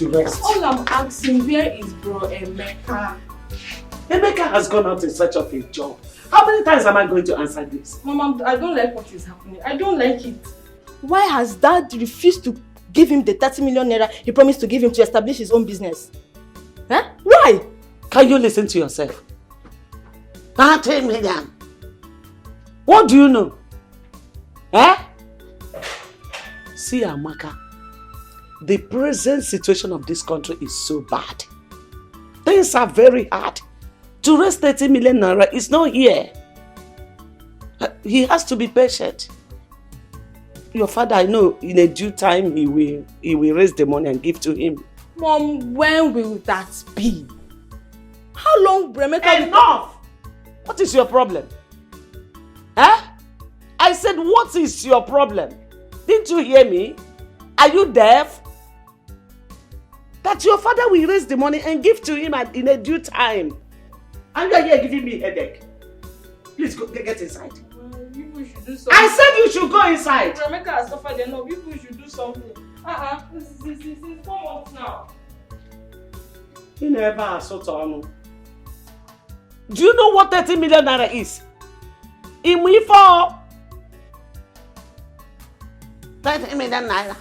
to rest. All I'm asking, where is bro Emeka? Emeka has gone out in search of a job. How many times am I going to answer this? Mama, I don't like what is happening. I don't like it. Why has Dad refused to give him the 30 million naira he promised to give him to establish his own business? Huh? Why? Can you listen to yourself? 30 million. What do you know? Eh? See, Amaka, the present situation of this country is so bad. Things are very hard. To raise 30 million naira is not here. He has to be patient. Your father, I know, in a due time, he will raise the money and give to him. Mom, when will that be? How long, Emeka? Enough! What is your problem? Huh? I said, what is your problem? Didn't you hear me? Are you deaf? That your father will raise the money and give to him in a due time. And you are here giving me a headache. Please go, get inside. People should do something. I said you should go inside. Emeka has suffered enough. People should do something. This is 4 months now. You never assault on. Do you know what 30 million naira is? In we for 30 million naira.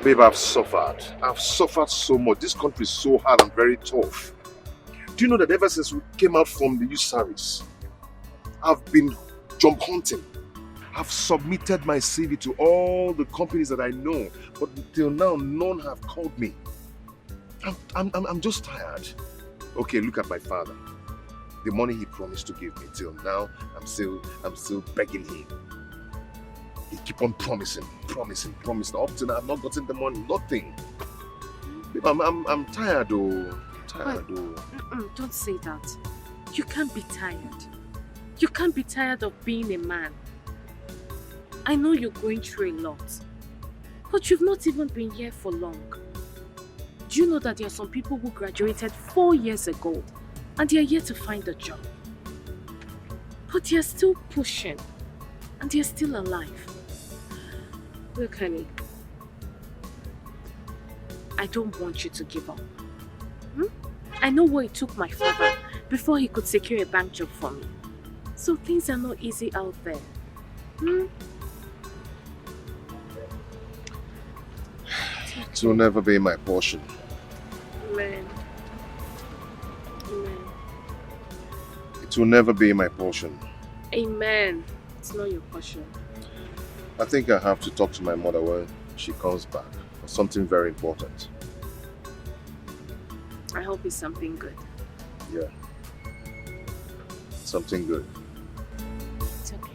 Babe, I've suffered. I've suffered so much. This country is so hard and very tough. Do you know that ever since we came out from the youth service, I've been job hunting. I've submitted my CV to all the companies that I know, but till now, none have called me. I'm just tired. Okay, look at my father. The money he promised to give me, till now, I'm still begging him. He keep on promising. Up to now, I've not gotten the money, nothing. Babe, I'm tired, though. Don't say that. You can't be tired. You can't be tired of being a man. I know you're going through a lot, but you've not even been here for long. Do you know that there are some people who graduated 4 years ago and they are yet to find a job? But they are still pushing and they are still alive. Look, honey, I don't want you to give up. I know what it took my father before he could secure a bank job for me. So things are not easy out there. It will never be my portion. Amen. It will never be my portion. Amen. It's not your portion. I think I have to talk to my mother when she comes back for something very important. I hope it's something good. Yeah. Something good. It's okay.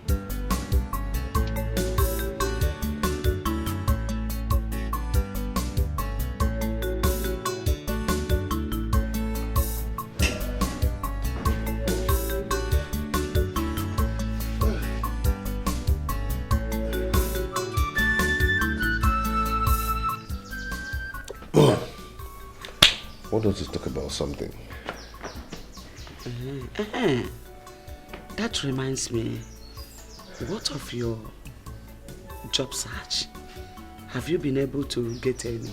Why don't you talk about something? That reminds me, what of your job search? Have you been able to get any?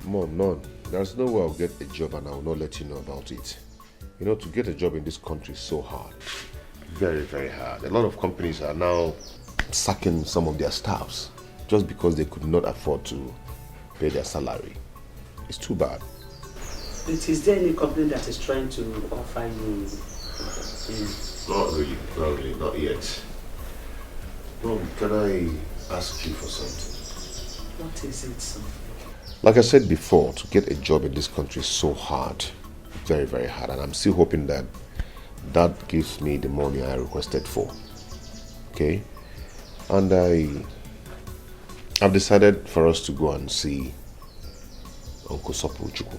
Mom, none. There's no way I'll get a job and I will not let you know about it. You know, to get a job in this country is so hard. Very, very hard. A lot of companies are now sacking some of their staffs just because they could not afford to pay their salary. It's too bad. Is there any company that is trying to offer you? Not really, not yet. Mom, can I ask you for something? What is it, son? Like I said before, to get a job in this country is so hard. Very, very hard. And I'm still hoping that that gives me the money I requested for. Okay? And I've decided for us to go and see Uncle Sopo Chukwu.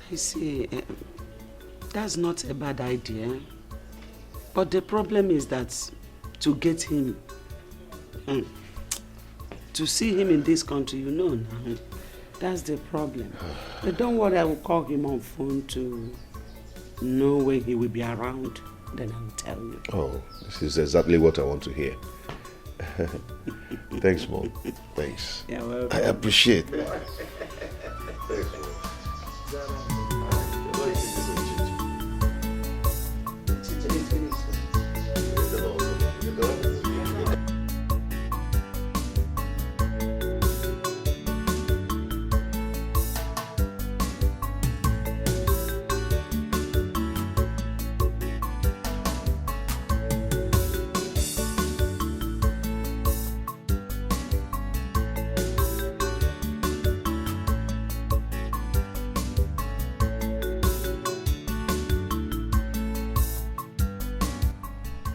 I see. That's not a bad idea. But the problem is that to get him, to see him in this country, you know now, that's the problem. But don't worry, I will call him on phone to know when he will be around. then I'll tell you. Oh, this is exactly what I want to hear. Thanks, Mom. Thanks. You're welcome. I appreciate.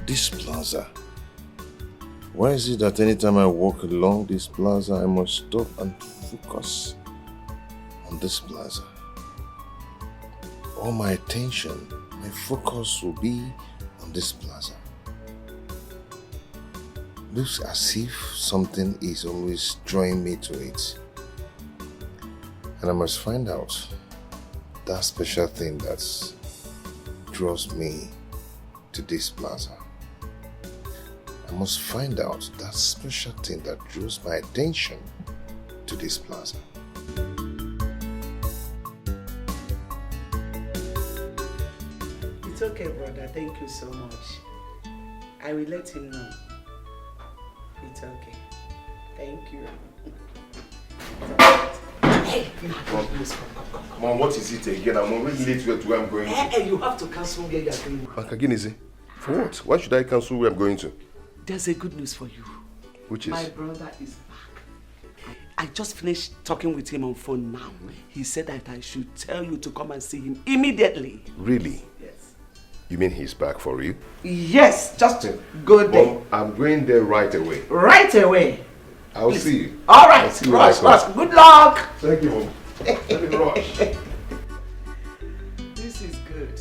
This plaza. Why is it that anytime I walk along this plaza, I must stop and focus on this plaza? All my attention, my focus will be on this plaza. Looks as if something is always drawing me to it. And I must find out that special thing that draws me to this plaza. I must find out that special thing that draws my attention to this plaza. It's okay, brother. Thank you so much. I will let him know. It's okay. Thank you. Hey, Mom, what is it again? I'm already late to where I'm going to. Hey, you have to cancel where you're going. Again, for what? Why should I cancel where I'm going to? There's a good news for you. Which is? My brother is back. I just finished talking with him on phone now. He said that I should tell you to come and see him immediately. Really? Yes. You mean he's back for real? Yes, just go there. Mom, I'm going there right away. Right away. I'll Please. see you. All right, I'll see you when I rush, come. rush. Good luck. Thank you, Mom. Let me rush. This is good.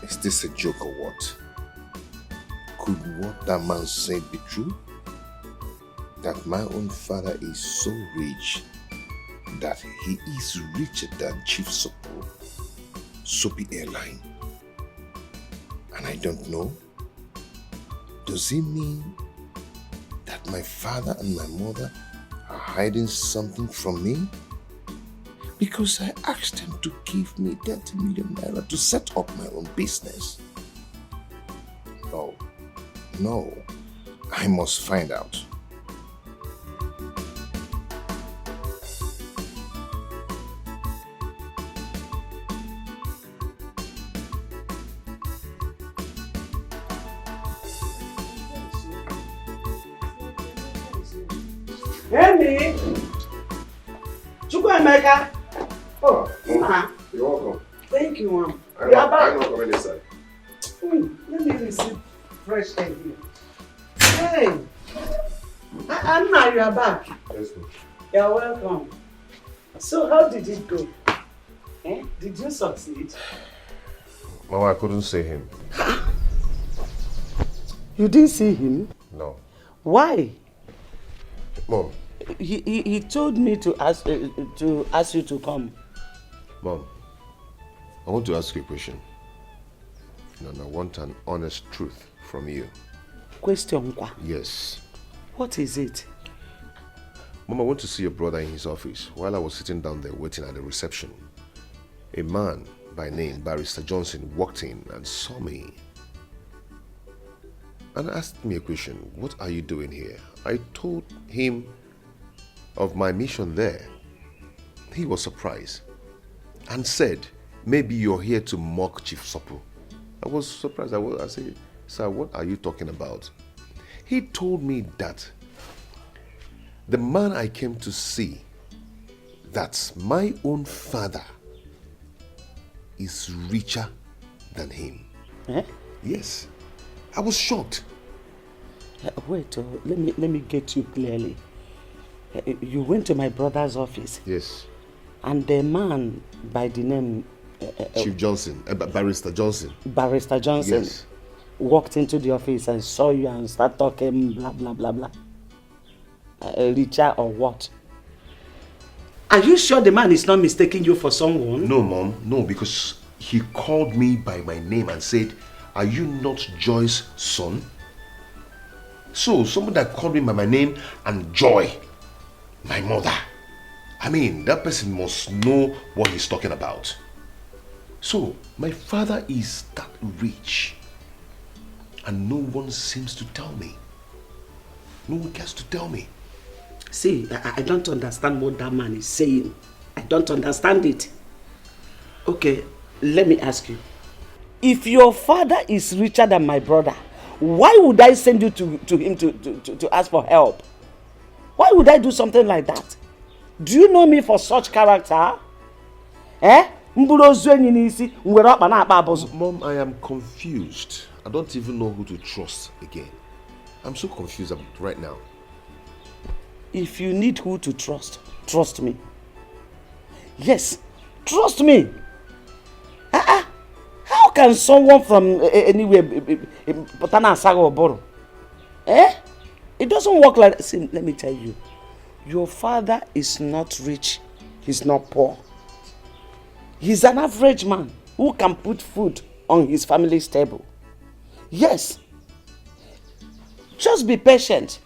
Is this a joke or what? Could what that man said be true? That my own father is so rich that he is richer than Chief Soapy Airline. And I don't know? Does it mean that my father and my mother are hiding something from me? Because I asked them to give me 30 million naira to set up my own business. No, I must find out. Amy! Chukwuemeka! Oh, you're welcome. Thank you, Mom. I'm You are back. not coming inside. Let me receive fresh air here. Hey! Anna, you are back. Yes, ma'am. You're welcome. So, how did it go? Did you succeed? Mama, I couldn't see him. You didn't see him? No. Why? Mom, He told me to ask you to come. Mom, I want to ask you a question. And I want an honest truth from you. Question kwa? Yes. What is it? Mom, I went to see your brother in his office. While I was sitting down there waiting at the reception, a man by name Barrister Johnson walked in and saw me and asked me a question. What are you doing here? I told him of my mission there. He was surprised and said, maybe you're here to mock Chief Sopu. I was surprised. I said, sir, what are you talking about? He told me that the man I came to see, that my own father is richer than him. Eh? Yes. I was shocked. Wait, let me get you clearly. You went to my brother's office. Yes. And the man by the name Chief Johnson, Barrister Johnson. Barrister Johnson, Yes. walked into the office and saw you and started talking blah blah blah blah. Richer or what? Are you sure the man is not mistaking you for someone? No, Mom. No, because he called me by my name and said, are you not Joy's son? So, someone that called me by my name and Joy, my mother. I mean, that person must know what he's talking about. So, my father is that rich. And no one seems to tell me. No one cares to tell me. See, I don't understand what that man is saying. I don't understand it. Okay, let me ask you. If your father is richer than my brother, why would I send you to him to ask for help? Why would I do something like that? Do you know me for such character? Eh? Mom, I am confused. I don't even know who to trust again. I'm so confused right now. If you need who to trust, trust me. Yes, trust me. How can someone from anywhere, eh? It doesn't work like that. See, let me tell you. Your father is not rich. He's not poor. He's an average man who can put food on his family's table. Yes. Just be patient.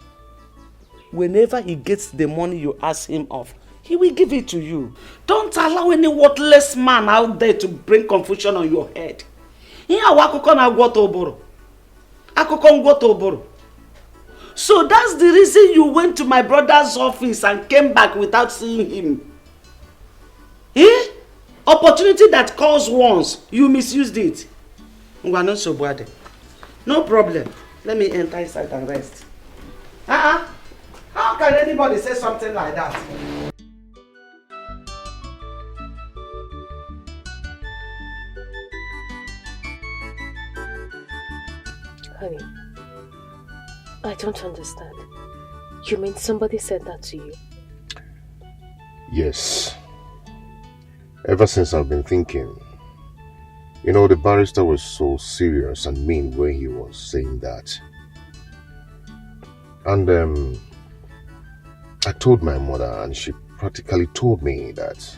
Whenever he gets the money you ask him of, he will give it to you. Don't allow any worthless man out there to bring confusion on your head. So that's the reason you went to my brother's office and came back without seeing him. Eh? Opportunity that calls once, you misused it. No problem. Let me enter inside and rest. How can anybody say something like that? Honey, I don't understand. You mean somebody said that to you? Yes. Ever since I've been thinking, you know, the barrister was so serious and mean when he was saying that. And I told my mother and she practically told me that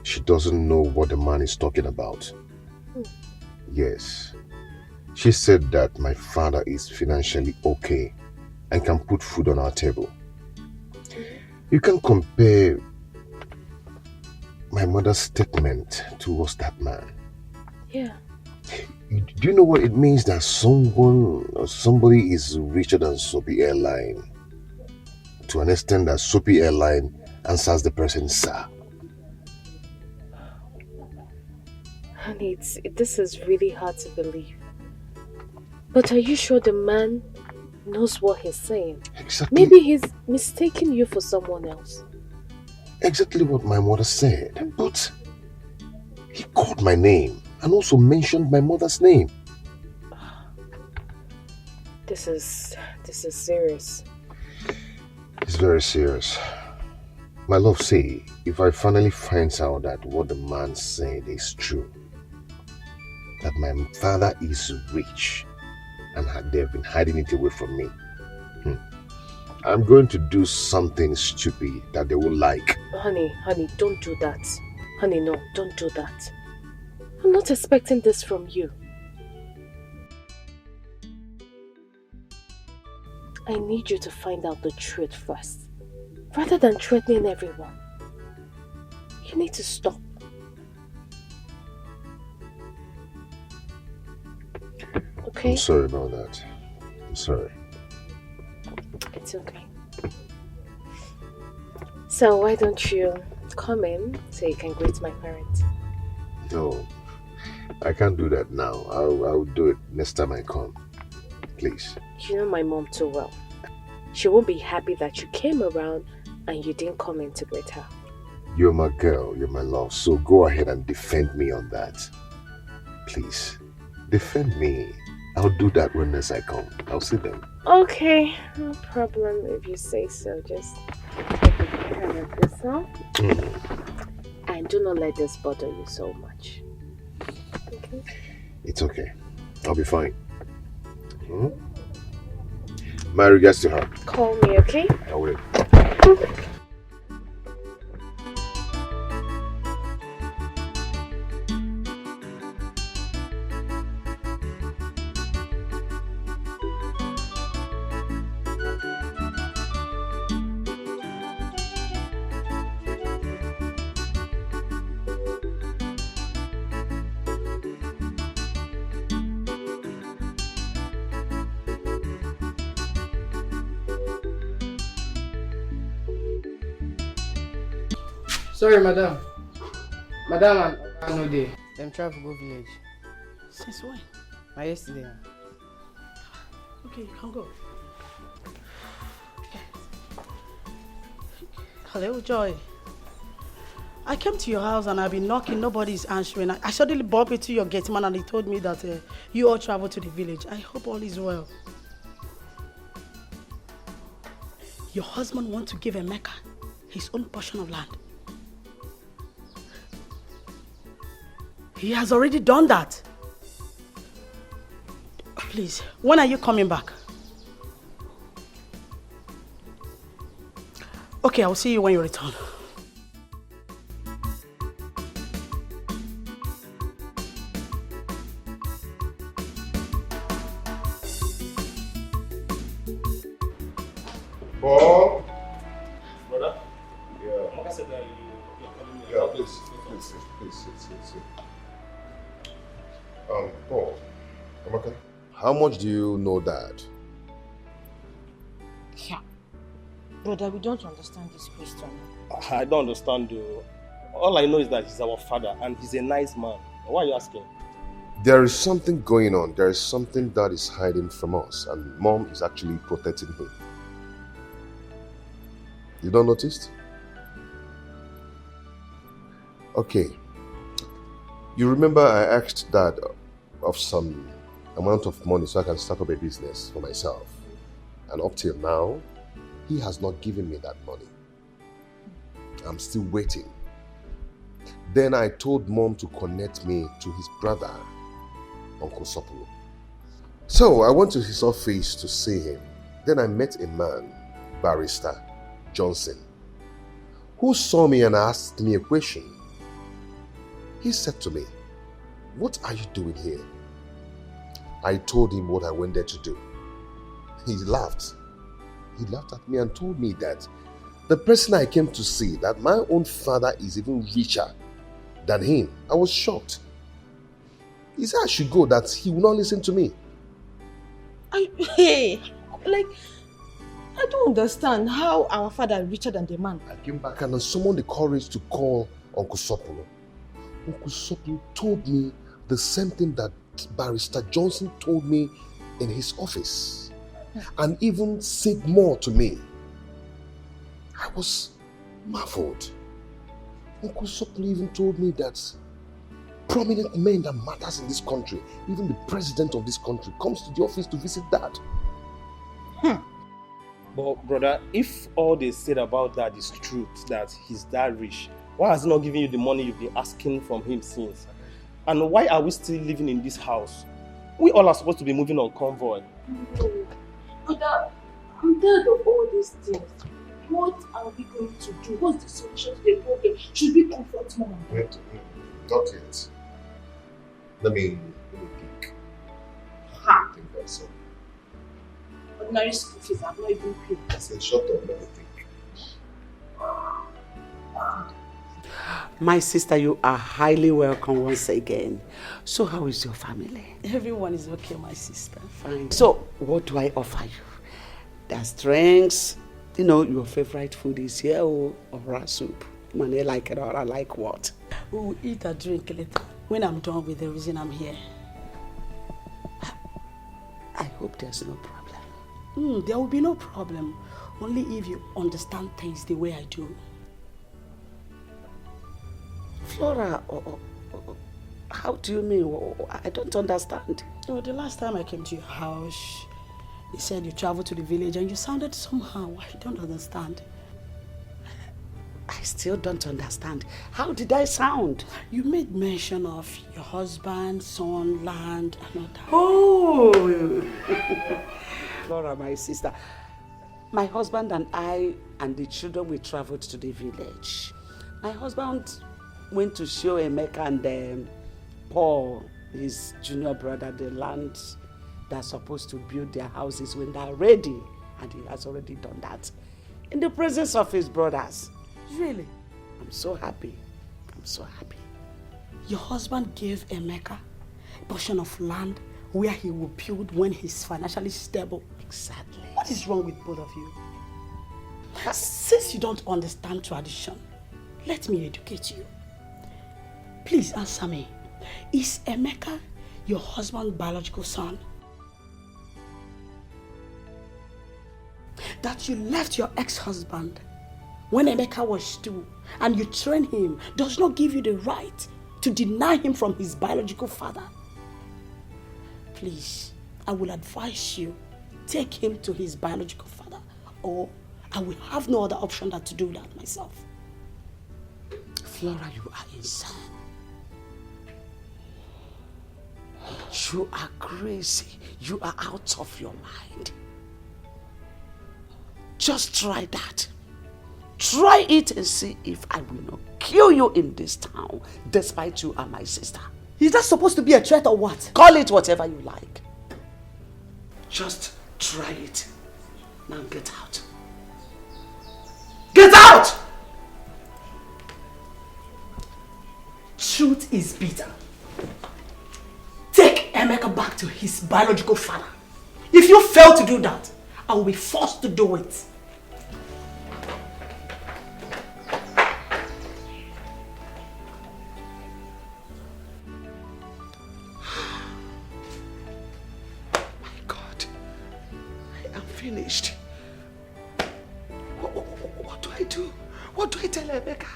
she doesn't know what the man is talking about. Yes. She said that my father is financially okay and can put food on our table. You can compare my mother's statement towards that man. Yeah. Do you know what it means that someone or somebody is richer than Soapy Airline? To an extent that Soapy Airline answers the person, sir. Honey, this is really hard to believe. But are you sure the man knows what he's saying? Exactly. Maybe he's mistaking you for someone else. Exactly what my mother said. But he called my name and also mentioned my mother's name. This is serious. It's very serious. My love, say, if I finally find out that what the man said is true, that my father is rich and they've been hiding it away from me, I'm going to do something stupid that they will like. Honey, don't do that. Honey, no, don't do that. I'm not expecting this from you. I need you to find out the truth first, rather than threatening everyone. You need to stop. Okay? I'm sorry about that. I'm sorry. It's okay. So why don't you come in so you can greet my parents? No, I can't do that now. I'll do it next time I come. Please. You know my mom too well. She won't be happy that you came around and you didn't come in to greet her. You're my girl, you're my love, so go ahead and defend me on that. Please, defend me. I'll do that when next I come. I'll see them. Okay, no problem if you say so. Just take care of yourself. And do not let this bother you so much. Okay? It's okay. I'll be fine. My regards to her. Call me, okay? I will. Sorry, madam. Madam, I'm no day. Them travel go village. Since when? Yesterday. Okay, you can go. Hello, Joy. I came to your house and I've been knocking, nobody's answering. I suddenly bumped into your gate man and he told me that you all travel to the village. I hope all is well. Your husband wants to give Emeka his own portion of land. He has already done that. Please, when are you coming back? Okay, I'll see you when you return. Paul? Brother? Yeah. Amaka said that you're coming here. Yeah, please sit. Paul. Amaka? How much do you know Dad? Yeah. Brother, we don't understand this question. I don't understand though. All I know is that he's our father and he's a nice man. Why are you asking? There is something going on. There is something Dad is hiding from us, and Mom is actually protecting him. You don't notice? Okay. You remember I asked Dad of some amount of money so I can start up a business for myself. And up till now, he has not given me that money. I'm still waiting. Then I told Mom to connect me to his brother, Uncle Sopolo. So I went to his office to see him. Then I met a man, Barrister Johnson, who saw me and asked me a question. He said to me, "What are you doing here?" I told him what I went there to do. He laughed. He laughed at me and told me that the person I came to see, that my own father is even richer than him. I was shocked. He said I should go, that he will not listen to me. I don't understand how our father is richer than the man. I came back and I summoned the courage to call Uncle Sopolo. Uncle Sopolo told me the same thing that Barrister Johnson told me in his office, and even said more to me. I was marveled. Uncle Sopolo even told me that prominent men that matters in this country, even the president of this country, comes to the office to visit Dad. But brother, if all they said about that is truth, that he's that rich, why has he not given you the money you've been asking from him since? And why are we still living in this house? We all are supposed to be moving on convoy. Brother, I'm tired of all these things. What are we going to do? What's the solution to the problem? Should we confront mom and Wait, not yet. Let me think. Ha! Think that so. Ordinary school fees have not even paid. I said, shut up, let me think. My sister, you are highly welcome once again. So how is your family? Everyone is okay, my sister. Fine. So what do I offer you? There's drinks. You know, your favorite food is here or rice soup. Man, I like it or I like what? We will eat and drink later. When I'm done with the reason I'm here. I hope there's no problem. There will be no problem. Only if you understand things the way I do. Flora, how do you mean? I don't understand. Oh, the last time I came to your house, you said you traveled to the village and you sounded somehow. I don't understand. I still don't understand. How did I sound? You made mention of your husband, son, land, and all that. Oh! Flora, my sister. My husband and I and the children, we traveled to the village. My husband went to show Emeka and Paul, his junior brother, the land they're supposed to build their houses when they're ready. And he has already done that in the presence of his brothers. Really? I'm so happy. I'm so happy. Your husband gave Emeka a portion of land where he will build when he's financially stable. Exactly. What is wrong with both of you? Since you don't understand tradition, let me educate you. Please answer me. Is Emeka your husband's biological son? That you left your ex-husband when Emeka was 2 and you trained him does not give you the right to deny him from his biological father. Please, I will advise you, take him to his biological father, or I will have no other option than to do that myself. Flora, you are insane. You are crazy. You are out of your mind. Just try that. Try it and see if I will not kill you in this town, despite you are my sister. Is that supposed to be a threat or what? Call it whatever you like. Just try it. Now get out. Get out! Truth is bitter. Take Emeka back to his biological father. If you fail to do that, I will be forced to do it. Finished. What do I do? What do I tell Emeka?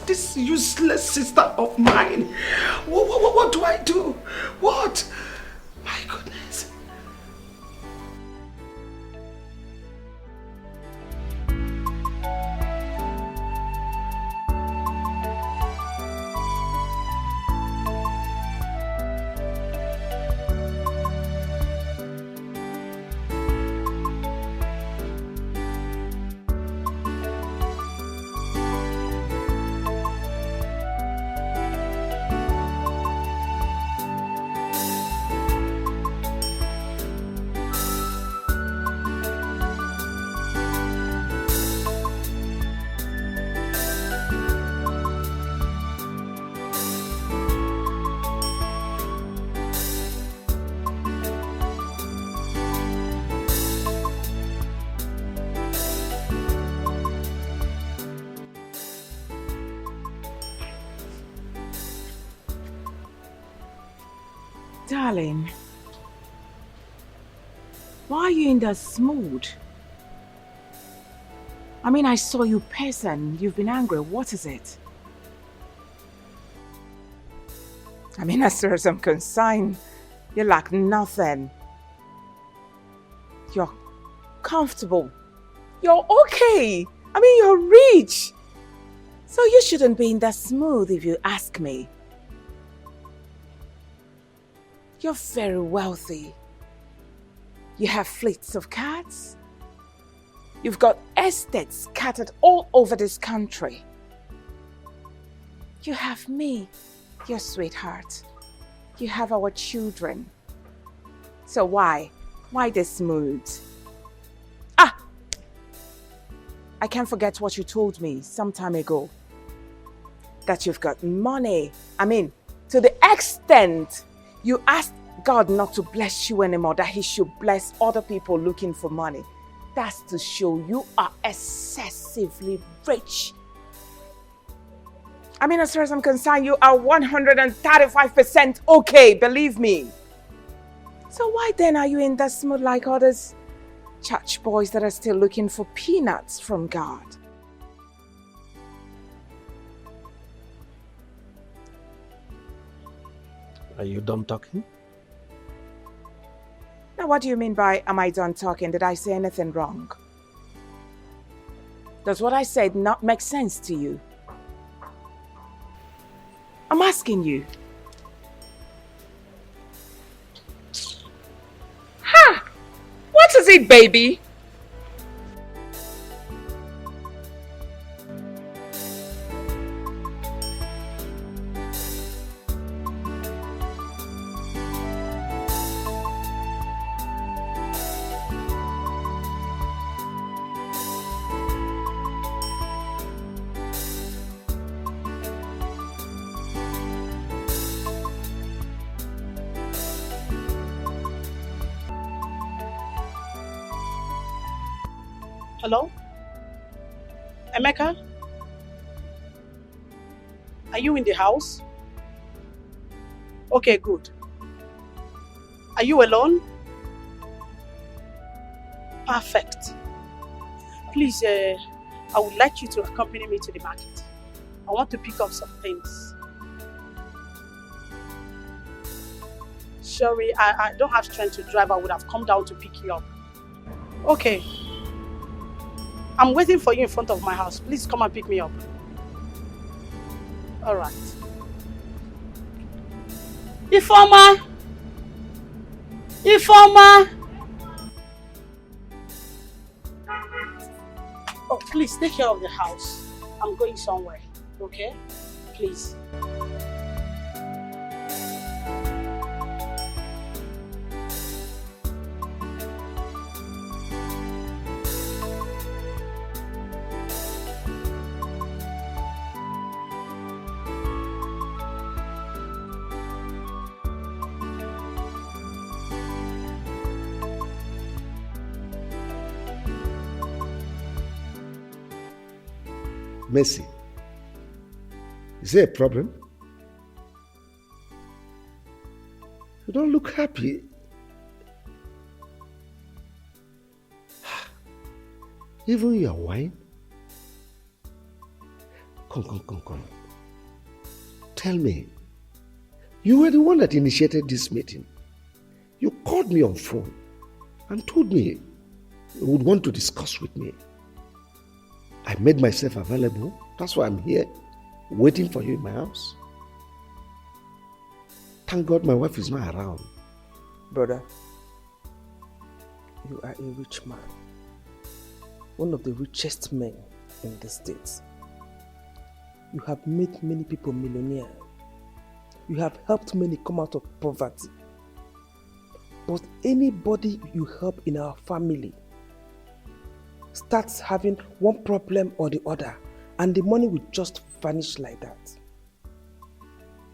This useless sister of mine. What do I do? What? My goodness. Darling, why are you in that mood? I mean, I saw you person. You've been angry. What is it? I mean, as far as I'm concerned, you lack nothing. You're comfortable. You're okay. I mean, you're rich. So you shouldn't be in that mood if you ask me. You're very wealthy. You have fleets of cars. You've got estates scattered all over this country. You have me, your sweetheart. You have our children. So why? Why this mood? Ah! I can't forget what you told me some time ago. That you've got money. I mean, to the extent you asked God not to bless you anymore, that he should bless other people looking for money. That's to show you are excessively rich. I mean, as far as I'm concerned, you are 135% okay, believe me. So why then are you in that mood like others church boys that are still looking for peanuts from God? Are you done talking? Now, what do you mean by, am I done talking? Did I say anything wrong? Does what I said not make sense to you? I'm asking you. Ha! What is it, baby? Hello? Emeka? Are you in the house? Okay, good. Are you alone? Perfect. Please, I would like you to accompany me to the market. I want to pick up some things. Sorry, I don't have strength to drive. I would have come down to pick you up. Okay. I'm waiting for you in front of my house. Please come and pick me up. All right. Ifeoma! Ifeoma! Oh, please take care of the house. I'm going somewhere, okay? Please. Mercy, is there a problem? You don't look happy. Even your wine? Come. Tell me, you were the one that initiated this meeting. You called me on phone and told me you would want to discuss with me. I made myself available. That's why I'm here, waiting for you in my house. Thank God my wife is not around. Brother, you are a rich man. One of the richest men in the States. You have made many people millionaires. You have helped many come out of poverty. But anybody you help in our family starts having one problem or the other, and the money will just vanish like that.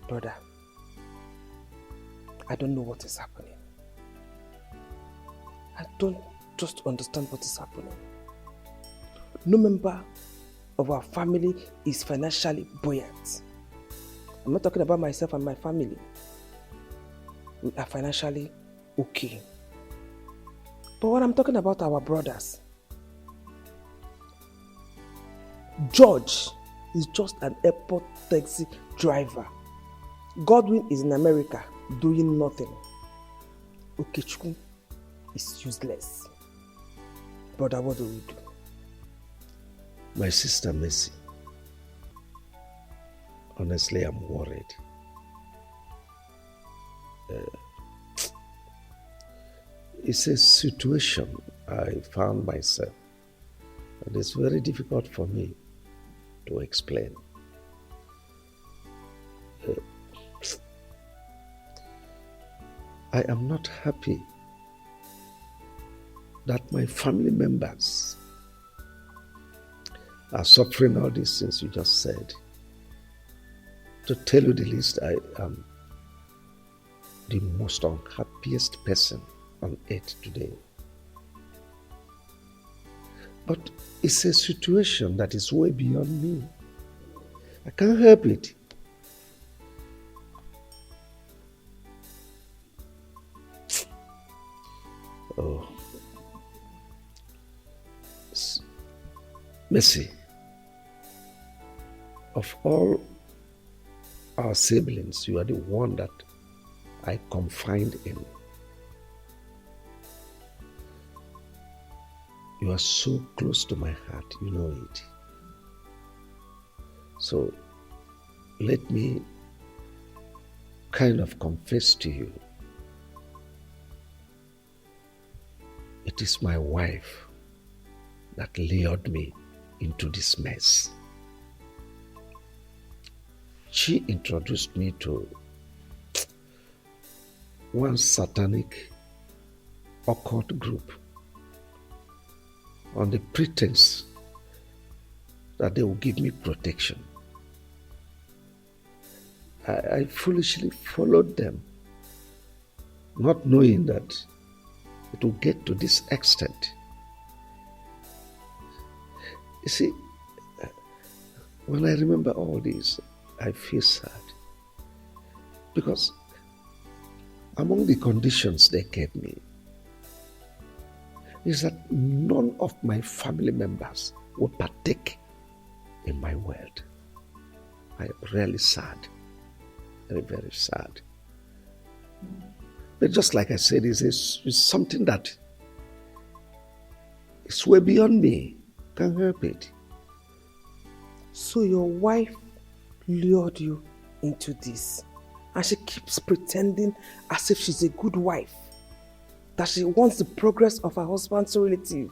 Brother, I don't know what is happening. I don't just understand what is happening. No member of our family is financially buoyant. I'm not talking about myself and my family. We are financially okay. But when I'm talking about our brothers, George is just an airport taxi driver. Godwin is in America doing nothing. Okechukwu is useless. Brother, what do we do? My sister Mercy, honestly, I'm worried. It's a situation I found myself, and it's very difficult for me to explain. I am not happy that my family members are suffering all these things you just said. To tell you the least, I am the most unhappiest person on earth today. But it's a situation that is way beyond me. I can't help it. Oh. Mercy, of all our siblings, you are the one that I confide in. You are so close to my heart, you know it. So let me kind of confess to you. It is my wife that lured me into this mess. She introduced me to one satanic occult group on the pretense that they will give me protection. I foolishly followed them, not knowing that it will get to this extent. You see, when I remember all this, I feel sad. Because among the conditions they gave me is that none of my family members would partake in my wealth. I am really sad. Very, very sad. But just like I said, it's something that is way beyond me. Can't help it. So your wife lured you into this, and she keeps pretending as if she's a good wife, that she wants the progress of her husband's relative.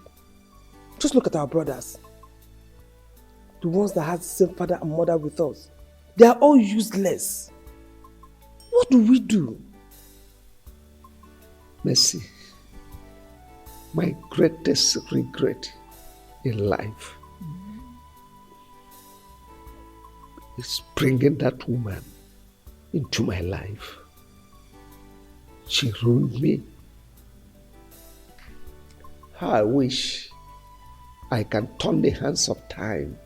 Just look at our brothers, the ones that have the same father and mother with us. They are all useless. What do we do? Mercy, my greatest regret in life is bringing that woman into my life. She ruined me. How I wish I can turn the hands of time.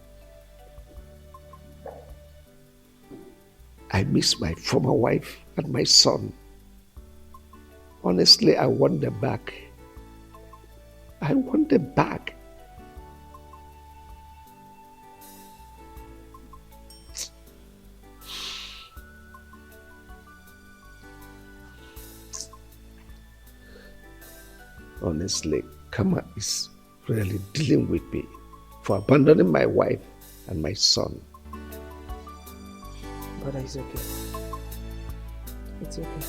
I miss my former wife and my son. Honestly, I want them back. I want them back. Honestly, karma is really dealing with me for abandoning my wife and my son. Brother, it's okay. It's okay.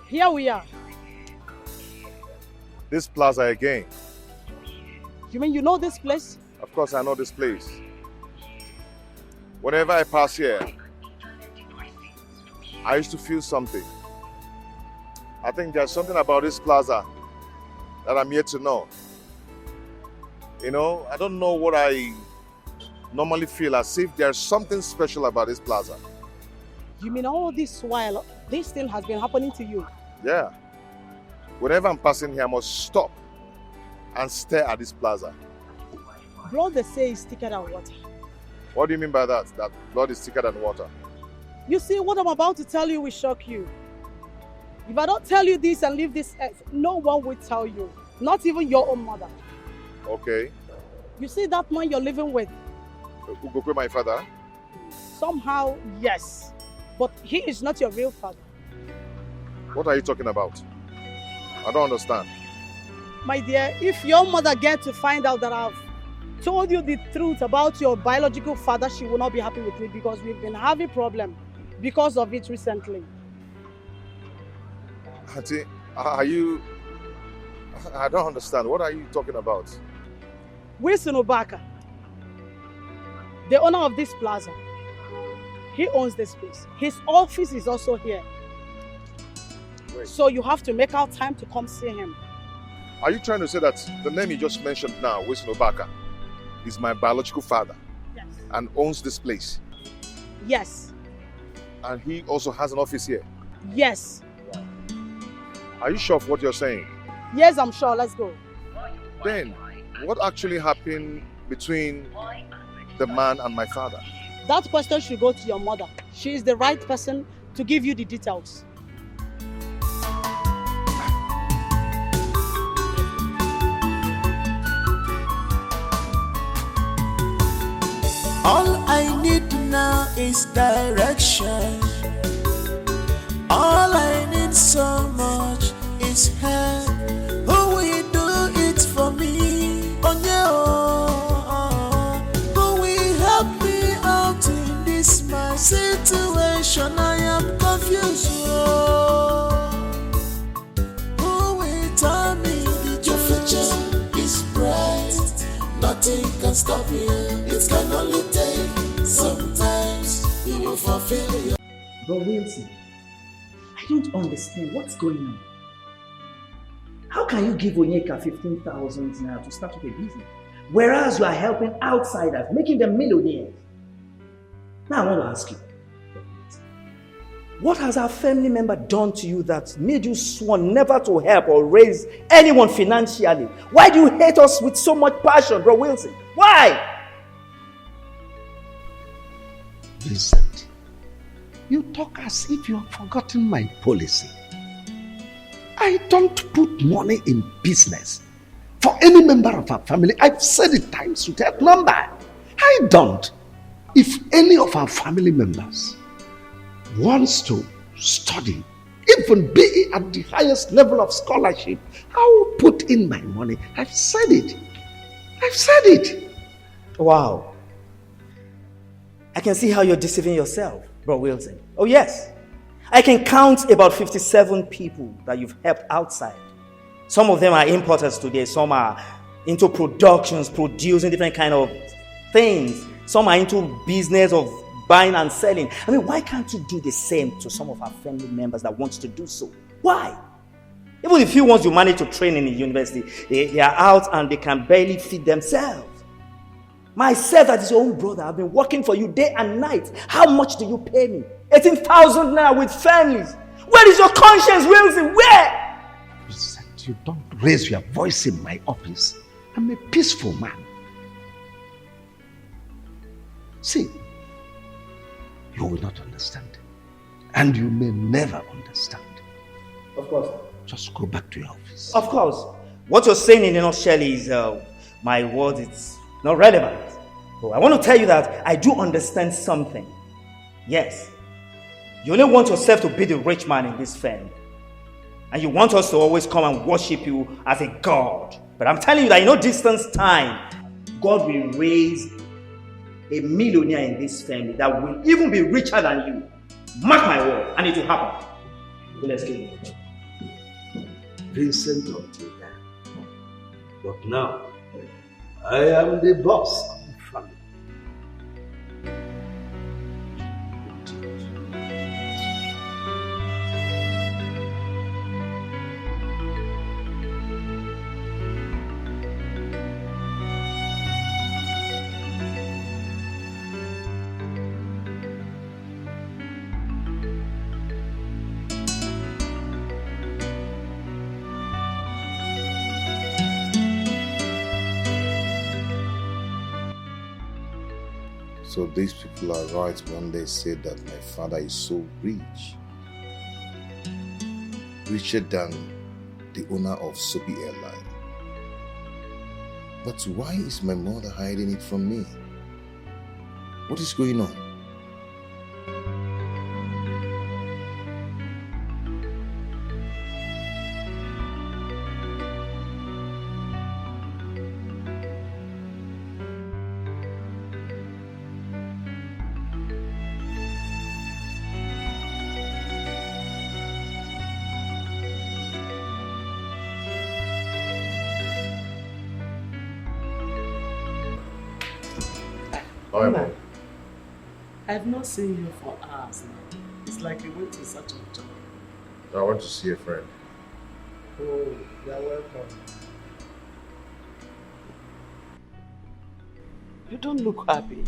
Here we are. This plaza again. You mean you know this place? Of course I know this place. Whenever I pass here, I used to feel something. I think there's something about this plaza that I'm yet to know. You know, I don't know what I normally feel as if there's something special about this plaza. You mean all this while this thing has been happening to you? Yeah. Whenever I'm passing here, I must stop and stare at this plaza. Blood they say is thicker than water. What do you mean by that? That blood is thicker than water? You see, what I'm about to tell you will shock you. If I don't tell you this and leave this earth, no one will tell you. Not even your own mother. Okay. You see that man you're living with? Ugokwe, my father? Somehow, yes. But he is not your real father. What are you talking about? I don't understand. My dear, if your mother gets to find out that I've told you the truth about your biological father, she will not be happy with me because we've been having problems because of it recently. Auntie, are you... I don't understand. What are you talking about? Wilson Obaka, the owner of this plaza, he owns this place. His office is also here. Wait. So you have to make out time to come see him. Are you trying to say that the name you just mentioned now, Wilson Obaka, is my biological father? Yes. And owns this place? Yes. And he also has an office here? Yes. Are you sure of what you're saying? Yes, I'm sure. Let's go. Then, what actually happened between the man and my father? That question should go to your mother. She is the right person to give you the details. All I need now is direction. All I need so much is help. Who will do it for me? Oh yeah, who will help me out in this my situation? I am confused. Who will tell me that your future is bright? Nothing can stop you. It can only take sometimes you will fulfill your. But Wilson, I don't understand what's going on. How can you give Onyeka 15,000 now to start up a business, whereas you are helping outsiders, making them millionaires? Now I want to ask you, what has our family member done to you that made you sworn never to help or raise anyone financially? Why do you hate us with so much passion, bro Wilson? Why? Vincent, you talk as if you have forgotten my policy. I don't put money in business for any member of our family. I've said it times without number. I don't. If any of our family members wants to study, even be at the highest level of scholarship, I will put in my money. I've said it. I've said it. Wow. I can see how you're deceiving yourself, bro Wilson. Oh yes. I can count about 57 people that you've helped outside. Some of them are importers today. Some are into productions, producing different kind of things. Some are into business of buying and selling. I mean, why can't you do the same to some of our family members that want to do so? Why? Even the few ones you manage to train in the university, they are out and they can barely feed themselves. Myself, that is your own brother, I've been working for you day and night. How much do you pay me? 18,000 now with families. Where is your conscience, Wilson? Where? Vincent, you don't raise your voice in my office. I'm a peaceful man. See, you will not understand. And you may never understand. Of course. Just go back to your office. Of course. What you're saying in a nutshell is my word is not relevant. But I want to tell you that I do understand something. Yes. You only want yourself to be the rich man in this family. And you want us to always come and worship you as a God. But I'm telling you that in no distance time, God will raise a millionaire in this family that will even be richer than you. Mark my word, and it will happen. So let's get it. Vincent until then. But now, I am the boss of the family. So these people are right when they say that my father is so rich. Richer than the owner of Soapy Airline. But why is my mother hiding it from me? What is going on? Mama, I've not seen you for hours now. It's like you went to such a job. I want to see a friend. Oh, you're welcome. You don't look happy.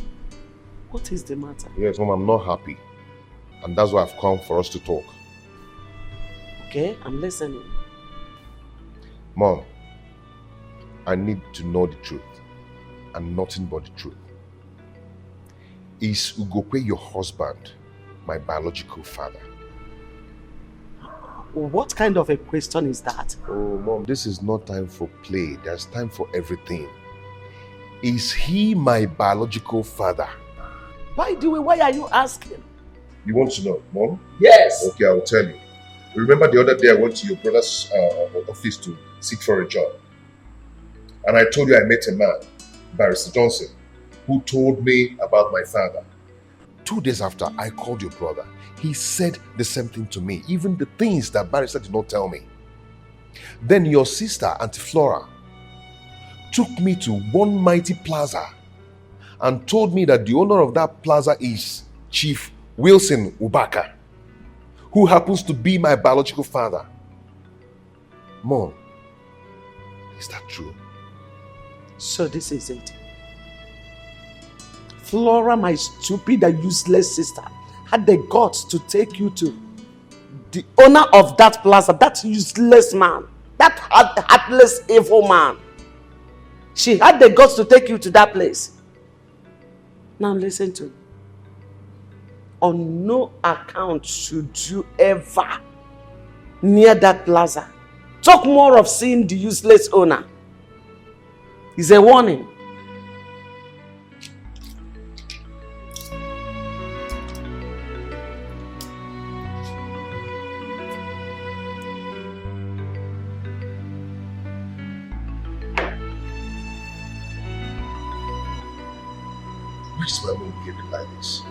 What is the matter? Yes, Mom, I'm not happy. And that's why I've come for us to talk. Okay, I'm listening. Mom, I need to know the truth. And nothing but the truth. Is Ugope your husband, my biological father? What kind of a question is that? Oh, Mom, this is not time for play. There's time for everything. Is he my biological father? By the way, why are you asking? You want to know, Mom? Yes. Okay, I will tell you. Remember the other day I went to your brother's office to seek for a job. And I told you I met a man, Barrister Johnson, who told me about my father. 2 days after, I called your brother. He said the same thing to me, even the things that Barrister did not tell me. Then your sister, Auntie Flora, took me to one mighty plaza and told me that the owner of that plaza is Chief Wilson Ubaka, who happens to be my biological father. Mom, is that true? So this is it. Flora, my stupid and useless sister, had the guts to take you to the owner of that plaza, that useless man, that heartless, evil man. She had the guts to take you to that place. Now listen to me. On no account should you ever near that plaza. Talk more of seeing the useless owner. It's a warning. Why is my mom behaving like this?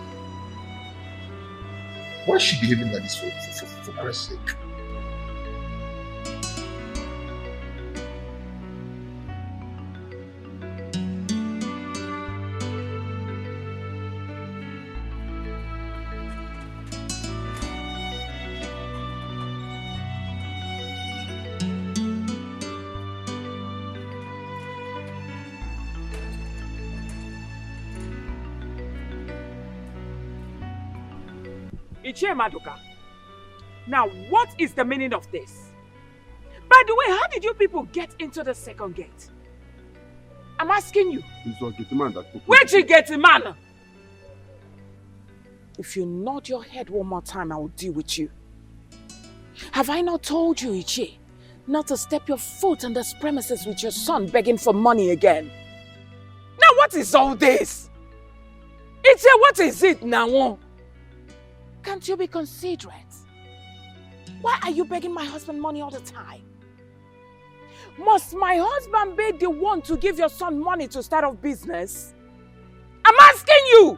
Why is she behaving like this for Christ's sake? Ichie Maduka, now what is the meaning of this? By the way, how did you people get into the second gate? I'm asking you. It's your gate man that Where'd you get the man? If you nod your head one more time, I will deal with you. Have I not told you, Ichie, not to step your foot on this premises with your son begging for money again? Now what is all this? Ichie, what is it now? Can't you be considerate? Why are you begging my husband money all the time? Must my husband be the one to give your son money to start off business? I'm asking you!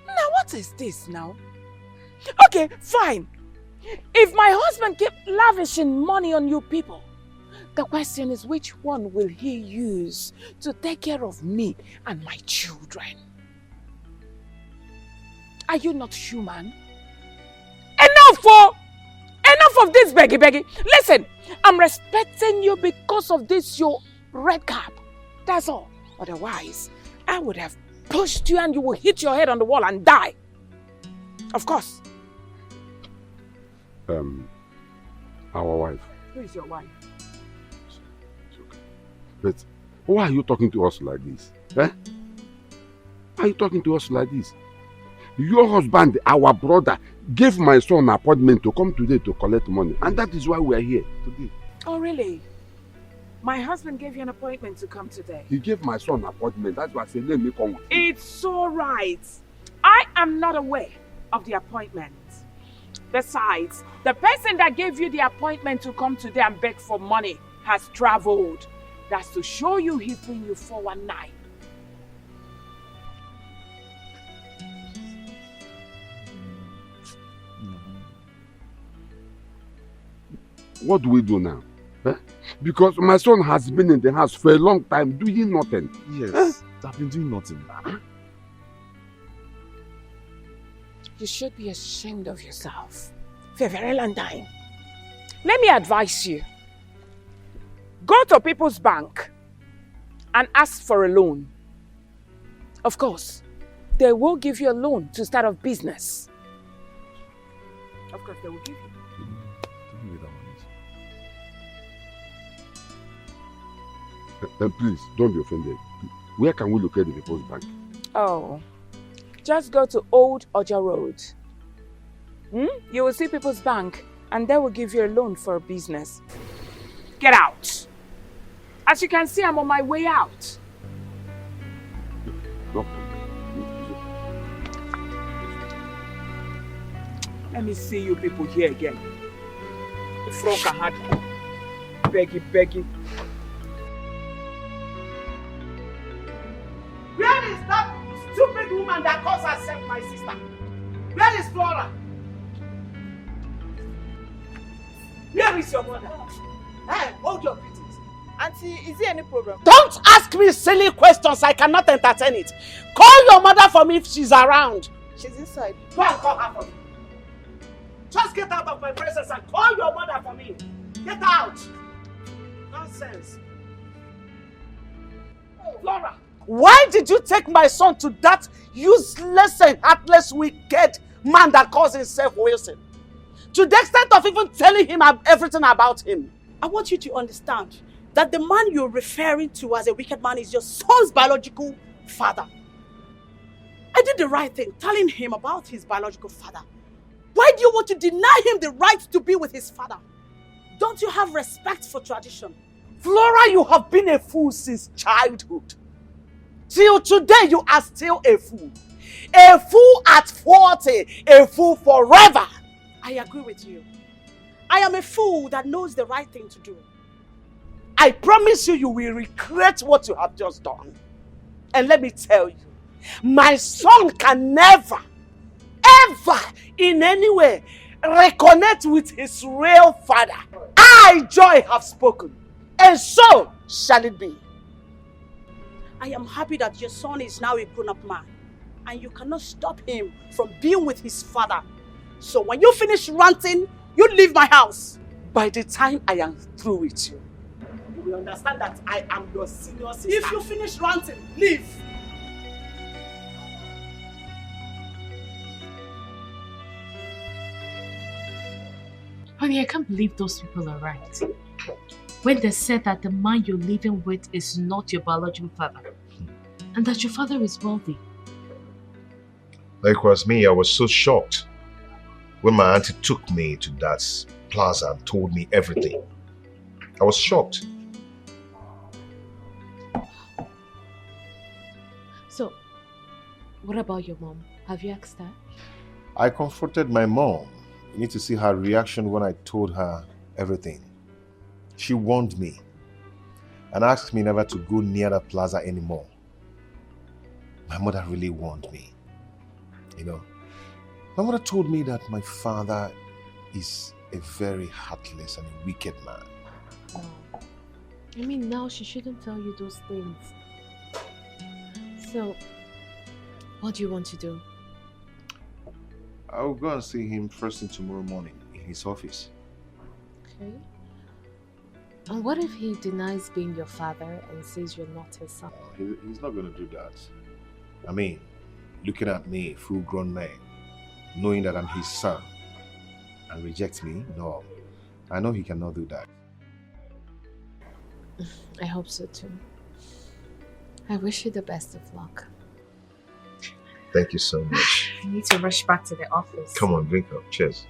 Now what is this now? Okay, fine. If my husband keep lavishing money on you people, the question is which one will he use to take care of me and my children? Are you not human? Enough of this beggy. Listen, I'm respecting you because of this your red cap. That's all. Otherwise, I would have pushed you and you will hit your head on the wall and die. Of course. Our wife. Who is your wife? It's okay. But why are you talking to us like this? Eh? Why are you talking to us like this? Your husband, our brother, gave my son an appointment to come today to collect money. And that is why we are here today. Oh, really? My husband gave you an appointment to come today. He gave my son an appointment. That's why I said, let me come with you. It's all right. I am not aware of the appointment. Besides, the person that gave you the appointment to come today and beg for money has traveled. That's to show you he's bringing you 419. What do we do now? Because my son has been in the house for a long time doing nothing. Yes, I've been doing nothing. You should be ashamed of yourself for a very long time. Let me advise you. Go to People's Bank and ask for a loan. Of course, they will give you a loan to start a business. Of course, they will give you. Please, don't be offended. Where can we locate the People's Bank? Oh, just go to Old Oja Road. You will see People's Bank and they will give you a loan for a business. Get out. As you can see, I'm on my way out. No. Let me see you people here again. The frog had beggy. Where is that stupid woman that calls herself my sister? Where is Flora? Where is your mother? Hey, hold your greetings. Auntie, is there any problem? Don't ask me silly questions. I cannot entertain it. Call your mother for me if she's around. She's inside. Go and call her for me. Just get out of my presence and call your mother for me. Get out. Nonsense. Flora, why did you take my son to that useless and heartless, wicked man that calls himself Wilson? To the extent of even telling him everything about him. I want you to understand that the man you're referring to as a wicked man is your son's biological father. I did the right thing, telling him about his biological father. Why do you want to deny him the right to be with his father? Don't you have respect for tradition? Flora, you have been a fool since childhood. Till today, you are still a fool. A fool at 40, a fool forever. I agree with you. I am a fool that knows the right thing to do. I promise you, you will regret what you have just done. And let me tell you, my son can never, ever, in any way, reconnect with his real father. I, Joy, have spoken, and so shall it be. I am happy that your son is now a grown-up man, and you cannot stop him from being with his father. So when you finish ranting, you leave my house. By the time I am through with you, you will understand that I am your senior sister. If you finish ranting, leave. Honey, I can't believe those people are right. When they said that the man you're living with is not your biological father, and that your father is wealthy. Likewise me, I was so shocked when my auntie took me to that plaza and told me everything. I was shocked. So, what about your mom? Have you asked her? I confronted my mom. You need to see her reaction when I told her everything. She warned me and asked me never to go near that plaza anymore. My mother really warned me. You know, my mother told me that my father is a very heartless and a wicked man. Oh. I mean, now she shouldn't tell you those things. So, what do you want to do? I'll go and see him first thing tomorrow morning in his office. Okay. And what if he denies being your father and says you're not his son? He's not going to do that. I mean, looking at me, full-grown man, knowing that I'm his son, and reject me? No. I know he cannot do that. I hope so too. I wish you the best of luck. Thank you so much. I need to rush back to the office. Come on, drink up. Cheers.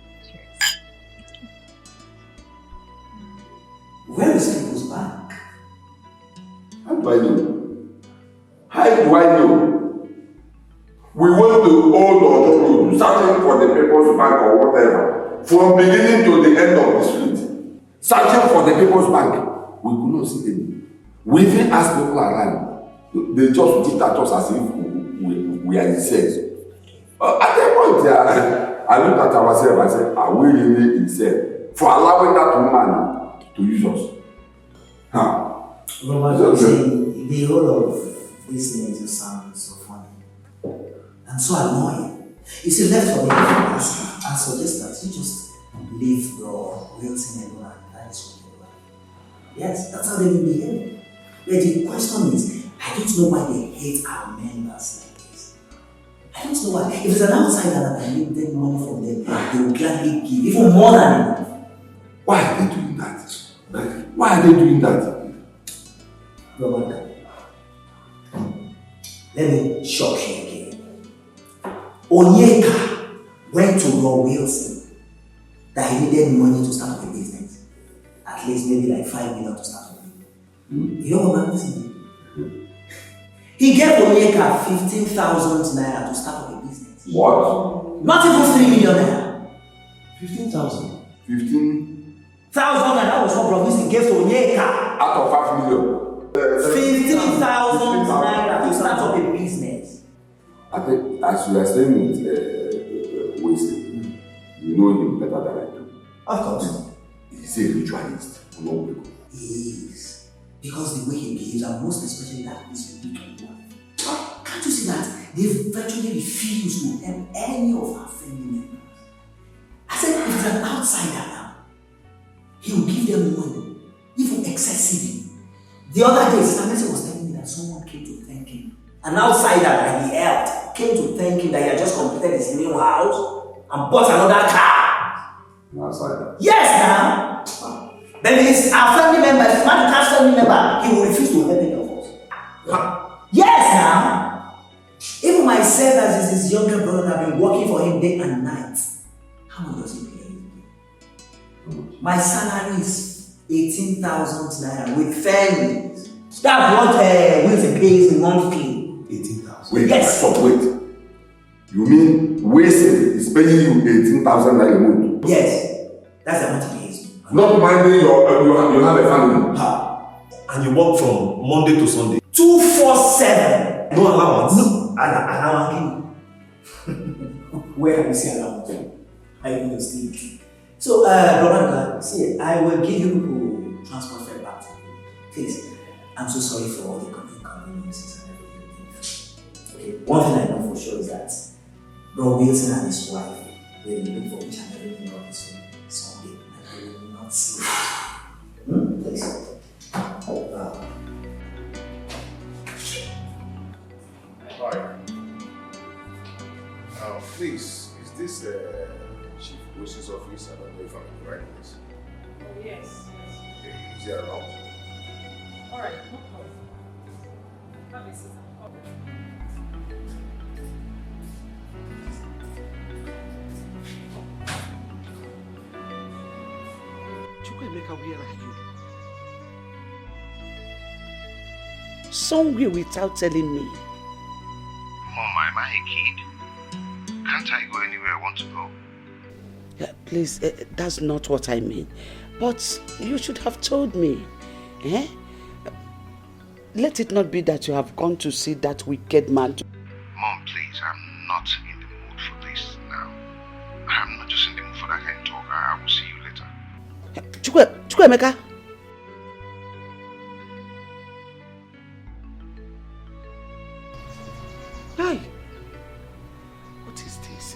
Where is people's bank? How do I know? How do I know? We went to Old Ojo Road, searching for the People's Bank or whatever, from beginning to the end of the street. Searching for the People's Bank. We could not see any. We even asked people around. They just looked at us as if we are insane. At that point, I looked at ourselves and said, are we really insane for allowing that woman to use us? Huh? Robert, the whole of this thing just sounds so funny and so annoying. You see, left for me, I suggest that you just leave your Wilson alone and that is what you do. Yes, that's how they will behave. But the question is, I don't know why they hate our members like this. I don't know why. If it's an outsider that I need them money from them, they will gladly give even more than enough. Why are they doing that? Why are they doing that? Robert, let me shock you again. Onyeka went to Roy Wilson that he needed money to start a business. At least maybe like 5 million to start a business. You know what I'm saying? He gave Onyeka 15,000 naira to start up a business. What? Not even 3 million naira. 15,000. 15,000 and that was what Robinson gave to Onyeka. Out of 5 million. 15,000 naira to start up a business. I think as you are saying with Winston, you know him better than I do. Of course. He's a ritualist. He is. Because the way he behaves, and most especially that his wicked wife. Can't you see that? They virtually refuse to help any of our family members. I said, if it's an outsider now, he will give them money, even excessively. The other day, Sister was telling me that someone came to thank him. An outsider that he helped came to thank him that he had just completed his new house and bought another car. An outsider? Yes, now. Then it's our family member, if it's not a family member, he will refuse to help any of us. Yes, now. Even myself, as his younger brother, I've been working for him day and night. How much does he pay? My salary is 18,000 naira with families. That's what Wilson pays monthly. 18,000. Wait, yes. Stop, wait. You mean Wilson is paying you 18,000 naira a month? Yes, that's the amount he pays. Not minding you have a family. And you work from Monday to Sunday? 247. No allowance? No, allowance. Where can you see allowance? I need to sleep. So, Brother, see, I will give you transport fare back to you. Please, I'm so sorry for all the inconveniences and everything. Okay, one thing I know for sure is that Bro Wilson and his wife will look for each and every member of his family someday, and they will not see it. Please. Hi. Please, is this Chief Wishes office? I don't know if I'm in the right place. Oh, yes. Okay, is he around? Alright, no problem. Have a seat. Chukwemeka, where are you? Somewhere without telling me. Mom, am I a kid? Can't I go anywhere I want to go? Please, that's not what I mean. But you should have told me. Eh? Let it not be that you have gone to see that wicked man. Mom, please, I'm not in the mood for this now. I'm not just in the mood for that kind of talk. I will see you later. Chukwemeka. Hi. What is this?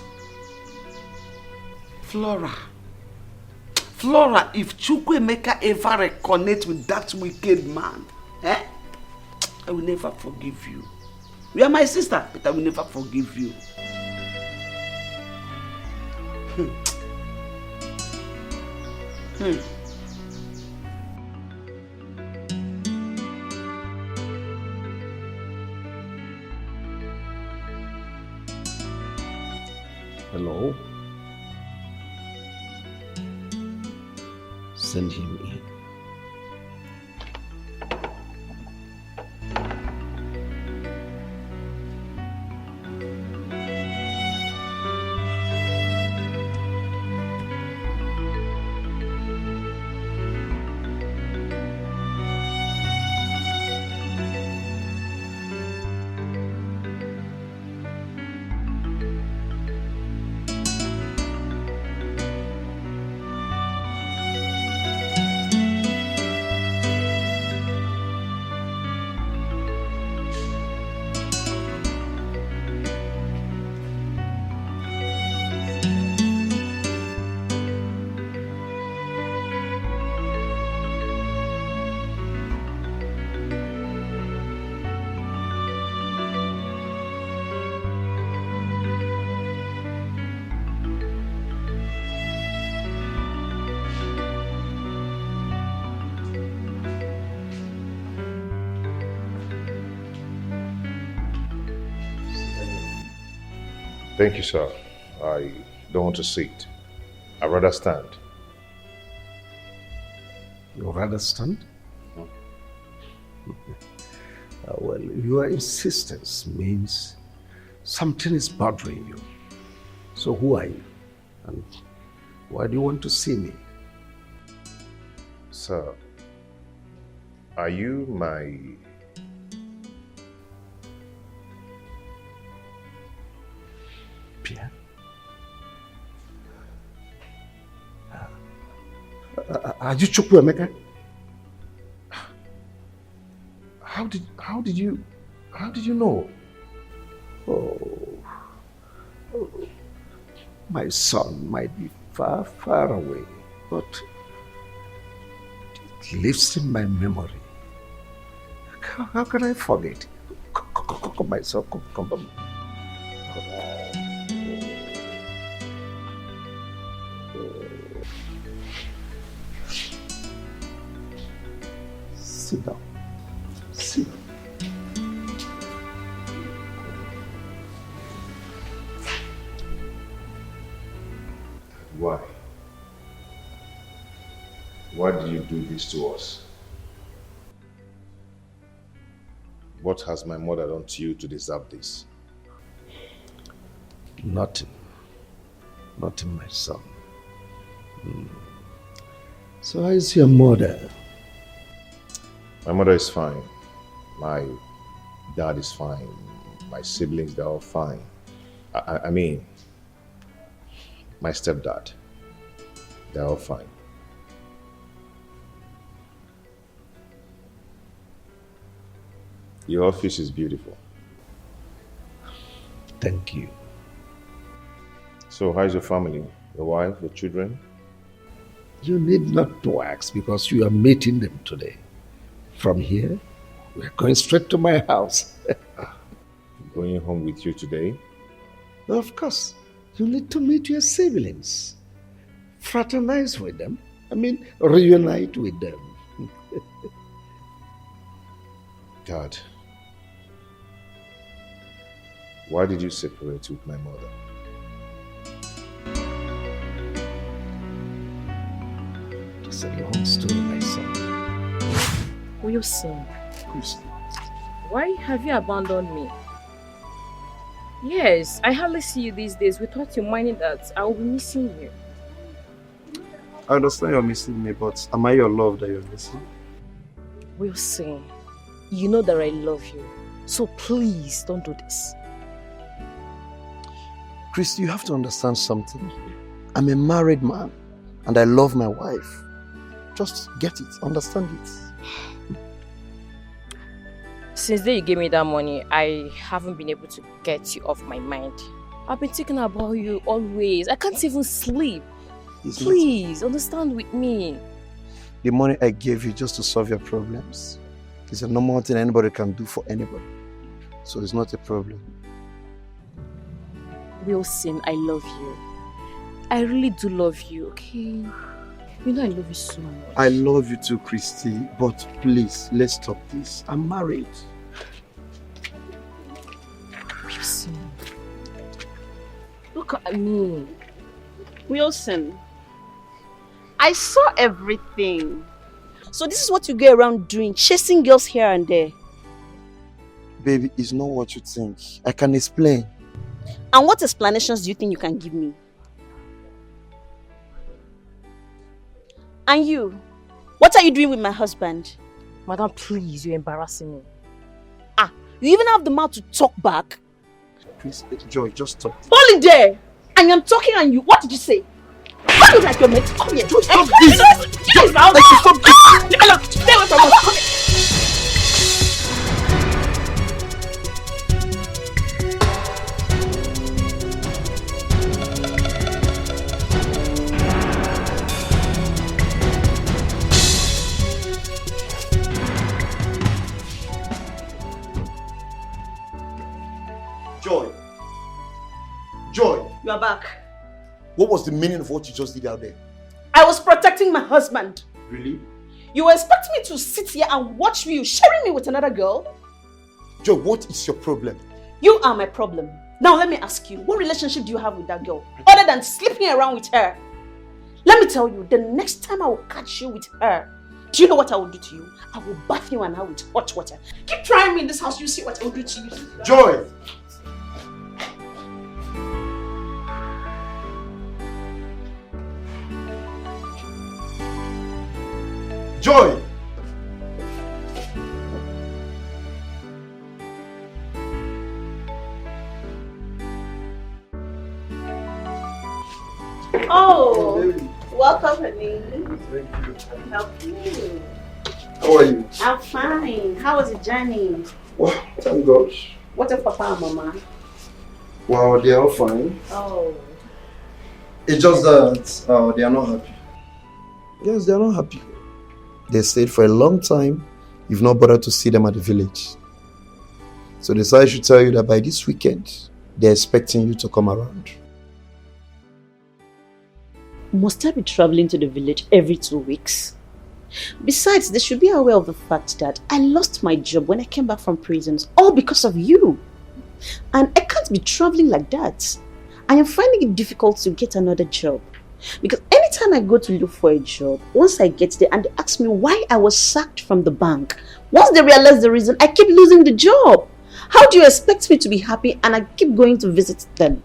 Flora. Flora, if Chukwemeka ever reconnect with that wicked man, I will never forgive you. You are my sister, but I will never forgive you. Hello? Send him in. Thank you, sir. I don't want to sit. I'd rather stand. You'd rather stand? Well, your insistence means something is bothering you. So who are you? And why do you want to see me? Sir, are you my... Pierre? Are you Chukwuemeka? How did you know? Oh, my son might be far, far away, but it lives in my memory. How can I forget? Come, my son, come. Sit down. Sit down. Why? Why did you do this to us? What has my mother done to you to deserve this? Nothing. Nothing, my son. So how is your mother? My mother is fine. My dad is fine. My siblings, they're all fine. I mean, my stepdad, they're all fine. Your office is beautiful. Thank you. So how's your family? Your wife, your children? You need not to ask because you are meeting them today. From here, we are going straight to my house. Going home with you today? Of course. You need to meet your siblings. Fraternize with them. Reunite with them. Dad, why did you separate with my mother? It's a long story, my son. Wilson, why have you abandoned me? Yes, I hardly see you these days. Without you minding that, I will be missing you. I understand you're missing me, but am I your love that you're missing? Wilson, you know that I love you. So please, don't do this. Christy, you have to understand something. I'm a married man, and I love my wife. Just get it, understand it. Since the day you gave me that money, I haven't been able to get you off my mind. I've been thinking about you always. I can't even sleep. Please, understand with me. The money I gave you just to solve your problems is a normal thing anybody can do for anybody. So it's not a problem. Wilson, I love you. I really do love you, okay? You know I love you so much. I love you too, Christy, but please, let's stop this. I'm married. Wilson. Look at me. Wilson, I saw everything. So this is what you go around doing, chasing girls here and there. Baby, it's not what you think. I can explain. And what explanations do you think you can give me? And you, what are you doing with my husband? Madam, please, you're embarrassing me. Ah, you even have the mouth to talk back? Please, Joy, just stop. Hold it there! I am talking and you, what did you say? How you like your mate? Come here. Joy, stop this! Yes, now. Stop this! Look, stay away from us. Come here. Joy. Joy. You are back. What was the meaning of what you just did out there? I was protecting my husband. Really? You were expecting me to sit here and watch you sharing me with another girl? Joy, what is your problem? You are my problem. Now let me ask you, what relationship do you have with that girl? Other than sleeping around with her? Let me tell you, the next time I will catch you with her, do you know what I will do to you? I will bath you and I with hot water. Keep trying me in this house, you see what I will do to you. Joy! Joy! Oh, welcome, honey. Thank you. Help you. How are you? I'm fine. How was the journey? Well, thank God. What of Papa and Mama? Well, they are all fine. Oh. It's just that they are not happy. Yes, they are not happy. They stayed for a long time. You've not bothered to see them at the village. So they said I should tell you that by this weekend, they're expecting you to come around. Must I be traveling to the village every 2 weeks? Besides, they should be aware of the fact that I lost my job when I came back from prisons, all because of you. And I can't be traveling like that. I am finding it difficult to get another job. Because anytime I go to look for a job, once I get there and they ask me why I was sacked from the bank, once they realize the reason, I keep losing the job. How do you expect me to be happy and I keep going to visit them?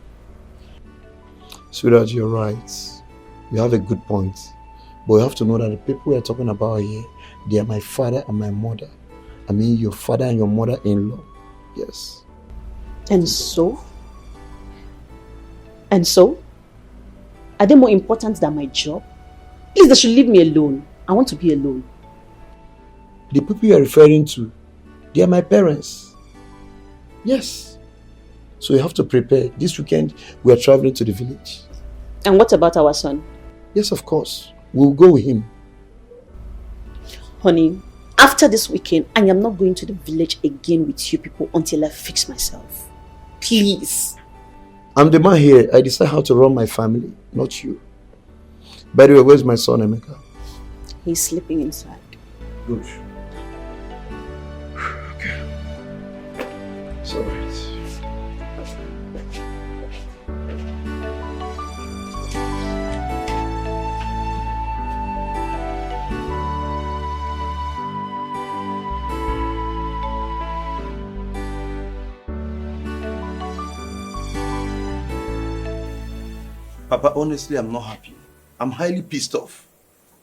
Sweetheart, you're right. You have a good point. But you have to know that the people we are talking about here, they are my father and my mother. I mean your father and your mother-in-law. Yes. And so? And so? Are they more important than my job? Please, they should leave me alone. I want to be alone. The people you are referring to, they are my parents. Yes. So you have to prepare. This weekend, we are traveling to the village. And what about our son? Yes, of course. We'll go with him. Honey, after this weekend, I am not going to the village again with you people until I fix myself. Please. I'm the man here. I decide how to run my family, not you. By the way, where's my son, Emeka? He's sleeping inside. Good. Okay. It's all right. Papa, honestly, I'm not happy. I'm highly pissed off.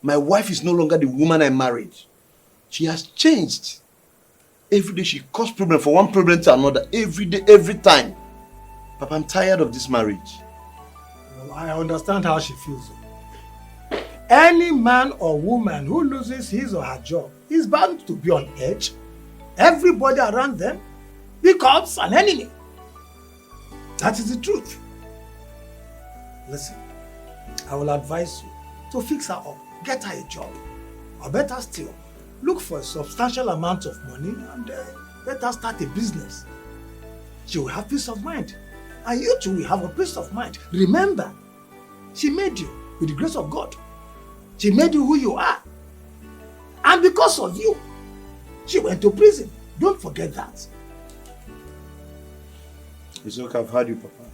My wife is no longer the woman I married. She has changed. Every day she causes problem from one problem to another. Every day, every time. Papa, I'm tired of this marriage. Well, I understand how she feels. Any man or woman who loses his or her job is bound to be on edge. Everybody around them becomes an enemy. That is the truth. Listen, I will advise you to fix her up, get her a job. Or better still, look for a substantial amount of money and let her start a business. She will have peace of mind. And you too will have a peace of mind. Remember, she made you with the grace of God. She made you who you are. And because of you, she went to prison. Don't forget that. It's okay, I've heard you, Papa.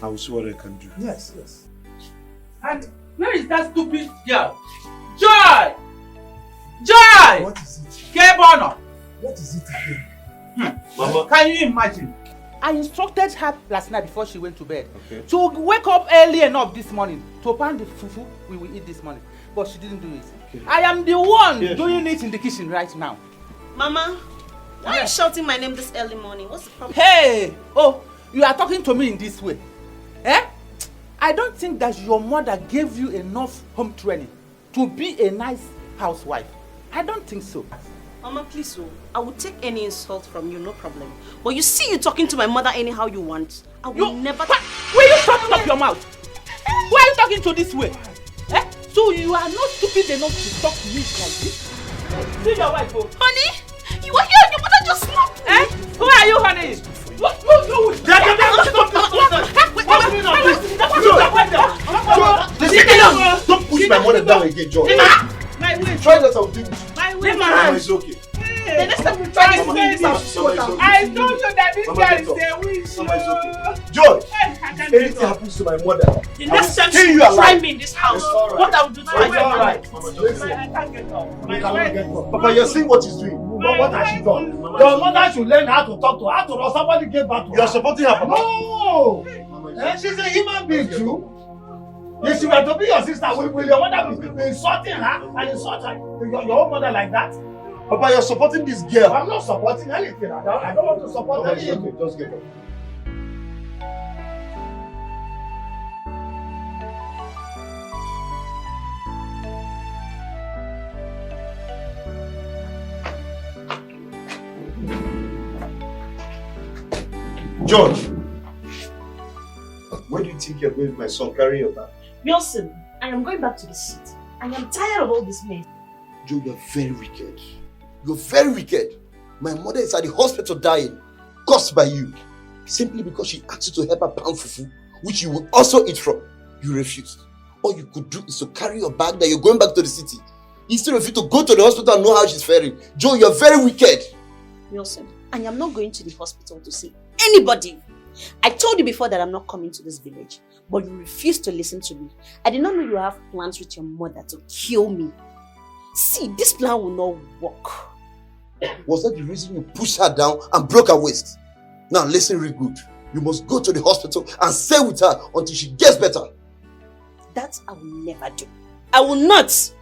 I will see what I can do. Yes, yes. And where is that stupid girl? Joy! Joy! What is it? K-Bono! What is it again? Mama. Can you imagine? I instructed her last night before she went to bed to wake up early enough this morning to pan the fufu we will eat this morning. But she didn't do it. Okay. I am the one doing it in the kitchen right now. Mama, why are you shouting my name this early morning? What's the problem? Hey! Oh, you are talking to me in this way. Eh? I don't think that your mother gave you enough home training to be a nice housewife. I don't think so. Mama, please, I will take any insult from you, no problem. But you see you talking to my mother anyhow you want. I will never... Will you shut up your mouth? Why are you talking to this way? Eh? So you are not stupid enough to talk to me like this? See your wife, oh. Honey, you are here and your mother just knocked me. Eh? Who are you, honey? What you with? Don't push my mother down again, John. My way. Try that I'll do it. My way. Mama, it's okay. The next time you try this thing, I told you that this guy is a witch. Mama, it's okay. Joy, if anything happens to my mother, the next time you you try me in this house, what I will do to my it's all right. I can't get up. Papa, you're seeing what he's doing. But what has she done? Your mother should learn how to talk to her. After all, somebody gave back to her. You are supporting her, Papa. No! She's a human being too. If she were to be your sister, will your mother be insulting her and insult her, your own mother like that? Papa, you're supporting this girl. I'm not supporting anything. I don't want to support anything. Okay, just get up. George, where do you think you're going with my son? Carry your bag. Wilson, I am going back to the city. I am tired of all this mess. Joe, you're very wicked. You're very wicked. My mother is at the hospital dying, caused by you. Simply because she asked you to help her pound fufu, which you will also eat from. You refused. All you could do is to carry your bag that you're going back to the city. Instead of you to go to the hospital and know how she's faring. Joe, you're very wicked. Wilson, I am not going to the hospital to see anybody. I told you before that I'm not coming to this village, but you refused to listen to me. I did not know you have plans with your mother to kill me. See, this plan will not work. Was that the reason you pushed her down and broke her waist? Now listen real good. You must go to the hospital and stay with her until she gets better. That I will never do. I will not.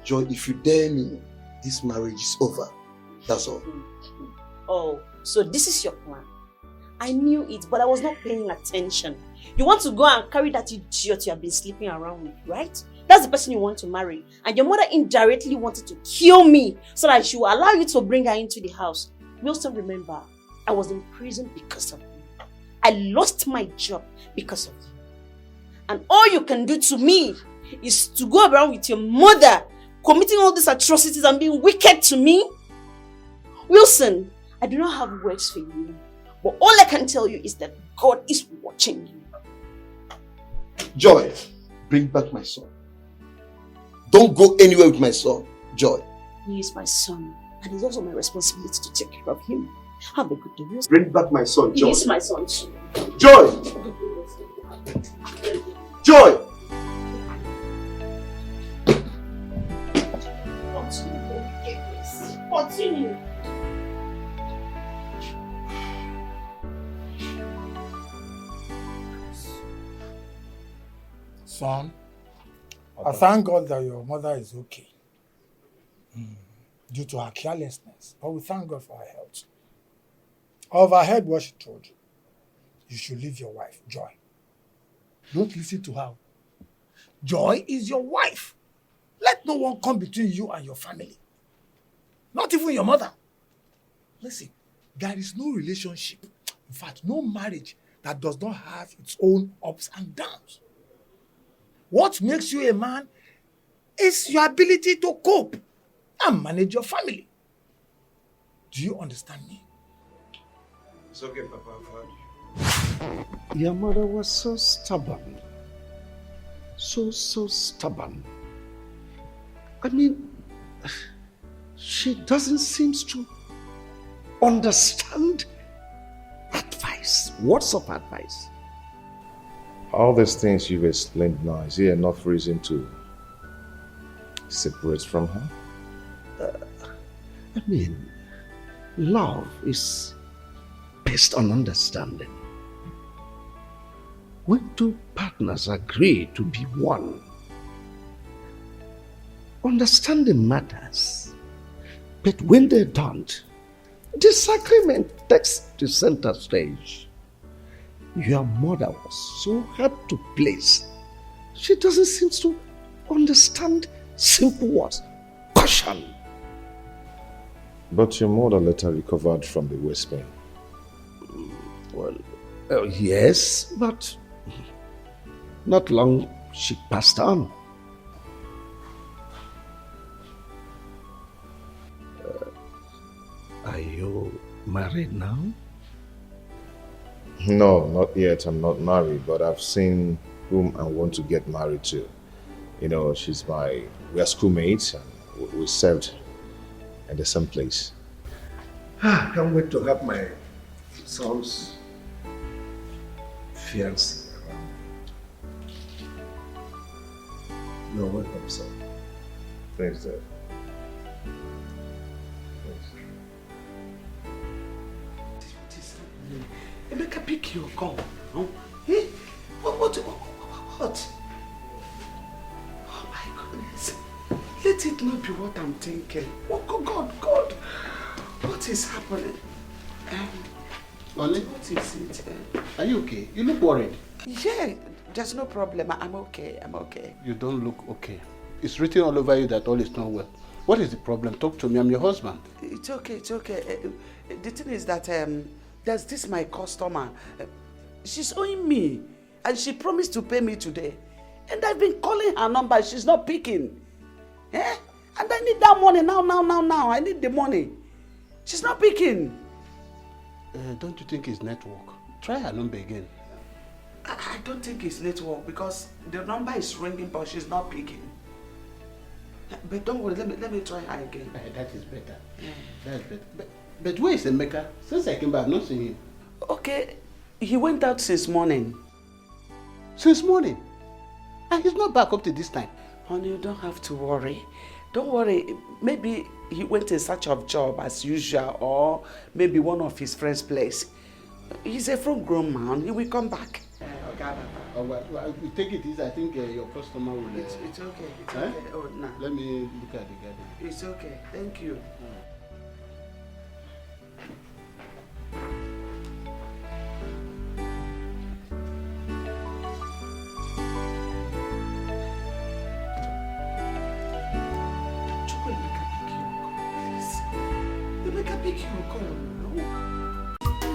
Joy, if you dare me, this marriage is over. That's all. Oh, so this is your plan. I knew it, but I was not paying attention. You want to go and carry that idiot you have been sleeping around with, right? That's the person you want to marry. And your mother indirectly wanted to kill me so that she will allow you to bring her into the house. Wilson, remember, I was in prison because of you. I lost my job because of you. And all you can do to me is to go around with your mother committing all these atrocities and being wicked to me. Wilson, I do not have words for you. But all I can tell you is that God is watching you. Joy, bring back my son. Don't go anywhere with my son, Joy. He is my son, and it's also my responsibility to take care of him. Have a good day, Wilson. Bring back my son, Joy. He is my son too. Joy! Joy! Continue. Son, I thank God that your mother is okay due to her carelessness. But we thank God for her health. I overheard what she told you. You should leave your wife, Joy. Don't listen to her. Joy is your wife. Let no one come between you and your family. Not even your mother. Listen, there is no relationship, in fact, no marriage that does not have its own ups and downs. What makes you a man is your ability to cope and manage your family. Do you understand me? It's okay, Papa, I've heard you. Your mother was so stubborn. So stubborn. I mean, she doesn't seem to understand advice. advice. Words of advice. All these things you've explained now, is there enough reason to separate from her? I mean, love is based on understanding. When two partners agree to be one, understanding matters. But when they don't, disagreement takes the center stage. Your mother was so hard to please. She doesn't seem to understand simple words. Caution. But your mother later recovered from the waist pain. Well, yes, but not long she passed on. Are you married now? No, not yet. I'm not married, but I've seen whom I want to get married to. You know, we're schoolmates and we served at the same place. I can't wait to have my son's fiancé around. You're welcome, son. Thanks, Dad. Emeka, pick your gun. No? Eh? What? Oh my goodness. Let it not be what I'm thinking. Oh God. What is happening? Ollie? What is it? Are you okay? You look worried. Yeah, there's no problem. I'm okay. You don't look okay. It's written all over you that all is not well. What is the problem? Talk to me. I'm your husband. It's okay. The thing is that there's this my customer. She's owing me, and she promised to pay me today. And I've been calling her number. She's not picking. Eh? And I need that money now. I need the money. She's not picking. Don't you think it's network? Try her number again. I don't think it's network because the number is ringing, but she's not picking. But don't worry, let me try her again. That is better. Yeah. That's better. But where is Emeka? Since I came back, I've not seen him. Okay, he went out since morning. Since morning? And he's not back up to this time. Honey, you don't have to worry. Don't worry. Maybe he went in search of job as usual, or maybe one of his friends' place. He's a full-grown man. He will come back. Okay. Well, we take it easy. I think your customer will... It's okay. It's okay. Oh, no. Let me look at the garden. It's okay. Thank you.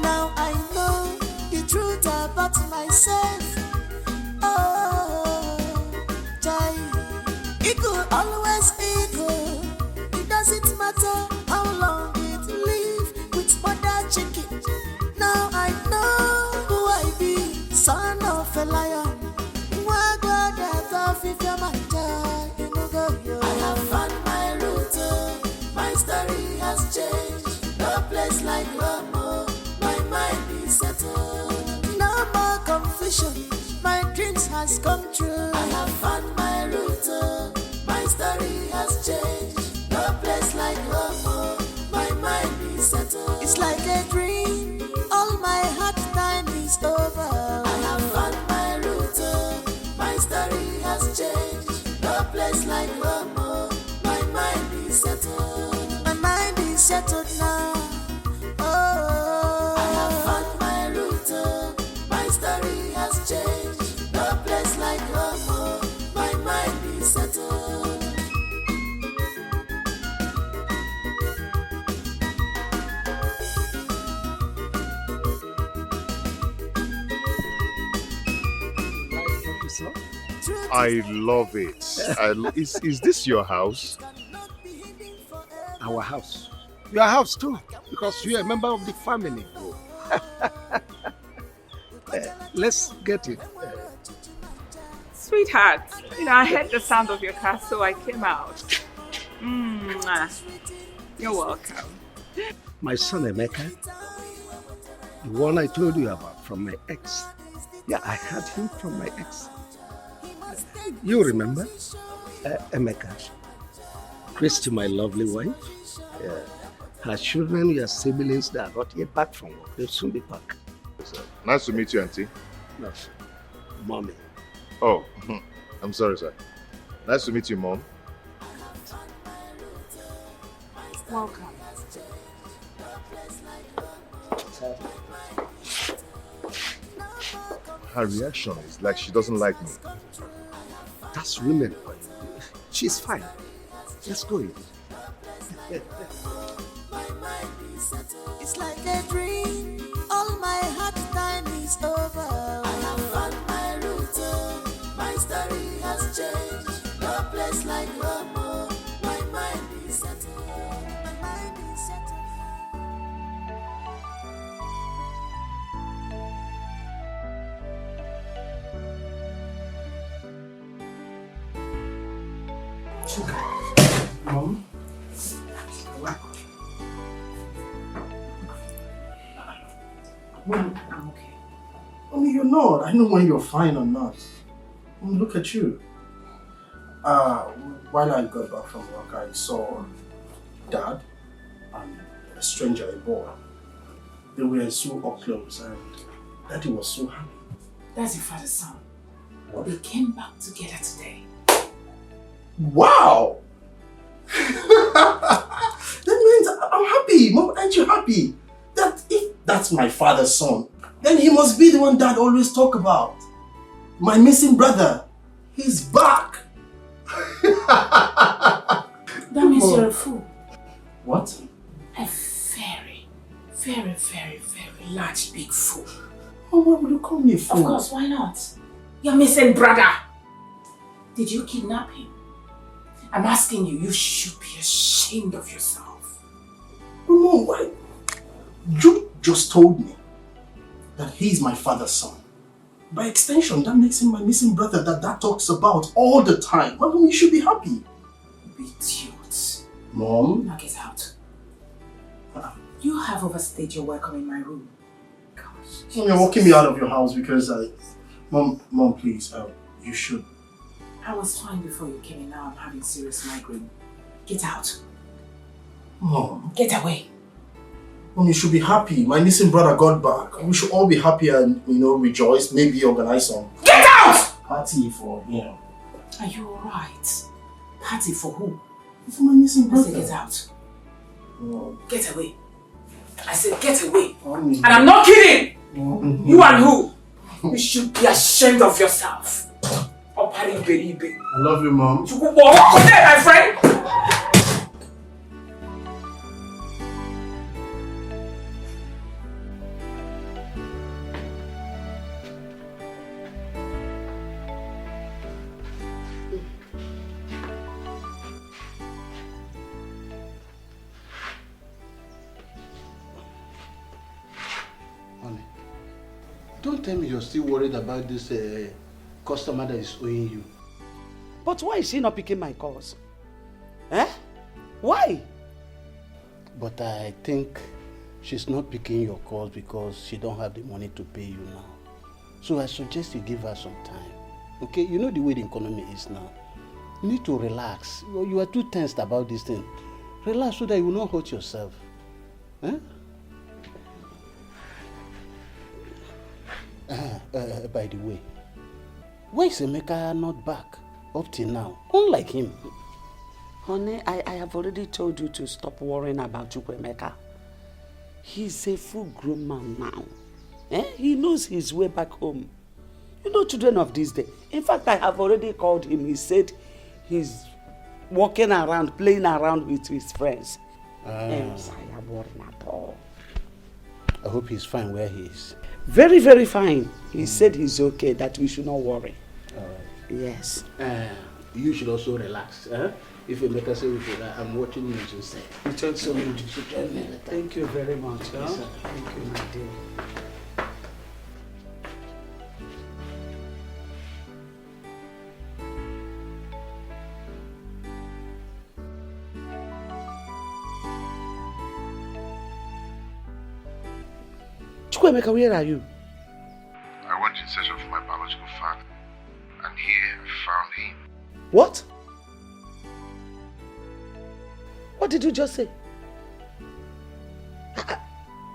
Now I know the truth about myself. Oh, Jai, it could always equal. It doesn't matter how long it live with mother chicken. Now I know who I be, son of a lion. I have found my route. My story has changed. No place like Rome. My mind is settled. No more confusion. My dreams has come true. I have found my route. My story has changed. No place like Rome. My mind is settled. It's like a dream. All my hard time is over. I have found my route. My story has changed. No place like Rome. My mind is settled. My mind is settled now. Oh, I have found my route. My story has changed. No place like home. My mind is settled. I love it. Is this your house? Our house. Your house too, because you're a member of the family. Let's get it. Sweetheart, I heard the sound of your car, so I came out. You're welcome. My son Emeka, The one I told you about from my ex. Yeah, I had him from my ex. You remember? Emeka. Christy, my lovely wife. Yeah. Her children, your siblings, they are not yet back from work. They'll soon be back. Nice to meet you, Auntie. No, Mommy. Oh, I'm sorry, sir. Nice to meet you, Mom. Welcome. Her reaction is like she doesn't like me. That's women. She's fine. Let's go in. It's like a dream. All my hard time is over. I have found my route. My story has changed. No place like home. My mind is settled. My mind is settled. Mom? Mom, I'm okay. You're not. I know when you're fine or not. Look at you. While I got back from work, I saw Dad and a stranger, a boy. They were so up close and Daddy was so happy. That's your father's son. They came back together today. Wow! That means I'm happy. Mom, aren't you happy? That if that's my father's son, then he must be the one Dad always talk about. My missing brother. He's back. That means you're a fool. What? A very, very, very, very large, big fool. Oh, why would you call me a fool? Of course, why not? Your missing brother. Did you kidnap him? I'm asking you, you should be ashamed of yourself. Mom, why? You just told me that he's my father's son. By extension, that makes him my missing brother that Dad talks about all the time. Mom, you should be happy. Idiot. Mom? Now get out. You have overstayed your welcome in my room. Gosh. Mom, you're walking me out of your house because Mom, please, you should. I was fine before you came in. Now I'm having serious migraine. Get out. Mom. Get away. Mom, you should be happy. My missing brother got back. We should all be happy and, rejoice. Maybe organize some Get out! party for, Are you alright? Party for who? For my missing I brother. said get out. Mom. Get away. I said get away. Mommy. And I'm not kidding! Mom. You and who? You should be ashamed of yourself. I love you, Mom. Walk there, my friend! Honey, don't tell me you're still worried about this customer that is owing you. But why is she not picking my calls? Why? But I think she's not picking your calls because she don't have the money to pay you now. So I suggest you give her some time. Okay? You know the way the economy is now. You need to relax. You are too tensed about this thing. Relax so that you will not hurt yourself. By the way, why is Emeka not back up till now? Unlike him. Honey, I have already told you to stop worrying about Chukwemeka. He's a full-grown man now. He knows his way back home. You know, children of this day. In fact, I have already called him. He said he's walking around, playing around with his friends. Yes, I am worried at all. I hope he's fine where he is. Very, very fine. He said he's okay, that we should not worry. All right. Yes. You should also relax. If Emeka says we should, I'm watching news instead. You talk so much. You should tell me later. Thank you very much. Yes, sir. Thank you, my dear. Chukwemeka, where are you? I went in search of my biological father, and here I found him. What? What did you just say?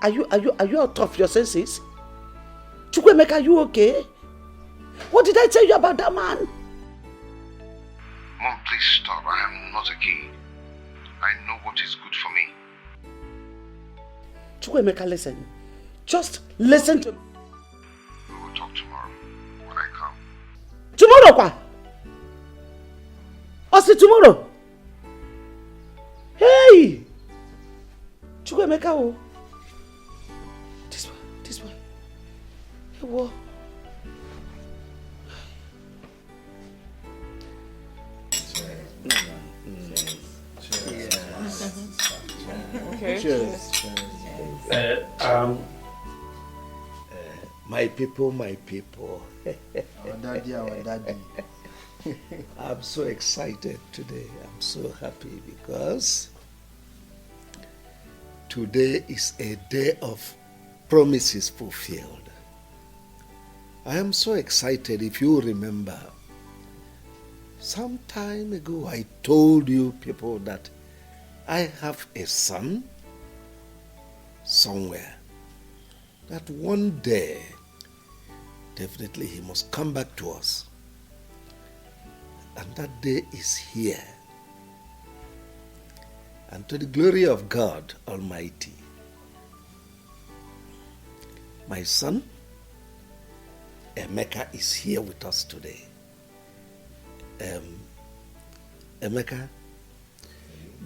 Are you out of your senses? Chukwemeka, are you okay? What did I tell you about that man? Mom, please stop. I am not a kid. I know what is good for me. Chukwemeka, listen. Just listen to me. We will talk tomorrow when I come. Tomorrow, kwa? What's tomorrow? Hey! Chukwemeka, oh. This one. Hey, what? Okay. Cheers. My people. Our daddy. I'm so excited today. I'm so happy because today is a day of promises fulfilled. I am so excited. If you remember, some time ago I told you people that I have a son somewhere, that one day definitely he must come back to us. And that day is here. And to the glory of God Almighty, my son, Emeka, is here with us today. Emeka,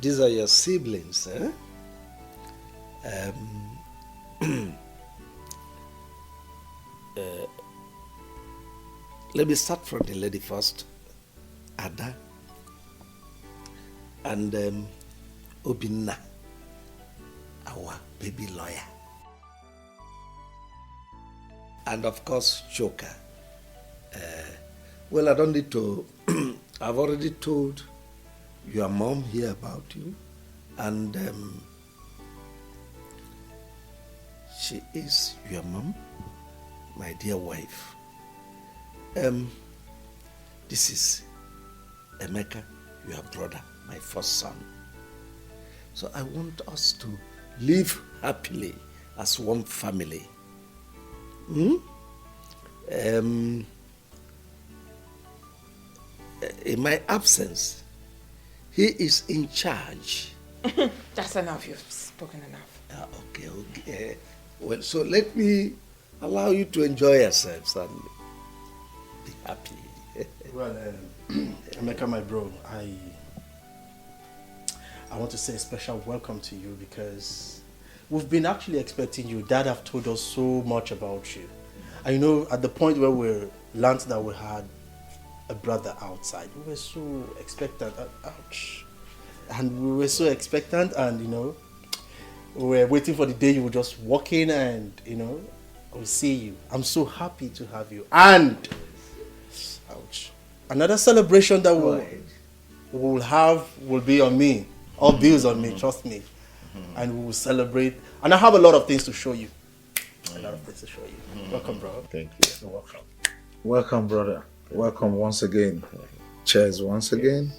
these are your siblings, eh? Let me start from the lady first. Ada and Obinna, our baby lawyer, and of course Choka. Well, I don't need to. I've already told your mom here about you, and she is your mom, my dear wife. This is Emeka, your brother, my first son. So I want us to live happily as one family. In my absence, he is in charge. That's enough. You've spoken enough. Okay. Well, so let me allow you to enjoy yourselves and be happy. Well, Emeka, my bro, I want to say a special welcome to you because we've been actually expecting you. Dad have told us so much about you. And you know, at the point where we learned that we had a brother outside, we were so expectant. Ouch. And we were so expectant, and you know, we were waiting for the day you would just walk in and, you know, we'll see you. I'm so happy to have you. And ouch. Another celebration that we'll have will be on me. All bills on me, trust me. And we will celebrate. And I have a lot of things to show you. A lot of things to show you. Welcome, bro. Thank you. You're welcome. Welcome, brother. Welcome once again. Cheers once again.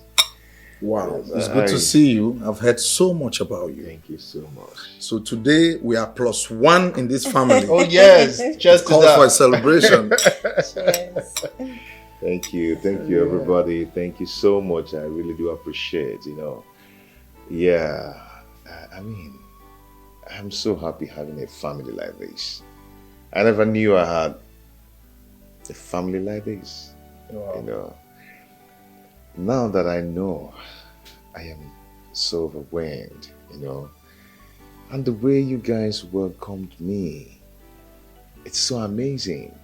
Wow, it's good to see you. I've heard so much about you. Thank you so much. So today we are +1 in this family. Oh yes, just calls for a celebration. Thank you everybody. Thank you so much. I really do appreciate, I mean, I'm so happy having a family like this. I never knew I had a family like this. Wow. Now that I know, I am so overwhelmed, and the way you guys welcomed me, it's so amazing.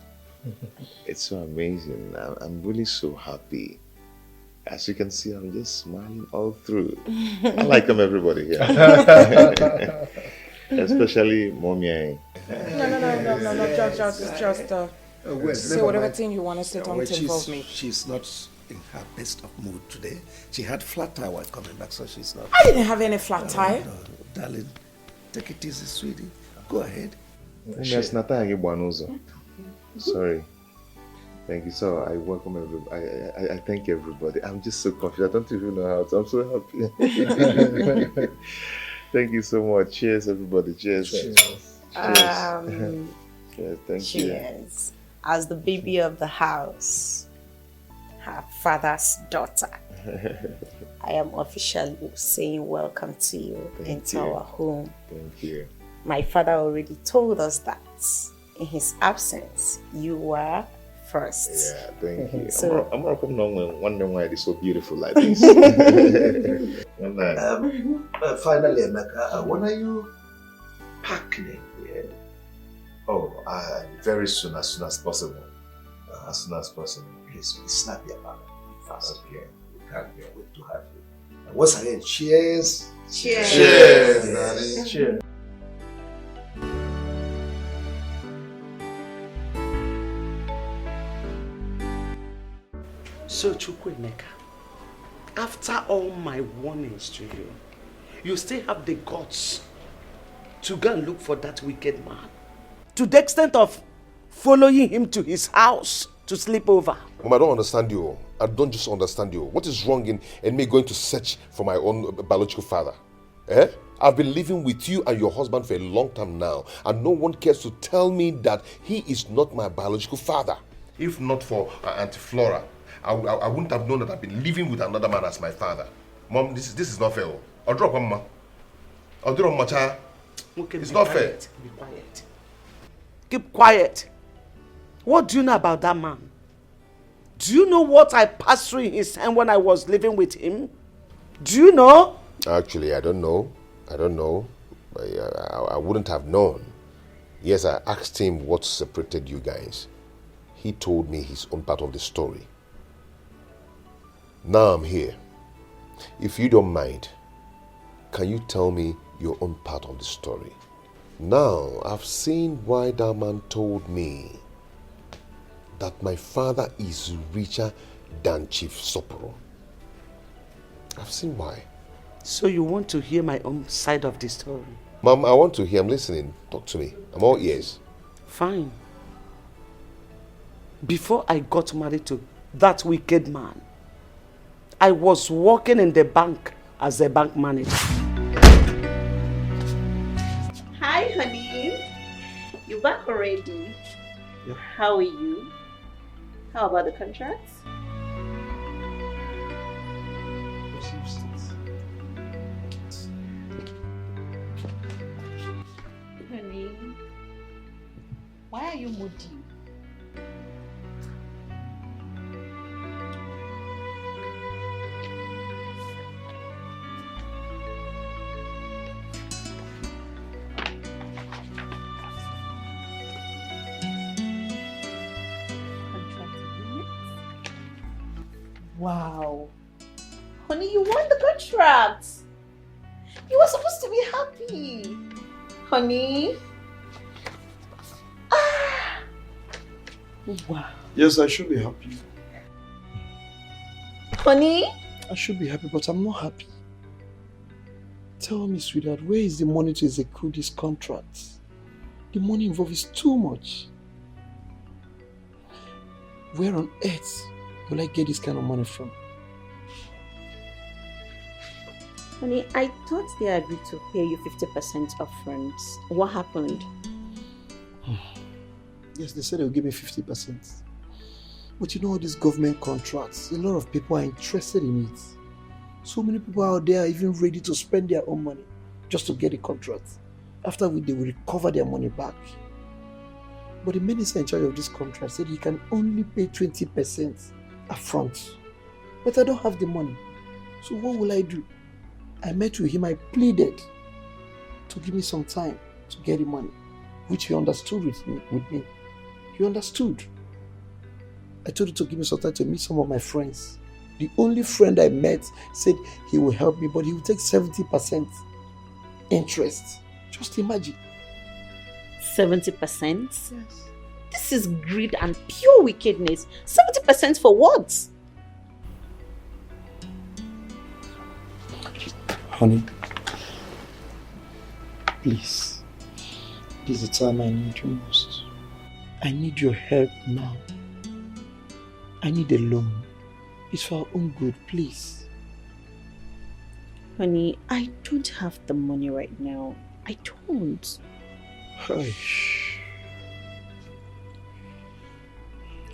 It's so amazing. I'm really so happy. As you can see, I'm just smiling all through. I like them, everybody here. Especially Mommy. No, just say whatever thing you want to say, don't involve me. She's not in her best of mood today. She had flat tire while coming back, so she's not. I didn't have any flat tire. No, darling, take it easy, sweetie. Go ahead. Sorry. Thank you. So I welcome everybody. I thank everybody. I'm just so confused. I don't even know how to. I'm so happy. Thank you so much. Cheers, everybody. Cheers. Cheers. Cheers. Thank you. Cheers. As the baby of the house, her father's daughter, I am officially saying welcome to you into our home. Thank you. My father already told us that in his absence, you were first. Yeah, thank you. So, I'm not wondering why it is so beautiful like this. Finally, Emeka, when are you packing here? Oh, very soon, as soon as possible. As soon as possible. Please be snappy about it. Fast. Okay. We can't wait to have you. And once again, cheers. Cheers. Cheers. Cheers. So, Chukwuemeka, after all my warnings to you, you still have the guts to go and look for that wicked man, to the extent of following him to his house to sleep over. Mom, I don't understand you. I don't just understand you. What is wrong in me going to search for my own biological father? Eh? I've been living with you and your husband for a long time now, and no one cares to tell me that he is not my biological father. If not for Auntie Flora, I wouldn't have known that I've been living with another man as my father. Mom, this is not fair. I'll drop Mama. I'll drop my child. Okay, it's not fair. Be quiet. Keep quiet. What do you know about that man? Do you know what I passed through in his time when I was living with him? Do you know? Actually, I don't know. I wouldn't have known. Yes, I asked him what separated you guys. He told me his own part of the story. Now I'm here. If you don't mind, can you tell me your own part of the story? Now, I've seen why that man told me that my father is richer than Chief Soporo. I've seen why. So you want to hear my own side of the story? Mom, I want to hear. I'm listening. Talk to me. I'm all ears. Fine. Before I got married to that wicked man, I was working in the bank as a bank manager. Hi, honey. You back already? Yeah. How are you? How about the contracts? Honey, why are you moody? Wow. Honey, you won the contract. You were supposed to be happy. Honey. Ah. Wow. Yes, I should be happy. Honey? I should be happy, but I'm not happy. Tell me, sweetheart, where is the money to execute this contract? The money involved is too much. Where on earth will I get this kind of money from? Honey, I thought they agreed to pay you 50% upfront. What happened? Yes, they said they'll give me 50%. But you know all these government contracts, a lot of people are interested in it. So many people out there are even ready to spend their own money just to get a contract. After which they will recover their money back. But the minister in charge of this contract said he can only pay 20% upfront. But I don't have the money. So what will I do? I met with him, I pleaded to give me some time to get the money, which he understood with me. He understood. I told him to give me some time to meet some of my friends. The only friend I met said he will help me, but he will take 70% interest. Just imagine. 70%? Yes. This is greed and pure wickedness. 70% for what? Honey, please, This is the time I need you most. I need your help now. I need a loan. It's for our own good, please. Honey, I don't have the money right now. I don't. Hush.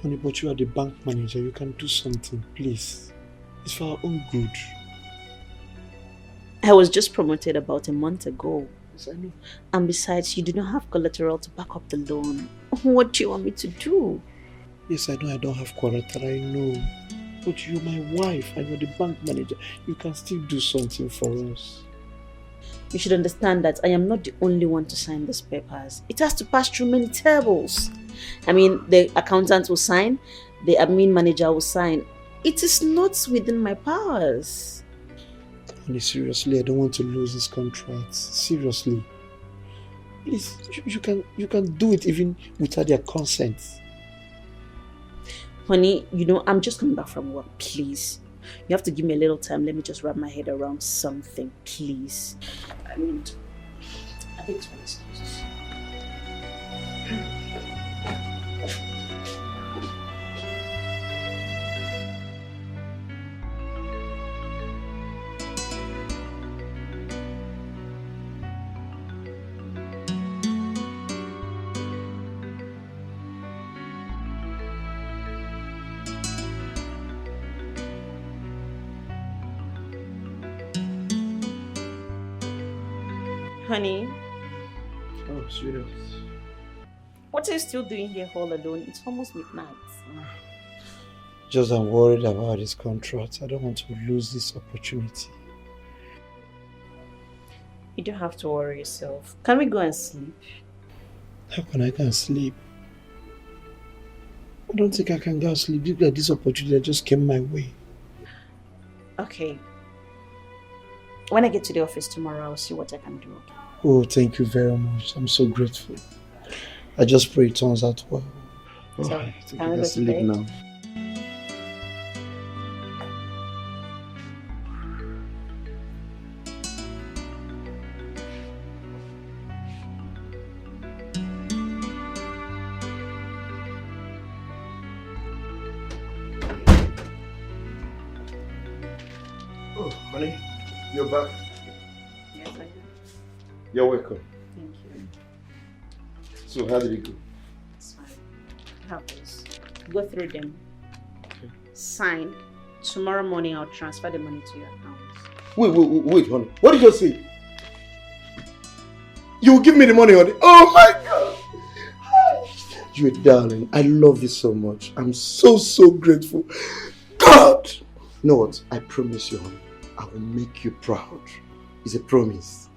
Honey, but you are the bank manager. You can do something, please. It's for our own good. I was just promoted about a month ago. Yes, I know. And besides, you do not have collateral to back up the loan. What do you want me to do? Yes, I know I don't have collateral, I know. But you're my wife and you're the bank manager. You can still do something for us. You should understand that I am not the only one to sign these papers. It has to pass through many tables. I mean, the accountant will sign, the admin manager will sign. It is not within my powers. Honey, seriously, I don't want to lose this contract. Seriously. Please, you can do it even without their consent. Honey, you know, I'm just coming back from work, please. You have to give me a little time. Let me just wrap my head around something, please. I mean, a bit of excuses. Honey, Oh, sweetheart. what are you still doing here all alone? It's almost midnight. Just I'm worried about this contract. I don't want to lose this opportunity. You don't have to worry yourself. Can we go and sleep? How can I go and sleep? I don't think I can go and sleep. Look at this opportunity that just came my way. Okay. When I get to the office tomorrow, I'll see what I can do. Oh, thank you very much. I'm so grateful. I just pray it turns out well. Oh, So, I think can I we can go to sleep bed? now. Oh, honey, you're back. Yes, I do. You're welcome. Thank you. So, how did it go? It's fine. Have this. Go through them. Sign. Tomorrow morning, I'll transfer the money to your account. Wait, honey. What did you just say? You will give me the money, honey. Oh my God! You're a darling. I love you so much. I'm so grateful. God! You know what? I promise you, honey. I will make you proud. It's a promise.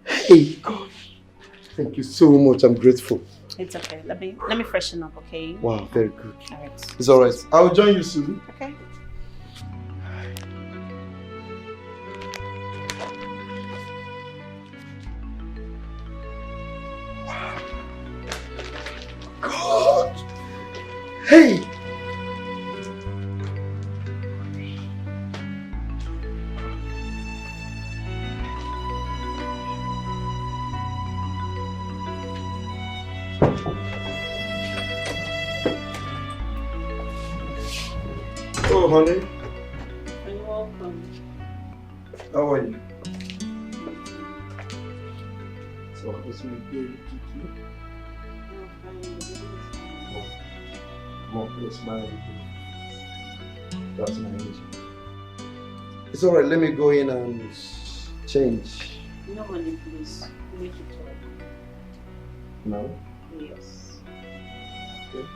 Hey, God. Thank you so much. I'm grateful. It's okay. Let me freshen up, okay? Wow, very good. All right. It's alright. I'll join you soon. Okay. God! Hey! Oh, honey. You're welcome. How are you? So, what's my baby? More close, my That's my age. It's alright, let me go in and change. No, honey, please. Make it work. No? Yes. Okay.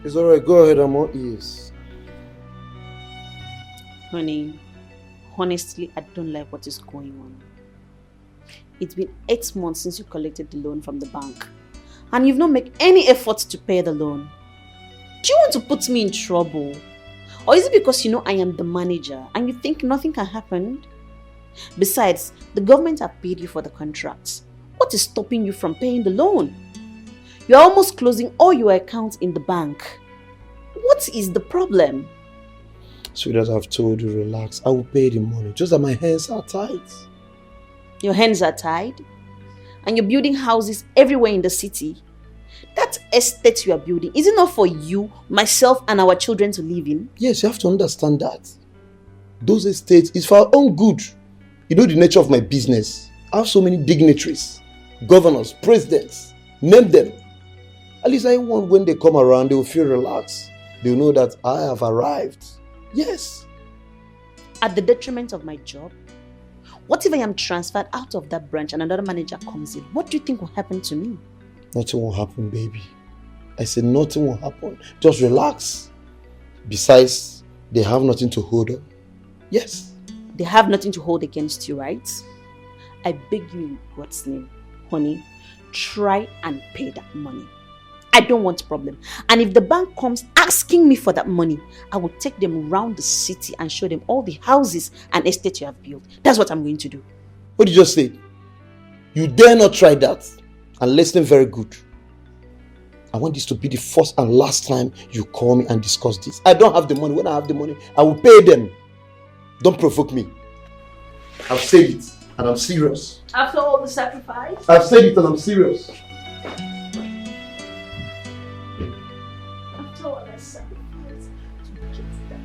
It's alright, go ahead, I'm all ears. Honey, honestly, I don't like what is going on. It's been 8 months since you collected the loan from the bank. And you've not made any effort to pay the loan. Do you want to put me in trouble? Or is it because you know I am the manager and you think nothing can happen? Besides, the government have paid you for the contracts. What is stopping you from paying the loan? You're almost closing all your accounts in the bank. What is the problem? Sweetheart, I've told you, relax. I will pay the money. Just that my hands are tight. Your hands are tied. And you're building houses everywhere in the city. That estate you are building, is it not for you, myself, and our children to live in? Yes, you have to understand that. Those estates is for our own good. You know the nature of my business. I have so many dignitaries, governors, presidents. Name them. At least I want when they come around, they will feel relaxed. They will know that I have arrived. Yes. At the detriment of my job? What if I am transferred out of that branch and another manager comes in? What do you think will happen to me? Nothing will happen, baby. I said nothing will happen. Just relax. Besides, they have nothing to hold on. Yes. They have nothing to hold against you, right? I beg you in God's name, honey, try and pay that money. I don't want problem. And if the bank comes asking me for that money, I will take them around the city and show them all the houses and estates you have built. That's what I'm going to do. What did you just say? You dare not try that. And listen very good. I want this to be the first and last time you call me and discuss this. I don't have the money. When I have the money, I will pay them. Don't provoke me. I've said it and I'm serious. After all the sacrifice? I've said it and I'm serious. After all the sacrifice to get that.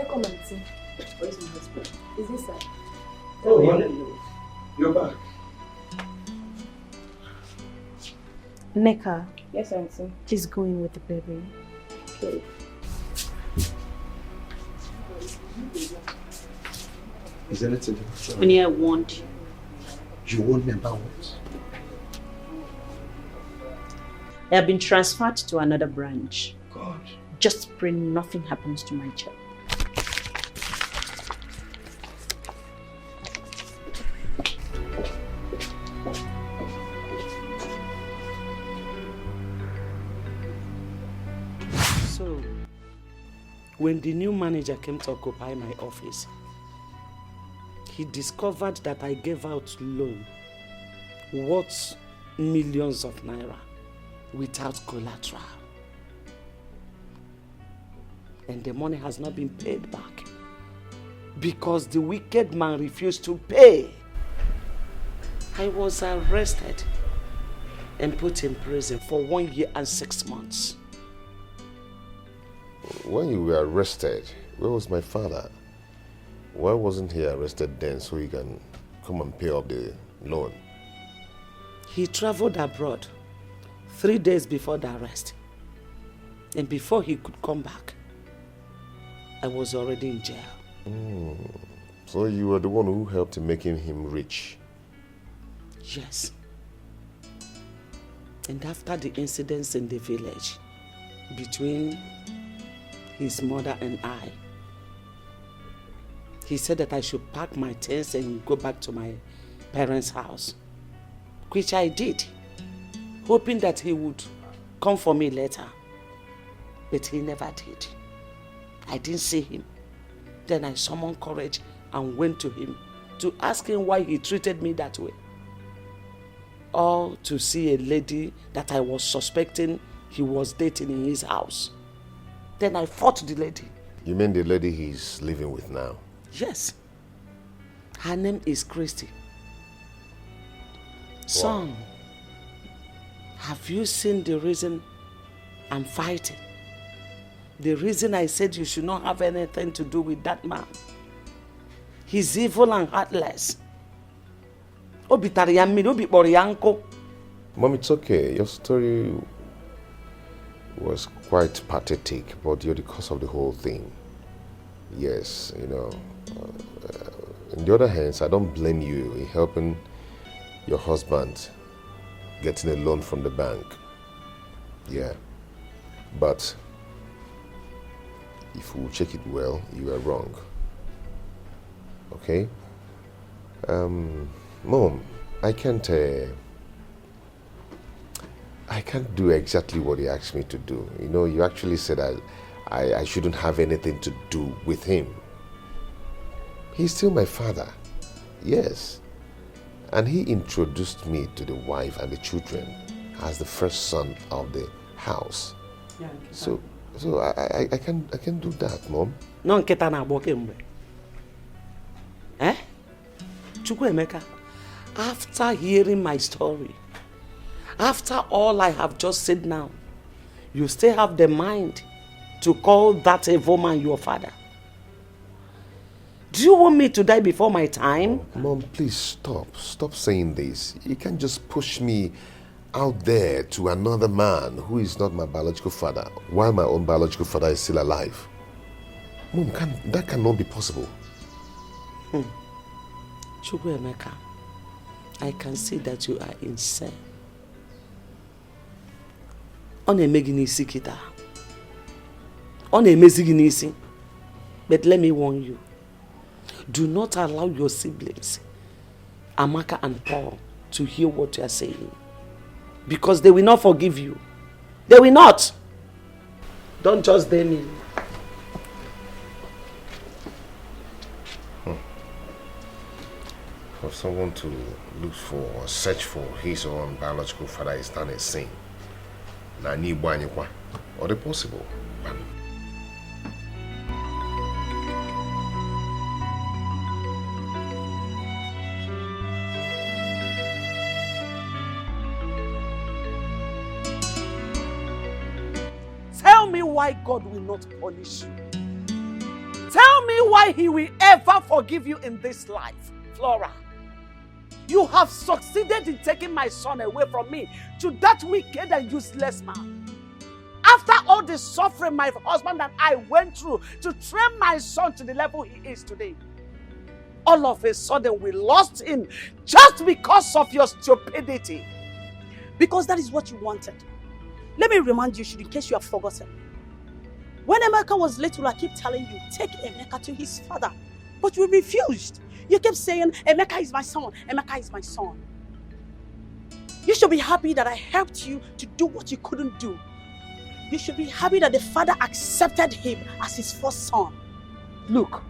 Come and see. Where's my husband? Is this sir? Oh, honey. You're back. Neka. Yes, auntie. Please go in with the baby. Okay. Is anything? Honey, I want you. You want me about what? I have been transferred to another branch. God. Just pray nothing happens to my child. So, when the new manager came to occupy my office, he discovered that I gave out loan worth millions of naira without collateral. And the money has not been paid back because the wicked man refused to pay. I was arrested and put in prison for 1 year and 6 months. When you were arrested, where was my father? Why wasn't he arrested then so he can come and pay off the loan? He traveled abroad 3 days before the arrest. And before he could come back, I was already in jail. So you were the one who helped in making him rich? Yes. And after the incidents in the village between his mother and I, he said that I should pack my things and go back to my parents' house, which I did, hoping that he would come for me later. But he never did. I didn't see him. Then I summoned courage and went to him to ask him why he treated me that way. All to see a lady that I was suspecting he was dating in his house. Then I fought the lady. You mean the lady he's living with now? Yes. Her name is Christy. Son, have you seen the reason I'm fighting? The reason I said you should not have anything to do with that man. He's evil and heartless. Mom, it's okay. Your story was quite pathetic, but you're the cause of the whole thing. Yes, you know. On the other hand, I don't blame you in helping your husband getting a loan from the bank. Yeah. But if we check it well, you are wrong. Okay? Mom, I can't do exactly what he asked me to do. You know, you actually said I shouldn't have anything to do with him. He's still my father, yes. And he introduced me to the wife and the children as the first son of the house. Yeah, so I can do that, Mom. No nketa na agbo kemgbe. Chukwuemeka, after hearing my story, after all I have just said now, you still have the mind to call that evil man your father? Do you want me to die before my time? Mom, please stop. Stop saying this. You can't just push me out there to another man who is not my biological father while my own biological father is still alive. Mom, that cannot be possible. Chukwuemeka, I can see that you are insane. Ọ na-eme gị n'isi kita. Ọ na-emezi gị n'isi. But let me warn you. Do not allow your siblings, Amaka and Paul, to hear what you are saying. Because they will not forgive you. They will not. Don't just blame me. For someone to look for or search for his own biological father is not a sin. Or the possible. Tell me why God will not punish you. Tell me why he will ever forgive you in this life, Flora. You have succeeded in taking my son away from me to that wicked and useless man. After all the suffering my husband and I went through to train my son to the level he is today, all of a sudden we lost him just because of your stupidity. Because that is what you wanted. Let me remind you, in case you have forgotten. When Emeka was little, I keep telling you, take Emeka to his father. But you refused. You kept saying, Emeka is my son, Emeka is my son. You should be happy that I helped you to do what you couldn't do. You should be happy that the father accepted him as his first son. Look,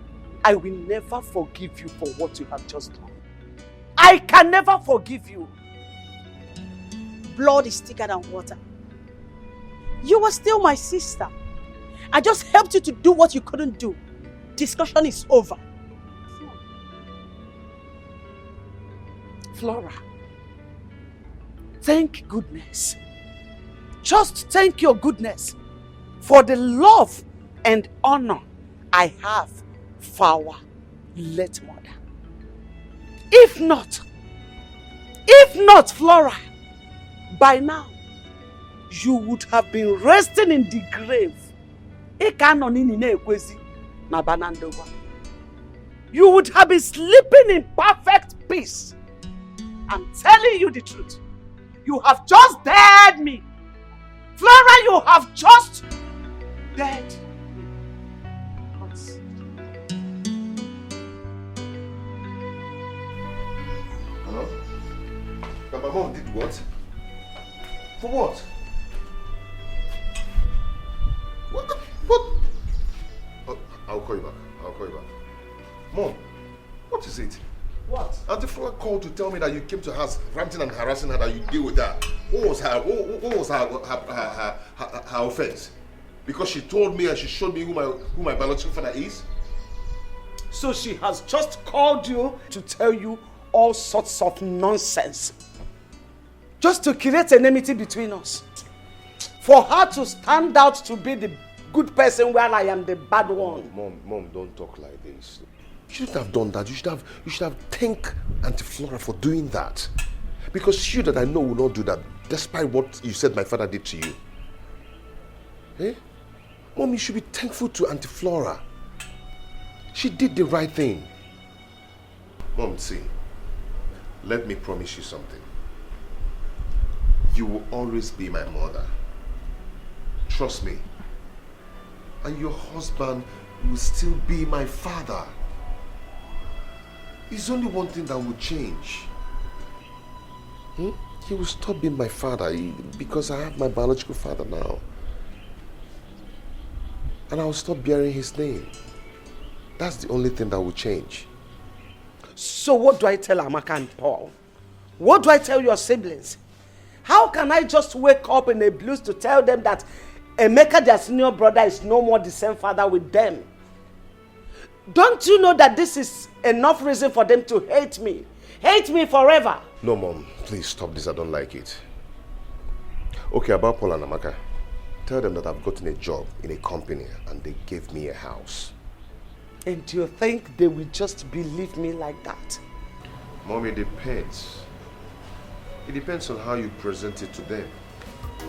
I will never forgive you for what you have just done. I can never forgive you. Blood is thicker than water. You were still my sister. I just helped you to do what you couldn't do. Discussion is over. Flora, thank goodness. Just thank your goodness for the love and honor I have for our late mother. If not, Flora, by now, you would have been resting in the grave. You would have been sleeping in perfect peace. I'm telling you the truth. You have just dared me. Flora, you have just dared me. Hello? But my mom did what? For what? What? Oh, I'll call you back. Mom, what is it? What? Auntie Flora called to tell me that you came to her house ranting and harassing her, that you deal with that. What was her offense? Because she told me and she showed me who my biological father is? So she has just called you to tell you all sorts of nonsense. Just to create enmity between us. For her to stand out to be the good person while I am the bad one. Mom, don't talk like this. You shouldn't have done that. You should have thanked Auntie Flora for doing that. Because you that I know will not do that, despite what you said my father did to you. Eh? Mom, you should be thankful to Auntie Flora. She did the right thing. Mom, see, let me promise you something. You will always be my mother. Trust me. And your husband will still be my father. It's only one thing that will change. He will stop being my father because I have my biological father now. And I'll stop bearing his name. That's the only thing that will change. So what do I tell Amaka and Paul? What do I tell your siblings? How can I just wake up in a blues to tell them that Emeka, their senior brother, is no more the same father with them? Don't you know that this is enough reason for them to hate me? Hate me forever. No, Mom. Please stop this. I don't like it. Okay, about Paul and Amaka. Tell them that I've gotten a job in a company and they gave me a house. And do you think they will just believe me like that? Mom, it depends. It depends on how you present it to them.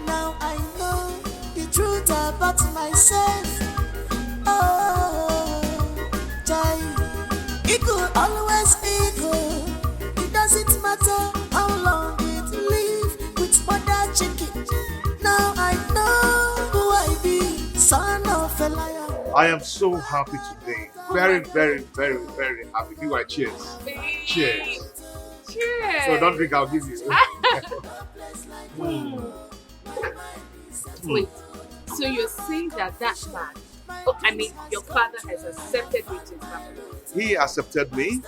Now I know the truth about myself. Oh, Jai, it could always equal. It doesn't matter how long it live with mother chicken. Now I know who I be, son of a liar. I am so happy today. Very, very, very, very happy. Give my cheers. Cheers. Cheers. So don't drink, I'll give you. Wait, so you're saying that man, your father has accepted you to his family? He accepted me,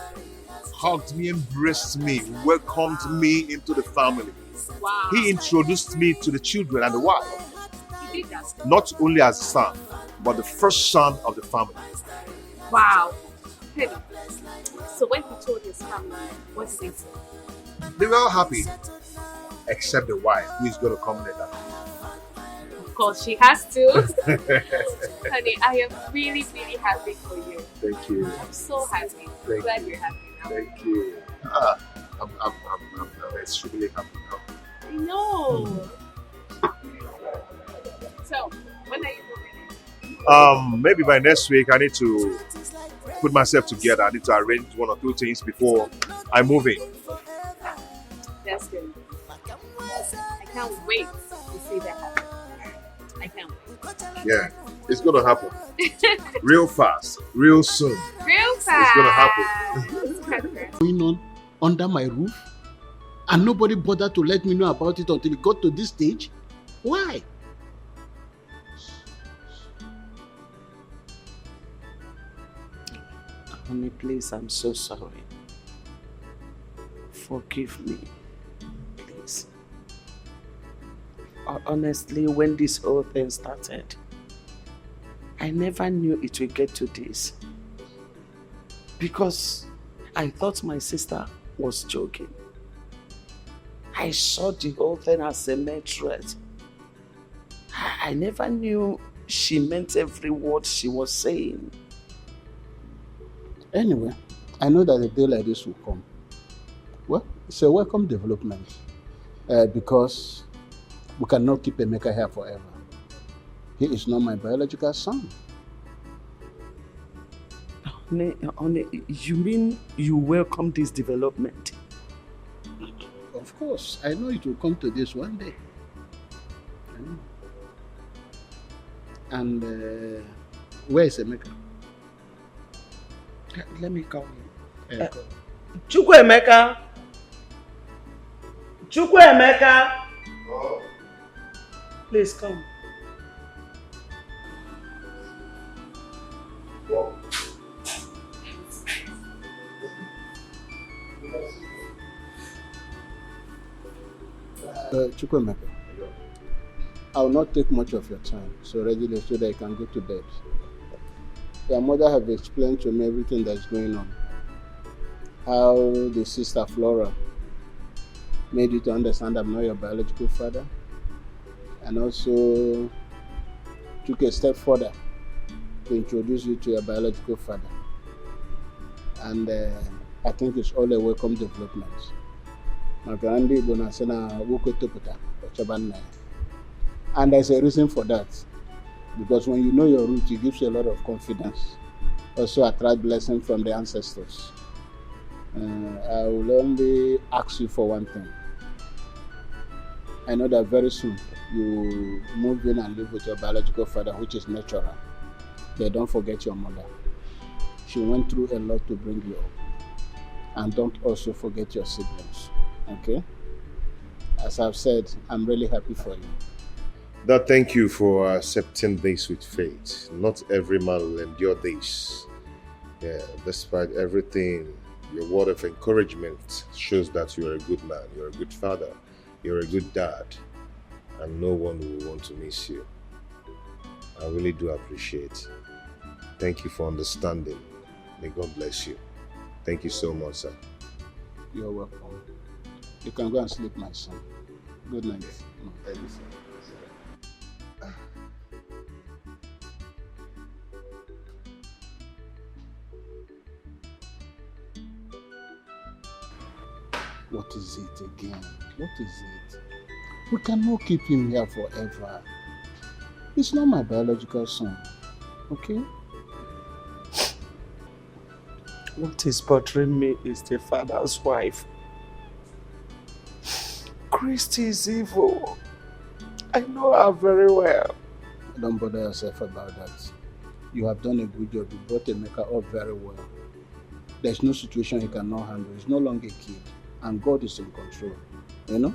hugged me, embraced me, welcomed me into the family. Wow. He introduced me to the children and the wife. He did that? Not only as a son, but the first son of the family. Wow. Hey, so when he told his family, what did they say? They were all happy, except the wife, who is going to come later. Of course, she has to. Honey, I am really, really happy for you. Thank you. I'm so happy. Thank Glad you. you're happy now. Thank you. I'm extremely happy now. I know. So, when are you moving? Maybe by next week I need to put myself together. I need to arrange one or two things before I move in. That's good. I can't wait to see that happen. I can't wait. Yeah, it's gonna happen. Real fast, real soon. Real fast. It's gonna happen. Going on under my roof, and nobody bothered to let me know about it until it got to this stage? Why? Honey, please, I'm so sorry. Forgive me. Please. Honestly, when this whole thing started, I never knew it would get to this. Because I thought my sister was joking. I saw the whole thing as a mere threat. I never knew she meant every word she was saying. Anyway, I know that a day like this will come. Well, it's a welcome development because we cannot keep Emeka here forever. He is not my biological son. Honey, you mean you welcome this development? Of course, I know it will come to this one day. And where is Emeka? Let me call him. Call. Chukwuemeka! Chukwuemeka! Oh. Please come. Chukwuemeka, I will not take much of your time, so readily so that you can go to bed. Your mother have explained to me everything that's going on. How the sister Flora made you to understand I'm not your biological father, and also took a step further to introduce you to your biological father. And I think it's all a welcome development. And there's a reason for that. Because when you know your root, it gives you a lot of confidence. Also attract blessing from the ancestors. I will only ask you for one thing. I know that very soon you move in and live with your biological father, which is natural. But don't forget your mother. She went through a lot to bring you up. And don't also forget your siblings. Okay? as I've said, I'm really happy for you. Dad, thank you for accepting this with faith. Not every man will endure this. Yeah, despite everything, your word of encouragement shows that you are a good man, you're a good father, you're a good dad, and no one will want to miss you. I really do appreciate. Thank you for understanding. May God bless you. Thank you so much, sir. You're welcome. You can go and sleep, my son. Good night. Thank you, sir. What is it again? What is it? We cannot keep him here forever. He's not my biological son, okay? What is bothering me is the father's wife. Christy is evil. I know her very well. Don't bother yourself about that. You have done a good job. You brought Emeka up very well. There's no situation he cannot handle. He's no longer a kid. And God is in control. You know?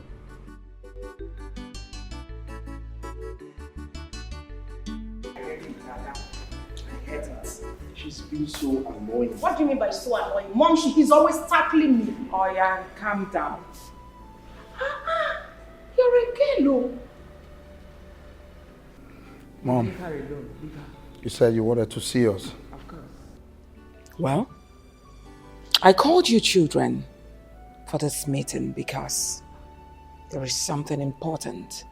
She's been so annoying. What do you mean by so annoying? Mom, he's always tackling me. Oh yeah, calm down. You're a girl, oh. Mom, Leave her alone. Leave her. you said you wanted to see us. Of course. Well, I called you children for this meeting because there is something important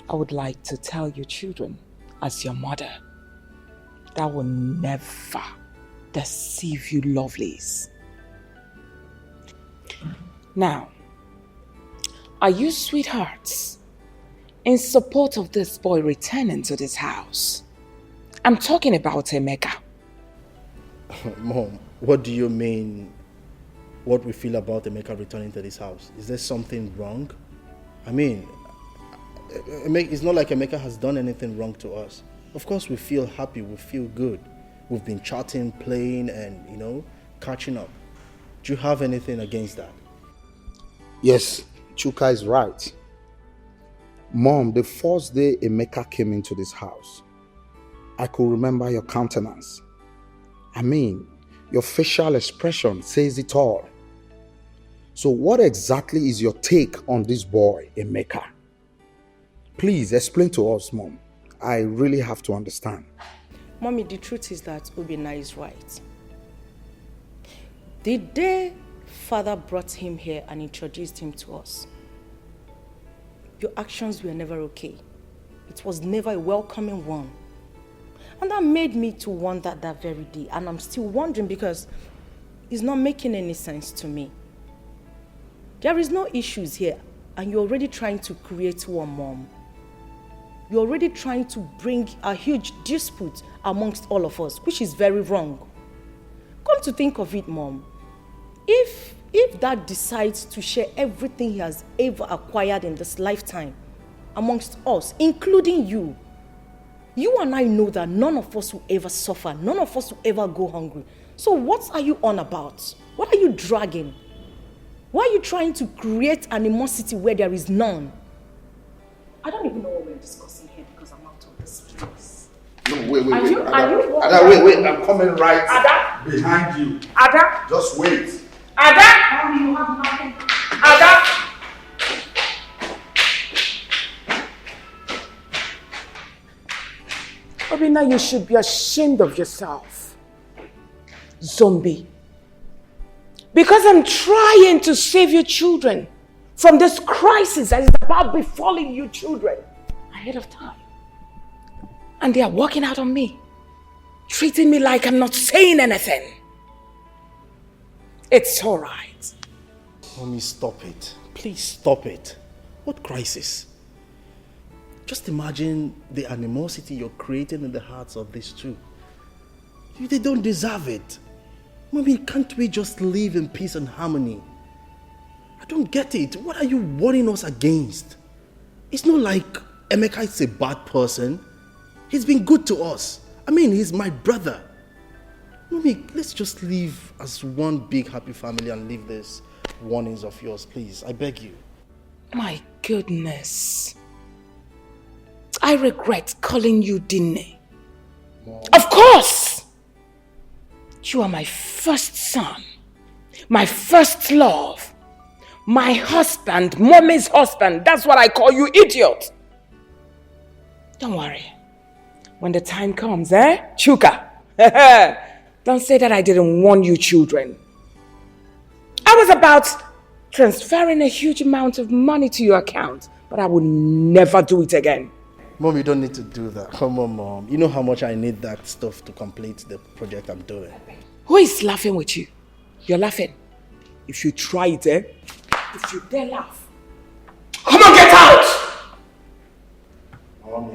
I would like to tell you children as your mother that will never deceive you lovelies. Now, are you sweethearts in support of this boy returning to this house? I'm talking about Emeka. Mom, what do you mean? What we feel about Emeka returning to this house? Is there something wrong? I mean, it's not like Emeka has done anything wrong to us. Of course we feel happy, we feel good. We've been chatting, playing and, catching up. Do you have anything against that? Yes, Chuka is right. Mom, the first day Emeka came into this house, I could remember your countenance. I mean, your facial expression says it all. So what exactly is your take on this boy, Emeka? Please explain to us, Mom. I really have to understand. Mommy, the truth is that Obina is right. The day Father brought him here and introduced him to us, your actions were never okay. It was never a welcoming one. And that made me to wonder that very day. And I'm still wondering because it's not making any sense to me. There is no issues here and you're already trying to create one, Mom. You're already trying to bring a huge dispute amongst all of us, which is very wrong. Come to think of it, Mom. If Dad decides to share everything he has ever acquired in this lifetime amongst us, including you and I know that none of us will ever suffer, none of us will ever go hungry. So what are you on about? What are you dragging? Why are you trying to create animosity where there is none? I don't even know what we're discussing here because I'm out of this place. No, wait. Ada, wait, I'm coming right Ada? behind you. Ada? Just wait. Ada? Mommy, you have nothing. Ada? Obina, you should be ashamed of yourself. Zombie. Because I'm trying to save your children from this crisis that is about befalling you children ahead of time. And they are walking out on me, treating me like I'm not saying anything. It's all right. Mommy, stop it. Please stop it. What crisis? Just imagine the animosity you're creating in the hearts of these two. They don't deserve it. Mommy, can't we just live in peace and harmony? I don't get it. What are you warning us against? It's not like Emeka is a bad person. He's been good to us. I mean, he's my brother. Mommy, let's just live as one big happy family and leave these warnings of yours, please. I beg you. My goodness. I regret calling you Dine. Of course! You are my first son, my first love, my husband, mommy's husband. That's what I call you, idiot. Don't worry. When the time comes, Chuka. Don't say that I didn't warn you children. I was about transferring a huge amount of money to your account, but I would never do it again. Mom, you don't need to do that. Come on, Mom. You know how much I need that stuff to complete the project I'm doing. Who is laughing with you? You're laughing. If you try it, if you dare laugh. Come on, get out! Mom,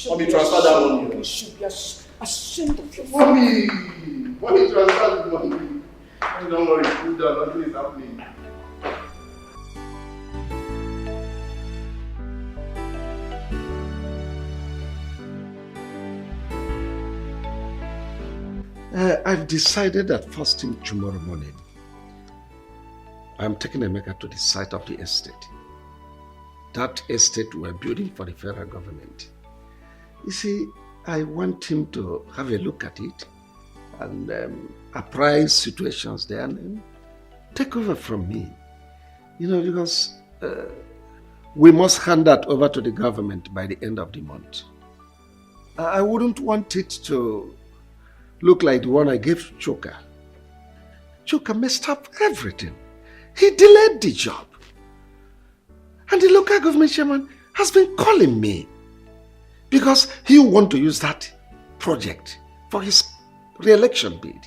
Mommy, transfer that money. You should be ashamed of yourself. Mommy, transfer the money. Don't worry, cool down. Nothing is happening. I've decided that first thing tomorrow morning, I'm taking Emeka to the site of the estate. That estate we're building for the federal government. You see, I want him to have a look at it and apprise situations there and then take over from me. You know, because we must hand that over to the government by the end of the month. I wouldn't want it to look like the one I gave Choka. Choka messed up everything. He delayed the job. And the local government chairman has been calling me because he want to use that project for his re-election bid.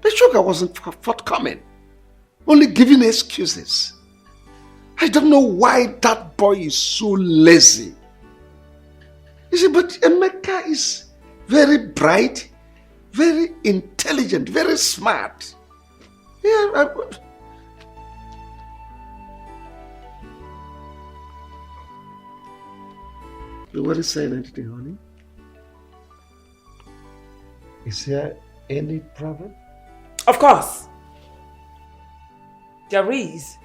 But Choka wasn't forthcoming, only giving excuses. I don't know why that boy is so lazy. You see, but Emeka is very bright, very intelligent, very smart. Yeah, You want to say anything, honey? Is there any problem? Of course. There is.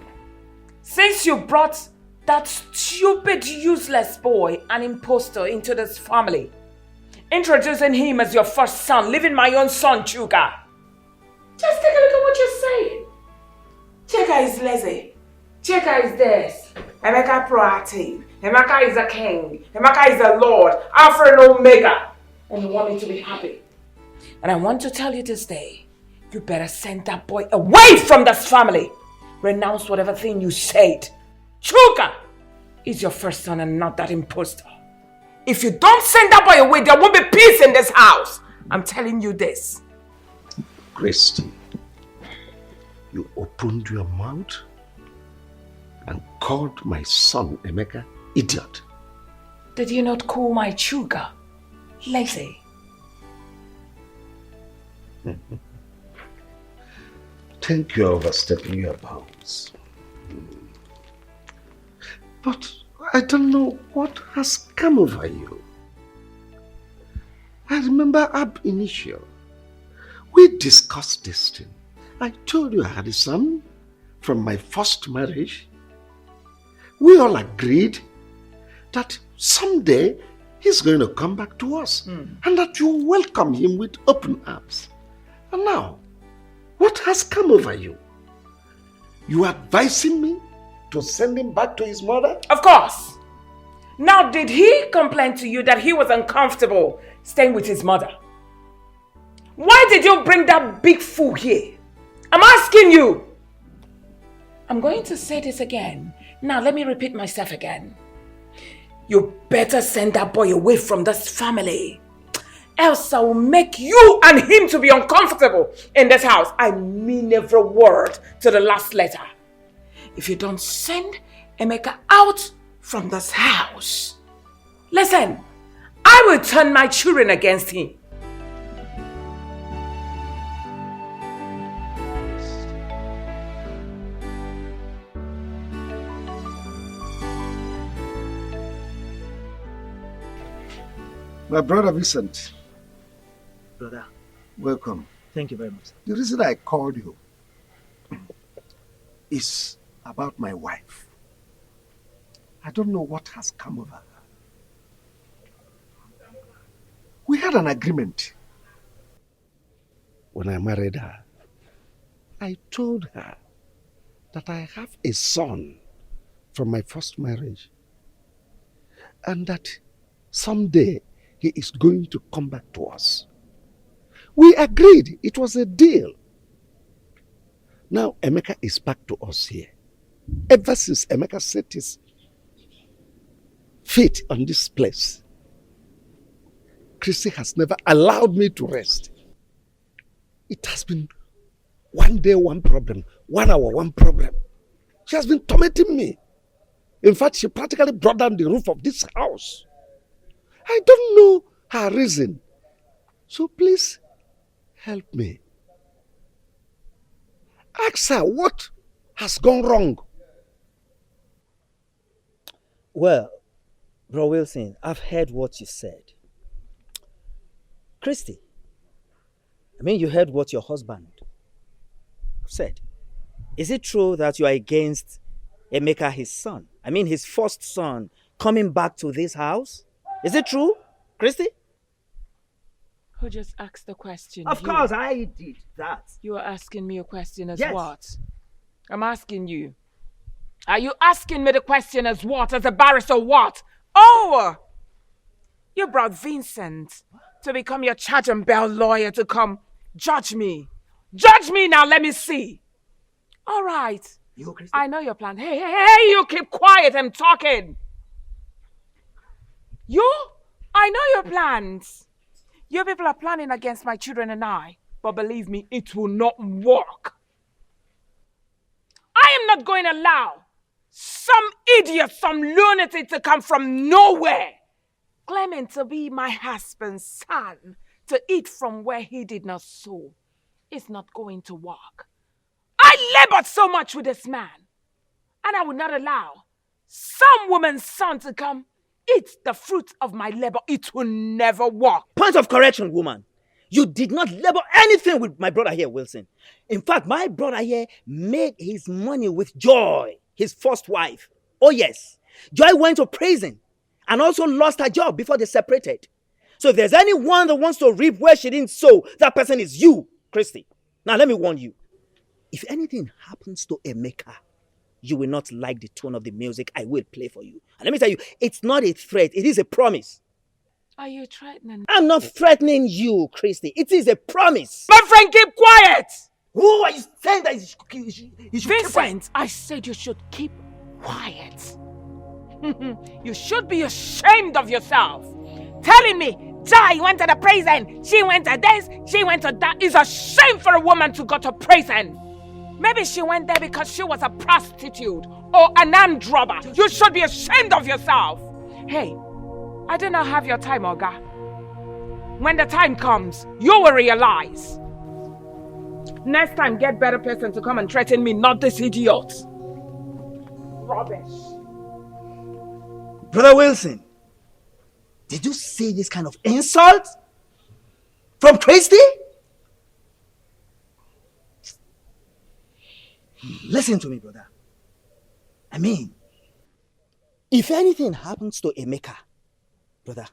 Since you brought that stupid, useless boy, an impostor, into this family, introducing him as your first son, leaving my own son, Chuka. Just take a look at what you're saying. Chuka is lazy. Chuka is this. Emeka proactive. Emeka is a king. Emeka is a lord. Alpha and Omega. And you want me to be happy. And I want to tell you this day, you better send that boy away from this family. Renounce whatever thing you said. Chuka is your first son and not that imposter. If you don't send that boy away, there won't be peace in this house. I'm telling you this. Christy, you opened your mouth and called my son Emeka idiot. Did you not call my Chuka lazy? Think you're overstepping your bounds. But I don't know what has come over you. I remember ab initio, we discussed this thing. I told you I had a son from my first marriage. We all agreed that someday he's going to come back to us and that you welcome him with open arms. And now, what has come over you? You advising me to send him back to his mother? Of course. Now, did he complain to you that he was uncomfortable staying with his mother? Why did you bring that big fool here? I'm asking you. I'm going to say this again. Now, let me repeat myself again. You better send that boy away from this family. Else I will make you and him to be uncomfortable in this house. I mean every word to the last letter. If you don't send Emeka out from this house, listen, I will turn my children against him. My brother Vincent. Brother. Welcome. Thank you very much. The reason I called you is about my wife. I don't know what has come over her. We had an agreement. When I married her, I told her that I have a son from my first marriage and that someday he is going to come back to us. We agreed. It was a deal. Now Emeka is back to us here. Ever since Emeka set his feet on this place, Christy has never allowed me to rest. It has been one day, one problem, 1 hour, one problem. She has been tormenting me. In fact, she practically brought down the roof of this house. I don't know her reason. So please, help me. Ask her what has gone wrong. Well, Bro Wilson, I've heard what you said. Christy, I mean, you heard what your husband said. Is it true that you are against Emeka, his son? I mean, his first son coming back to this house? Is it true, Christy? Who just asked the question? Of course, I did that. You are asking me a question as Yes. what? I'm asking you. Are you asking me the question as what? As a barrister what? Oh! You brought Vincent to become your charge and bail lawyer to come judge me. Judge me now, let me see. All right. I know your plan. Hey, you keep quiet, I'm talking. I know your plans. You people are planning against my children and I, but believe me, it will not work. I am not going to allow some idiot, some lunatic to come from nowhere, claiming to be my husband's son, to eat from where he did not sow. It's not going to work. I labored so much with this man, and I will not allow some woman's son to come eat the fruit of my labor. It will never work. Point of correction, woman. You did not labor anything with my brother here, Wilson. In fact, my brother here made his money with Joy, his first wife. Oh yes, Joy went to prison and also lost her job before they separated. So if there's anyone that wants to reap where she didn't sow, that person is you, Christy. Now let me warn you. If anything happens to Emeka, you will not like the tone of the music I will play for you. And let me tell you, it's not a threat, it is a promise. Are you threatening? I'm not threatening you, Christy. It is a promise. My friend, keep quiet! Who are you saying that you should Vincent, keep quiet? I said you should keep quiet. You should be ashamed of yourself. Telling me, Joy went to the prison, she went to this, she went to that. It's a shame for a woman to go to prison. Maybe she went there because she was a prostitute or an armed robber. You should be ashamed of yourself. Hey, I do not have your time, Oga. When the time comes, you will realize. Next time, get better person to come and threaten me, not this idiot. Rubbish. Brother Wilson, did you say this kind of insult? From Christy? Listen to me, brother. I mean, if anything happens to Emeka, brother,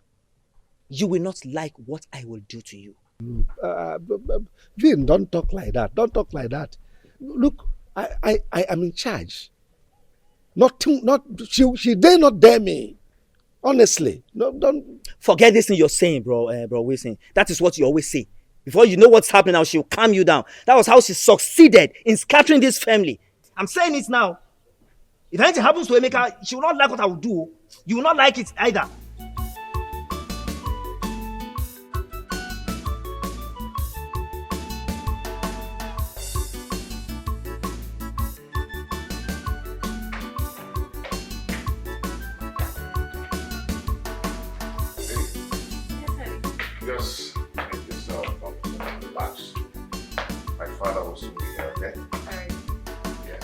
you will not like what I will do to you. Vin, don't talk like that. Don't talk like that. Look, I am in charge. She dare not dare me. Honestly, no, don't forget this thing you're saying, bro Wilson. That is what you always say. Before you know what's happening now, she'll calm you down. That was how she succeeded in scattering this family. I'm saying it now. If anything happens to Emeka, she will not like what I will do. You will not like it either. Just make yourself comfortable and relax. My father will soon be here, okay? Alright. Yeah.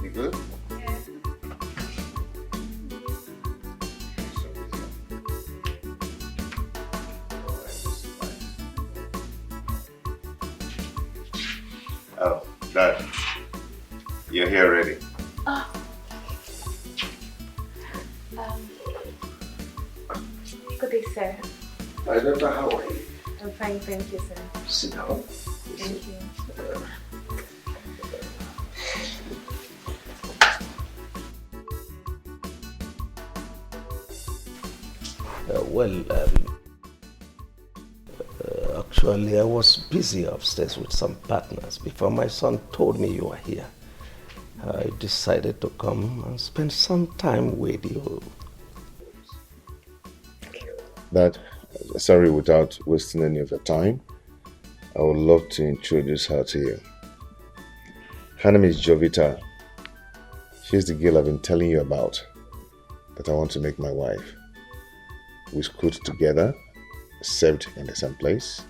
You good? Yeah. Oh, Dad. You're here already. Ah. Good day, sir. Hi, Doctor. How are you? I'm fine, thank you, sir. Sit down. Thank you. Actually, I was busy upstairs with some partners before my son told me you were here. I decided to come and spend some time with you. Dad, sorry, without wasting any of your time, I would love to introduce her to you. Her name is Jovita. She's the girl I've been telling you about that I want to make my wife. We schooled together, served in the same place,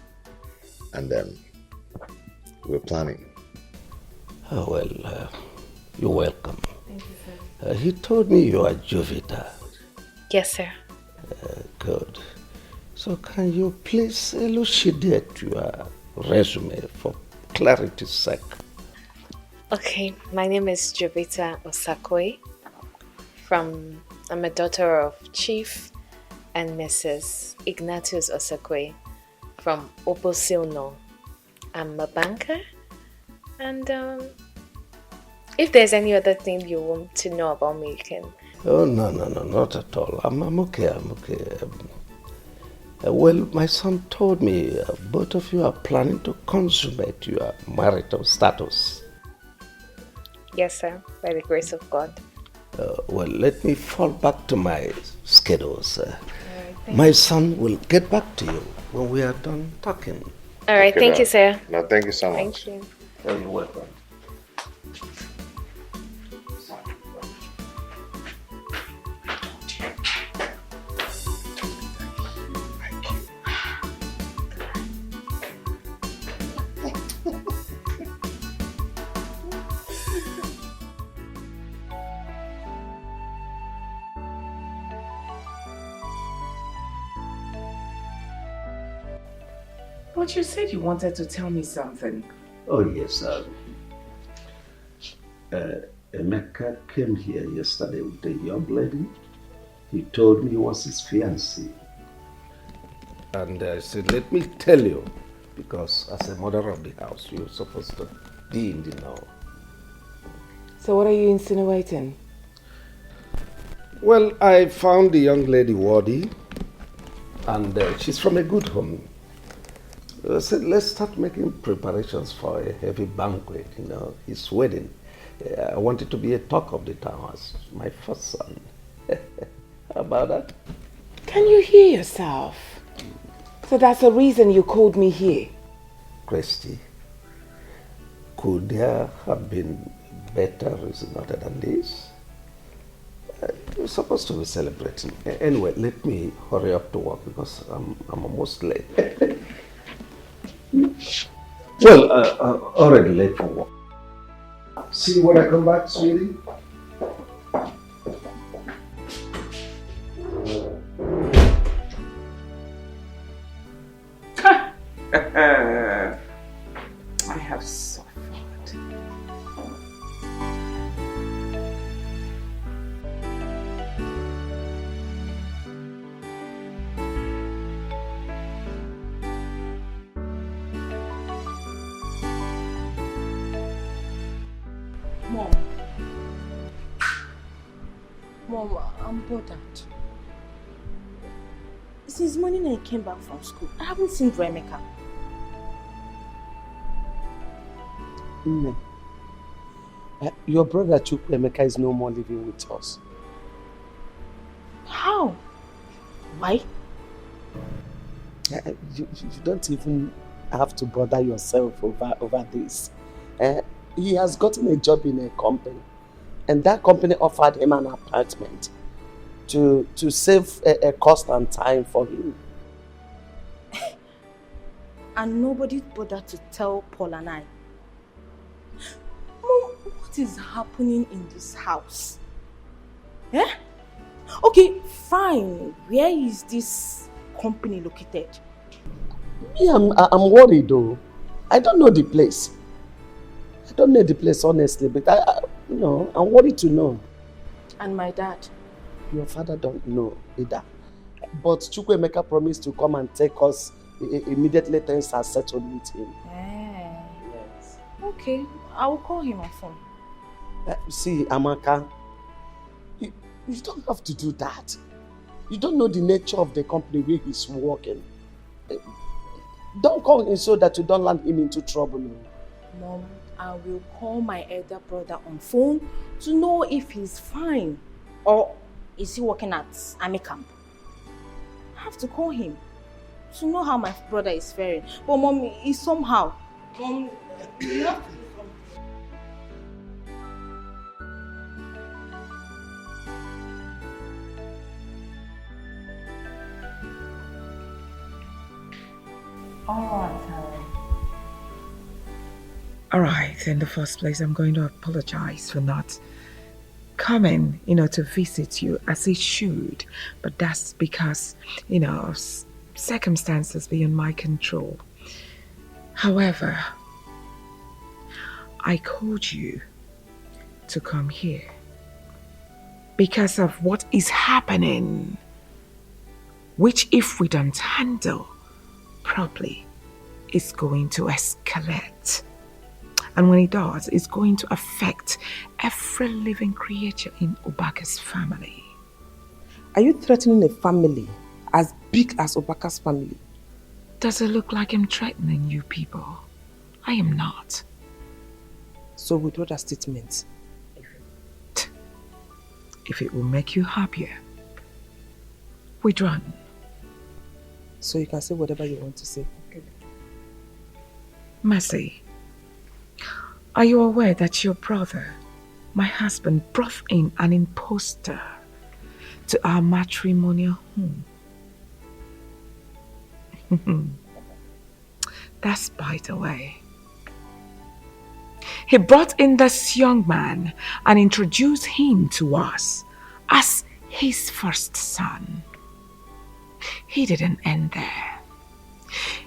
and we're planning. Oh, well, you're welcome. Thank you, sir. He told me you are Jovita. Yes, sir. Good. So can you please elucidate your resume for clarity's sake? Okay, my name is Jovita Osakwe. I'm a daughter of Chief and Mrs. Ignatius Osakwe from Obosilno. I'm a banker, and if there's any other thing you want to know about me, you can. Oh, no, not at all. I'm okay. Well, my son told me both of you are planning to consummate your marital status. Yes, sir, by the grace of God. Well, let me fall back to my schedules. Right, My son will get back to you when we are done talking. All right, thank you, sir. No, thank you so much. Thank you. Oh, you're welcome. But you said you wanted to tell me something. Oh, yes. Emeka came here yesterday with a young lady. He told me he was his fiancée. And I said, let me tell you, because as a mother of the house, you're supposed to be in the know. So what are you insinuating? Well, I found the young lady worthy, and she's from a good home. I said, let's start making preparations for a heavy banquet, his wedding. I want it to be a talk of the town as my first son. How about that? Can you hear yourself? So that's the reason you called me here. Christy, could there have been better reason other than this? We're supposed to be celebrating. Anyway, let me hurry up to work because I'm almost late. Well, already late for work. See you when I come back, sweetie. I have suffered. Mom, I'm bothered. Since morning I came back from school, I haven't seen Emeka. No. Your brother Emeka is no more living with us. How? Why? You don't even have to bother yourself over this. He has gotten a job in a company, and that company offered him an apartment to save a cost and time for him. And nobody bothered to tell Paul and I. Mom, what is happening in this house? Eh? Okay, fine. Where is this company located? Me, I'm worried though. I don't know the place. I don't know the place, honestly, but I'm worried to know. And my dad? Your father don't know either. But Chukwuemeka promised to come and take us immediately things are settled with him. Yes. Okay, I will call him on phone. See, Amaka, you don't have to do that. You don't know the nature of the company where he's working. Don't call him so that you don't land him into trouble. Mom, I will call my elder brother on phone to know if he's fine. Or is he working at army camp? I have to call him to know how my brother is faring. But Mom, he's somehow. Mom, you have to. All right, in the first place, I'm going to apologize for not coming, to visit you as it should. But that's because, of circumstances beyond my control. However, I called you to come here because of what is happening, which if we don't handle properly, is going to escalate. And when it does, it's going to affect every living creature in Obaka's family. Are you threatening a family as big as Obaka's family? Does it look like I'm threatening you people? I am not. So withdraw that statement. If it will make you happier, withdraw. So you can say whatever you want to say. Mercy, are you aware that your brother, my husband, brought in an impostor to our matrimonial home? That's by the way. He brought in this young man and introduced him to us as his first son. He didn't end there.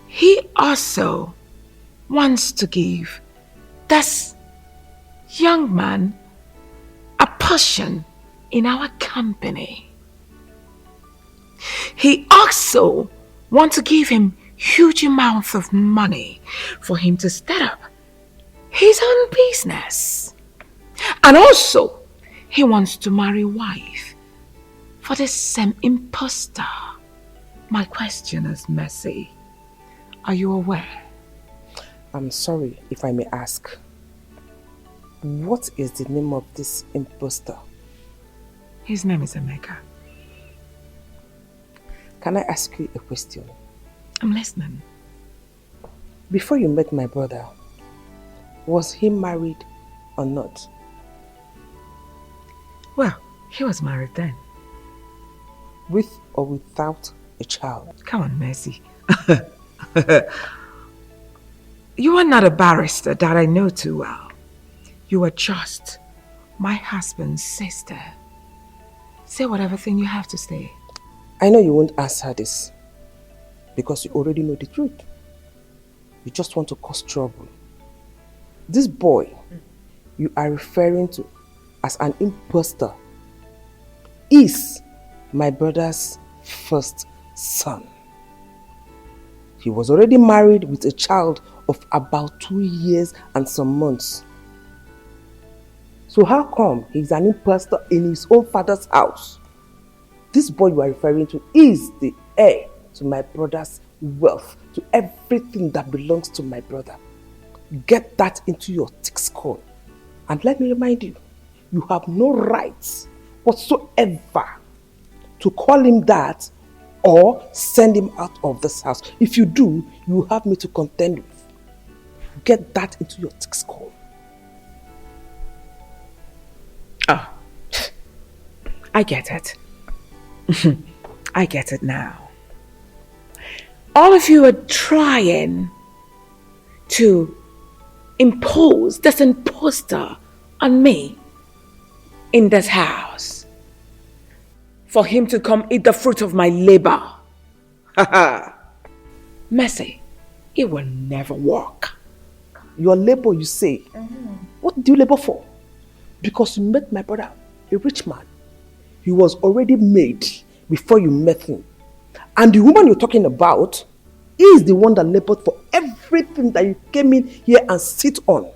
He also wants to give this young man a portion in our company. He also wants to give him huge amounts of money for him to start up his own business. And also, he wants to marry a wife for the same impostor. My question is, Mercy, are you aware? I'm sorry if I may ask. What is the name of this impostor? His name is Emeka. Can I ask you a question? I'm listening. Before you met my brother, was he married or not? Well, he was married then. With or without a child? Come on, Mercy. You are not a barrister that I know too well. You are just my husband's sister. Say whatever thing you have to say. I know you won't answer this because you already know the truth. You just want to cause trouble. This boy you are referring to as an impostor is my brother's first son. He was already married with a child of about 2 years and some months. So how come he's an impostor in his own father's house? This boy you are referring to is the heir to my brother's wealth, to everything that belongs to my brother. Get that into your thick skull. And let me remind you, you have no rights whatsoever to call him that or send him out of this house. If you do, you will have me to contend with. Get that into your thick skull. Ah, I get it. I get it now. All of you are trying to impose this imposter on me in this house for him to come eat the fruit of my labor. Mercy, it will never work. Your labor, you say? What did you labor for? Because you met my brother, a rich man. He was already made before you met him. And the woman you're talking about is the one that labored for everything that you came in here and sit on.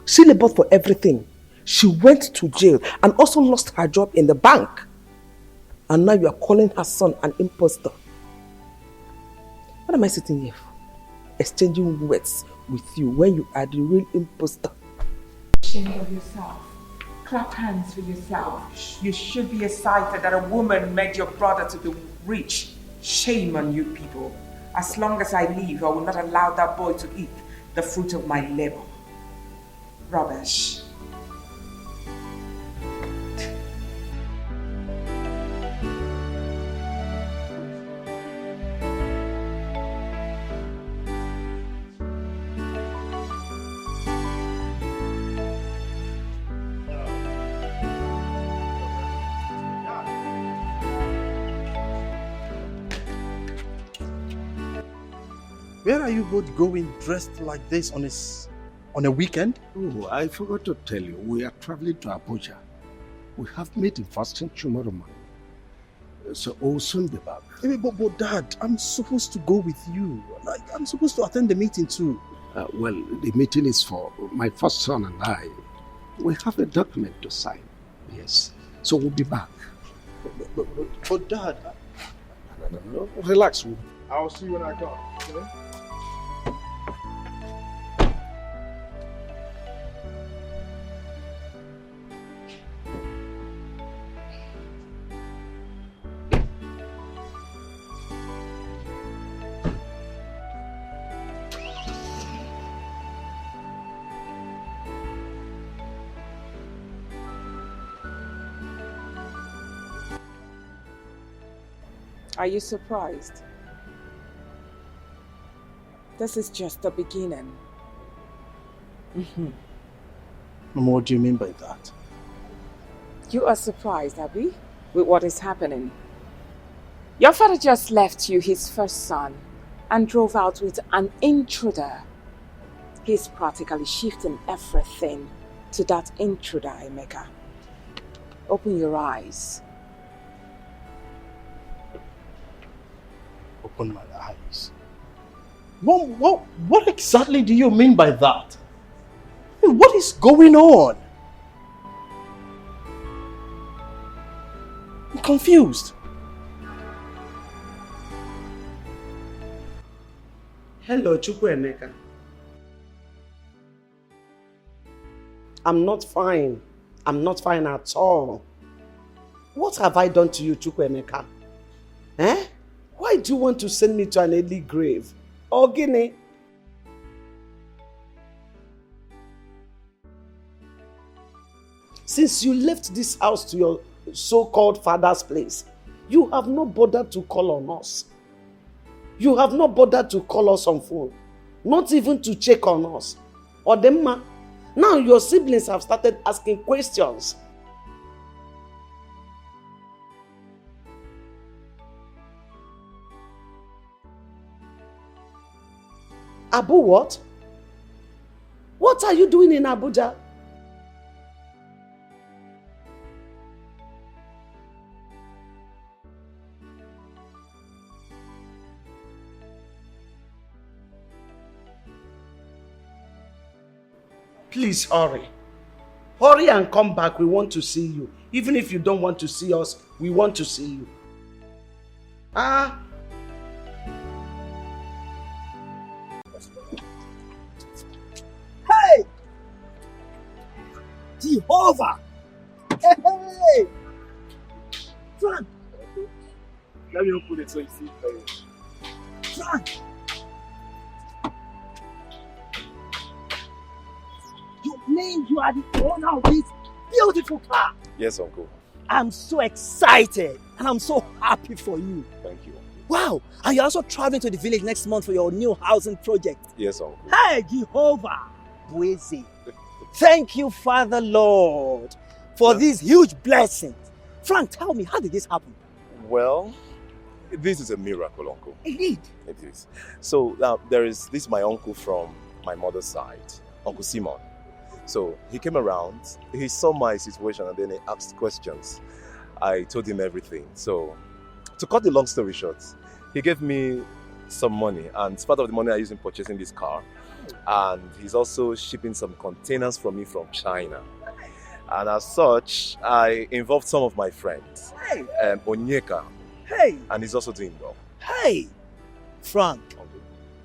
She labored for everything. She went to jail and also lost her job in the bank. And now you are calling her son an imposter. What am I sitting here for? Exchanging words with you when you are the real imposter. Shame of yourself. Clap hands for yourself. You should be excited that a woman made your brother to be rich. Shame on you people. As long as I live, I will not allow that boy to eat the fruit of my labor. Rubbish. Where are you both going dressed like this on a weekend? Oh, I forgot to tell you, we are traveling to Abuja. We have meeting first thing tomorrow morning. So we'll soon be back. But Dad, I'm supposed to go with you. I'm supposed to attend the meeting too. Well, the meeting is for my first son and I. We have a document to sign. Yes. So we'll be back. But Dad... No, relax. I'll see you when I come. Okay? Are you surprised? This is just the beginning. Mama, what do you mean by that? You are surprised, Abby, with what is happening. Your father just left you his first son and drove out with an intruder. He's practically shifting everything to that intruder, Emeka. Open your eyes. Open my eyes. What exactly do you mean by that? What is going on? I'm confused. Hello, Chukwuemeka. I'm not fine. I'm not fine at all. What have I done to you, Chukwuemeka? Eh? Why do you want to send me to an early grave? Ogini? Since you left this house to your so-called father's place, you have not bothered to call on us. You have not bothered to call us on phone. Not even to check on us. Odemma, now your siblings have started asking questions. Abu what? What are you doing in Abuja? Please hurry. Hurry and come back. We want to see you. Even if you don't want to see us, we want to see you. Ah. Hey! Jehovah! Hey! Frank! Let me open it so you see it. Frank! You mean you are the owner of this beautiful car? Yes, Uncle. I'm so excited and I'm so happy for you. Thank you. Wow! And you're also traveling to the village next month for your new housing project. Yes, Uncle. Hey, Jehovah! Buezi. Thank you, Father Lord, for these huge blessings. Frank, tell me, how did this happen? Well, this is a miracle, Uncle. Indeed. It is. So, this is my uncle from my mother's side, Uncle Simon. So he came around, he saw my situation and then he asked questions. I told him everything. So to cut the long story short, he gave me some money and part of the money I used in purchasing this car. And he's also shipping some containers from me from China. And as such, I involved some of my friends. Hey! Onyeka. Hey! And he's also doing well. Hey! Frank,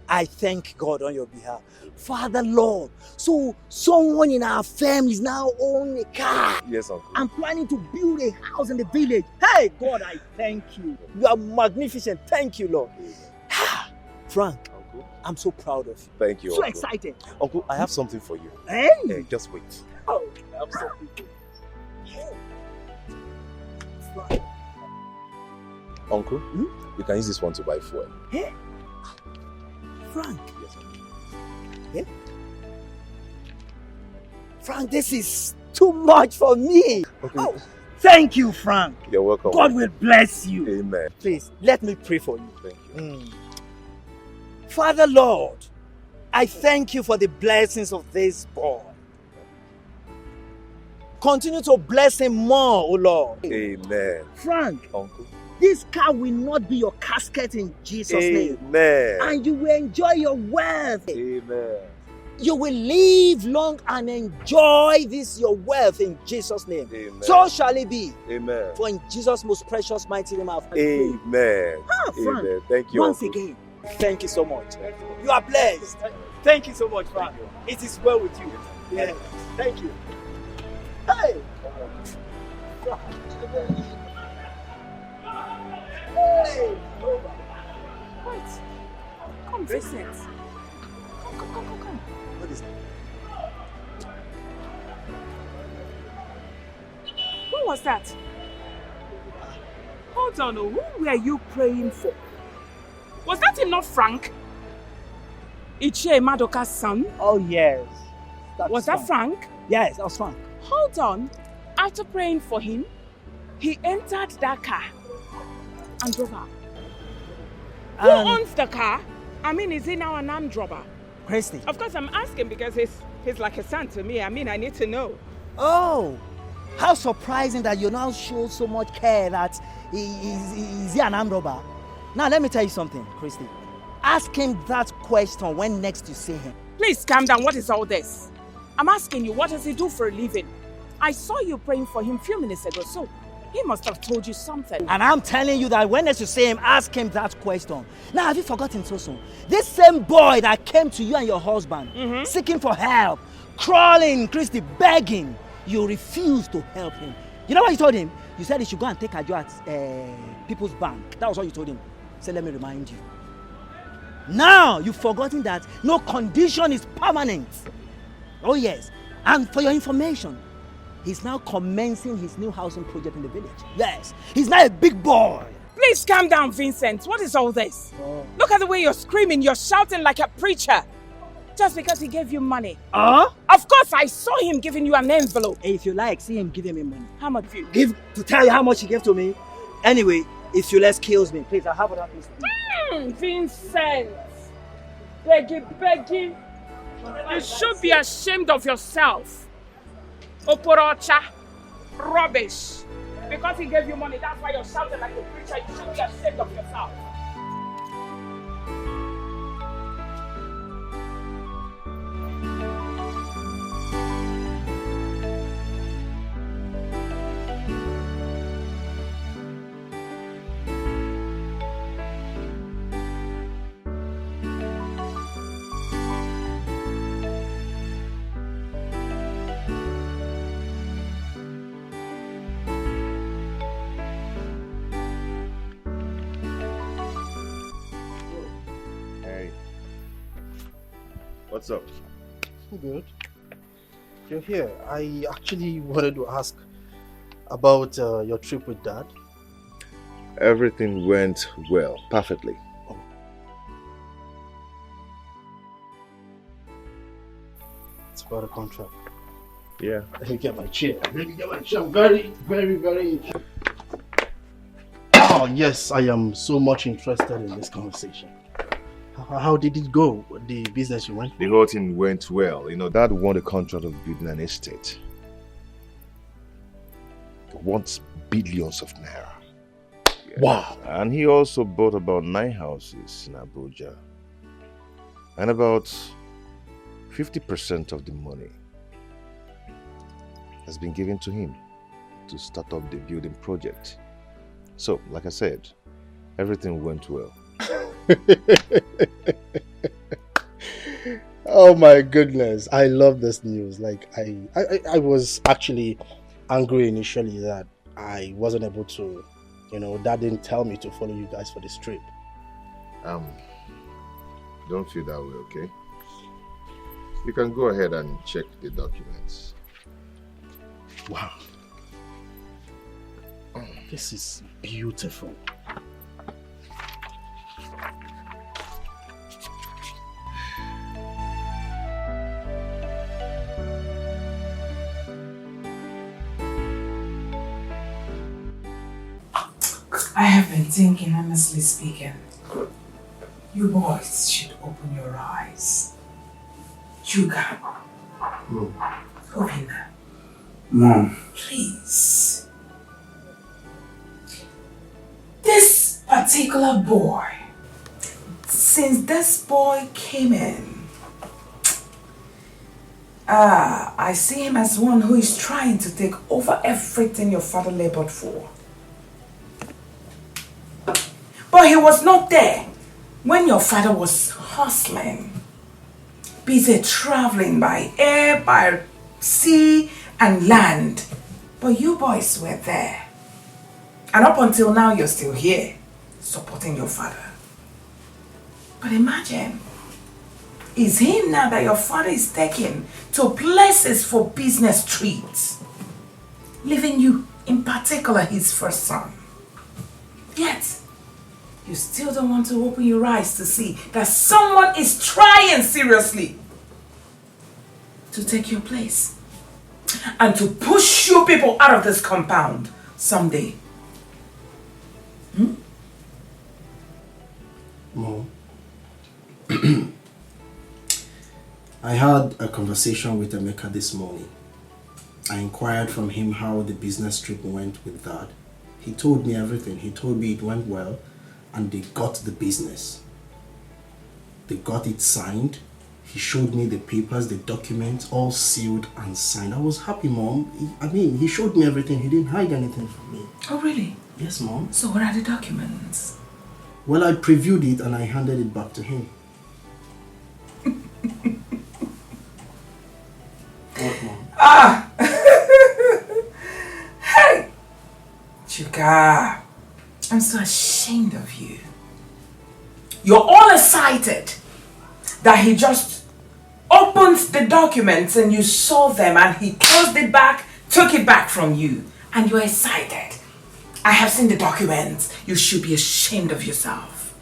I thank God on your behalf. Father Lord, so someone in our family is now owning a car. Yes, Uncle. I'm planning to build a house in the village. Hey, God, I thank you. You are magnificent. Thank you, Lord. Frank, Uncle, I'm so proud of you. Thank you, So Uncle. excited. Uncle, I have something for you. Hey! Just wait. Oh, I have something for you. Frank. Uncle, you can use this one to buy fuel. Hey? Frank. Yes, Uncle. Yeah? Frank, this is too much for me. Okay. Oh, thank you, Frank. You're welcome. God will bless you. Amen. Please, let me pray for you. Thank you. Father Lord, I thank you for the blessings of this boy. Continue to bless him more, O Lord. Amen. Frank, Uncle. this car will not be your casket in Jesus' name. Amen. And you will enjoy your wealth. Amen. You will live long and enjoy this your wealth in Jesus' name. Amen. So shall it be. Amen. For in Jesus' most precious mighty name I have prayed. Amen. Frank, Amen. Thank you. once Uncle. again, thank you so much. You are blessed. Thank you so much, Frank. It is well with you. Yes. Thank you. Hey! Hey! Wait. Come, Vincent. Come. What is that? Who was that? Hold on, who were you praying for? Was that not Frank? Ichie Madoka's son? Oh, yes. Was that Frank? Yes, that was Frank. Hold on. After praying for him, he entered that car and drove out. Who owns the car? I mean, is he now an armed robber? Christy. Of course, I'm asking because he's like a son to me. I mean, I need to know. Oh, how surprising that you now show so much care that is he an armed robber? Now, let me tell you something, Christy. Ask him that question when next you see him. Please calm down. What is all this? I'm asking you, what does he do for a living? I saw you praying for him a few minutes ago, so he must have told you something. And I'm telling you that when next you see him, ask him that question. Now, have you forgotten so soon? This same boy that came to you and your husband, seeking for help, crawling, Christy, begging, you refused to help him. You know what you told him? You said he should go and take a job at People's Bank. That was what you told him. So let me remind you. Now, you've forgotten that no condition is permanent. Oh yes. And for your information, he's now commencing his new housing project in the village. Yes. He's now a big boy. Please calm down, Vincent. What is all this? Oh. Look at the way you're screaming. You're shouting like a preacher. Just because he gave you money. Of course, I saw him giving you an envelope. Hey, if you like, see him giving me money. How much you? Give to tell you how much he gave to me. Anyway, if you let's kills me, please, I have other things to do. Vincent. Begging. You should be ashamed of yourself. Oporocha. Rubbish. Because he gave you money, that's why you're shouting like a preacher. You should be ashamed of yourself. What's up? Good. You're here. I actually wanted to ask about your trip with Dad. Everything went well, perfectly. It's about a contract. Yeah. Let me get my chair. I'm very, very, very interested. Oh, yes, I am so much interested in this conversation. How did it go? The business you went for? The whole thing went well. You know, Dad won the contract of building an estate. He wants billions of naira. Yes. Wow. And he also bought about 9 houses in Abuja. And about 50% of the money has been given to him to start up the building project. So, like I said, everything went well. Oh my goodness, I love this news. Like I was actually angry initially that I wasn't able to, Dad didn't tell me to follow you guys for this trip. Don't feel that way, okay? You can go ahead and check the documents. Wow. This is beautiful. I have been thinking, honestly speaking, you boys should open your eyes. Juga. Open them. Mom. Please. This particular boy, since this boy came in, I see him as one who is trying to take over everything your father labored for. But he was not there when your father was hustling, busy traveling by air, by sea and land. But you boys were there. And up until now, you're still here, supporting your father. But imagine, it's him now that your father is taking to places for business trips, leaving you, in particular, his first son. Yet, you still don't want to open your eyes to see that someone is trying seriously to take your place and to push you people out of this compound someday. Mom, I had a conversation with Emeka this morning. I inquired from him how the business trip went with Dad. He told me everything. He told me it went well and they got the business. They got it signed. He showed me the papers, the documents, all sealed and signed. I was happy, Mom. He showed me everything. He didn't hide anything from me. Oh, really? Yes, Mom. So what are the documents? Well, I previewed it and I handed it back to him. What, Mom? Hey! Chuka, I'm so ashamed of you. You're all excited that he just opened the documents and you saw them and he closed it back, took it back from you, and you're excited. I have seen the documents. You should be ashamed of yourself.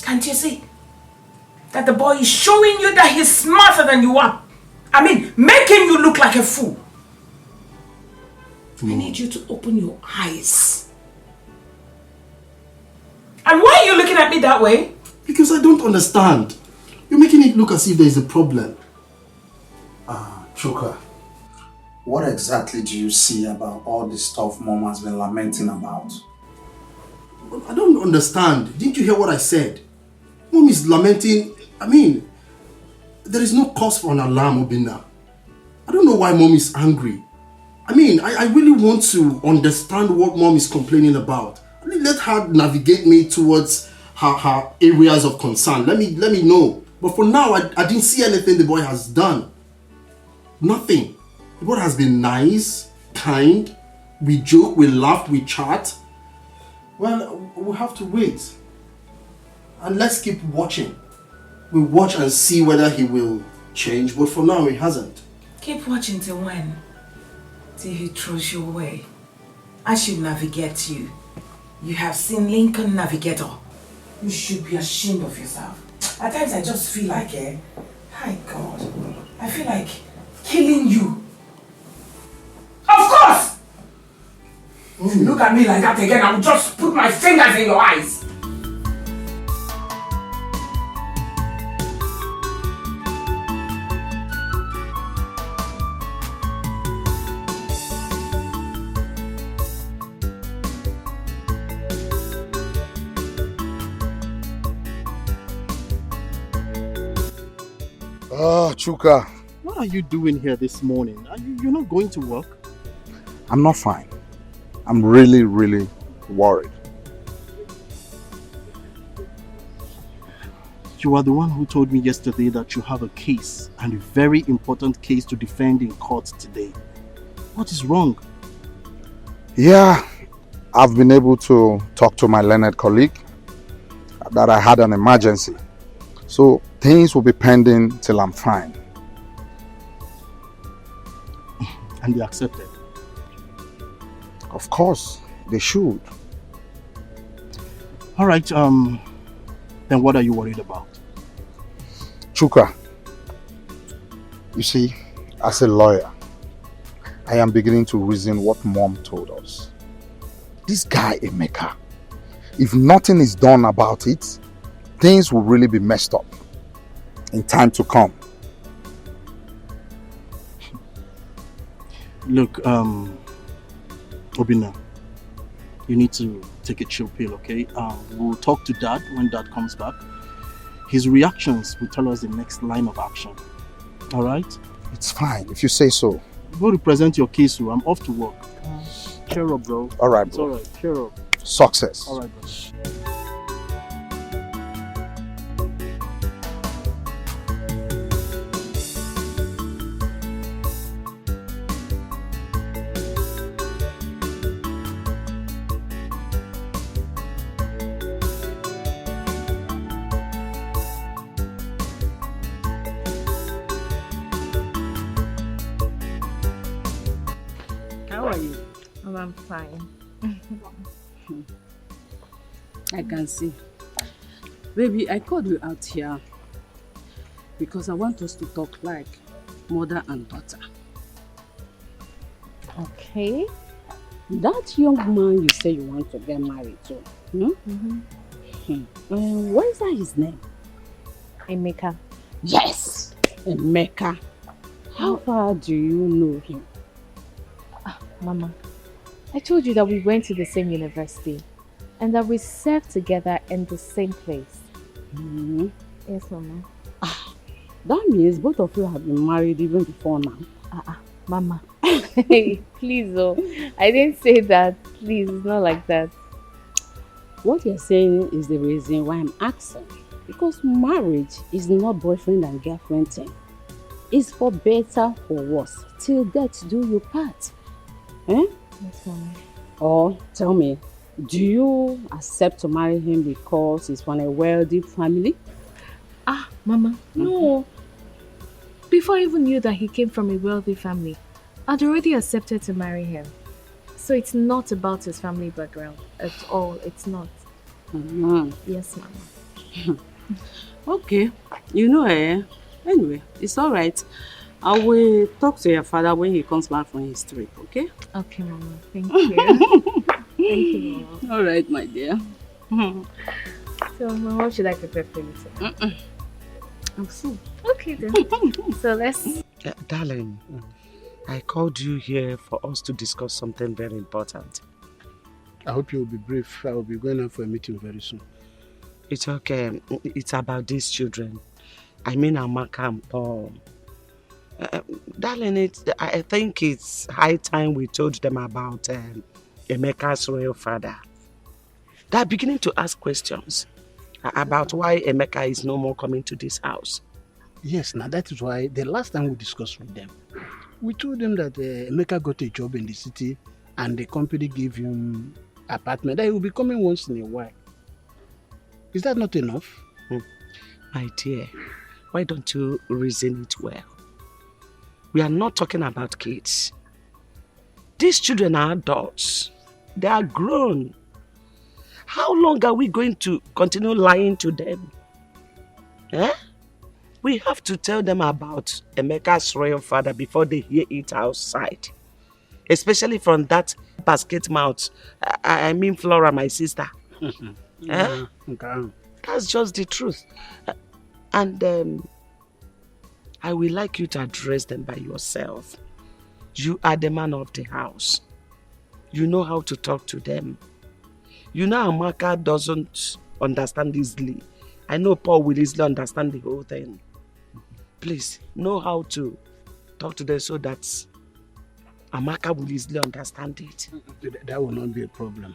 Can't you see that the boy is showing you that he's smarter than you are? Making you look like a fool. I need you to open your eyes. And why are you looking at me that way? Because I don't understand. You're making it look as if there is a problem. Chuka, what exactly do you see about all the stuff Mom has been lamenting about? I don't understand. Didn't you hear what I said? Mom is lamenting. There is no cause for an alarm, Obinna. I don't know why Mom is angry. I really want to understand what Mom is complaining about. Let her navigate me towards her areas of concern. Let me know. But for now, I didn't see anything the boy has done. Nothing. The boy has been nice, kind. We joke, we laugh, we chat. Well, we'll have to wait. And let's keep watching. We'll watch and see whether he will change. But for now, he hasn't. Keep watching till when? Till he throws you away. I should navigate you. You have seen Lincoln Navigator. You should be ashamed of yourself. At times I just feel like, hi God, I feel like killing you. Of course! If you look at me like that again, I will just put my fingers in your eyes. Oh, Chuka. What are you doing here this morning? You're not going to work? I'm not fine. I'm really, really worried. You are the one who told me yesterday that you have a case, and a very important case to defend in court today. What is wrong? Yeah, I've been able to talk to my learned colleague that I had an emergency. So things will be pending till I'm fine. And they accepted? Of course, they should. All right, then what are you worried about? Chuka, you see, as a lawyer, I am beginning to reason what Mom told us. This guy, Emeka, if nothing is done about it, things will really be messed up in time to come. Look, Obina, you need to take a chill pill, okay? We'll talk to Dad when Dad comes back. His reactions will tell us the next line of action. All right? It's fine, if you say so. Go represent your case, I'm off to work. Cheer up, bro. All right, bro. It's all right. Cheer up. Success. All right, bro. How are you? Oh, I'm fine. I can see. Baby, I called you out here because I want us to talk like mother and daughter. Okay. That young man you say you want to get married to, what is that his name? Emeka. Yes, Emeka. How far do you know him? Mama, I told you that we went to the same university and that we served together in the same place. Yes, Mama. That means both of you have been married even before now. Mama. Hey, please, I didn't say that. Please, it's not like that. What you're saying is the reason why I'm asking. Because marriage is not boyfriend and girlfriend thing. It's for better or worse. Till death do you part. Yes, Mama. Or tell me, do you accept to marry him because he's from a wealthy family? Mama, no. Before I even knew that he came from a wealthy family, I'd already accepted to marry him. So it's not about his family background at all. It's not. Yes, Mama. Okay. Anyway, it's all right. I will talk to your father when he comes back from his trip, okay? Okay, Mama. Thank you. Thank you, Mama. All right, my dear. So, Mama, what should I prepare for you today? I'm full. Okay, then. So, let's... Darling, I called you here for us to discuss something very important. I hope you'll be brief. I will be going out for a meeting very soon. It's okay. It's about these children. I mean Amaka and Paul. Darling, I think it's high time we told them about Emeka's royal father. They're beginning to ask questions about why Emeka is no more coming to this house. Yes, now that is why the last time we discussed with them, we told them that Emeka got a job in the city and the company gave him apartment that he will be coming once in a while. Is that not enough? My dear, why don't you reason it well? We are not talking about kids. These children are adults. They are grown. How long are we going to continue lying to them? We have to tell them about Emeka's royal father before they hear it outside. Especially from that basket mouth. I mean Flora, my sister. That's just the truth. And I would like you to address them by yourself. You are the man of the house. You know how to talk to them. You know Amaka doesn't understand easily. I know Paul will easily understand the whole thing. please know how to talk to them so that Amaka will easily understand it. That will not be a problem.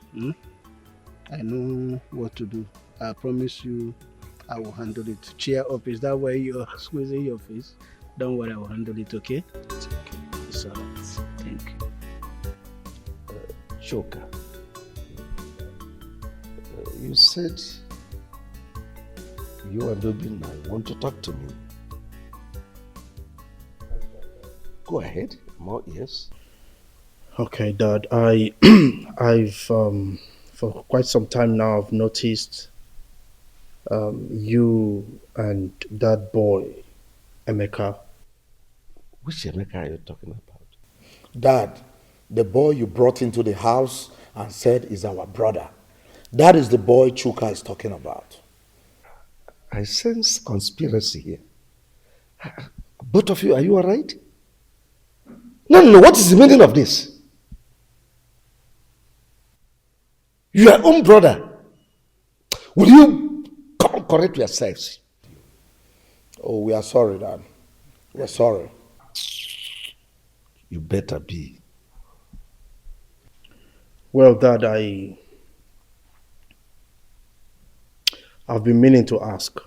I know what to do. I promise you I will handle it. Cheer up. Is that why you're squeezing your face? Don't worry, I will handle it, okay? It's okay. It's alright. Thank you. Choka, you said you and Obinna want to talk to me. Go ahead, more ears. Okay, Dad. I've for quite some time now I've noticed you and that boy, Emeka. Which Emeka are you talking about? Dad, the boy you brought into the house and said is our brother. That is the boy Chuka is talking about. I sense conspiracy here. Both of you, are you all right? No, what is the meaning of this? Your own brother. Will you come and correct yourselves? Oh, we are sorry, Dad. We are sorry. You better be. Well, Dad, I've been meaning to ask.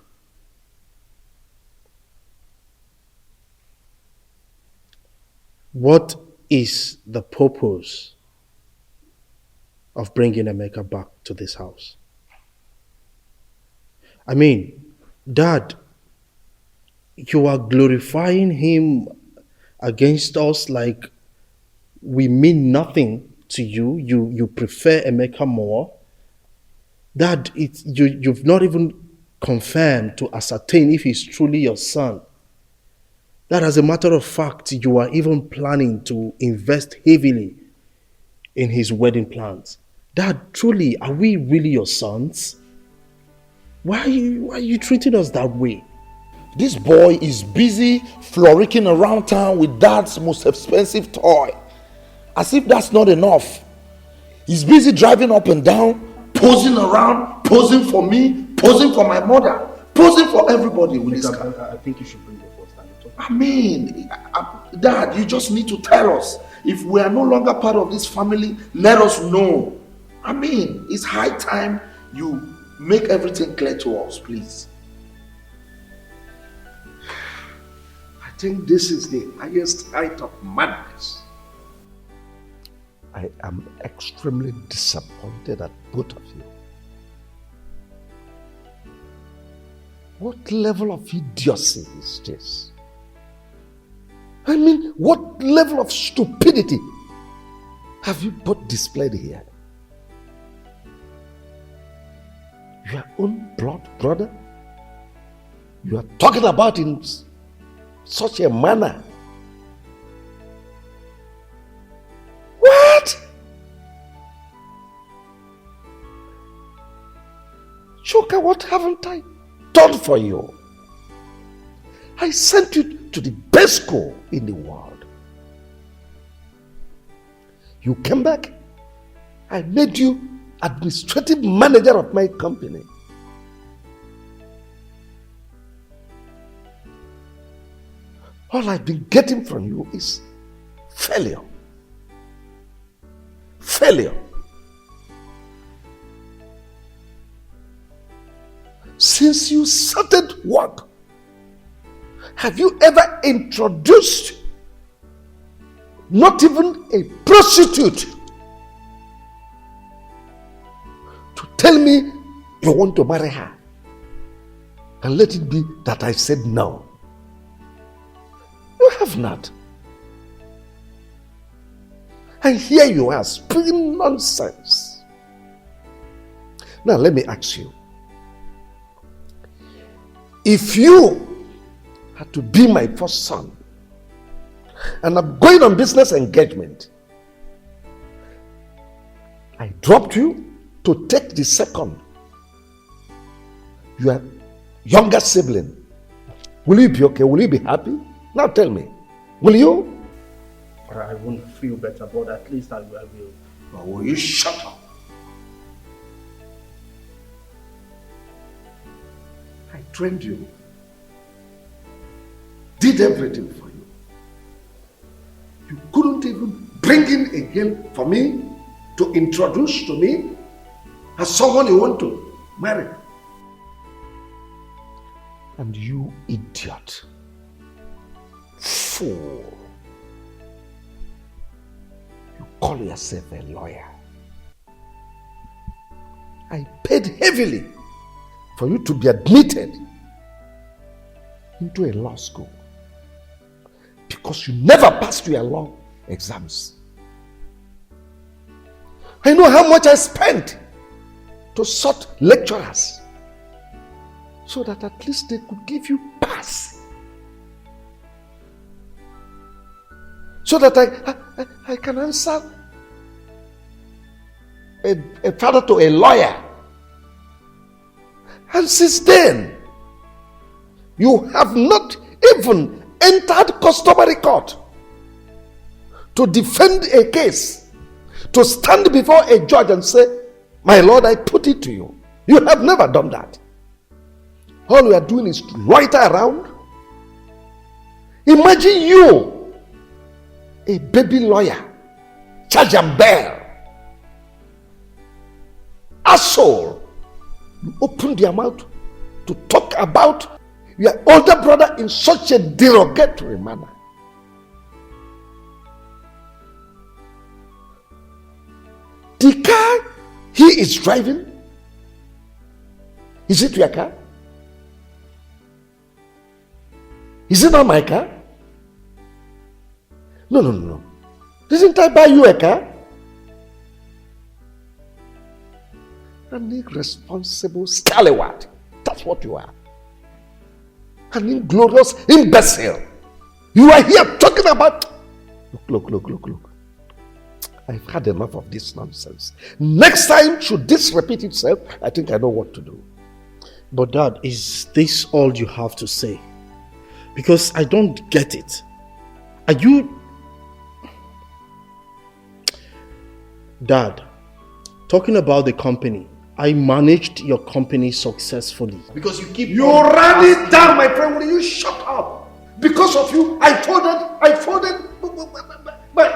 What is the purpose of bringing Emeka back to this house? I mean, Dad, you are glorifying him against us like we mean nothing to you. You prefer Emeka more. Dad, you've not even confirmed to ascertain if he's truly your son. That, as a matter of fact, you are even planning to invest heavily in his wedding plans. Dad, truly, are we really your sons? Why are you treating us that way? This boy is busy frolicking around town with Dad's most expensive toy. As if that's not enough. He's busy driving up and down, posing around, posing for me, posing for my mother, posing for everybody with this car. I think you should bring your first time. I mean, Dad, you just need to tell us. If we are no longer part of this family, let us know. I mean, it's high time you make everything clear to us, please. I think this is the highest height of madness. I am extremely disappointed at both of you. What level of idiocy is this? I mean, what level of stupidity have you both displayed here? Your own blood brother? You are talking about in such a manner. What? Choka, what haven't I done for you? I sent you to the best school in the world. You came back. I made you administrative manager of my company. All I've been getting from you is failure. Failure. Since you started work, have you ever introduced not even a prostitute to tell me you want to marry her? And let it be that I said no. You have not. And here you are speaking nonsense. Now let me ask you. If you had to be my first son, and I'm going on business engagement, I dropped you to take the second, your younger sibling, will you be okay? Will you be happy? Now tell me, will you? I won't feel better, but at least I will. But will you shut up? I trained you. did everything for you. You couldn't even bring in a girl for me to introduce to me as someone you want to marry. And you idiot, fool, you call yourself a lawyer. I paid heavily for you to be admitted into a law school because you never passed your law exams. I know how much I spent to sort lecturers so that at least they could give you pass. So that I can answer a father to a lawyer. And since then, you have not even entered customary court to defend a case, to stand before a judge and say, my lord, I put it to you. You have never done that. All we are doing is to loiter around. Imagine you, a baby lawyer, charge and bear, asshole. You open their mouth to talk about your older brother in such a derogatory manner. The car he is driving, is it your car? Is it not my car? No. Didn't I buy you a car? An irresponsible scallywag. That's what you are. An inglorious imbecile. You are here talking about... Look. I've had enough of this nonsense. Next time, should this repeat itself, I think I know what to do. But Dad, is this all you have to say? Because I don't get it. Are you... Dad, talking about the company, I managed your company successfully. Because you keep... You ran it down, my friend. Will you shut up? Because of you, I folded my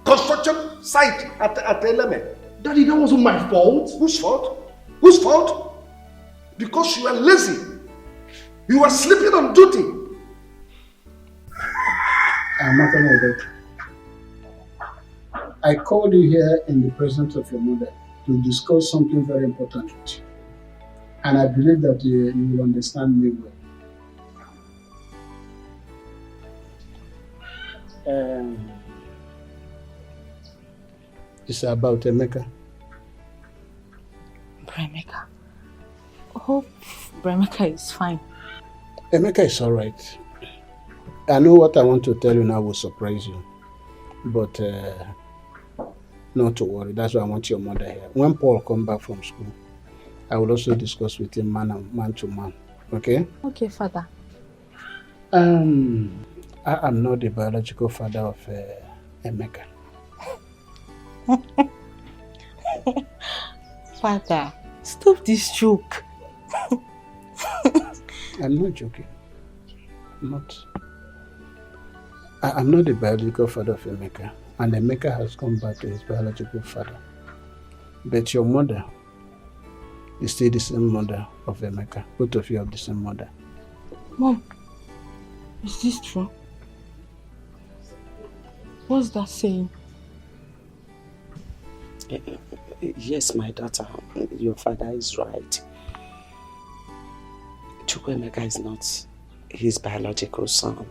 construction site at Eleme. Daddy, that wasn't my fault. Whose fault? Whose fault? Because you are lazy. You are sleeping on duty. I called you here in the presence of your mother to discuss something very important with you. And I believe that you will understand me well. It's about Emeka. Bremeka. Hope Bremeka is fine. Emeka is alright. I know what I want to tell you now will surprise you. But not to worry. That's why I want your mother here. When Paul comes back from school, I will also discuss with him man to man. Okay? Okay, Father. I am not the biological father of Emeka. Father, stop this joke. I'm not joking. I'm not the biological father of Emeka. And Emeka has come back to his biological father. But your mother is still the same mother of Emeka. Both of you have the same mother. Mom, is this true? What's that saying? Yes, my daughter, your father is right. Chukwuemeka is not his biological son.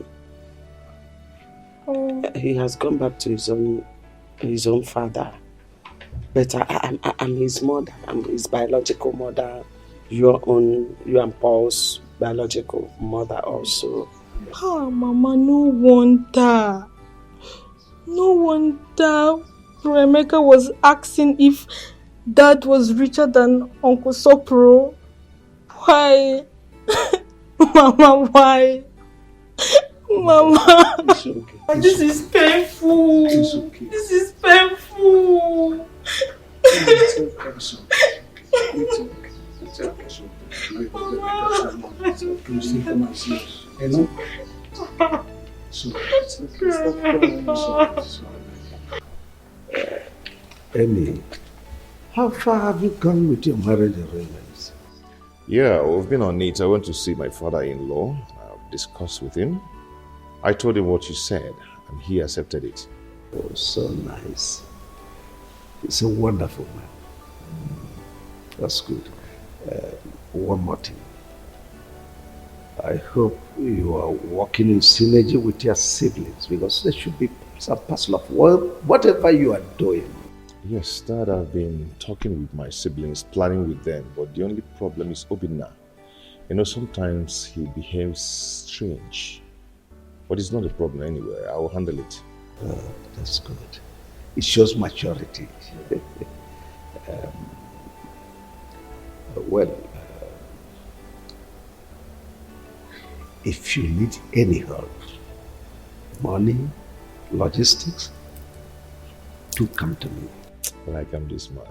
He has gone back to his own father. But I'm his mother. I'm his biological mother. You and Paul's biological mother also. Oh, Mama, no wonder. No wonder Emeka was asking if Dad was richer than Uncle Sopro. Why? Mama, why? Mama, it's okay. This is painful. It's okay. This is painful. It's okay. It's okay. It's okay. So, can you still come and see us? You know? So, it's okay. Stop crying. So, Amy, how far have you gone with your marriage arrangements? Yeah, we've been on it. I went to see my father-in-law. I've discussed with him. I told him what you said, and he accepted it. Oh, so nice. He's a wonderful man. That's good. One more thing. I hope you are working in synergy with your siblings, because there should be some parcel of whatever you are doing. Yes, Dad, I've been talking with my siblings, planning with them, but the only problem is Obinna. You know, sometimes he behaves strange, but it's not a problem anyway. I will handle it. That's good. It shows maturity. If you need any help, money, logistics, do come to me. Like I'm this man.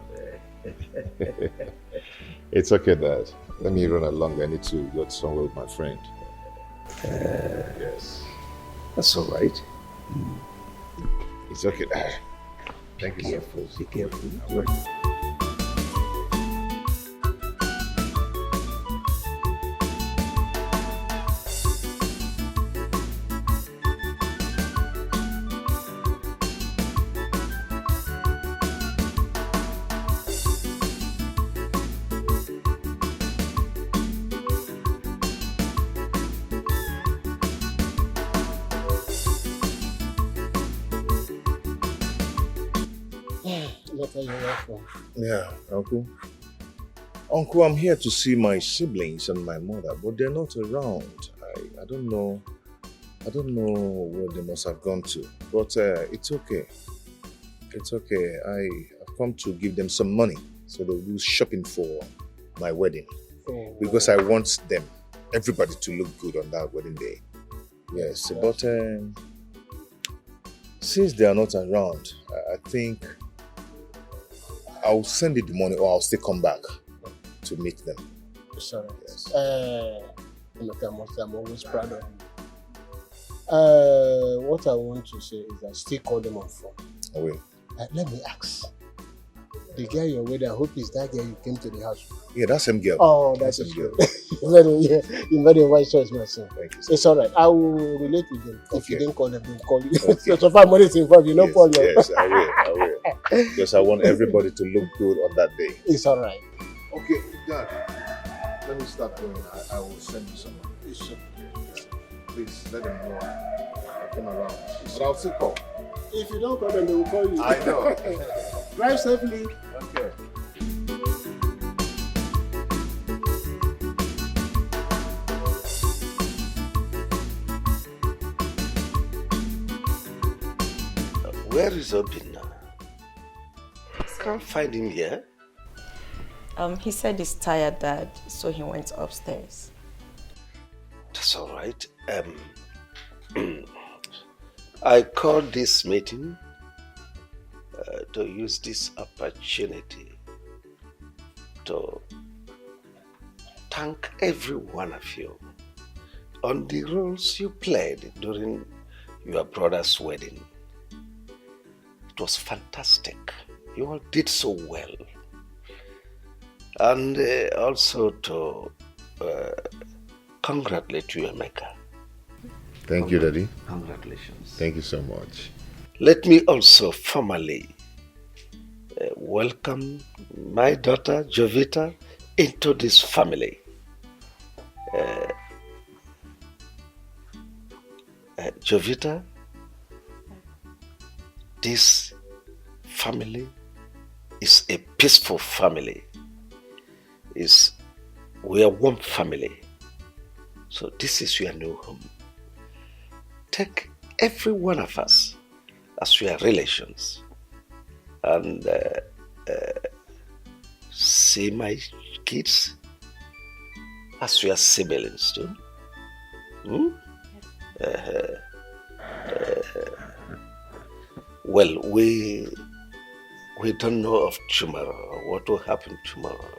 It's okay, Dad. Let me run along. I need to go somewhere with my friend. Yes. That's all right. It's okay, Dad. Thank you, sir. Be careful. Yeah, Uncle. Uncle, I'm here to see my siblings and my mother, but they're not around. I don't know. I don't know where they must have gone to. But it's okay. It's okay. I've come to give them some money so they'll do shopping for my wedding. Oh. Because I want them, everybody, to look good on that wedding day. Yes, but since they are not around, I think I'll send you the money, or I'll still come back to meet them. Sorry. Yes. I'm always proud of you. What I want to say is that still call them on phone. Oh, wait. Let me ask. The girl you're with, I hope is that girl you came to the house. Yeah, that's him girl. Oh, that's him girl. You made a wise choice, my son. Thank you. It's all right. I will relate with them. Okay. If you didn't call them, they'll call you. Okay. So far money is involved, you know, Paul. Yes, I will. Because I want everybody to look good on that day. It's all right. Okay, Dad. Let me start going. I will send you some money. Please let them know I came around. But I'll still call. If you don't call them, they will call you. I know. Drive safely. Okay. Where is Obinna? Can't find him here. He said he's tired, Dad, so he went upstairs. That's all right. I called this meeting to use this opportunity to thank every one of you on the roles you played during your brother's wedding. It was fantastic. You all did so well. And also to congratulate you, Emeka. Thank you, Daddy. Congratulations. Thank you so much. Let me also formally welcome my daughter, Jovita, into this family. Jovita, this family is a peaceful family. We are one family. So this is your new home. Take every one of us as your relations and see my kids as your siblings too. Well, we don't know of tomorrow, what will happen tomorrow.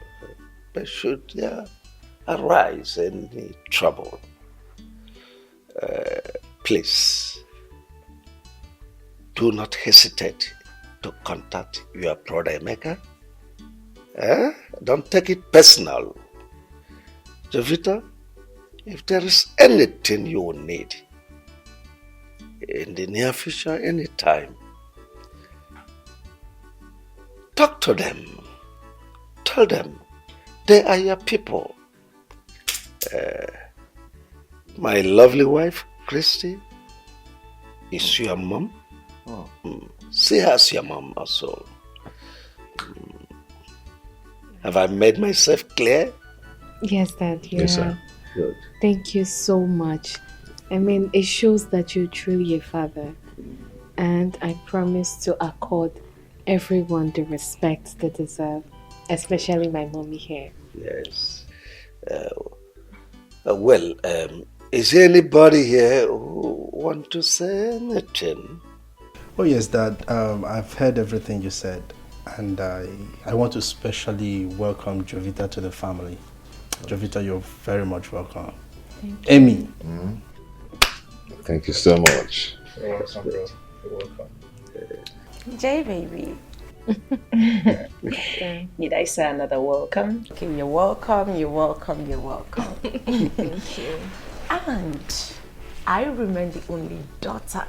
But should there arise any trouble, please do not hesitate to contact your brother Emeka. Don't take it personal. Jovita, if there is anything you will need in the near future, anytime, talk to them. Tell them they are your people. My lovely wife, Christy, is your mom. See her as your mom also. Have I made myself clear? Yes, Dad. Yeah. Yes, sir. Good. Thank you so much. I mean, it shows that you're truly a father. And I promise to accord everyone the respect they deserve, especially my mommy here. Yes. Is there anybody here who want to say anything? Oh yes, Dad. I've heard everything you said, and I want to especially welcome Jovita to the family. Jovita, you're very much welcome. Thank you. Amy. Thank you so much. You're welcome, bro. You're welcome. J baby. Need I say another welcome? Okay, you're welcome, you're welcome, you're welcome. Thank you. And I remain the only daughter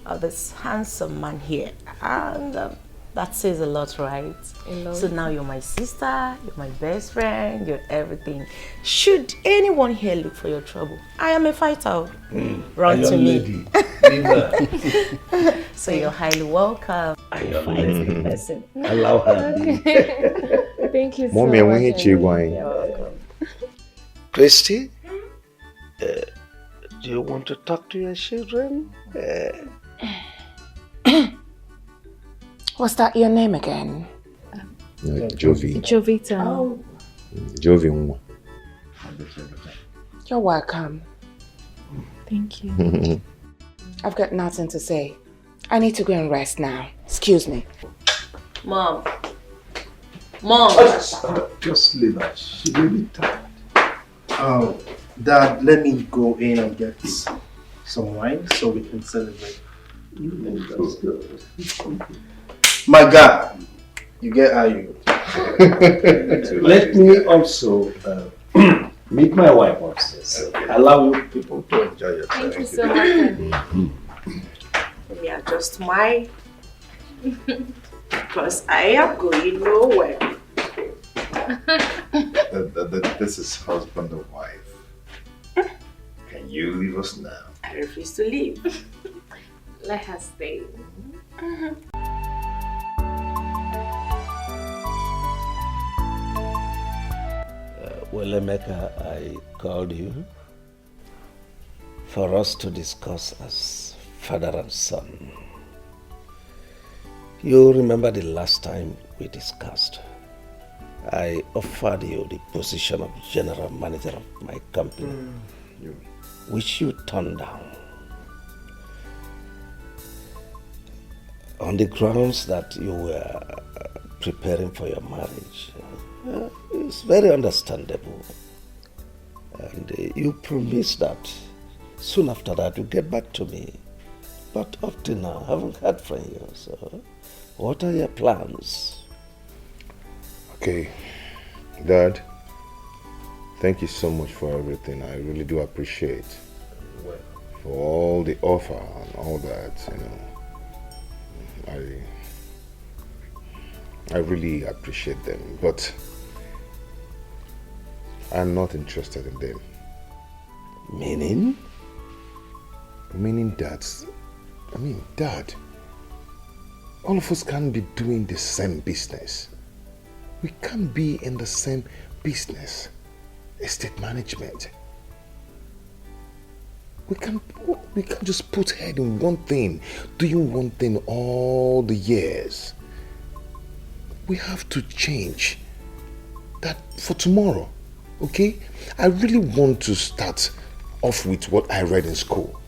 of this handsome man here. And that says a lot, right? A lot. So now you're my sister, you're my best friend, you're everything. Should anyone here look for your trouble, I am a fighter. Run to me. So you're highly welcome. Fighting person. Allow her. Thank you so Mommy, much. You're welcome. Christy, do you want to talk to your children? What's that your name again? Jovi. Jovita. Oh. Jovi. You're welcome. Thank you. I've got nothing to say. I need to go and rest now. Excuse me. Mom. Mom. Just leave her. She's really tired. Oh, Dad, let me go in and get some wine so we can celebrate. That's good. My God, you get how you. Let me also meet my wife upstairs. Allow you people to enjoy your time. Thank you so much. Let me adjust my... because I am going nowhere. This is husband and wife. Can you leave us now? I refuse to leave. Let her stay. Well, Emeka, I called you for us to discuss as father and son. You remember the last time we discussed? I offered you the position of general manager of my company, which you turned down. On the grounds that you were preparing for your marriage. It's very understandable. And you promised that soon after that you'll get back to me. But up to now, I haven't heard from you. So, what are your plans? Okay, Dad, thank you so much for everything. I really do appreciate for all the offer and all that, you know. I really appreciate them, but I'm not interested in them. Meaning? Meaning that, Dad, all of us can't be doing the same business. We can't be in the same business. Estate management. We can't just put head in one thing, doing one thing all the years. We have to change that for tomorrow, okay? I really want to start off with what I read in school.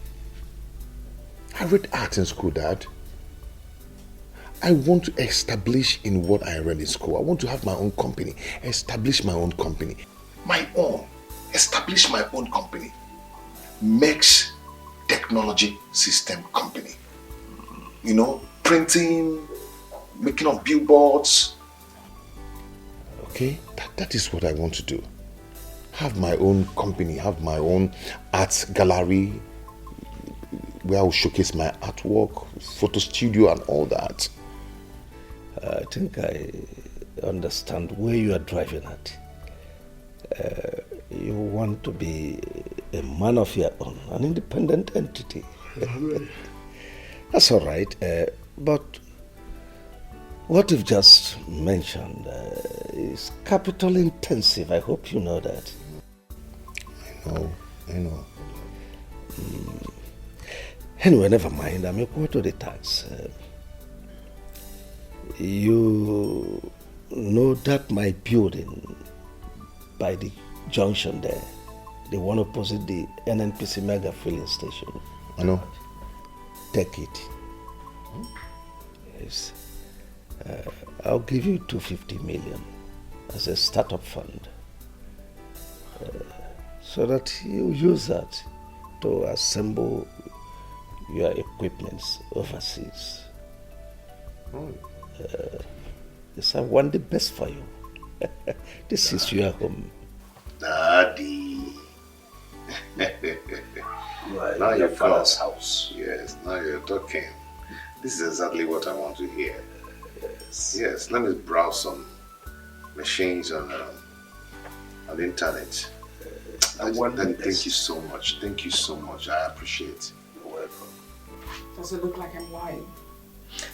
I read art in school, Dad. I want to establish in what I read in school. I want to have my own company, establish my own company. My own. Establish my own company. Makes technology system company. You know, printing, making of billboards. Okay, that is what I want to do. Have my own company, have my own art gallery where I will showcase my artwork, photo studio and all that. I think I understand where you are driving at. You want to be a man of your own, an independent entity. That's all right. But what you've just mentioned is capital intensive. I hope you know that. I know. Anyway, never mind. I'm equal to the tax. You know that my building by the junction there, the one opposite the NNPC mega filling station. I know. Take it. Yes. I'll give you 250 million as a startup fund. So that you use that to assemble your equipments overseas. Yes, I want the best for you. This is your home. Daddy. Now your father's house. Yes, now you're talking. This is exactly what I want to hear. Yes, let me browse some machines on the internet. Daddy, thank you so much. Thank you so much. I appreciate it. You're welcome. Does it look like I'm lying?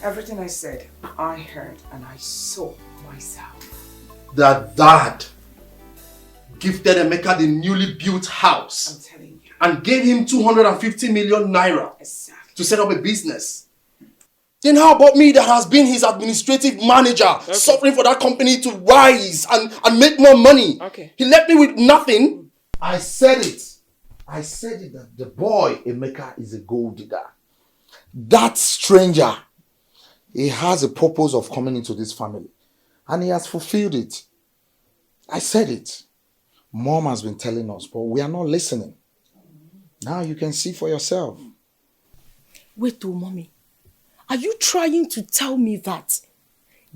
Everything I said, I heard and I saw myself. That dad gifted Emeka the newly built house. I'm telling you. And gave him 250 million naira to set up a business. Then how about me that has been his administrative manager, suffering for that company to rise and make more money? Okay. He left me with nothing. I said it. I said it that the boy, Emeka, is a gold digger. That stranger, he has a purpose of coming into this family. And he has fulfilled it. I said it. Mom has been telling us, but we are not listening. Now you can see for yourself. Wait, mommy. Are you trying to tell me that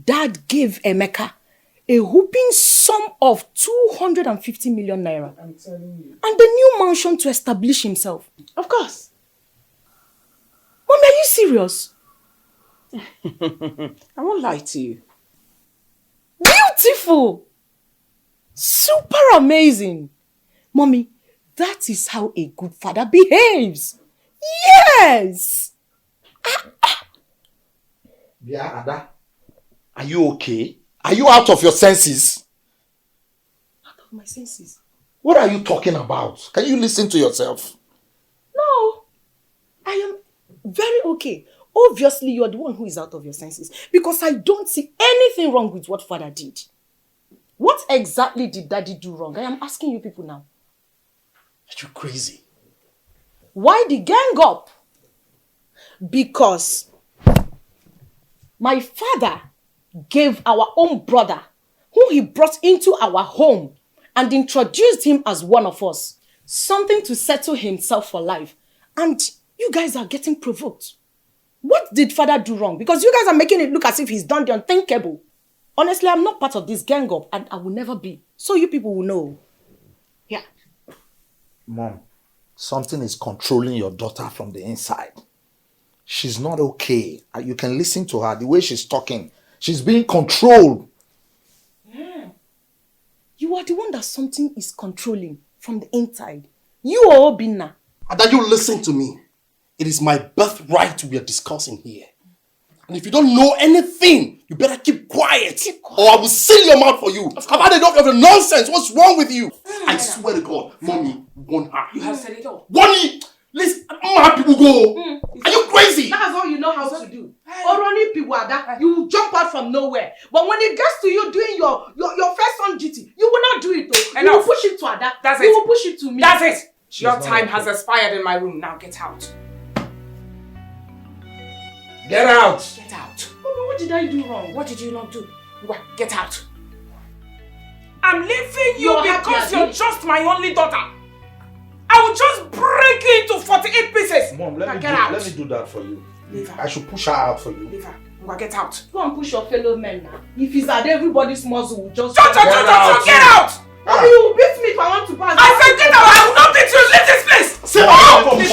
Dad gave Emeka a whooping sum of 250 million naira? I'm telling you. And the new mansion to establish himself? Of course. Mommy, are you serious? I won't lie to you. Beautiful! Super amazing! Mommy, that is how a good father behaves. Yes! Yeah, Ada. Are you okay? Are you out of your senses? Out of my senses? What are you talking about? Can you listen to yourself? No. I am very okay. Obviously, you're the one who is out of your senses. Because I don't see anything wrong with what father did. What exactly did daddy do wrong? I am asking you people now. Are you crazy? Why the gang up? Because my father gave our own brother, who he brought into our home and introduced him as one of us, something to settle himself for life. And you guys are getting provoked. What did father do wrong? Because you guys are making it look as if he's done the unthinkable. Honestly, I'm not part of this gang up and I will never be. So you people will know. Yeah. Mom, something is controlling your daughter from the inside. She's not okay. You can listen to her, the way she's talking. She's being controlled. Yeah. You are the one that something is controlling from the inside. You are Obinna. And that you listen to me. It is my birthright we are discussing here. And if you don't know anything, you better keep quiet. Or I will seal your mouth for you. I've had enough of your nonsense. What's wrong with you? I swear to God, Mommy, warn her. You have said it all. Warn me! Listen, my people go. Are you crazy? That's all you know how to do. Oroni Piwada, you will jump out from nowhere. But when it gets to you doing your first on duty, you will not do it though. You will push it to Ada. That's you it. will push it to me. That's it. Your time has expired in my room. Now get out. Get out. Get out. Mommy, What did I do wrong? What did you not do? Get out. I'm leaving you because you're just my only daughter. I will just break you into 48 pieces. Mom, Get out. let me do that for you. Leave her. I should push her out for you. Leave her. Get out. Go and push your fellow men now. If he's at everybody's muscle, will just... Get out! Mommy, you will beat me if I want to pass. I said get out! I will not beat you! Leave this place! Sit down! Leave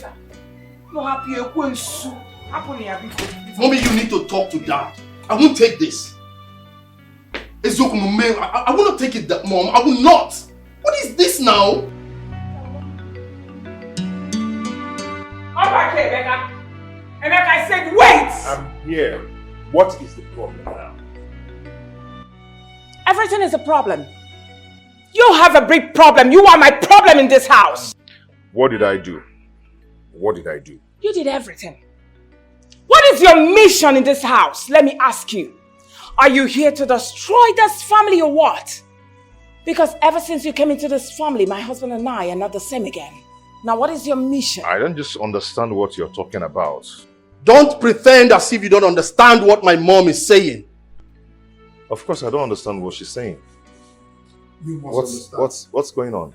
her. No happy, Mommy, you need to talk to Dad. I won't take this. I will not take it, Mom. I will not. What is this now? Come back here, Becca. Emeka, I said wait! I'm here. What is the problem now? Everything is a problem. You have a big problem. You are my problem in this house. What did I do? What did I do? You did everything. What is your mission in this house? Let me ask you. Are you here to destroy this family or what? Because ever since you came into this family, my husband and I are not the same again. Now what is your mission? I don't just understand what you're talking about. Don't pretend as if you don't understand what my mom is saying. Of course I don't understand what she's saying. You must What's going on?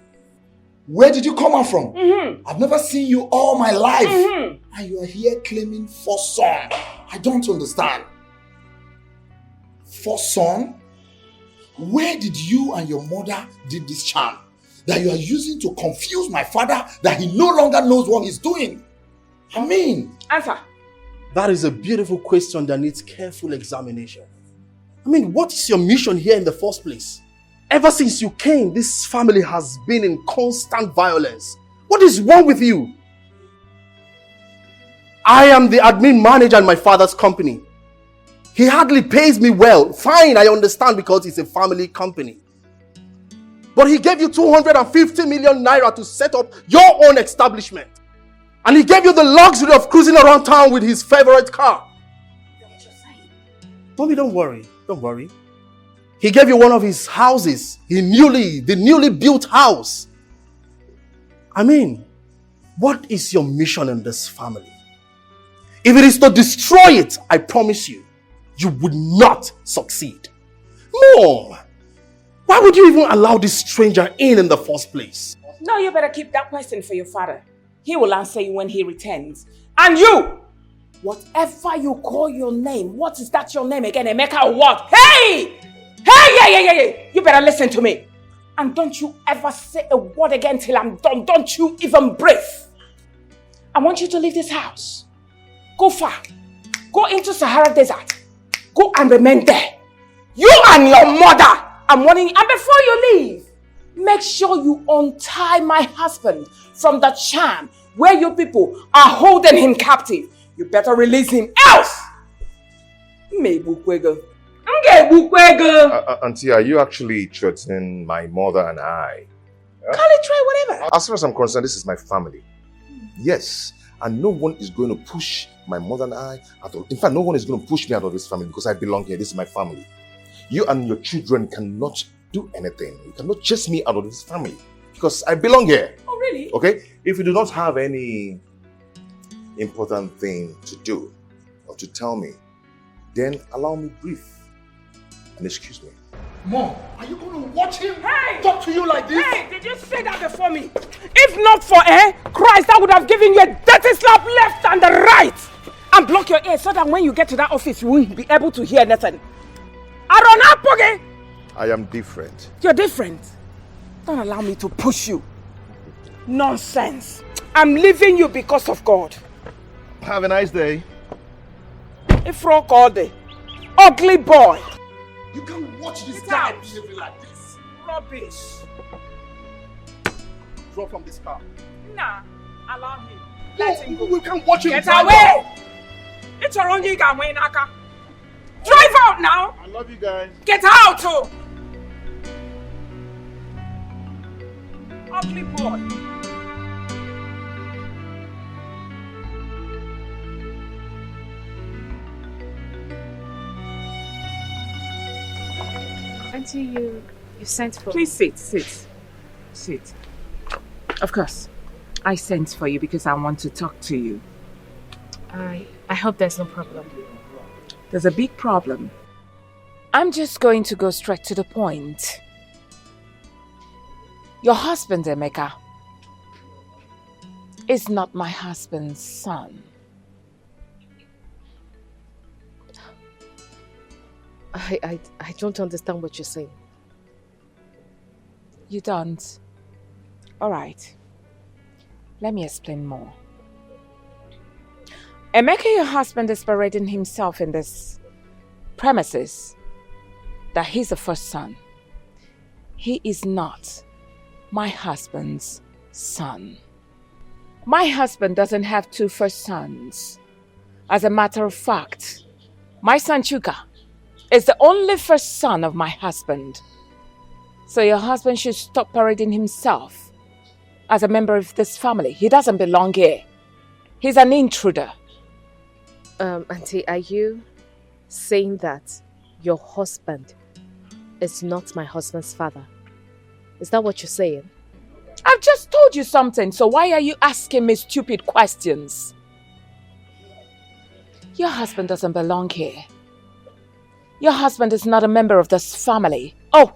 Where did you come out from? Mm-hmm. I've never seen you all my life. Mm-hmm. And you are here claiming first son. I don't understand. First son? Where did you and your mother did this charm that you are using to confuse my father that he no longer knows what he's doing? I mean... Answer. That is a beautiful question that needs careful examination. I mean, what is your mission here in the first place? Ever since you came, this family has been in constant violence. What is wrong with you? I am the admin manager in my father's company. He hardly pays me well. Fine, I understand because it's a family company. But he gave you 250 million naira to set up your own establishment. And he gave you the luxury of cruising around town with his favorite car. Mommy, don't worry. Don't worry. He gave you one of his houses. The newly built house. I mean, what is your mission in this family? If it is to destroy it, I promise you, you would not succeed. Mom, why would you even allow this stranger in the first place? No, you better keep that question for your father. He will answer you when he returns. And you! Whatever you call your name, what is that your name again? Emeka or what? Hey! Hey! You better listen to me. And don't you ever say a word again till I'm done. Don't you even breathe. I want you to leave this house. Go far. Go into Sahara Desert. Go and remain there. You and your mother. I'm warning you. And before you leave, make sure you untie my husband from the charm where you people are holding him captive. You better release him, else! Auntie, are you actually threatening my mother and I? Call it try whatever. As far as I'm concerned, this is my family. Yes, and no one is going to push my mother and I out of... In fact, no one is going to push me out of this family because I belong here. This is my family. You and your children cannot do anything. You cannot chase me out of this family because I belong here. Oh, really? Okay? If you do not have any important thing to do or to tell me, then allow me brief and excuse me. Mom, are you going to watch him talk to you like this? Hey, did you say that before me? If not for Christ, I would have given you a dirty slap left and the right and block your ears so that when you get to that office, you won't be able to hear nothing. I am different. You're different. Don't allow me to push you. Nonsense. I'm leaving you because of God. Have a nice day. If rock all day. Ugly boy. You can't watch this guy behaving like this. Rubbish. Drop from this car. Nah, allow him. Let him go. We can't watch him. Get away! It's your own you can win, Aka. Drive out now! I love you guys. Get out! Oh. Ugly boy. Auntie, you sent for... Please sit. Of course. I sent for you because I want to talk to you. I hope there's no problem. There's a big problem. I'm just going to go straight to the point. Your husband, Emeka, is not my husband's son. I don't understand what you're saying. You don't? All right. Let me explain more. Emeka, your husband, is parading himself in this premises that he's the first son. He is not my husband's son. My husband doesn't have two first sons. As a matter of fact, my son Chuka is the only first son of my husband. So your husband should stop parading himself as a member of this family. He doesn't belong here. He's an intruder. Auntie, are you saying that your husband is not my husband's father? Is that what you're saying? I've just told you something, so why are you asking me stupid questions? Your husband doesn't belong here. Your husband is not a member of this family. Oh,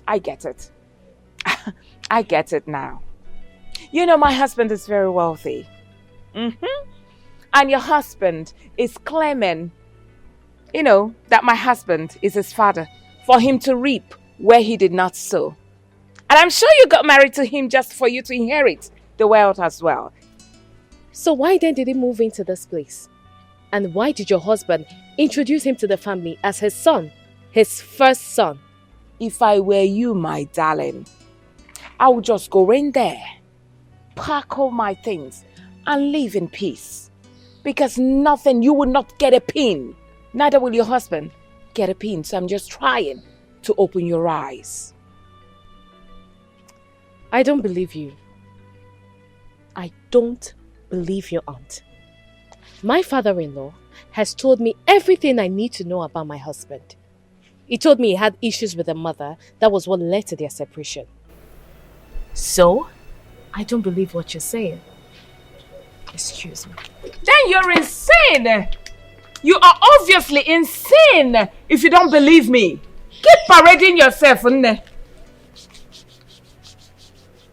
I get it. I get it now. You know, my husband is very wealthy. And your husband is claiming, that my husband is his father for him to reap where he did not sow. And I'm sure you got married to him just for you to inherit the wealth as well. So why then did he move into this place? And why did your husband introduce him to the family as his son, his first son? If I were you, my darling, I would just go in there, pack all my things, and live in peace. Because you will not get a pin. Neither will your husband get a pin. So I'm just trying to open your eyes. I don't believe you. I don't believe your aunt. My father-in-law has told me everything I need to know about my husband. He told me he had issues with a mother. That was what led to their separation. So, I don't believe what you're saying. Excuse me. Then you're insane! You are obviously insane if you don't believe me. Keep parading yourself, Nne.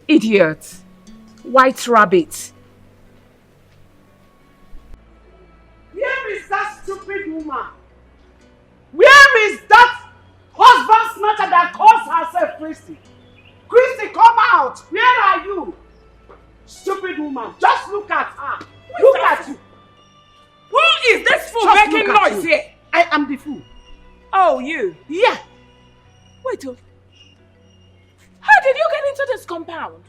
Idiot. White rabbit. Where is that stupid woman? Where is that husband snatcher that calls herself Christy? Christy, come out! Where are you? Stupid woman, just look at her. Look at you. Who is this fool Just making look at noise you. here? I am the fool. Oh, you? Yeah. Wait, how did you get into this compound?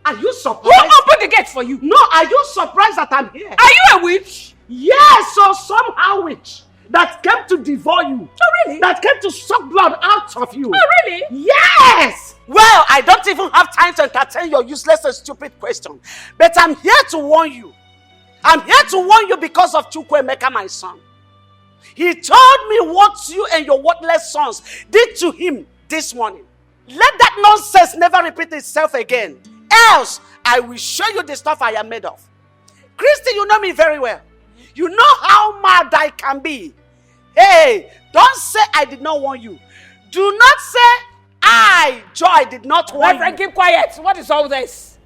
Are you surprised? Who opened the gate for you? No, are you surprised that I'm here? Are you a witch? Yes, so somehow witch that came to devour you. Oh, really? That came to suck blood out of you. Oh, really? Yes! Well, I don't even have time to entertain your useless and stupid question. But I'm here to warn you. I'm here to warn you because of Chukwuemeka, my son. He told me what you and your worthless sons did to him this morning. Let that nonsense never repeat itself again. Else, I will show you the stuff I am made of. Christy, you know me very well. You know how mad I can be. Hey, don't say I did not warn you. Do not say I, Joy, did not warn Reverend, you. keep quiet. What is all this?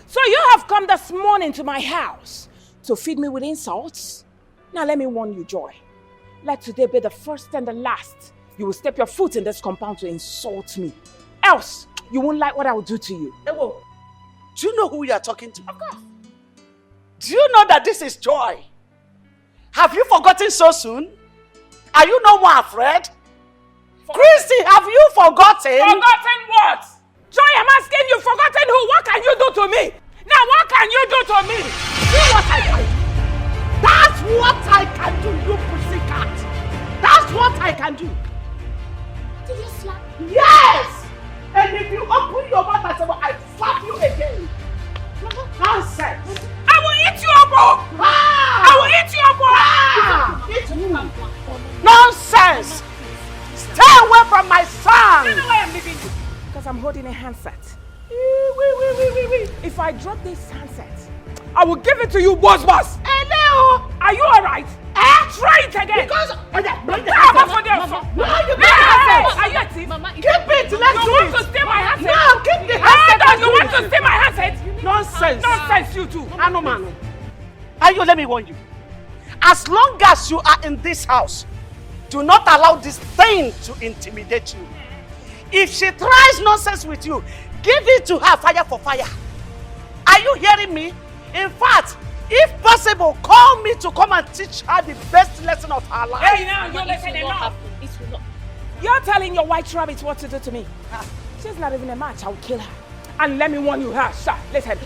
So you have come this morning to my house to feed me with insults? Now let me warn you, Joy. Let today be the first and the last you will step your foot in this compound to insult me. Else, you won't like what I will do to you. Ewo, do you know who you are talking to? Of course. Do you know that this is Joy? Have you forgotten so soon? Are you no more afraid? Christy, have you forgotten? Forgotten what? Joy, I'm asking you, forgotten who? What can you do to me? Now, what can you do to me? See what I can do. That's what I can do, you pussycat. That's what I can do. Did you slap me? Yes! And if you open your mouth and say, well, I slap you again. Nonsense. I will eat you up! I will eat you up! Eat you. Nonsense. Stay away from my son. You know why I'm leaving you? Because I'm holding a handset. If I drop this handset, I will give it to you, boss. Hello. Are you alright? Try it again. Because are you a thief? Keep it, let's you do want it. to steal my handset? No, keep the handset. You want to steal my handset? Nonsense. Nonsense, you too. Anomano. Ayo, let me warn you. As long as you are in this house, do not allow this thing to intimidate you. If she tries nonsense with you, give it to her fire for fire. Are you hearing me? In fact, if possible, call me to come and teach her the best lesson of her life. Hey, now you're listening enough. You're telling your white rabbit what to do to me. She's not even a match. I'll kill her. And let me warn you, sir. Listen,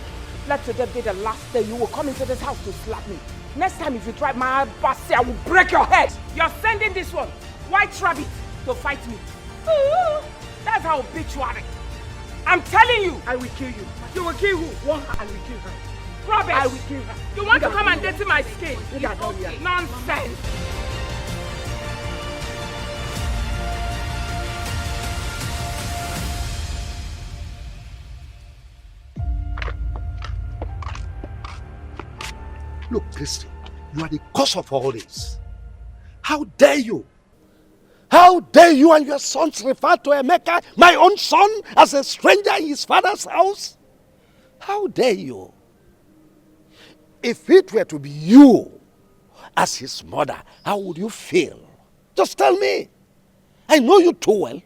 let today be the last day you will come into this house to slap me. Next time, if you try my bossy, I will break your head. You're sending this one, white rabbit, to fight me. That's how bitch you are. I'm telling you. I will kill you. You will kill who? One, I will kill her. Rubbish. I will kill her. You want to come and dirty my skin? Nonsense. Look, Christy, you are the cause of all this. How dare you? How dare you and your sons refer to Emeka, my own son, as a stranger in his father's house? How dare you? If it were to be you as his mother, how would you feel? Just tell me. I know you too well.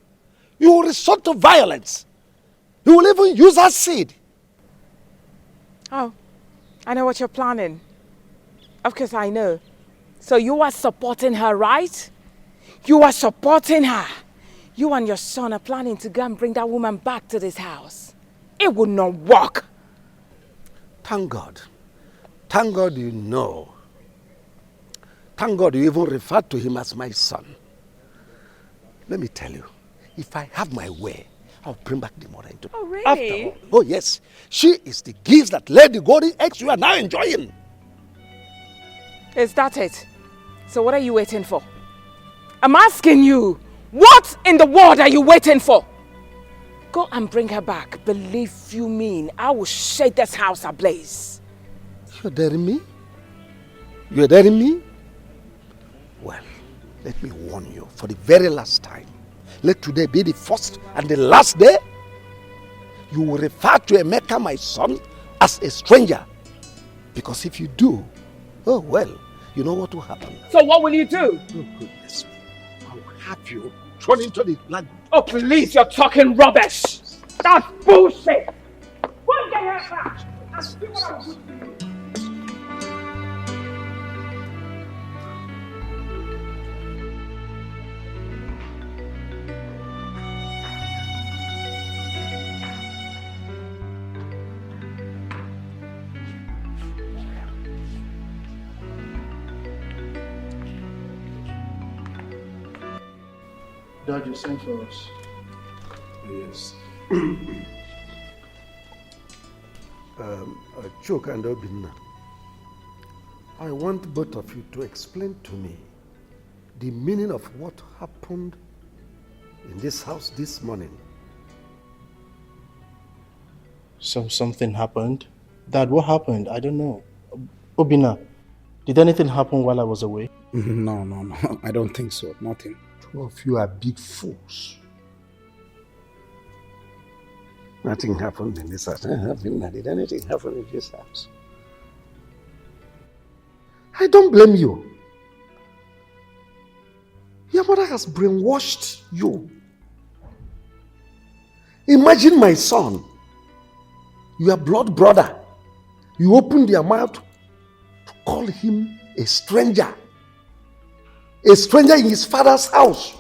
You will resort to violence. You will even use acid. Oh, I know what you're planning. Of course I know. So you are supporting her, right? You are supporting her. You and your son are planning to go and bring that woman back to this house. It will not work. Thank God. Thank God you know. Thank God you even referred to him as my son. Let me tell you, if I have my way, I'll bring back the mother into. Oh, really? After all, oh yes, she is the gift that laid the golden eggs you are now enjoying. Is that it? So what are you waiting for? I'm asking you, what in the world are you waiting for? Go and bring her back. Believe you me, I will shake this house ablaze. You're daring me? You're daring me? Well, let me warn you for the very last time. Let today be the first and the last day you will refer to Emeka, my son, as a stranger. Because if you do, oh well, you know what will happen. So what will you do? Oh goodness me. I will have you thrown into the blood. Oh please, you're talking rubbish. That's bullshit. Go and get her back. And see what I'll do to you. Dad, you sent for us. Yes. Choke and Obinna, I want both of you to explain to me the meaning of what happened in this house this morning. Something happened? Dad, what happened? I don't know. Obina, did anything happen while I was away? No. I don't think so. Nothing. Two of you are big fools. Nothing happened in this house. Did anything happen in this house? I don't blame you. Your mother has brainwashed you. Imagine my son, your blood brother. You opened your mouth to call him a stranger. A stranger in his father's house.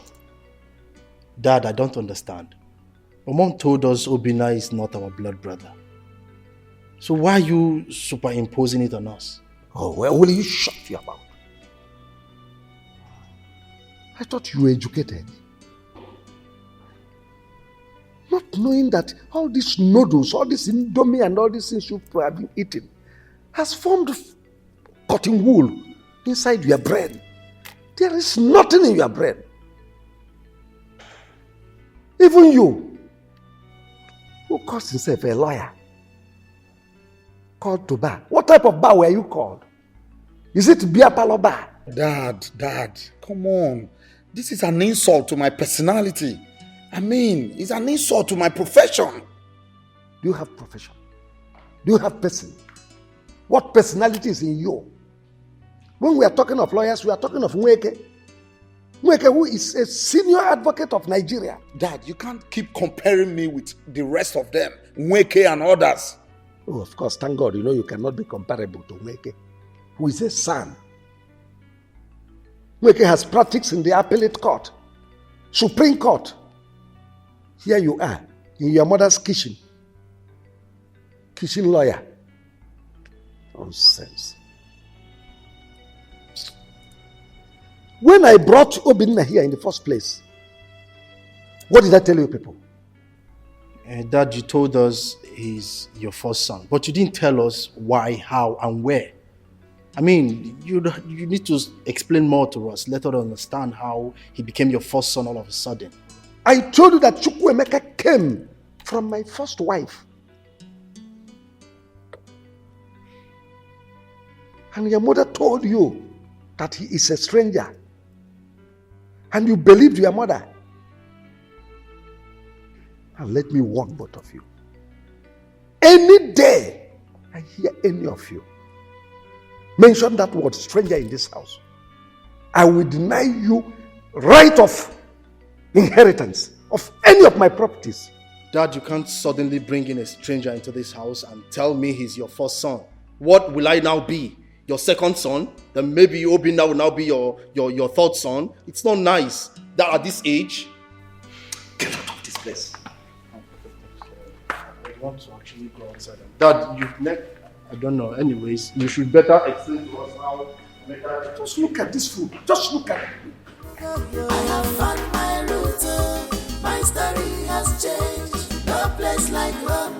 Dad, I don't understand. My mom told us Obina is not our blood brother. So why are you superimposing it on us? Oh, well, will you shut your mouth? I thought you were educated. Not knowing that all these noodles, all this indomie and all these things you have been eating has formed cotton wool inside your brain. There is nothing in your brain. Even you, who calls himself a lawyer, called to bar. What type of bar were you called? Is it beer parlor bar? Dad, come on. This is an insult to my personality. I mean, it's an insult to my profession. Do you have profession? Do you have person? What personality is in you? When we are talking of lawyers, we are talking of Nweke. Nweke, who is a senior advocate of Nigeria. Dad, you can't keep comparing me with the rest of them, Nweke and others. Oh, of course, thank God, you cannot be comparable to Nweke, who is a son. Nweke has practiced in the appellate court, Supreme Court. Here you are, in your mother's kitchen lawyer. Nonsense. When I brought Obinna here in the first place, what did I tell you people? Dad, you told us he's your first son, but you didn't tell us why, how, and where. I mean, you need to explain more to us. Let us understand how he became your first son all of a sudden. I told you that Chukwuemeka came from my first wife. And your mother told you that he is a stranger. And you believed your mother. And let me warn both of you. Any day I hear any of you mention that word stranger in this house, I will deny you right of inheritance of any of my properties. Dad, you can't suddenly bring in a stranger into this house and tell me he's your first son. What will I now be? Your second son? Then maybe Obinna will now be your third son. It's not nice that at this age. Get out of this place. I want to actually go outside. Dad, I don't know. Anyways, you should better explain to us how. Just look at this food. Just look at it. I have found my route. My story has changed. No place like Rome.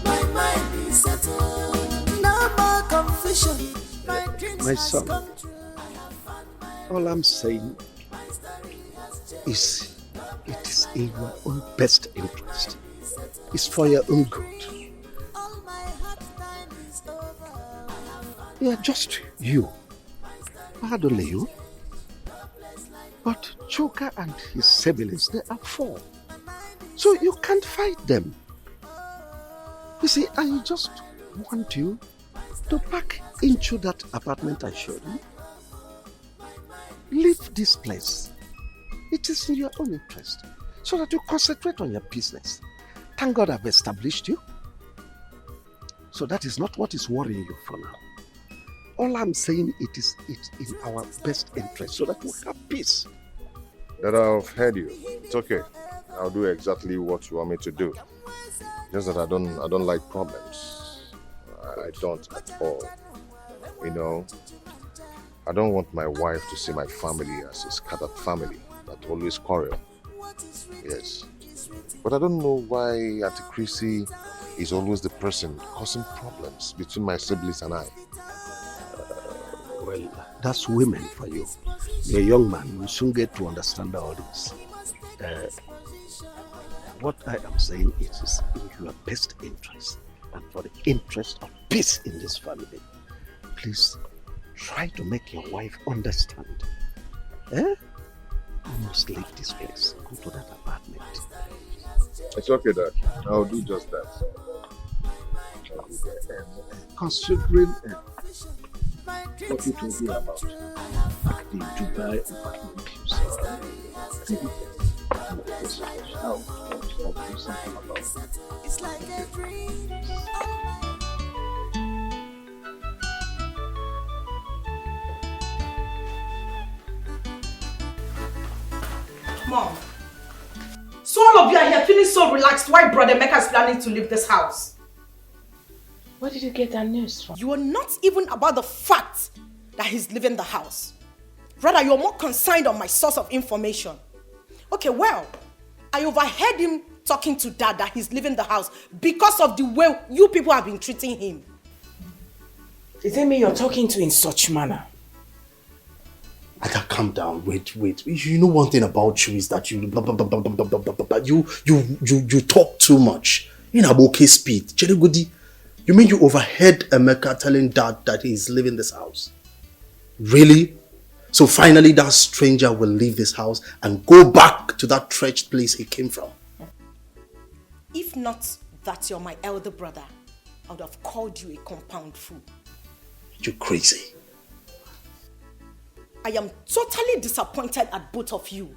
My mind is settled. No more confusion. My son, all I'm saying is it is in your own best interest. It's for your own good. Yeah, just you. Not only you. But Choka and his siblings, they are 4. So you can't fight them. You see, I just want you to pack into that apartment I showed you. Leave this place. It is in your own interest. So that you concentrate on your business. Thank God I've established you. So that is not what is worrying you for now. All I'm saying, it's in our best interest so that we have peace. That I've heard you. It's okay. I'll do exactly what you want me to do. Just that I don't like problems. I don't at all. I don't want my wife to see my family as a scattered family that always quarrel. Yes. But I don't know why Auntie Chrissy is always the person causing problems between my siblings and I. Well, that's women for you. You're a young man, you soon get to understand all this. What I am saying is in your best interest and for the interest of peace in this family. Please try to make your wife understand. You must leave this place. Go to that apartment. It's okay, Dad. I'll do just that. Considering what you told me about the Dubai apartment, I'll do something about it. It's like a dream. Mom, so all of you are here feeling so relaxed. Why Brother Emeka is planning to leave this house? Where did you get that news from? You are not even about the fact that he's leaving the house. Rather, you're more concerned on my source of information. Okay, well, I overheard him talking to Dad that he's leaving the house because of the way you people have been treating him. Is it me you're talking to in such manner? I can't calm down. Wait. You know one thing about you is that you you talk too much. In a okay speed. Cherigodi, you mean you overheard Emeka telling Dad that he's leaving this house? Really? So finally that stranger will leave this house and go back to that wretched place he came from? If not that you're my elder brother, I would have called you a compound fool. You're crazy. I am totally disappointed at both of you.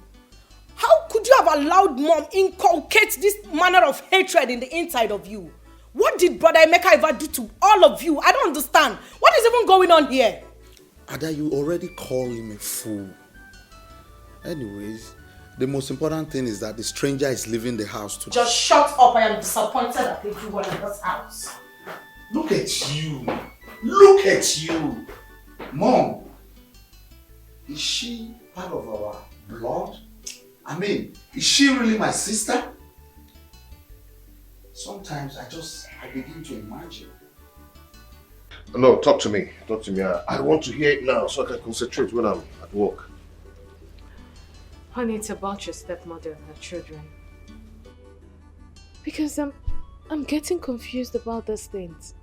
How could you have allowed Mom inculcate this manner of hatred in the inside of you? What did Brother Emeka ever do to all of you? I don't understand. What is even going on here? Ada, you already call him a fool. Anyways, the most important thing is that the stranger is leaving the house today. Just shut up. I am disappointed at everyone in this house. Look at you. Look at you. Mom, is she part of our blood? I mean, is she really my sister? Sometimes I begin to imagine. No, talk to me. Talk to me. I want to hear it now so I can concentrate when I'm at work. Honey, it's about your stepmother and her children. Because I'm getting confused about these things.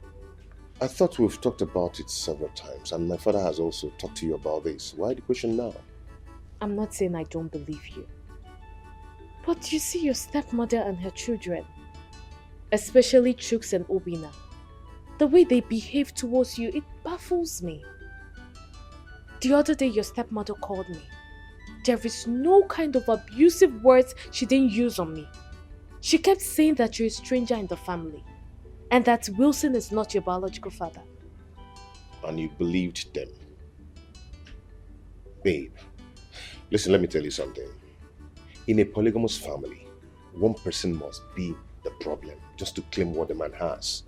I thought we've talked about it several times, and my father has also talked to you about this. Why the question now? I'm not saying I don't believe you. But you see your stepmother and her children, especially Chooks and Obina, the way they behave towards you, it baffles me. The other day your stepmother called me. There is no kind of abusive words she didn't use on me. She kept saying that you're a stranger in the family and that Wilson is not your biological father. And you believed them. Babe, listen, let me tell you something. In a polygamous family, one person must be the problem just to claim what the man has.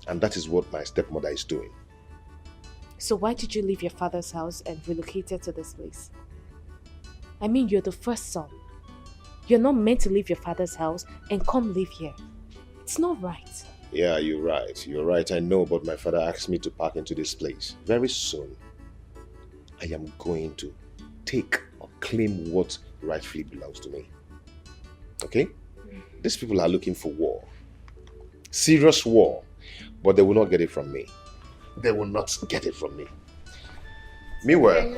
And that is what my stepmother is doing. So why did you leave your father's house and relocated to this place? I mean, you're the first son. You're not meant to leave your father's house and come live here. It's not right. Yeah, you're right. You're right, I know, but my father asked me to pack into this place. Very soon, I am going to take or claim what rightfully belongs to me. Okay? These people are looking for war. Serious war. But they will not get it from me. They will not get it from me. Meanwhile,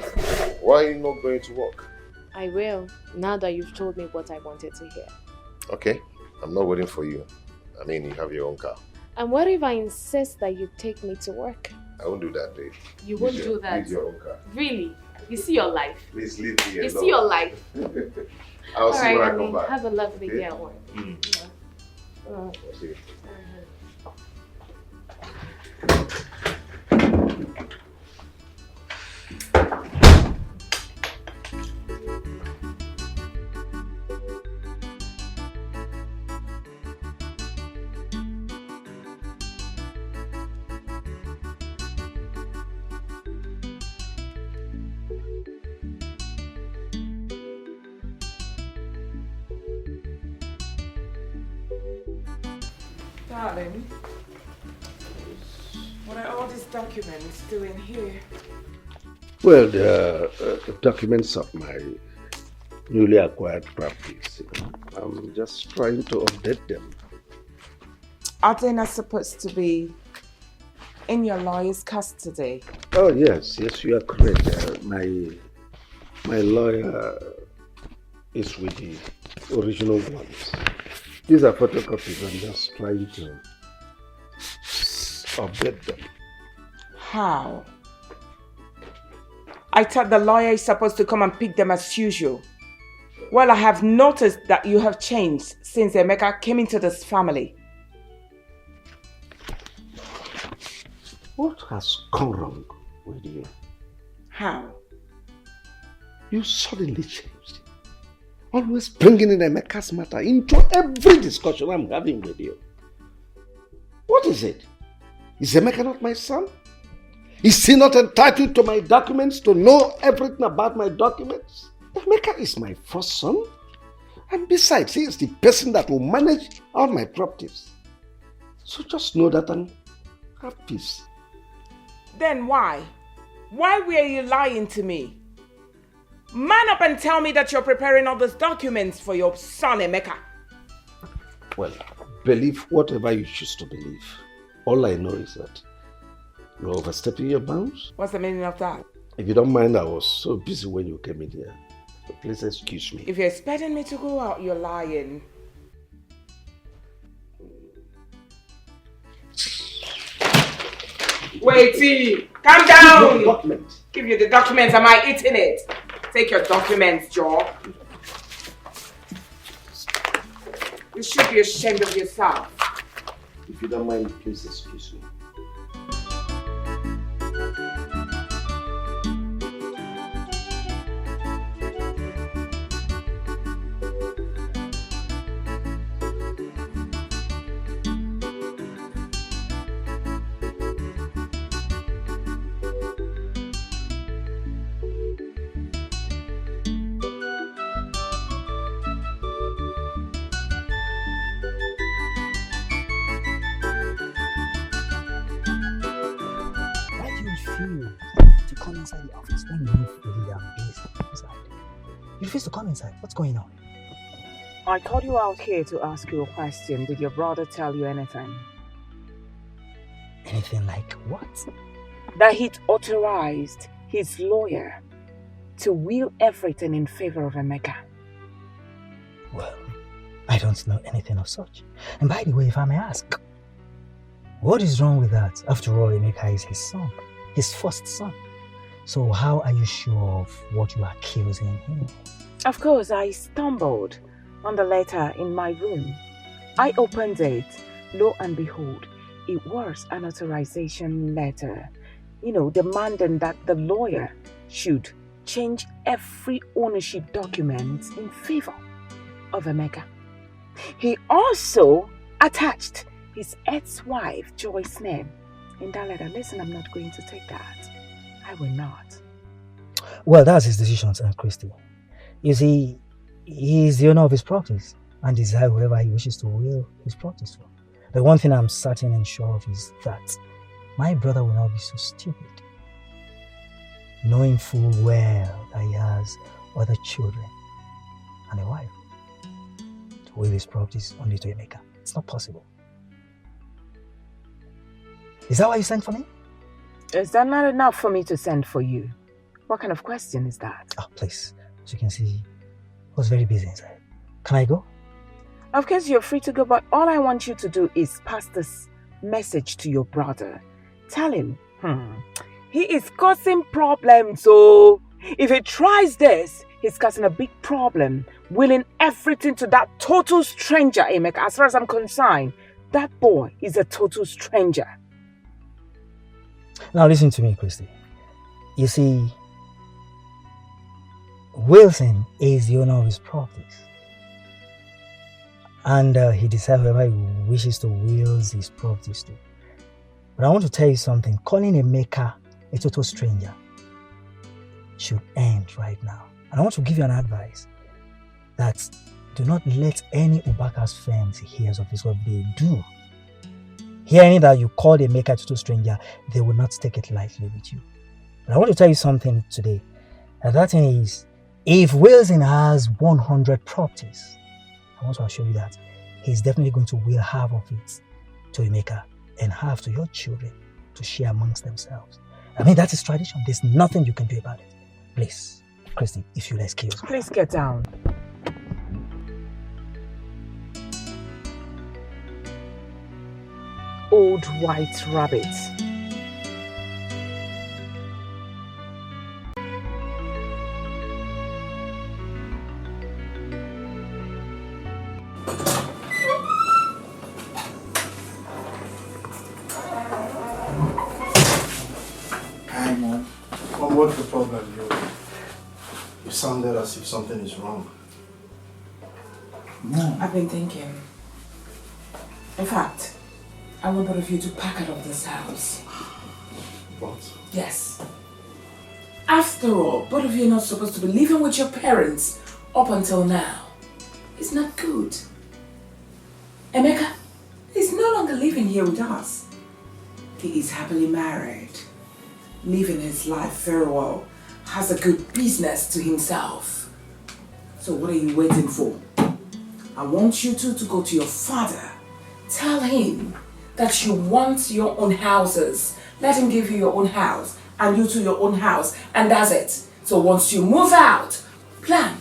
why are you not going to work? I will, now that you've told me what I wanted to hear. Okay, I'm not waiting for you. I mean, you have your own car. And what if I insist that you take me to work? I won't do that, babe. You won't do that? Use your own car. Really? You see your life? Please leave me alone. You see your life? I'll see Alright, when I honey, come back. have a lovely Okay? day at work. Yeah. I'll see you. Darling, what are all these documents doing here? Well, the documents of my newly acquired properties. I'm just trying to update them. Are they not supposed to be in your lawyer's custody? Oh yes, you are correct. My lawyer is with the original ones. These are photocopies. I'm just trying to update them. How? I thought the lawyer is supposed to come and pick them as usual. Well, I have noticed that you have changed since Emeka came into this family. What has gone wrong with you? How? You suddenly changed. Always bringing in Emeka's matter into every discussion I'm having with you. What is it? Is Emeka not my son? Is he not entitled to my documents, to know everything about my documents? Emeka is my first son. And besides, he is the person that will manage all my properties. So just know that and have peace. Then why? Why were you lying to me? Man up and tell me that you're preparing all these documents for your son, Emeka. Well, believe whatever you choose to believe. All I know is that you're overstepping your bounds. What's the meaning of that? If you don't mind, I was so busy when you came in here. So please excuse me. If you're expecting me to go out, you're lying. Wait, calm down. Document. Give you the documents. Am I eating it? Take your documents, Joe. You should be ashamed of yourself. If you don't mind, please excuse me. To come inside the office when you know fully that I'm busy inside. You refuse to come inside. What's going on? I called you out here to ask you a question. Did your brother tell you anything? Anything like what? That he'd authorized his lawyer to will everything in favor of Emeka. Well, I don't know anything of such. And by the way, if I may ask, what is wrong with that? After all, Emeka is his son, his first son. So how are you sure of what you are accusing him? Of course, I stumbled on the letter in my room. I opened it. Lo and behold, it was an authorization letter, demanding that the lawyer should change every ownership document in favor of Emeka. He also attached his ex-wife, Joyce's name in that letter. Listen, I'm not going to take that. I will not. Well, that's his decision, Aunt Christy. You see, he is the owner of his properties and desires whoever he wishes to will his properties for. The one thing I'm certain and sure of is that my brother will not be so stupid, knowing full well that he has other children and a wife, to will his properties only to Emeka. It's not possible. Is that why you sent for me? Is that not enough for me to send for you? What kind of question is that? Oh, please. As you can see, I was very busy inside. Can I go? Of course, you're free to go, but all I want you to do is pass this message to your brother. Tell him, he is causing problems, so if he tries this, he's causing a big problem, willing everything to that total stranger, Emeka. As far as I'm concerned, that boy is a total stranger. Now listen to me, Christy. You see, Wilson is the owner of his properties. And he decides whoever he wishes to will his properties to. But I want to tell you something. Calling Emeka a total stranger should end right now. And I want to give you an advice that do not let any Ubaka's friends hear of this. What they do, hearing that you called Emeka a total stranger, they will not take it lightly with you. But I want to tell you something today. And that thing is, if Wilson has 100 properties, I want to assure you that he's definitely going to will half of it to Emeka and half to your children to share amongst themselves. I mean, that is tradition. There's nothing you can do about it. Please, Christy, if you'll excuse me. Please get down. Old white rabbit. Hi, Mom. Mom, what's the problem? You sounded as if something is wrong. No. I've been thinking. In fact, I want both of you to pack out of this house. What? Yes. After all, both of you are not supposed to be living with your parents up until now. It's not good. Emeka is no longer living here with us. He is happily married, living his life very well, has a good business to himself. So what are you waiting for? I want you two to go to your father. Tell him that you want your own houses. Let him give you your own house and you to your own house, and that's it. So once you move out, plan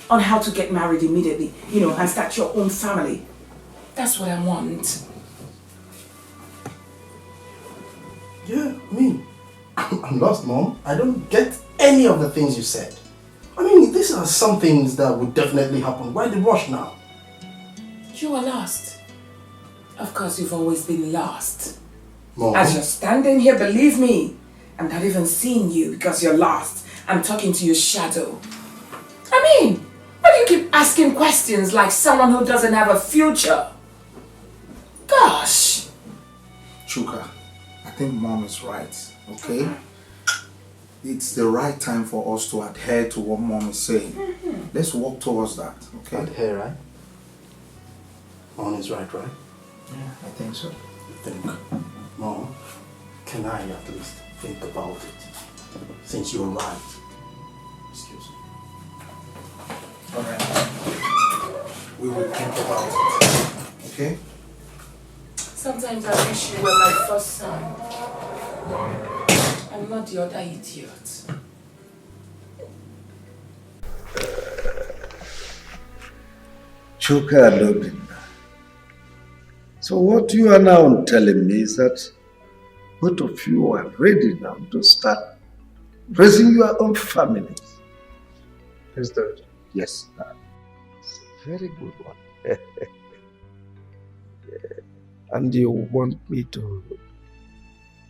on how to get married immediately, and start your own family. That's what I want. Yeah, I'm lost, Mom. I don't get any of the things you said. These are some things that would definitely happen. Why the rush now? You are lost. Of course, you've always been lost. Mom. As you're standing here, believe me, I'm not even seeing you because you're lost. I'm talking to your shadow. Why do you keep asking questions like someone who doesn't have a future? Gosh. Chuka, I think Mom is right, okay? It's the right time for us to adhere to what Mom is saying. Let's work towards that, okay? Adhere, right? Mom is right? Yeah, I think so. Mom, can I at least think about it? Since you're right. Excuse me. Alright. We will think about it, okay? Sometimes I wish you were my first son. I'm not the other idiot. Chuka and Obinna. So what you are now telling me is that both of you are ready now to start raising your own families. Yes, Dad. Yes, it's a very good one. Yeah. And you want me to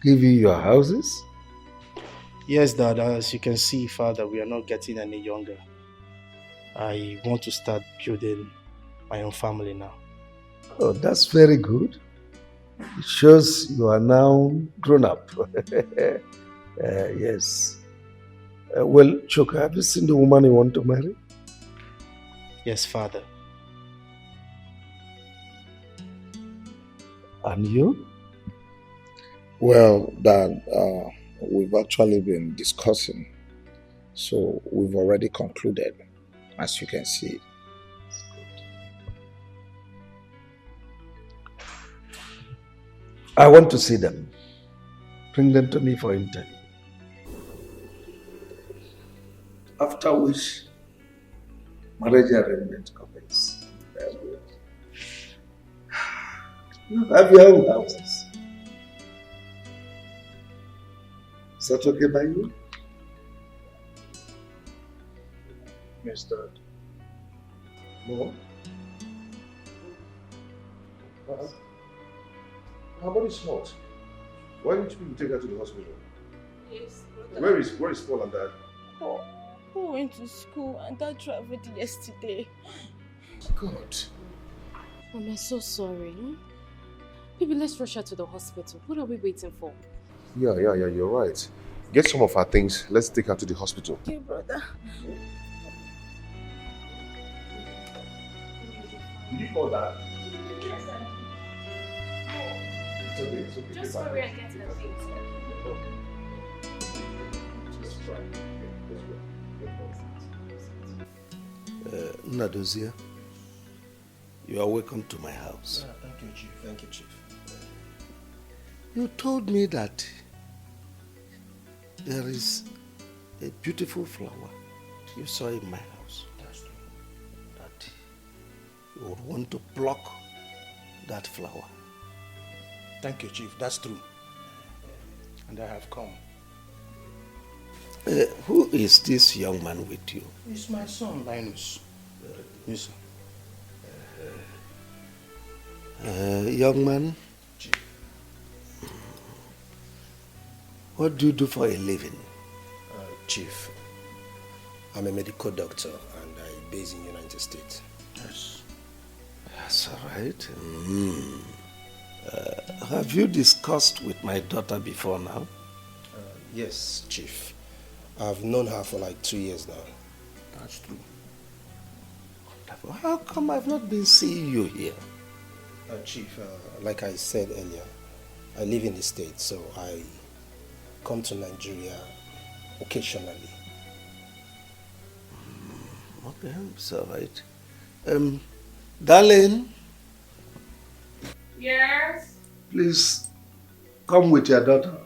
give you your houses? Yes, Dad. As you can see, Father, we are not getting any younger. I want to start building my own family now. Oh, that's very good. It shows you are now grown up. Yes. Well, Chuka, have you seen the woman you want to marry? Yes, Father. And you? Well, Dad, we've actually been discussing. So we've already concluded, as you can see. I want to see them. Bring them to me for interview. After which, marriage arrangement commence. You have your own houses. Is that okay by you? Yes, Dad. No? Her body's hot. Why don't you take her to the hospital? Yes, Where is Paul and Dad? Paul went to school and Dad traveled yesterday. God. Mom, I'm so sorry. Baby, let's rush her to the hospital. What are we waiting for? Yeah, you're right. Get some of her things. Let's take her to the hospital. Okay, brother. Did you call that? Yes, sir. It's okay. Just hurry and get her things. Just try. Nadozia, you are welcome to my house. Thank you, Chief. Thank you, Chief. You told me that there is a beautiful flower you saw in my house. That's true. That you would want to pluck that flower. Thank you, Chief. That's true. And I have come. Who is this young man with you? It's my son, Linus. Yes, sir. Young man, what do you do for a living? Chief, I'm a medical doctor and I base in United States. Yes. That's all right. Have you discussed with my daughter before now? Yes, Chief. I've known her for like 2 years now. That's true. How come I've not been seeing you here? Chief, like I said earlier, I live in the States, so I come to Nigeria occasionally. Okay, it's all right. Darling, Yes? please come with your daughter.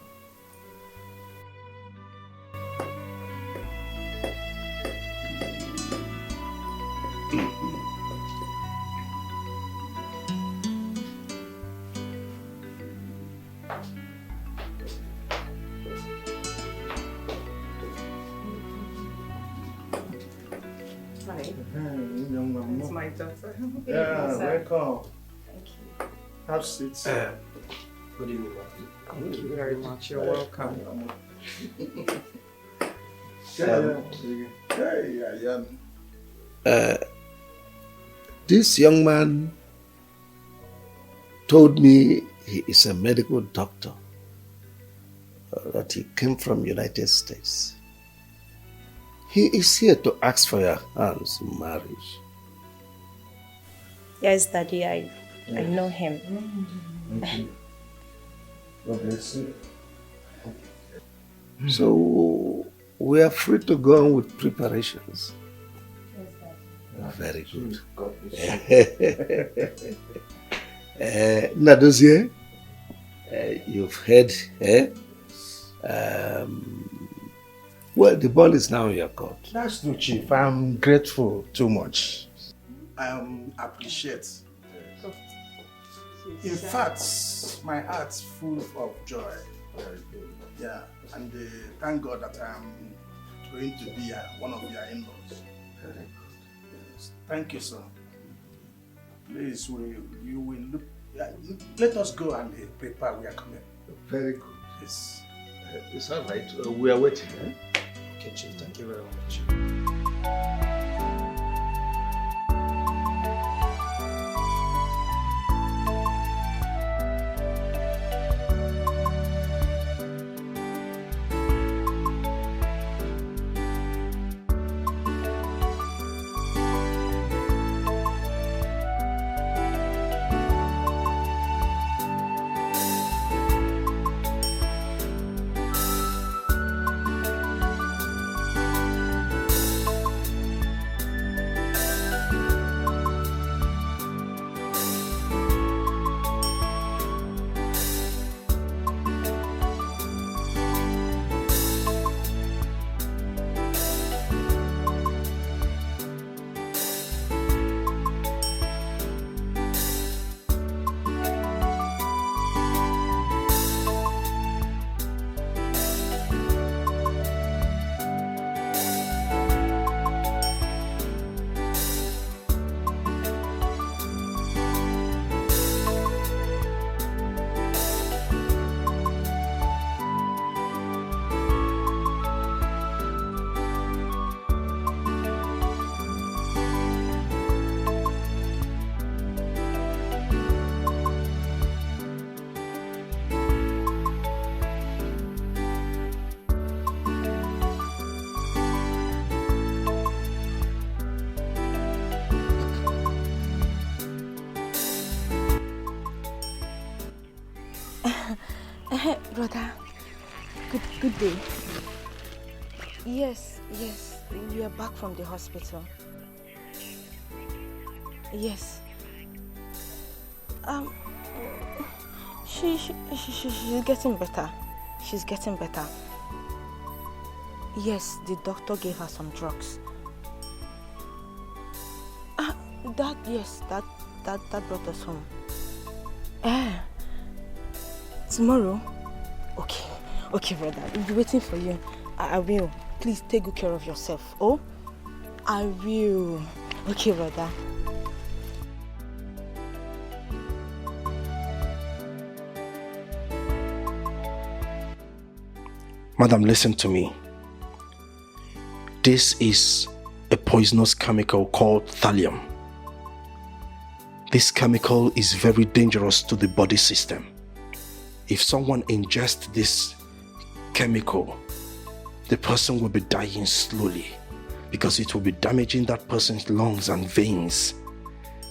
Hi. It's It's my daughter. Yeah, welcome. Thank you. Have seats. Good evening. Thank you very much. You're welcome. This young man told me he is a medical doctor, that he came from United States. He is here to ask for your hands in marriage. Yes, Daddy, I know him. God bless you. So we are free to go on with preparations. Very good. Nadozie, you've heard, well, the ball is now in your court. That's true, Chief. I'm grateful too much. I appreciate. In fact, my heart's full of joy. Yeah, and thank God that I'm going to be one of your in-laws. Thank you, sir. Please, you will look. Let us go and prepare. We are coming. Very good. Yes. It's all right. We are waiting. Okay, Chief. Thank you very much. Brother, good day. Yes, we are back from the hospital. Yes. She's getting better. She's getting better. Yes, the doctor gave her some drugs. That brought us home. Tomorrow? Okay, brother. We'll be waiting for you. I will. Please take good care of yourself. Oh? I will. Okay, brother. Madam, listen to me. This is a poisonous chemical called thallium. This chemical is very dangerous to the body system. If someone ingests this chemical, the person will be dying slowly because it will be damaging that person's lungs and veins.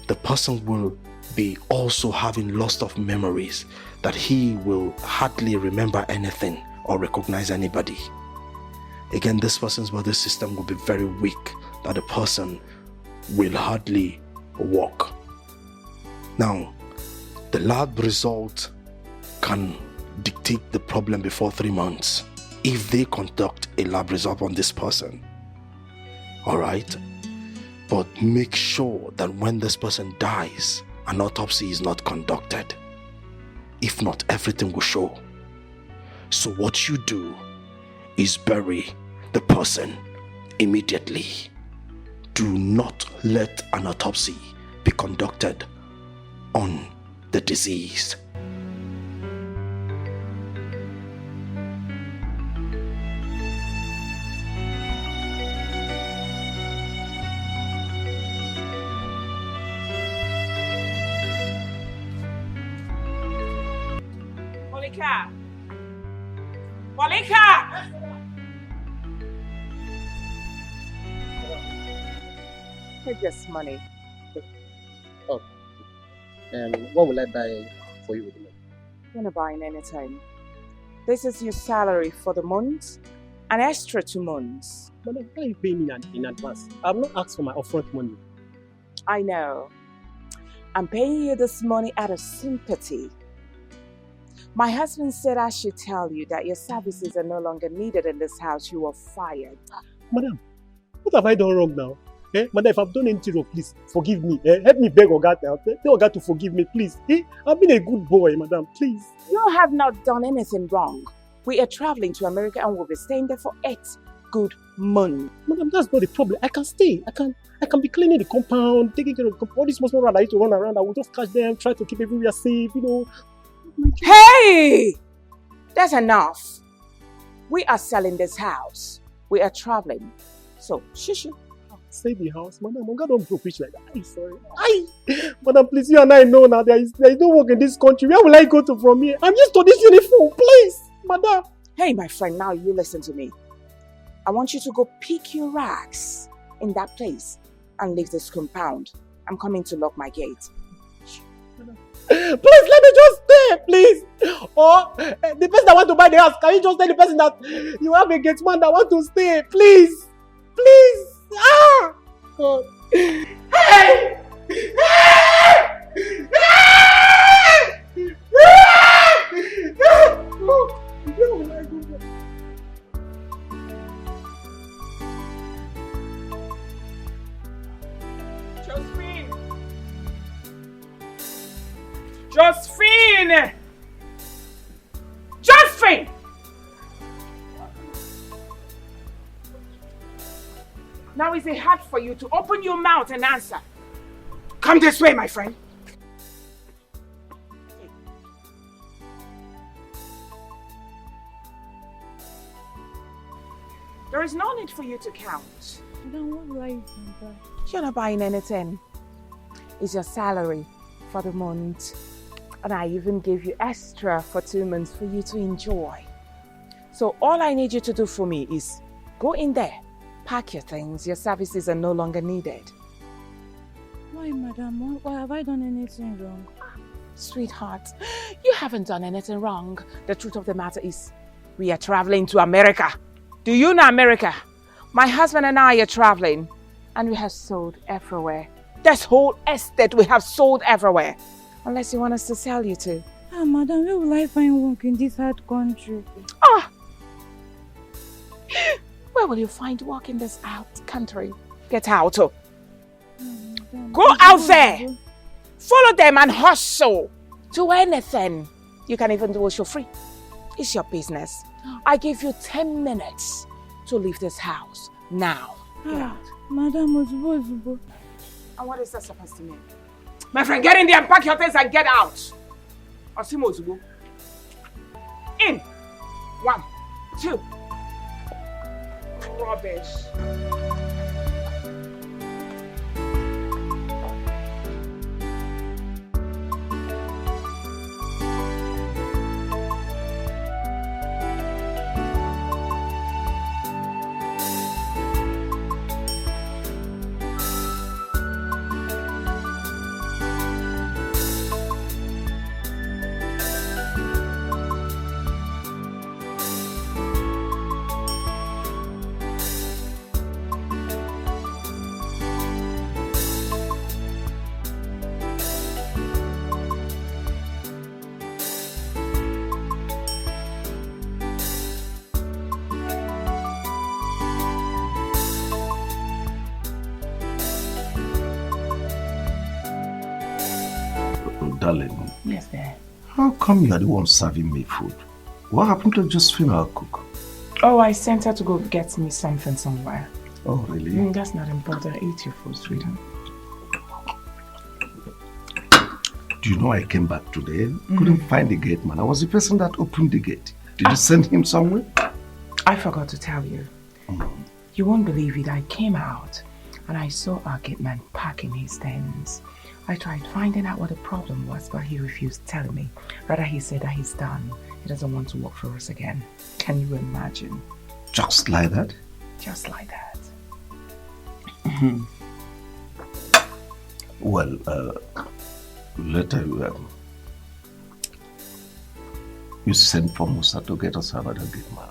The person will be also having loss of memories, that he will hardly remember anything or recognize anybody. Again, this person's body system will be very weak, that the person will hardly walk. Now, the lab result can dictate the problem before 3 months if they conduct a lab result on this person. Alright? But make sure that when this person dies, an autopsy is not conducted. If not, everything will show. So what you do is bury the person immediately. do not let an autopsy be conducted on the deceased. Monica! Monica! Take this money. Oh. What will I buy for you with the money? You're not buying anything. This is your salary for the month, an extra 2 months. Madam, why are you paying me in advance? I have not asked for my upfront money. I know. I'm paying you this money out of sympathy. My husband said I should tell you that your services are no longer needed in this house. You are fired. Madam, what have I done wrong now? Madam, if I've done anything wrong, please forgive me. Help me beg Oga now. Tell Oga to forgive me, please. I've been a good boy, madam, please. You have not done anything wrong. We are traveling to America and we'll be staying there for 8 good months. Madam, that's not the problem. I can stay. I can be cleaning the compound, taking care of the compound. All these small rats I used to run around, I will just catch them, try to keep everywhere safe, you know. Hey! That's enough. We are selling this house. We are traveling. So, shush. Say the house, madam. Oga don't go preach like that. I'm sorry. Madam, please, you and I know now there is no work in this country. Where will I go to from here? I'm used to this uniform, please, madam. Hey, my friend, now you listen to me. I want you to go pick your rags in that place and leave this compound. I'm coming to lock my gate. Please, let me just stay, please. Or the person that want to buy the house, can you just tell the person that you have a gate man that want to stay, please? Please. Ah! God. Hey! Josephine! Josephine! Now is it hard for you to open your mouth and answer? Come this way, my friend. There is no need for you to count. Then what will I even buy? You're not buying anything. It's your salary for the month. And I even gave you extra for 2 months for you to enjoy. So all I need you to do for me is go in there, pack your things. Your services are no longer needed. Why, madam? Why have I done anything wrong? Sweetheart, you haven't done anything wrong. The truth of the matter is, we are traveling to America. Do you know America? My husband and I are traveling, and we have sold everywhere. This whole estate we have sold everywhere. Unless you want us to sell you to. Ah, madam, where will I find work in this hard country? Ah! Where will you find work in this out country? Get out. Oh. Go out there. Follow them and hustle. Do anything. You can even do it for free. It's your business. I give you 10 minutes to leave this house. Now. Get out. Madam, Ozubo. And what is that supposed to mean? My friend, get in there and pack your things and get out. Osimo Ozubo. In. 1, 2. Rubbish. Darling. Yes, dear. How come you are the one serving me food? What happened to Josephine, our cook? Oh, I sent her to go get me something somewhere. Oh, really? That's not important. Eat your food, sweetheart. Do you know I came back today? Couldn't find the gate man. I was the person that opened the gate. Did you send him somewhere? I forgot to tell you. You won't believe it. I came out and I saw our gate man packing his things. I tried finding out what the problem was, but he refused telling me. Rather, he said that he's done. He doesn't want to work for us again. Can you imagine? Just like that? Just like that. Well, later you send for Musa to get us another gate man.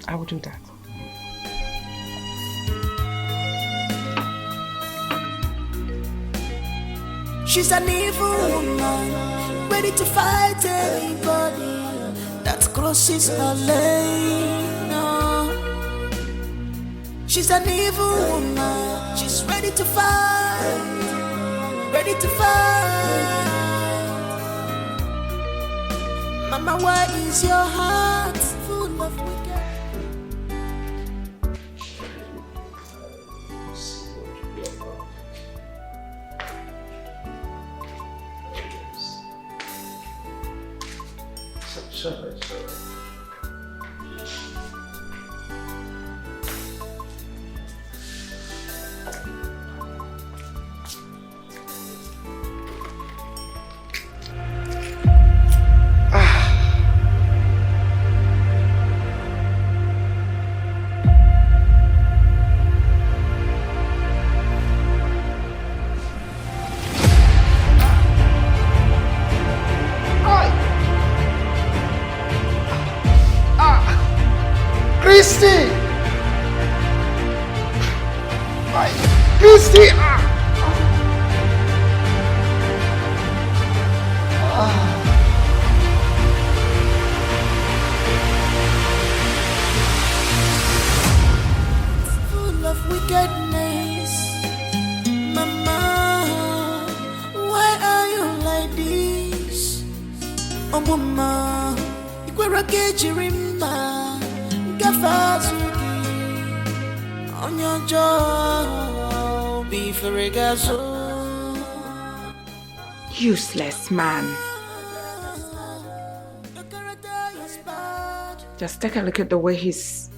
I will do that. She's an evil woman, ready to fight anybody that crosses her lane. No. She's an evil woman, she's ready to fight, ready to fight. Mama, why is your heart full of wicked? Sure. Christy! Christy! Full of wickedness. Mama, why are you like this? Oh, Mama, you were a Jirimba. On your job, be for a Useless man. Just take a look at the way he's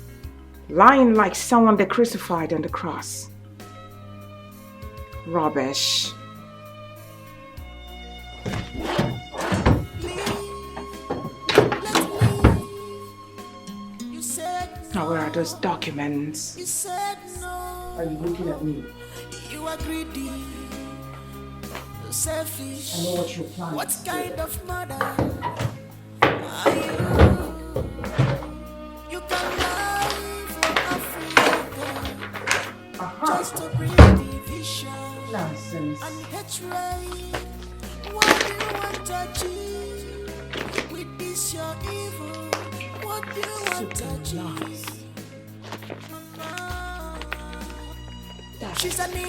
lying like someone they crucified on the cross. Rubbish. Now, where are those documents? You said no. Are you looking at me? You are greedy, selfish. I know what you're planning. What kind of mother are you? You can lie from Africa just to bring division. Nonsense. And hatred. What do you want to achieve with this your evil? What do you want to achieve? She's an evil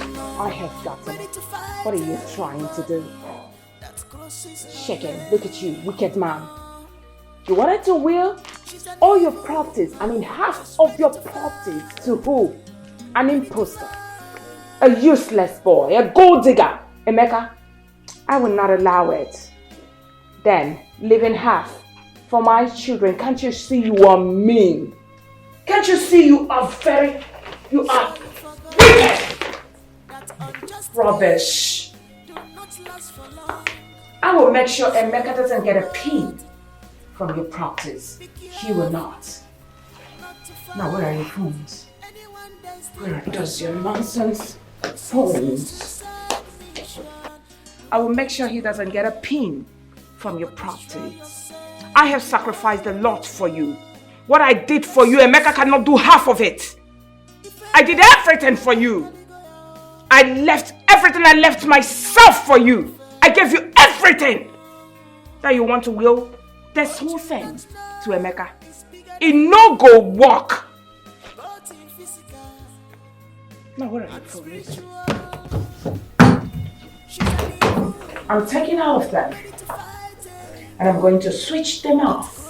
woman. I have gotten it. What are you trying to do? Shaken, look at you, wicked man. You wanted to will all your properties, half of your properties to who? An imposter. A useless boy, a gold digger. Emeka, I will not allow it. Then, leaving half for my children. Can't you see you are mean? Can't you see you are wicked? Rubbish. I will make sure Emeka doesn't get a pin from your properties. He will not. Now, where are your phones? Where are those your nonsense phones? I will make sure he doesn't get a pin from your properties. I have sacrificed a lot for you. What I did for you, Emeka cannot do half of it. I did everything for you. I left everything I left myself for you. I gave you everything. Now you want to will this whole thing to Emeka. It no go work. Now where are you from? I'm taking all of them. And I'm going to switch them off.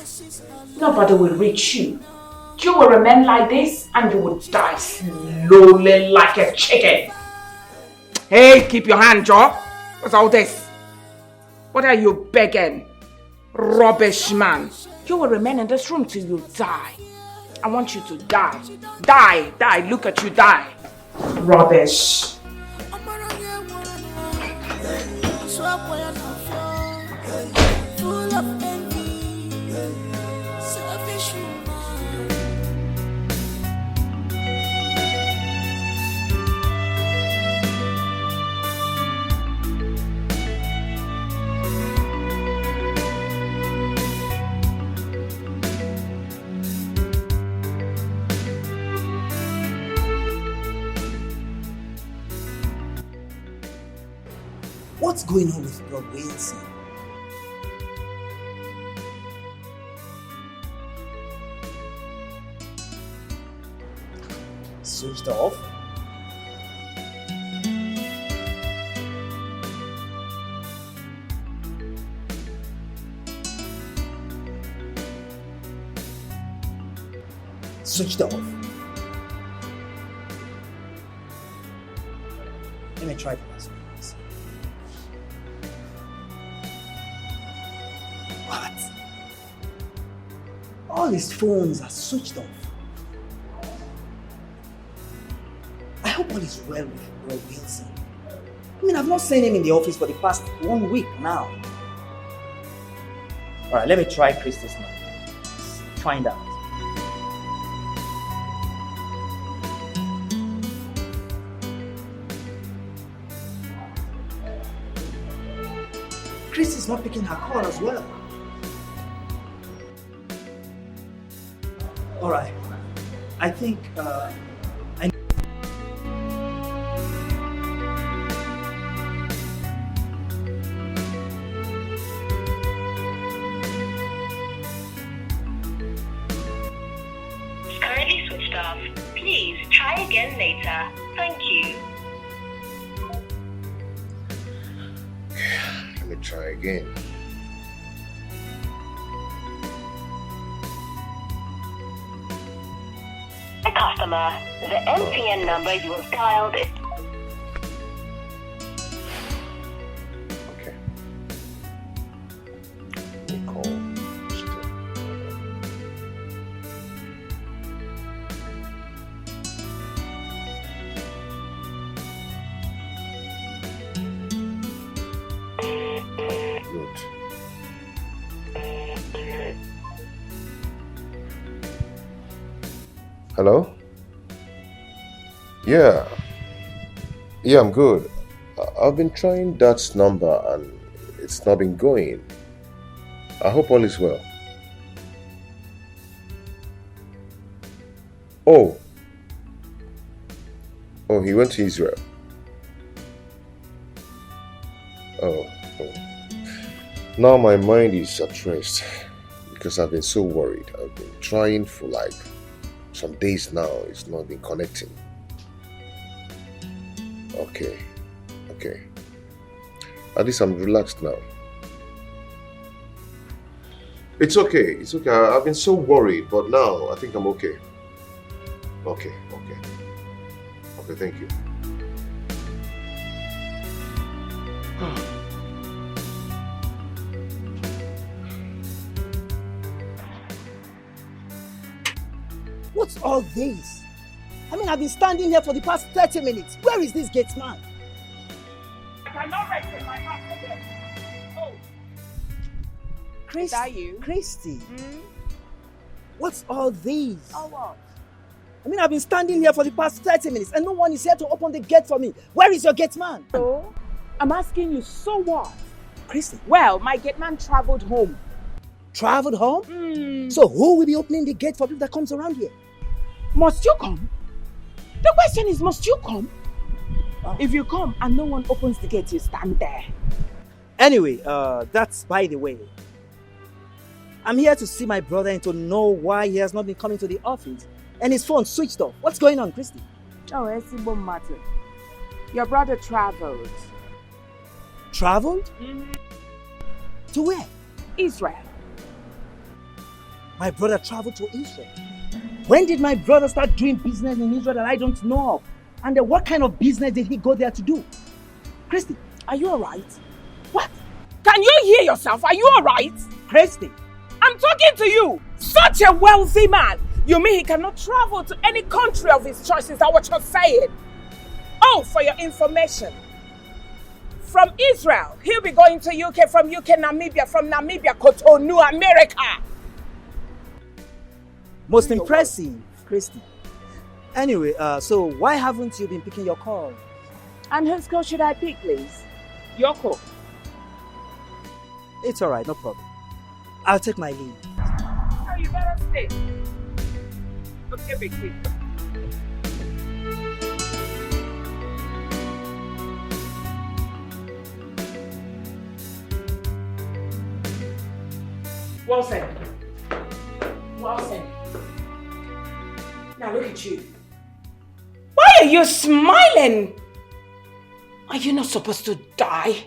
Nobody will reach you You will remain like this and you will die slowly like a chicken. Hey, keep your hand, Joe. What's all this? What are you begging? Rubbish man. You will remain in this room till you die. I want you to die. Die, die. Look at you die. Rubbish. Full of envy, selfish woman. What's going on with Bro Wilson? Switched off? Switched off. Let me try the last one. What? All his phones are switched off. I hope all is well with Bro Wilson. I mean, I've not seen him in the office for the past 1 week now. Alright, let me try Christy's number. Find out. Christy's not picking her call as well. Alright. I think, Currently switched off. Please try again later. Thank you. Let me try again. Customer, the MTN number you have dialed is... Okay. Let me call. Good. Hello? Yeah. Yeah, I'm good. I've been trying that number and it's not been going. I hope all is well. Oh. Oh, he went to Israel. Oh. Now my mind is at rest because I've been so worried. I've been trying for like some days now. It's not been connecting. Okay. At least I'm relaxed now. It's okay. I've been so worried, but now I think I'm okay. Okay, thank you. What's all this? I mean, I've been standing here for the past 30 minutes. Where is this gate man? I cannot rest in my house again. Oh. Christy. Is that you? Christy. What's all this? Oh, what? I mean, I've been standing here for the past 30 minutes and no one is here to open the gate for me. Where is your gate man? So, I'm asking you, so what? Christy. Well, my gate man traveled home. Traveled home? So who will be opening the gate for people that comes around here? Must you come? The question is, must you come? If you come and no one opens the gate, you stand there. Anyway, that's by the way. I'm here to see my brother and to know why he has not been coming to the office. And his phone switched off. What's going on, Christy? Oh, Esibo matter. Your brother traveled. Traveled? To where? Israel. My brother traveled to Israel. When did my brother start doing business in Israel that I don't know of? And then what kind of business did he go there to do? Christy, are you alright? What? Can you hear yourself? Are you alright? Christy! I'm talking to you! Such a wealthy man! You mean he cannot travel to any country of his choice? Is that what you're saying? Oh, for your information. From Israel, he'll be going to UK, from UK, Namibia, from Namibia, Cotonou, America. Most impressive, Christy. Anyway, so why haven't you been picking your call? And whose call should I pick, please? Your call. It's alright, no problem. I'll take my leave. Oh, you better stay. Okay, big kid. Well said. Well said. Now look at you. Why are you smiling? Are you not supposed to die?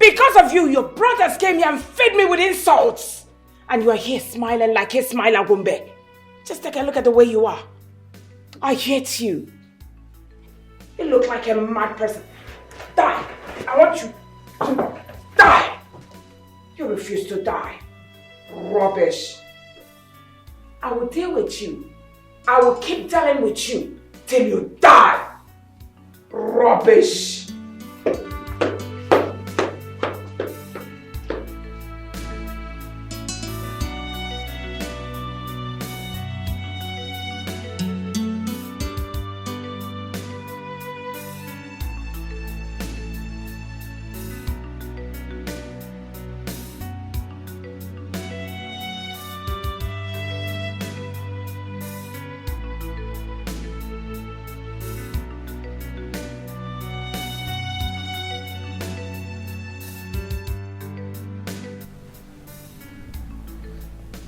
Because of you, your brothers came here and fed me with insults. And you are here smiling like a smiler Gumbe. Just take a look at the way you are. I hate you. You look like a mad person. Die. I want you to die. You refuse to die. Rubbish. I will deal with you. I will keep dealing with you till you die. Rubbish.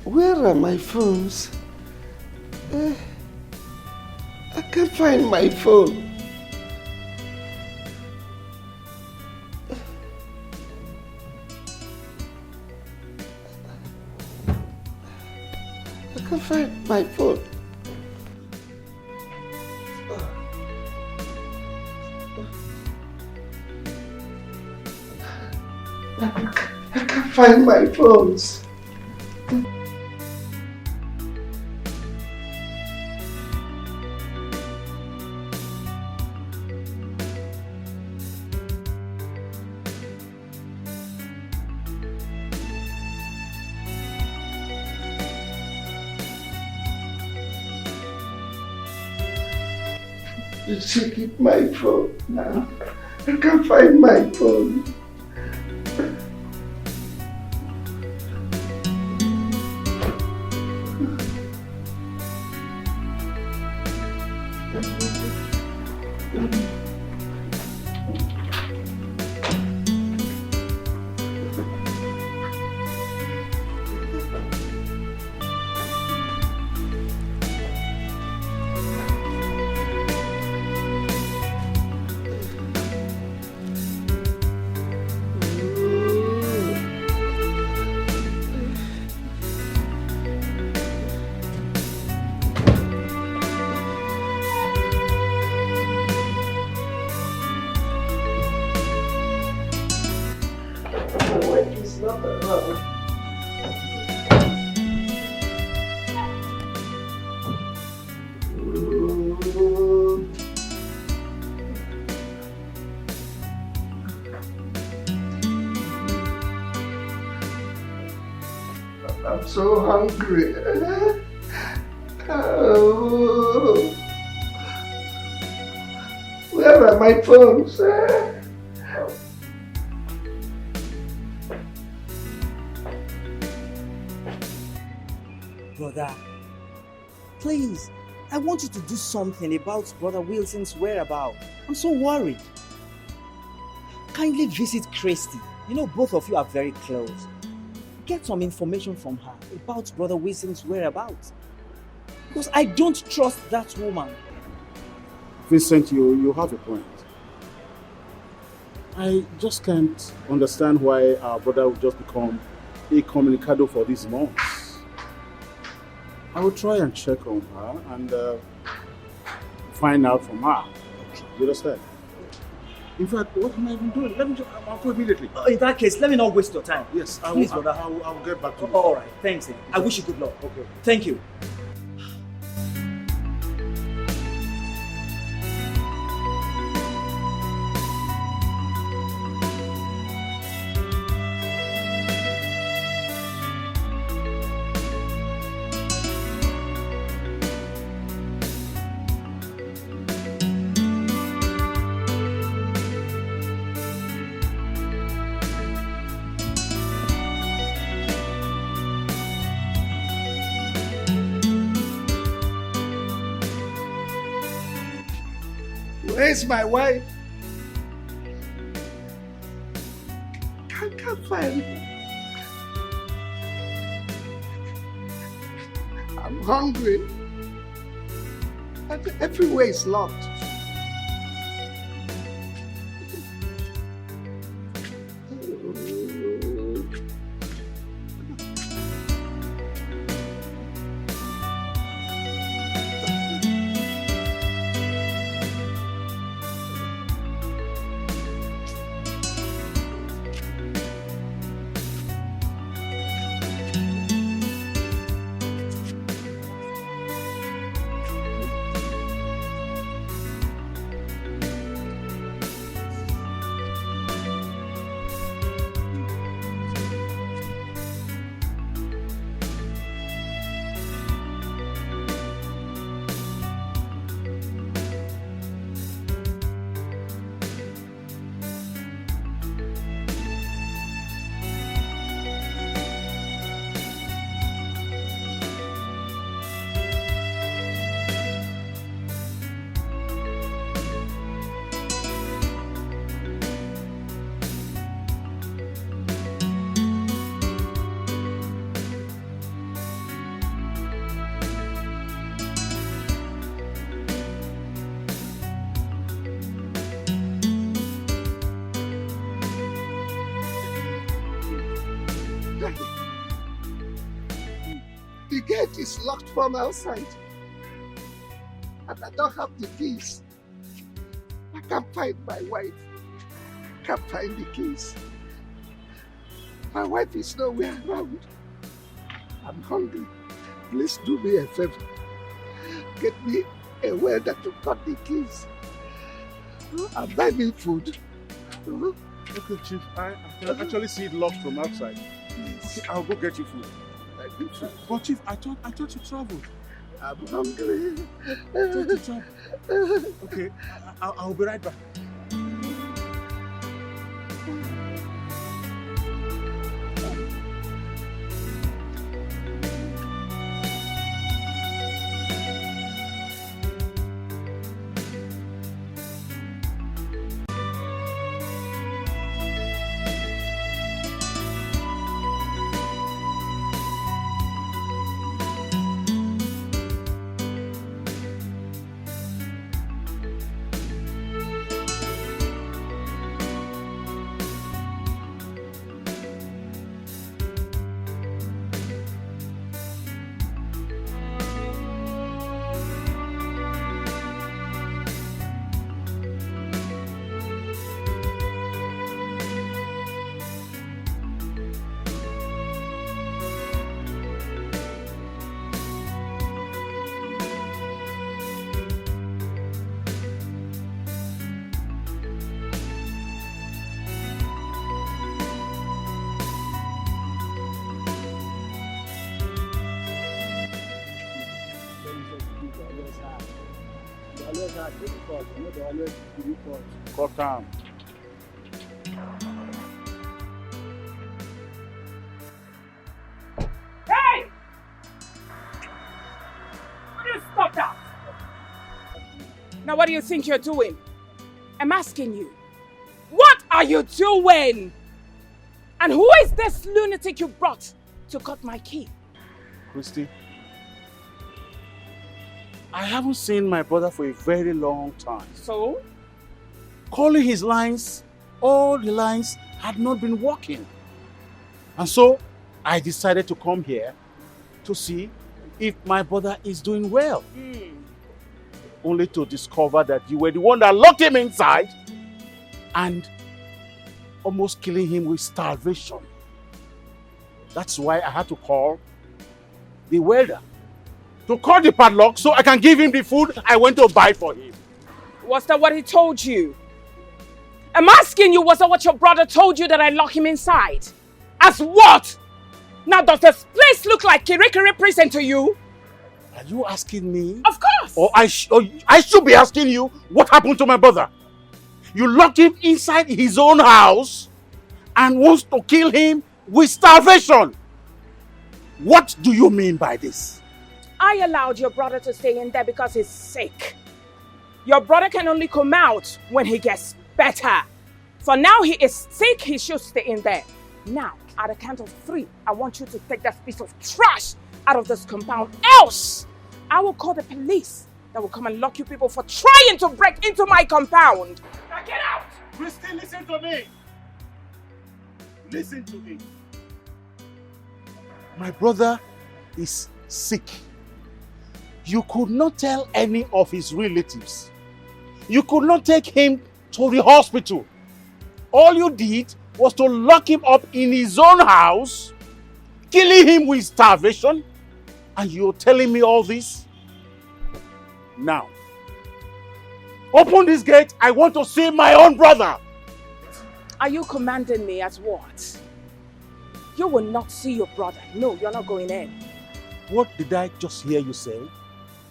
Where are my phones? I can't find my phone. I can't find my phone. I can't find my phones. Checking my phone now. I can't find my phone. I'm so hungry. Oh. Where are my phones? Brother, please, I want you to do something about Brother Wilson's whereabouts. I'm so worried. Kindly visit Christy. You know, both of you are very close. Get some information from her about Brother Wilson's whereabouts. Because I don't trust that woman. Vincent, you have a point. I just can't understand why our brother would just become a communicado for these months. I will try and check on her and find out from her. You understand? In fact, what am I even doing? I'll go immediately. In that case, let me not waste your time. Yes, Please, brother. I will get back to you. All right, thanks. I wish you good luck. Okay. Thank you. Where's my wife? I can't find her. I'm hungry. And everywhere is locked. The gate is locked from outside. And I don't have the keys. I can't find my wife. Can't find the keys. My wife is nowhere around. I'm hungry. Please do me a favor. Get me a welder to cut the keys. And buy me food. Okay, Chief, I can actually see it locked from outside. Okay, I'll go get you food. But Chief, I thought you traveled. I'm hungry. I thought you traveled. Okay, I'll be right back. Cut down. Hey! Will you stop that? Now what do you think you're doing? I'm asking you. What are you doing? And who is this lunatic you brought to cut my key? Christy, I haven't seen my brother for a very long time. So? Calling his lines, all the lines had not been working. And so I decided to come here to see if my brother is doing well. Only to discover that you were the one that locked him inside and almost killing him with starvation. That's why I had to call the welder to call the padlock so I can give him the food I went to buy for him. Was that what he told you? I'm asking you, was that what your brother told you, that I lock him inside? As what? Now does this place look like Kirikiri prison to you? Are you asking me? Of course! Or I should be asking you what happened to my brother. You locked him inside his own house and wants to kill him with starvation. What do you mean by this? I allowed your brother to stay in there because he's sick. Your brother can only come out when he gets better. For now he is sick, he should stay in there. Now, at the count of 3, I want you to take that piece of trash out of this compound. Else, I will call the police that will come and lock you people for trying to break into my compound. Now get out! Christy, listen to me. Listen to me. My brother is sick. You could not tell any of his relatives. You could not take him to the hospital. All you did was to lock him up in his own house, killing him with starvation, and you're telling me all this? Now, open this gate. I want to see my own brother. Are you commanding me at what? You will not see your brother. No, you're not going in. What did I just hear you say?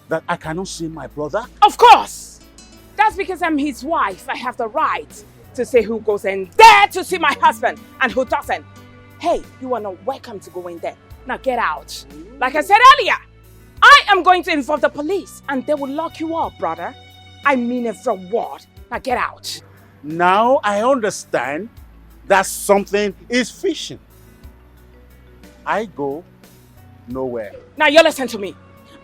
That I cannot see my brother? Of course! That's because I'm his wife. I have the right to say who goes in there to see my husband and who doesn't. Hey, you are not welcome to go in there. Now get out. Like I said earlier, I am going to involve the police and they will lock you up, brother. I mean every word. Now get out. Now I understand that something is fishing. I go nowhere. Now you listen to me.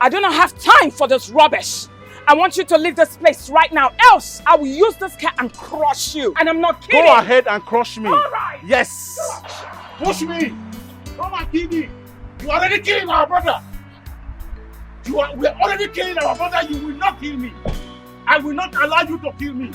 I do not have time for this rubbish. I want you to leave this place right now, else I will use this car and crush you. And I'm not kidding. Go ahead and crush me. All right. Yes. Push me. Come and kill me. You are already killing our brother. We are already killing our brother. You will not kill me. I will not allow you to kill me.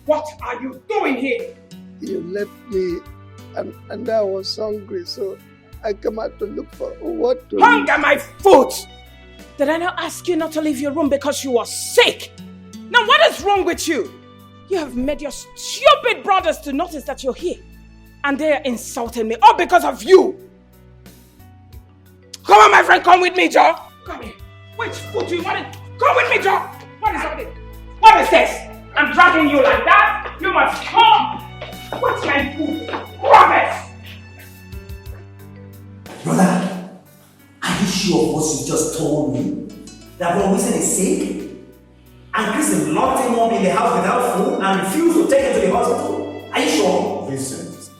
What are you doing here? You left me and I was hungry, so I came out to look for what to Hunger eat. my foot! Did I not ask you not to leave your room because you were sick? Now what is wrong with you? You have made your stupid brothers to notice that you're here. And they are insulting me, all because of you. Come on, my friend, come with me, Joe. Come here. Which foot do you want to... Come with me, Joe. What is all this? What is this? I'm dragging you like that? You must come. What's my food? Rubbish! Brother, are you sure what you just told me? That Bro Wilson is sick? And Chris locked him up in the house without food and refused to take him to the hospital? Are you sure? Vincent,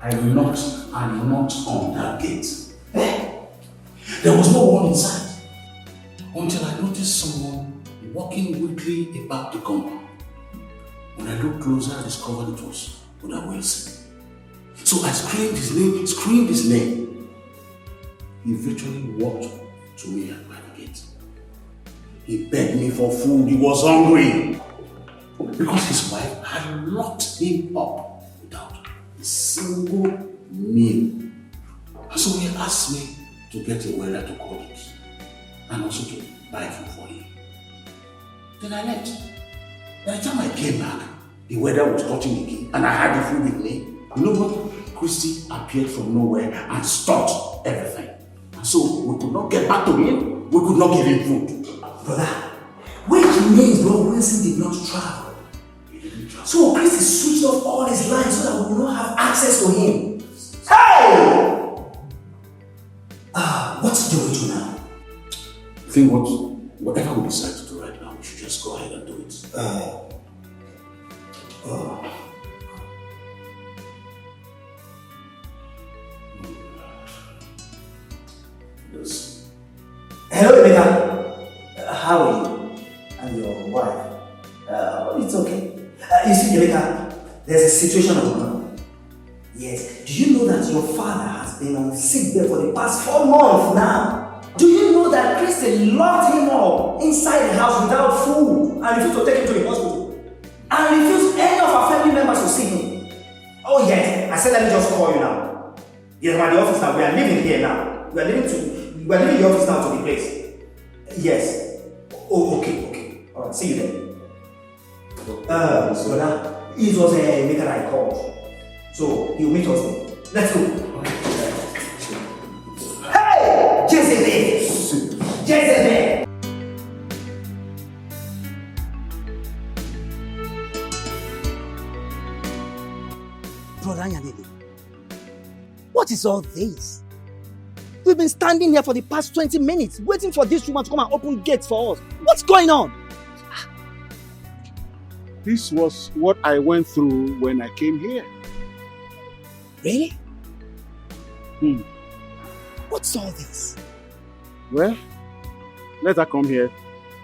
I knocked and knocked on that gate. There was no one inside until I noticed someone walking weakly about the compound. When I looked closer, I discovered it was Brother Wilson. So I screamed his name. He virtually walked to me at my gate. He begged me for food. He was hungry. Because his wife had locked him up without a single meal. So he asked me to get a welder to call it and also to buy food for him. Then I left. By the time I came back, the welder was touching the key and I had the food with me. You know what? Christy appeared from nowhere and stopped everything. And so we could not get back to him. We could not give him food. Brother, wait Which means bro Wilson did not travel. So Chris switched off all his lines so that we will not have access to him. Hey! What do we do now? I think whatever we decide to do right now, we should just go ahead and do it. Hello, Emeka. How are you? And your wife? It's okay. You see, Emeka, there's a situation going on. Yes. Do you know that your father has been on sick bed for the past 4 months now? Do you know that Christy locked him up inside the house without food and refused to take him to the hospital? And refused any of our family members to see him? Oh yes, I said let me just call you now. Yes, we're at the office now. We are leaving here now. We are leaving the office now to the place. Yes. Oh, okay. Alright, see you then. Brother, it was a maker I called. So he'll meet us there. Let's go. Hey! Jezebel! Brother Yanele, what is all this? We've been standing here for the past 20 minutes waiting for this woman to come and open gates for us. What's going on? This was what I went through when I came here. Really? What's all this? Well, let her come here.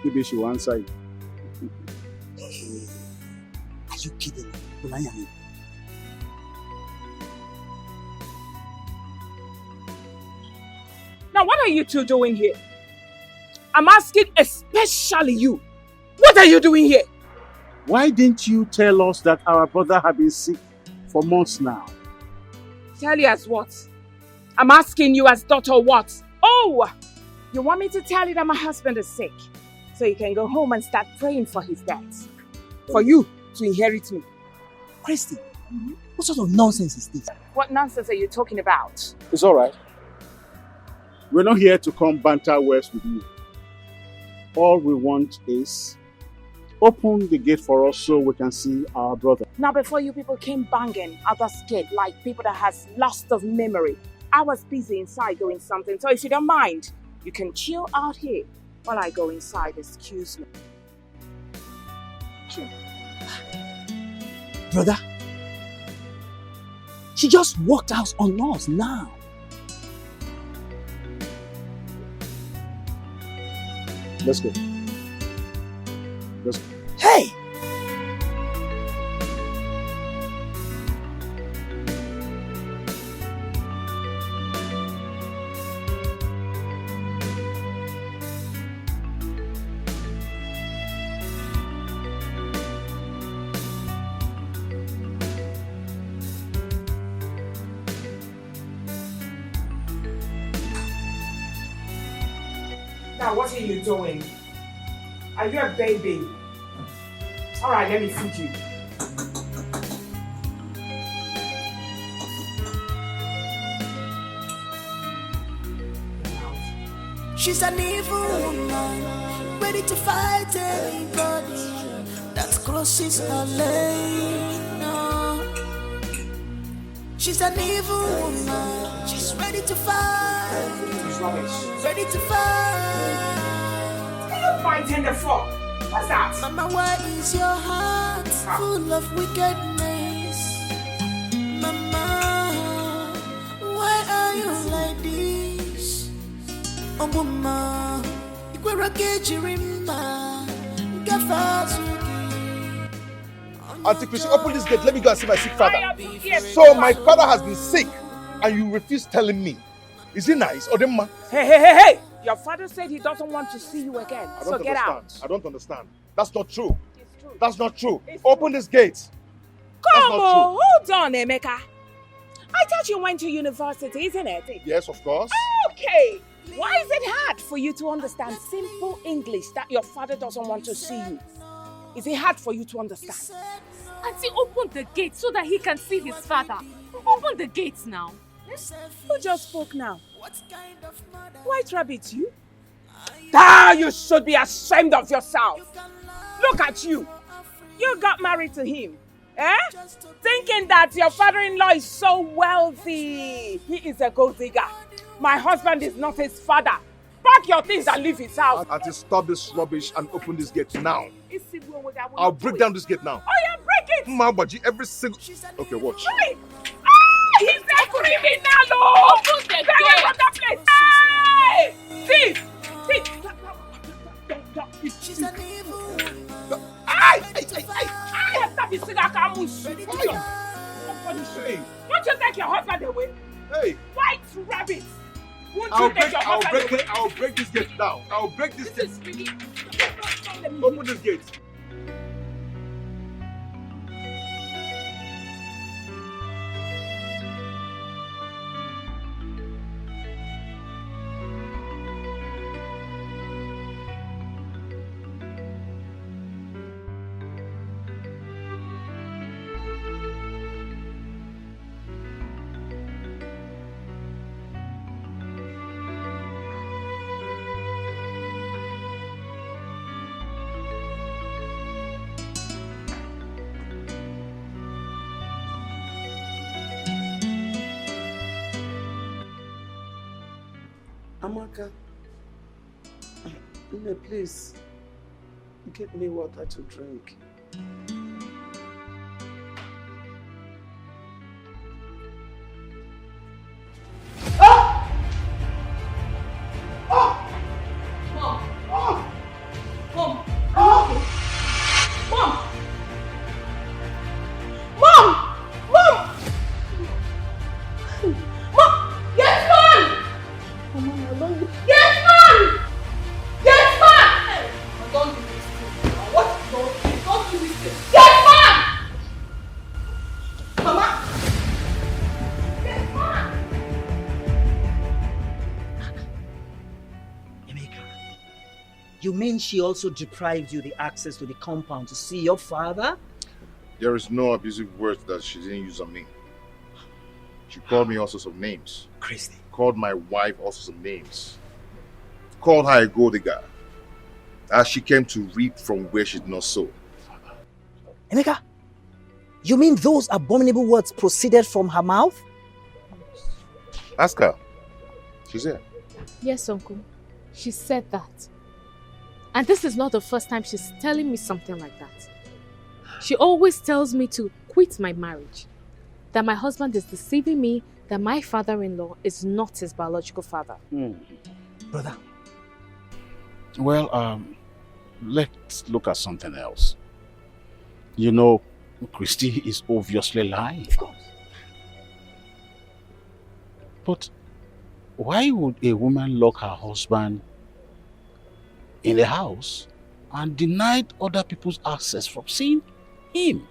Maybe she will answer you. Are you kidding me, Brother Yanele? Now, what are you two doing here? I'm asking especially you. What are you doing here? Why didn't you tell us that our brother had been sick for months now? Tell you as what? I'm asking you as daughter what? Oh! You want me to tell you that my husband is sick? So you can go home and start praying for his death. For you to inherit me. Christy, what sort of nonsense is this? What nonsense are you talking about? It's alright. We're not here to come banter words with you. All we want is open the gate for us so we can see our brother. Now before you people came banging out the gate like people that has lost of memory, I was busy inside doing something. So if you don't mind, you can chill out here while I go inside. Excuse me. Sure. Brother, she just walked out on us now. Let's go. Let's go. Hey! Now what are you doing? Are you a baby? Alright, let me feed you. She's an evil woman, ready to fight anybody that crosses her lane. No. She's an evil woman, she's ready to fight. It's rubbish. Ready to fight. You're fighting the fuck. What's that? Mama, why is your heart full of wickedness? Mama, why are you like this? Oh, mama, you were a Gafazuki. Auntie Chrissy, open this gate. Let me go and see my sick father. So my father has been sick and you refuse telling me. Is it nice? Or them? Hey! Your father said he doesn't want to see you again. So get out. I don't understand. That's not true. It's true. That's not true. Open this gate. Come on, hold on, Emeka. I thought you went to university, isn't it? Yes, of course. Okay. Why is it hard for you to understand simple English that your father doesn't want to see you? Is it hard for you to understand? Auntie, open the gate so that he can see his father. Open the gates now. Who just spoke now? White Rabbit, you? Ah, you should be ashamed of yourself. Look at you. You got married to him. Eh? Thinking that your father-in-law is so wealthy. He is a gold digger. My husband is not his father. Pack your things and leave his house. Auntie, stop this rubbish and open this gate now. I'll break down this gate now. Oh yeah, break it! Mabaji, every single... Okay, watch. Right. Ah, he's a criminal! Oh! Open the gate! From that place! Hey! Thief! She's an evil woman. Don't you take your husband away? Hey! White rabbit! Won't you take your husband away? I'll break this gate now. I'll break this gate. Really... Open this gate. Amaka, please, get me water to drink. You mean she also deprived you the access to the compound to see your father? There is no abusive words that she didn't use on me. She called me all sorts of names. Christy. Called my wife all sorts of names. Called her a gold digger. As she came to reap from where she did not sow. Emeka, you mean those abominable words proceeded from her mouth? Ask her. She's here. Yes, Uncle. She said that. And this is not the first time she's telling me something like that. She always tells me to quit my marriage. That my husband is deceiving me, that my father-in-law is not his biological father. Brother. Well, let's look at something else. You know, Christy is obviously lying. Of course. But why would a woman lock her husband in the house and deny other people's access from seeing him?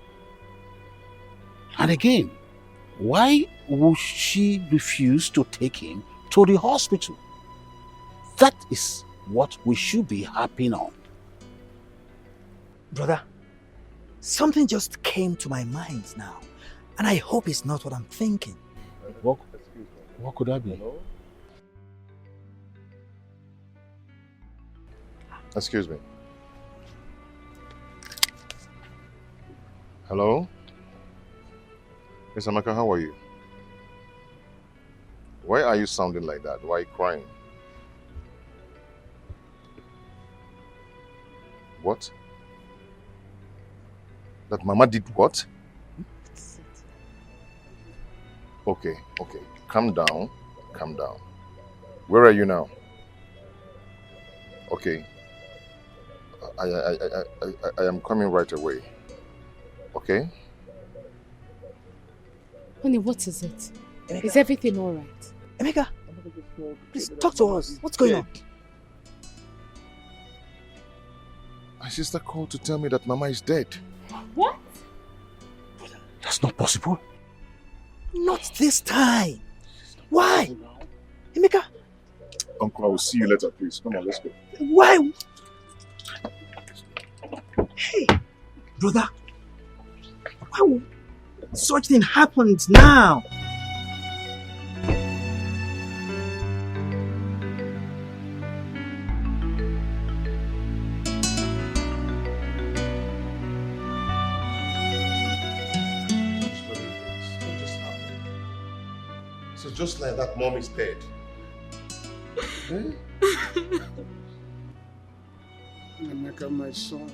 And again, why would she refuse to take him to the hospital? That is what we should be harping on. Brother, something just came to my mind now, and I hope it's not what I'm thinking. What could that be? Excuse me. Hello? Miss Amaka, how are you? Why are you sounding like that? Why are you crying? What? That Mama did what? Okay. Calm down. Where are you now? Okay. I am coming right away. Okay? Honey, what is it? Emeka. Is everything all right? Emeka, please talk to us. What's going on? My sister called to tell me that Mama is dead. What? That's not possible. Not this time. Why? Emeka. Uncle, I will see you later, please. Come on, let's go. Why? Hey, brother. Why would such thing happened now? just like that, mom is dead. Eh? Emeka, my son,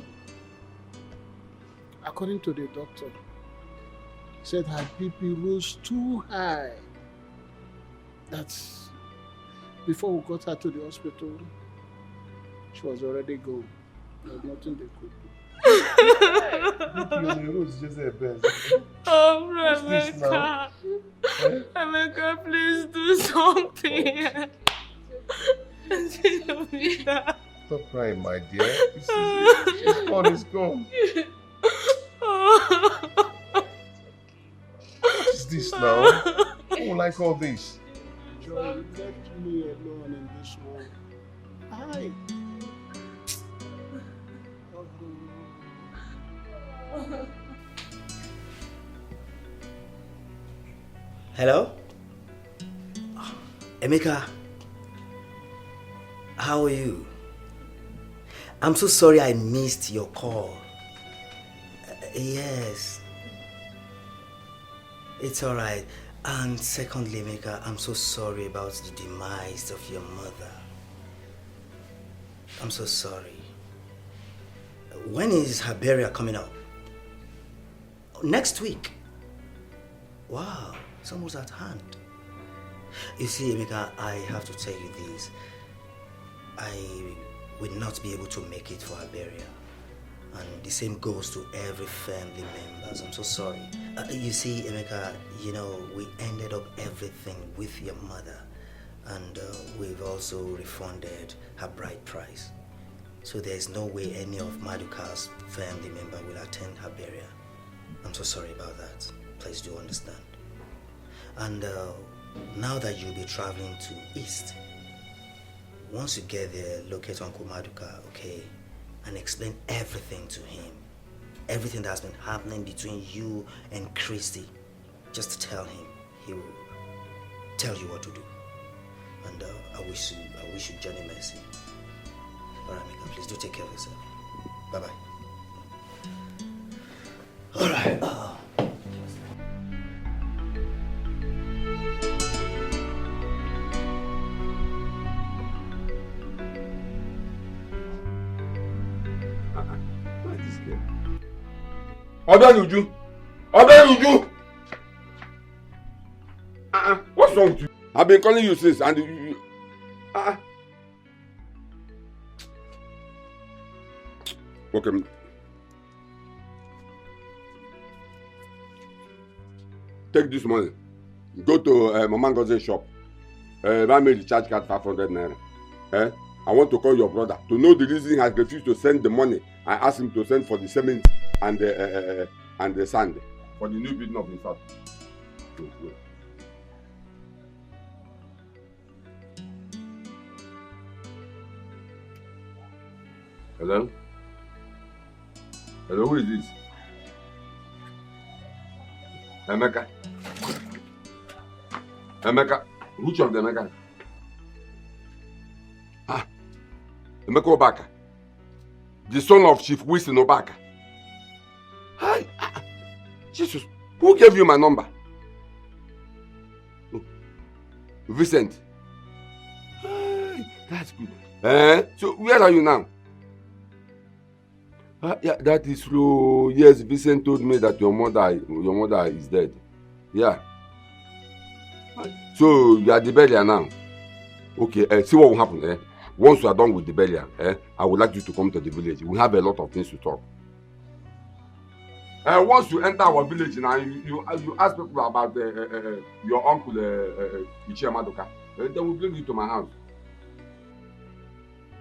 according to the doctor, he said her BP rose too high. That before we got her to the hospital, she was already gone. There was nothing they could do. Oh, Emeka. Emeka, please do something. Stop crying, my dear. It's gone, it's gone. What is this now? I don't like all this. Joy, you left me alone in this world. Hi. Hello? Emeka, how are you? I'm so sorry I missed your call. Yes. It's alright. And secondly, Emeka, I'm so sorry about the demise of your mother. I'm so sorry. When is her burial coming up? Next week. Wow, it's almost at hand. You see, Emeka, I have to tell you this. I will not be able to make it for her burial. And the same goes to every family members. I'm so sorry. You see, Emeka, you know, we ended up everything with your mother. And we've also refunded her bride price. So there's no way any of Maduka's family member will attend her burial. I'm so sorry about that. Please do understand. And now that you'll be traveling to East, once you get there, locate Uncle Maduka, okay? And explain everything to him. Everything that's been happening between you and Christy. Just tell him. He will tell you what to do. And I wish you Johnny mercy. Alright, Mika, please do take care of yourself. Bye-bye. Alright. Odanuju! What's wrong with you? I've been calling you since and you Okay. Take this money. Go to Mama Ngozi's shop. Buy me the charge card 500 naira. I want to call your brother to know the reason he has refused to send the money. I asked him to send for the cement and the sand for the new building of his house. Hello? Hello, who is this? Emeka. Emeka. Which of the Emeka? Emeka Obaka. The son of Chief Wilson Obaka. Hi. Jesus. Who gave you my number? Vincent. Hi. That's good. So where are you now? Yeah, that is true. Yes, Vincent told me that your mother is dead. Yeah. So you are the burial now. Okay, see what will happen. Once you are done with the burial, I would like you to come to the village. We have a lot of things to talk. Once you enter our village now, you ask people about your uncle Ichie Maduka. They will bring you to my house.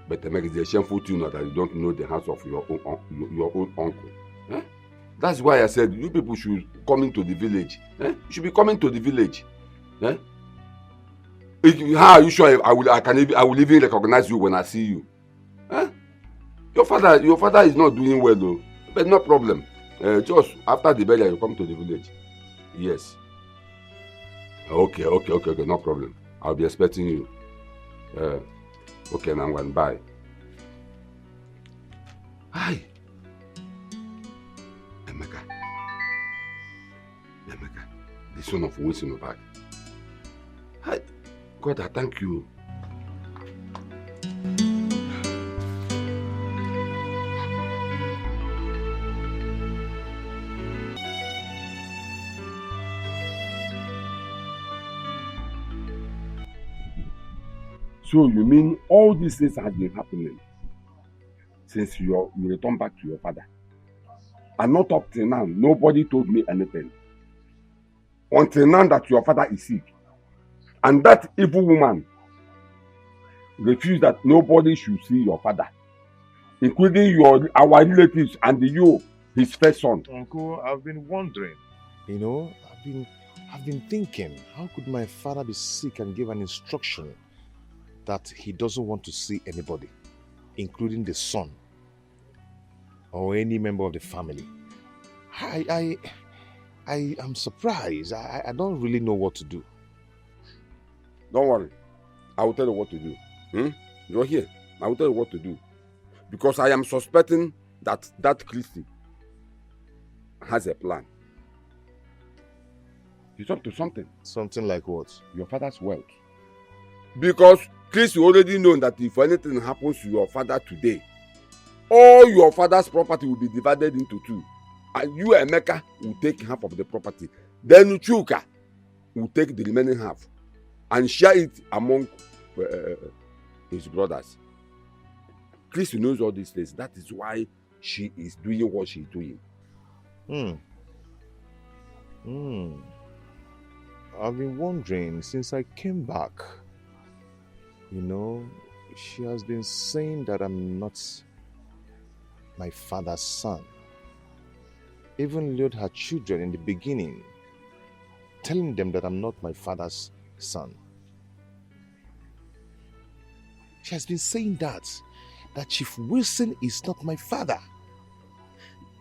But it is a shameful to know that you don't know the house of your own uncle. That's why I said you people should come into the village. You should be coming to the village. How are you sure I will even recognize you when I see you? Your father is not doing well though. But no problem. Just after the burial you come to the village. Yes. Okay, no problem. I'll be expecting you. Okay, now I'm going bye. Hi. Emeka, the son of Wilson Obaka. God, I thank you. So you mean all these things have been happening since you returned back to your father? And not up till now, nobody told me anything. Until now that your father is sick. And that evil woman refused that nobody should see your father, including our relatives and you, his first son. Uncle, I've been wondering. You know, I've been thinking, how could my father be sick and give an instruction that he doesn't want to see anybody, including the son or any member of the family? I am surprised. I don't really know what to do. Don't worry. I will tell you what to do. You're here. I will tell you what to do. Because I am suspecting that Christy has a plan. He's up to something. Something like what? Your father's wealth. Because Christy already known that if anything happens to your father today, all your father's property will be divided into two. And you, Emeka, will take half of the property. Then Chuka will take the remaining half and share it among his brothers. Christy knows all these things. That is why she is doing what she's doing. I've been wondering since I came back. You know, she has been saying that I'm not my father's son. Even lured her children in the beginning, telling them that I'm not my father's son. She has been saying that Chief Wilson is not my father.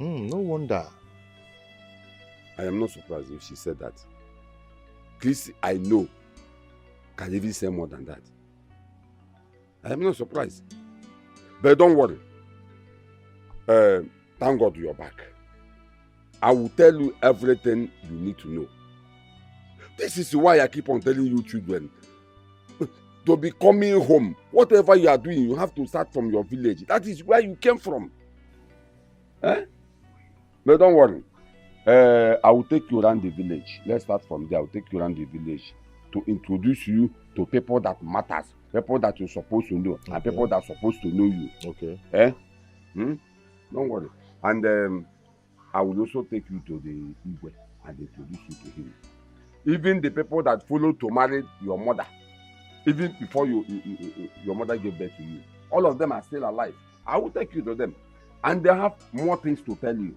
No wonder. I am not surprised if she said that. Chris, I know, can even say more than that. I am not surprised. But don't worry. Thank God you're back. I will tell you everything you need to know. This is why I keep on telling you children to be coming home. Whatever you are doing, you have to start from your village. That is where you came from. But don't worry. I will take you around the village. Let's start from there. I will take you around the village to introduce you to people that matters, people that you're supposed to know, and people that are supposed to know you. Okay. Don't worry. And I will also take you to the Igwe and introduce you to him. Even the people that followed to marry your mother, even before your mother gave birth to you, all of them are still alive. I will take you to them. And they have more things to tell you.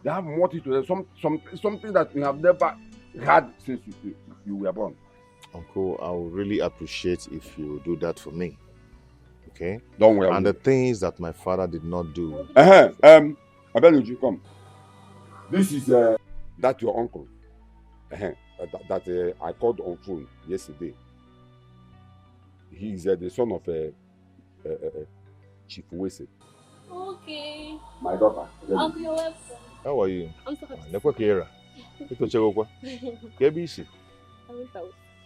They have more things to tell you. Something that you have never had since you were born. Uncle, I would really appreciate if you do that for me. Okay? Don't worry. And the things that my father did not do. Abeluji, come. This is that your uncle. That I called on phone yesterday. He is the son of Chief Wilson. Okay. My daughter. I'll be welcome. How are you? I'm so happy.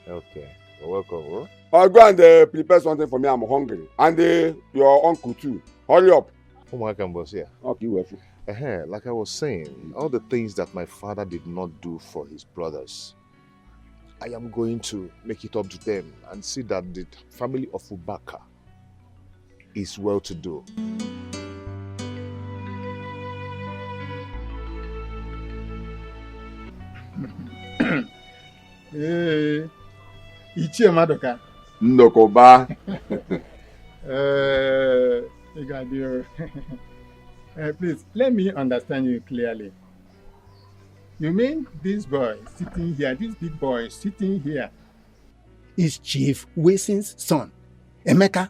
Okay. You're welcome. Huh? I'll go and prepare something for me. I'm hungry. And your uncle too. Hurry up. Okay, like I was saying, all the things that my father did not do for his brothers, I am going to make it up to them and see that the family of Ubaka is well to do. Hey, Ichie Madoka. Ndokoba. Please, let me understand you clearly. You mean this boy sitting here, this big boy sitting here, is Chief Wilson's son, Emeka?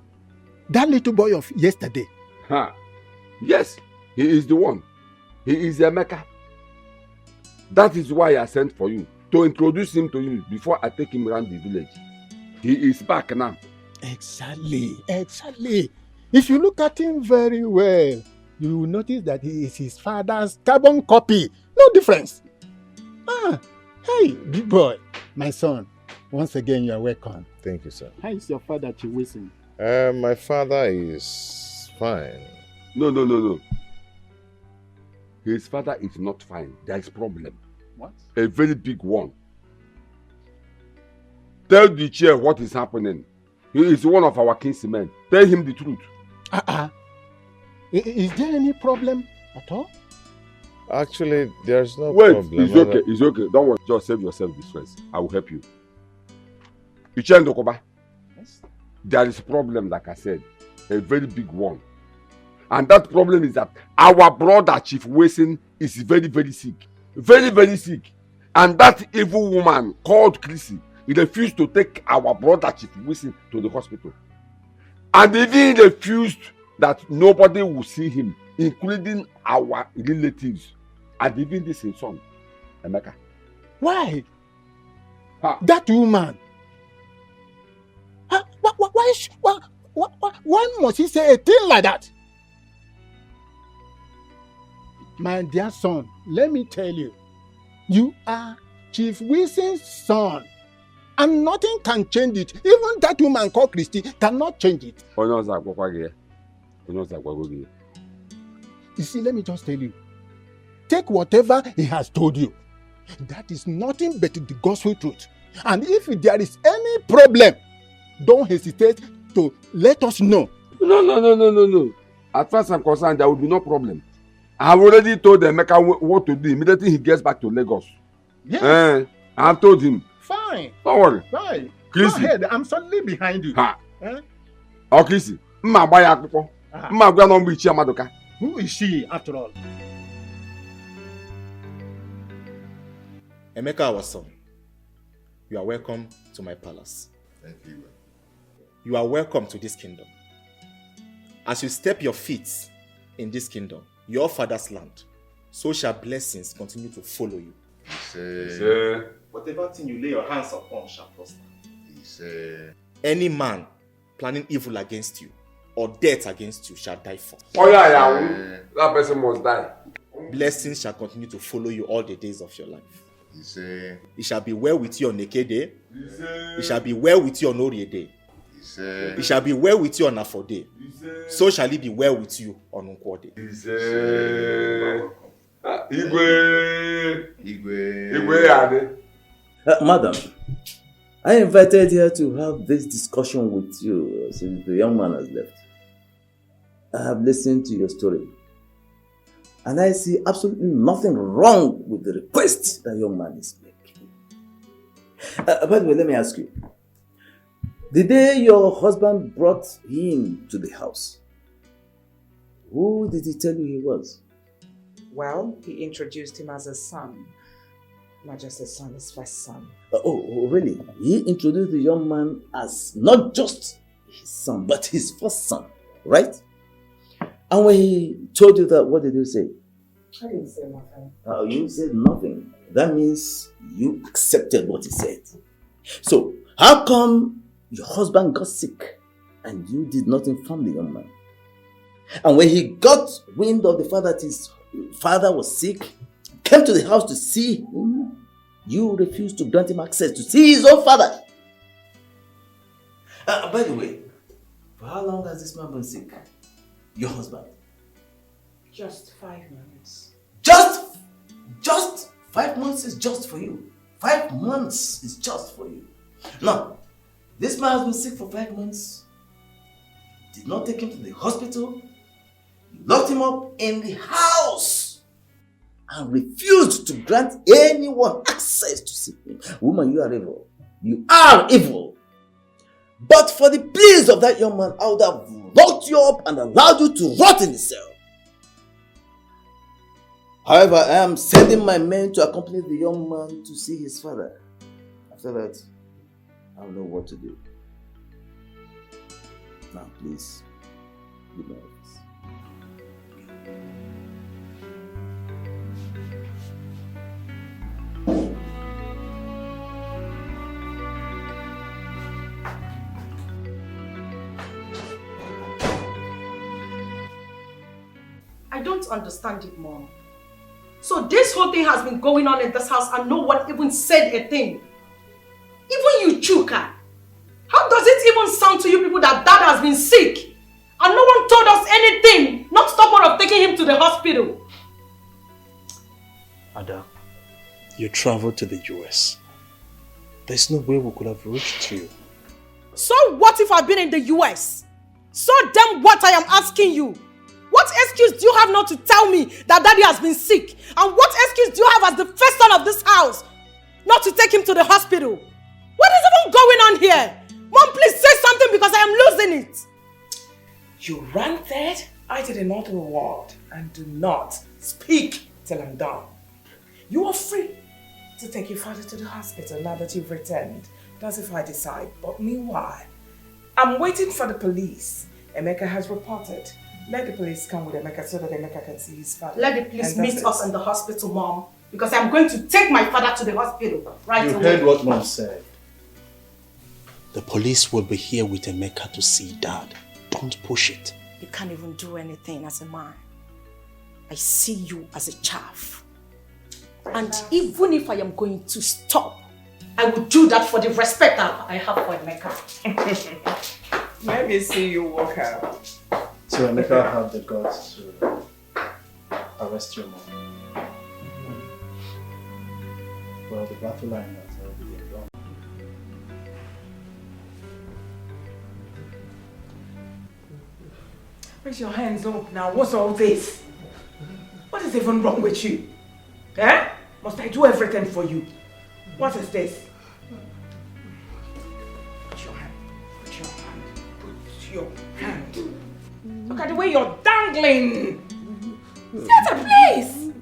That little boy of yesterday? Yes, he is the one. He is Emeka. That is why I sent for you, to introduce him to you before I take him around the village. He is back now. Exactly. If you look at him very well, you will notice that he is his father's carbon copy. No difference. Hey, big boy, my son, Once again, you are welcome. Thank you, sir. How is your father, Chiwisin? My father is fine. No. His father is not fine. There is problem. What? A very big one. Tell the chair what is happening. He is one of our kinsmen. Tell him the truth. Is there any problem at all? Actually, there's no Wait, problem. it's okay. It's okay. Don't worry. Just save yourself this stress. I will help you. Ichen Dokoba. Yes. There is a problem, like I said, a very big one. And that problem is that our brother, Chief Wesin, is very, very sick. Very, very sick. And that evil woman called Chrissy, he refused to take our brother, Chief Wesin, to the hospital. And even refused that nobody will see him, including our relatives, and even this his son, Emeka. Why? That woman. Why must he say a thing like that? My dear son, let me tell you, you are Chief Wilson's son, and nothing can change it. Even that woman called Christy cannot change it. You see, let me just tell you, take whatever he has told you. That is nothing but the gospel truth. And if there is any problem, don't hesitate to let us know. No. As far as I'm concerned, there will be no problem. I have already told Emeka what to do immediately he gets back to Lagos. Yes. I have told him. Fine. Don't worry. Fine. Chrissy. Go ahead. I'm solidly behind you. Oh, Chrissy. Who is she, after all? Emeka, our son, you are welcome to my palace. Thank you. You are welcome to this kingdom. As you step your feet in this kingdom, your father's land, so shall blessings continue to follow you. Whatever thing you lay your hands upon shall prosper. Any man planning evil against you or death against you shall die first. That person must die. Blessings shall continue to follow you all the days of your life. It shall be well with you on Eke Day. It shall be well with you on Orie Day. It shall be well with you on Afo Day. So shall it be well with you on Nkwo Day. Madam, I invited here to have this discussion with you since the young man has left. I have listened to your story, and I see absolutely nothing wrong with the request that young man is making. By the way, let me ask you. The day your husband brought him to the house, who did he tell you he was? Well, he introduced him as a son. Not just a son, his first son. Oh, really? He introduced the young man as not just his son, but his first son, right? And when he told you that, what did you say? I didn't say nothing. You said nothing. That means you accepted what he said. So, how come your husband got sick and you did not inform the young man? And when he got wind of the fact that his father was sick, came to the house to see him, you refused to grant him access to see his own father. By the way, for how long has this man been sick? Your husband? Just 5 months. Just 5 months is just for you. 5 months is just for you. Now, this man has been sick for 5 months. Did not take him to the hospital. You locked him up in the house and refused to grant anyone access to see him. Woman, you are evil. You are evil. But for the pleas of that young man, I would have locked you up and allowed you to rot in the cell. However, I am sending my men to accompany the young man to see his father. After that, I will know what to do. Now, please, good night. I don't understand it, Mom. So this whole thing has been going on in this house and no one even said a thing. Even you, Chuka. How does it even sound to you people that Dad has been sick? And no one told us anything, not stop short of taking him to the hospital. Ada, you traveled to the US. There's no way we could have reached you. So what if I've been in the US? So then what I am asking you? What excuse do you have not to tell me that Daddy has been sick? And what excuse do you have as the first son of this house not to take him to the hospital? What is even going on here? Mom, please say something because I am losing it. You ranted, I did not utter a word, and do not speak till I'm done. You are free to take your father to the hospital now that you've returned. That's if I decide. But meanwhile, I'm waiting for the police. Emeka has reported. Let the police come with Emeka so that Emeka can see his father. Let the police meet us in the hospital, Mom. Because I'm going to take my father to the hospital right away. You heard what Mom said. The police will be here with Emeka to see Dad. Don't push it. You can't even do anything as a man. I see you as a chaff. And even if I am going to stop, I will do that for the respect I have for Emeka. Let me see you walk out. So Emeka had the guts to arrest your mom. Well, the battle line has already been done. Raise your hands up now. What's all this? What is even wrong with you? Eh? Must I do everything for you? What is this? Put your hand. Put your hand. Put your hand. Look at the way you're dangling. Set a place.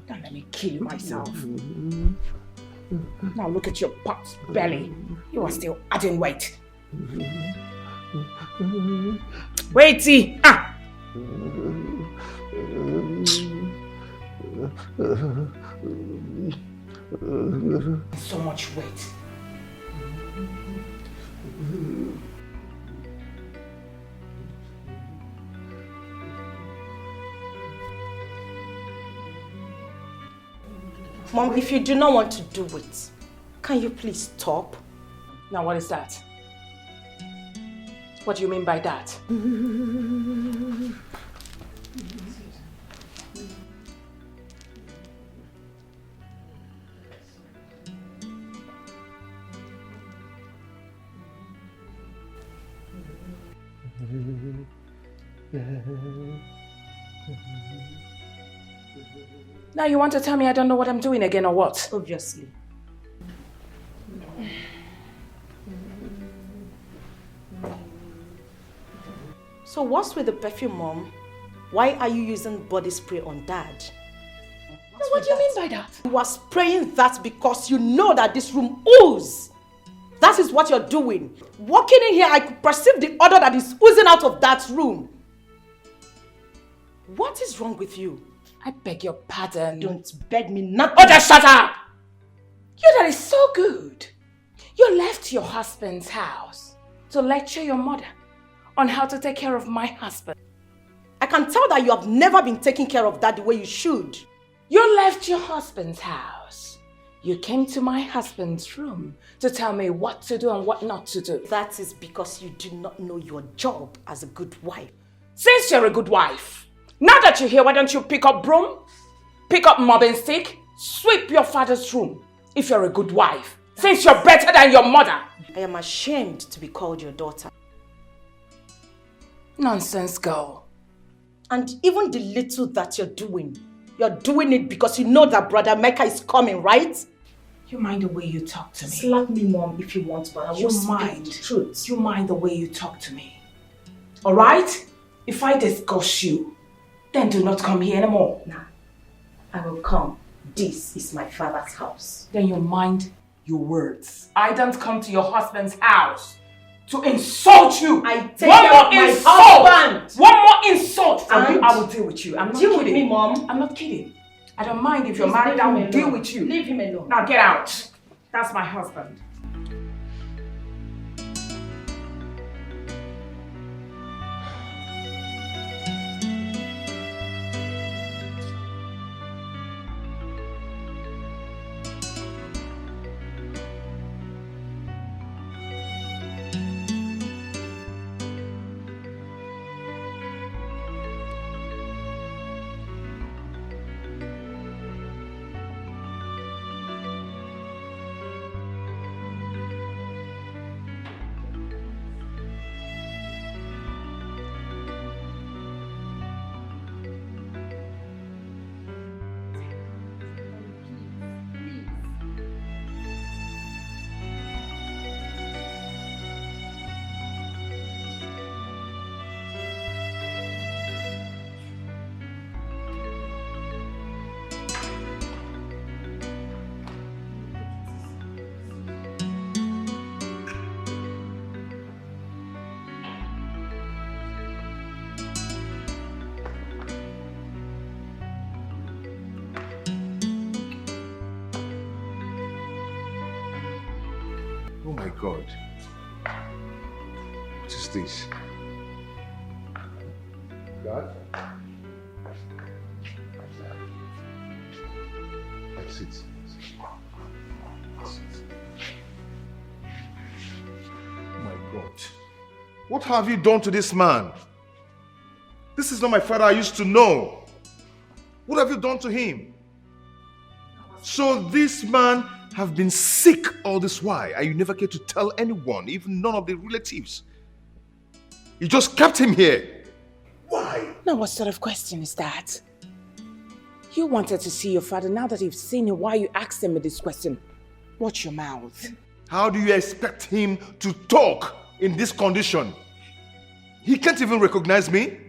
Don't let me kill myself. Now look at your pot belly. You are still adding weight. Waity! Ah! So much weight. Mom, if you do not want to do it, can you please stop? Now what is that? What do you mean by that? Now you want to tell me I don't know what I'm doing again or what? Obviously. So what's with the perfume, Mom? Why are you using body spray on Dad? What do you mean by that? You are spraying that because you know that this room oozes. That is what you're doing. Walking in here, I could perceive the odor that is oozing out of that room. What is wrong with you? I beg your pardon. Don't beg me nothing. Oh, just shut up! You that is so good. You left your husband's house to lecture your mother on how to take care of my husband. I can tell that you have never been taking care of Dad the way you should. You left your husband's house. You came to my husband's room to tell me what to do and what not to do. That is because you do not know your job as a good wife. Since you're a good wife, now that you're here, why don't you pick up broom, pick up mopping stick, sweep your father's room if you're a good wife, since you're better than your mother. I am ashamed to be called your daughter. Nonsense, girl. And even the little that you're doing it because you know that Brother Mecca is coming, right? You mind the way you talk to me. Slap me, Mom, if you want, but I won't speak the truth. You mind the way you talk to me. Alright? If I discuss you, then do not come here anymore. Nah, I will come. This is my father's house. Then you mind your words. I don't come to your husband's house to insult you. I take care of my husband. One more insult from And you, I will deal with you. I'm not deal kidding. with me, Mom. I'm not kidding. I don't mind if you're Please married, leave I him will alone. deal with you. Leave him alone. Now get out. That's my husband. my God. What is this? God? That's it. Oh my God. What have you done to this man? This is not my father I used to know. What have you done to him? So this man have been sick all this while and you never care to tell anyone, even none of the relatives. You just kept him here. Why? Now what sort of question is that? You wanted to see your father. Now that you've seen him, why you asked him this question? Watch your mouth. How do you expect him to talk in this condition? He can't even recognize me.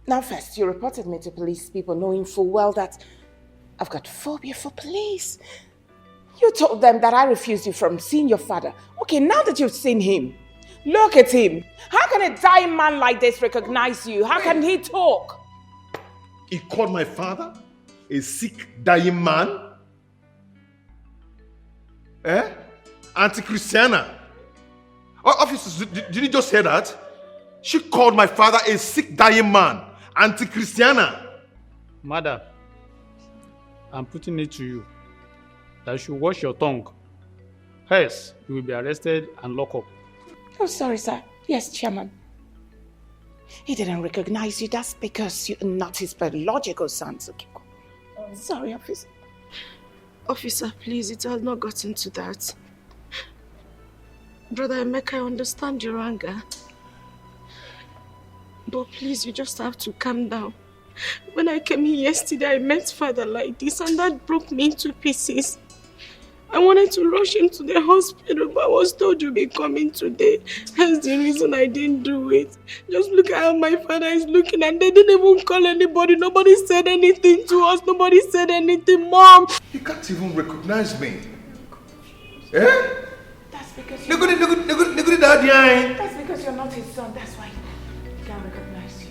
Now first, you reported me to police people knowing full well that I've got phobia for police. You told them that I refused you from seeing your father. Okay, now that you've seen him, look at him. How can a dying man like this recognize you? How can he talk? He called my father a sick, dying man? Anti-Christiana. Officers, did you just hear that? She called my father a sick, dying man. Anti-Christiana. Madam, I'm putting it to you that you should watch your tongue. Else, you will be arrested and locked up. Oh, sorry, sir. Yes, Chairman. He didn't recognize you. That's because you're not his biological son, Sukiko. Sorry, officer. Officer, please, it has not gotten to that. Brother Emeka, I understand your anger. But please, you just have to calm down. When I came here yesterday, I met father like this and that broke me into pieces. I wanted to rush him to the hospital, but I was told you'll be coming today. That's the reason I didn't do it. Just look at how my father is looking and they didn't even call anybody. Nobody said anything to us. Nobody said anything, Mom. He can't even recognize me. Eh? That's because you're Daddy. That's because you're not his son. That's why he can't recognize you.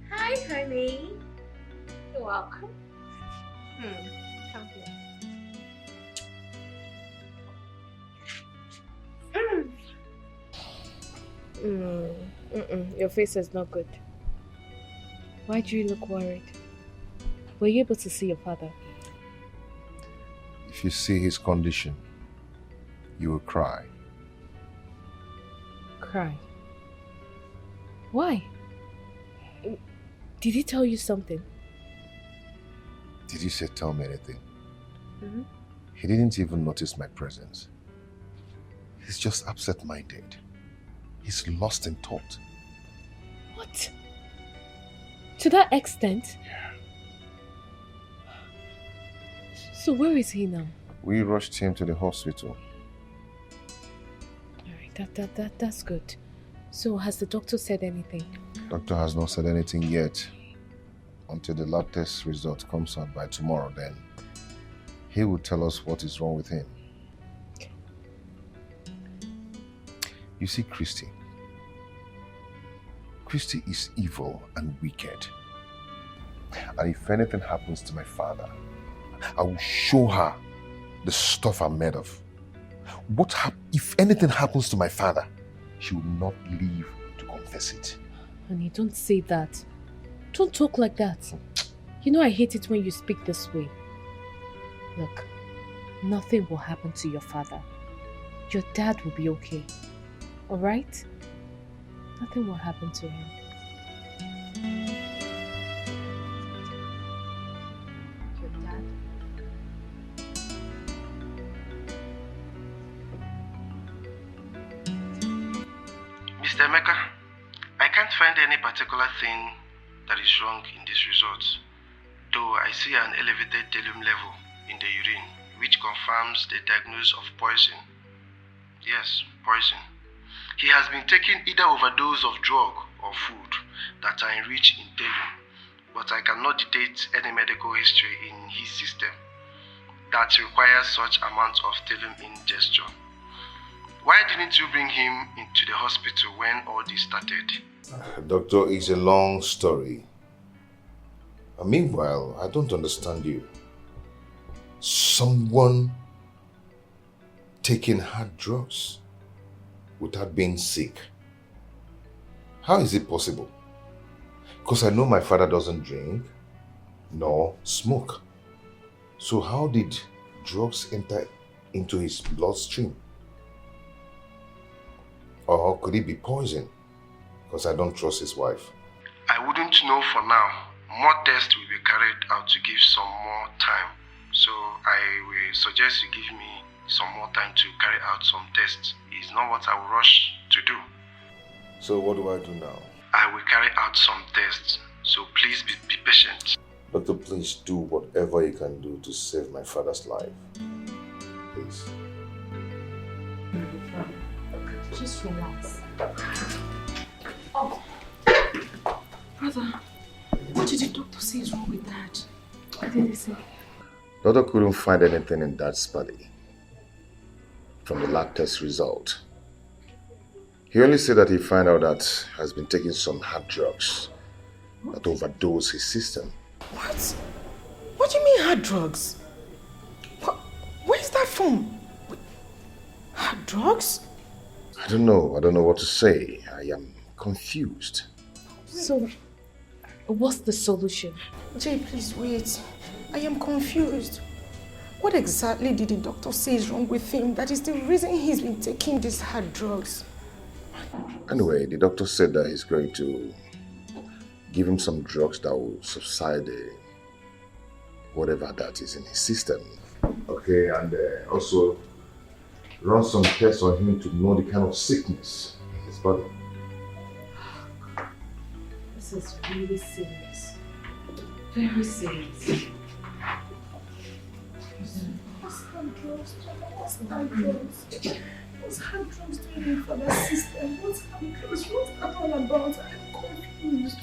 Hi, honey. You're welcome. Come here. Your face is not good. Why do you look worried? Were you able to see your father? If you see his condition, you will cry. Cry? Why? Did he tell you something? Did you say tell me anything? Mm-hmm. He didn't even notice my presence. He's just absent-minded. He's lost in thought. What? To that extent? Yeah. So where is he now? We rushed him to the hospital. Alright, that's good. So has the doctor said anything? Doctor has not said anything yet. Until the lab test result comes out by tomorrow, then he will tell us what is wrong with him. Okay. You see, Christy is evil and wicked. And if anything happens to my father, I will show her the stuff I'm made of. If anything happens to my father, she will not live to confess it. Honey, don't say that. Don't talk like that. You know I hate it when you speak this way. Look, nothing will happen to your father. Your dad will be okay. Alright? Nothing will happen to him. Your dad? Mr. Emeka, I can't find any particular thing that is wrong in these results, though I see an elevated thallium level in the urine, which confirms the diagnosis of poison. Yes, poison. He has been taking either overdose of drug or food that are enriched in thallium, but I cannot dictate any medical history in his system that requires such amount of telling-in gesture. Why didn't you bring him into the hospital when all this started? Doctor, it's a long story. Meanwhile, I don't understand you. Someone taking hard drugs without being sick. How is it possible? Because I know my father doesn't drink nor smoke. So how did drugs enter into his bloodstream? Or could it be poison? Because I don't trust his wife. I wouldn't know for now. More tests will be carried out to give some more time. So I will suggest you give me some more time to carry out some tests. It's not what I will rush to do. So what do I do now? I will carry out some tests. So please be patient. Doctor, please do whatever you can do to save my father's life. Please. Just relax. Oh. Brother, what did the doctor say is wrong with Dad? What did he say? Doctor couldn't find anything in Dad's body from the lab test result. He only said that he found out that he has been taking some hard drugs that overdose his system. What? What do you mean hard drugs? Where's that from? Hard drugs? I don't know what to say. I am confused. So, what's the solution? Jay, please wait. I am confused. What exactly did the doctor say is wrong with him that is the reason he's been taking these hard drugs? Anyway, the doctor said that he's going to give him some drugs that will subside whatever that is in his system. Okay, and also run some tests on him to know the kind of sickness in his body. This is really serious. Very serious. What's hard drugs? What's hard drugs? What's hard drugs doing for the system? What's hard drugs? What's that all about? I'm confused.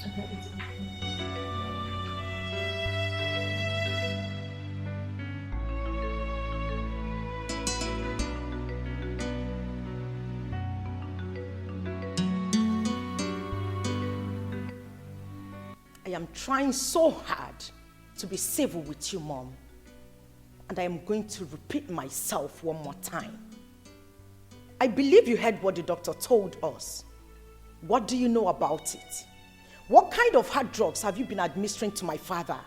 I am trying so hard to be civil with you, Mom. And I am going to repeat myself one more time. I believe you heard what the doctor told us. What do you know about it? What kind of hard drugs have you been administering to my father?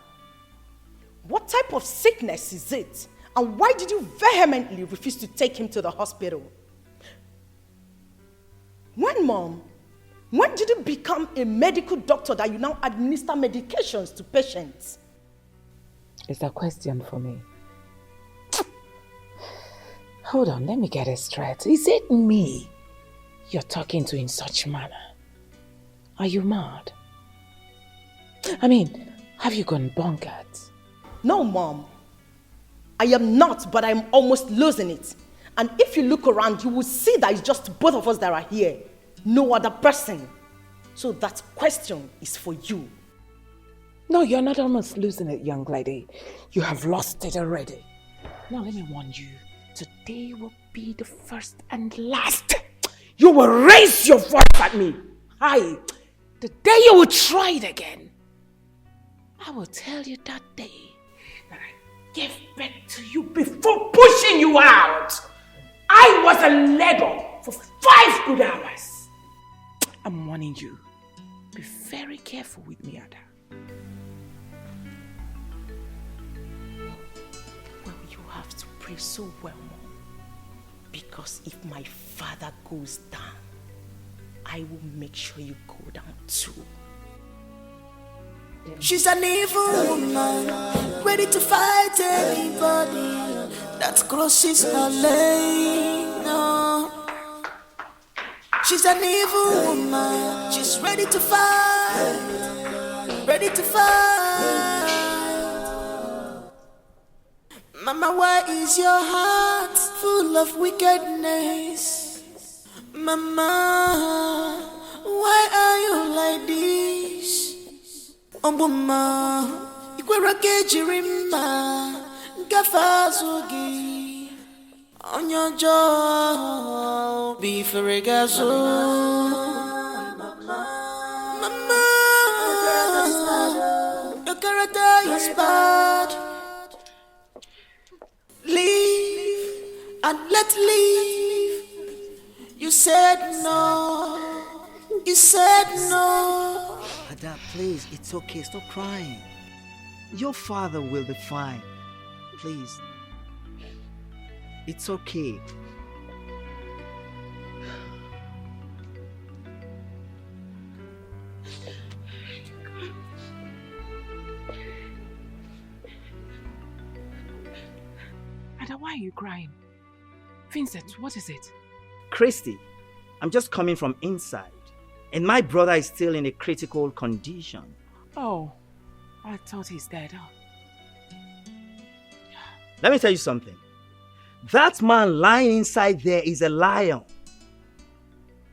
What type of sickness is it? And why did you vehemently refuse to take him to the hospital? When did you become a medical doctor that you now administer medications to patients? Is that a question for me? Hold on, let me get it straight. Is it me you're talking to in such manner? Are you mad? I mean, have you gone bonkers? No, Mom. I am not, but I'm almost losing it. And if you look around, you will see that it's just both of us that are here. No other person. So that question is for you. No, you're not almost losing it, young lady. You have lost it already. Now let me warn you. Today will be the first and last. You will raise your voice at me. Aye. The day you will try it again, I will tell you that day that I gave birth to you before pushing you out. I was in labor for 5 good hours. I'm warning you. Be very careful with me, Ada. Well, you have to pray so well, Mom. Because if my father goes down, I will make sure you go down too. She's an evil woman, ready to fight anybody that crosses her lane. No. She's an evil woman, she's ready to fight, ready to fight. Mama, why is your heart full of wickedness? Mama, why are you like this? Ombuma, ikwere ka ejiri mma ngafe azụ gị. Onye ọjọọ bụ ifere gị azụ. Mama, your character is bad. Leave and let leave. You said no. You said no. Ada, please, it's okay. Stop crying. Your father will be fine. Please. It's okay. Ada, why are you crying? Vincent, what is it? Christy, I'm just coming from inside. And my brother is still in a critical condition. Oh, I thought he's dead. Oh. Let me tell you something. That man lying inside there is a lion.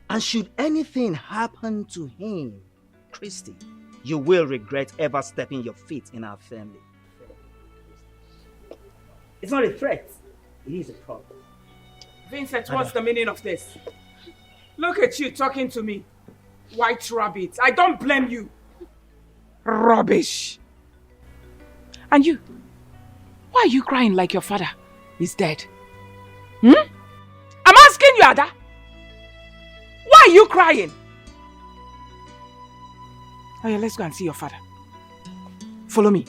And should anything happen to him, Christy, you will regret ever stepping your feet in our family. It's not a threat. It is a problem. Vincent, what's the meaning of this? Look at you talking to me. White rabbit. I don't blame you. Rubbish. And you? Why are you crying like your father is dead? I'm asking you, Ada. Why are you crying? Oh yeah, let's go and see your father. Follow me.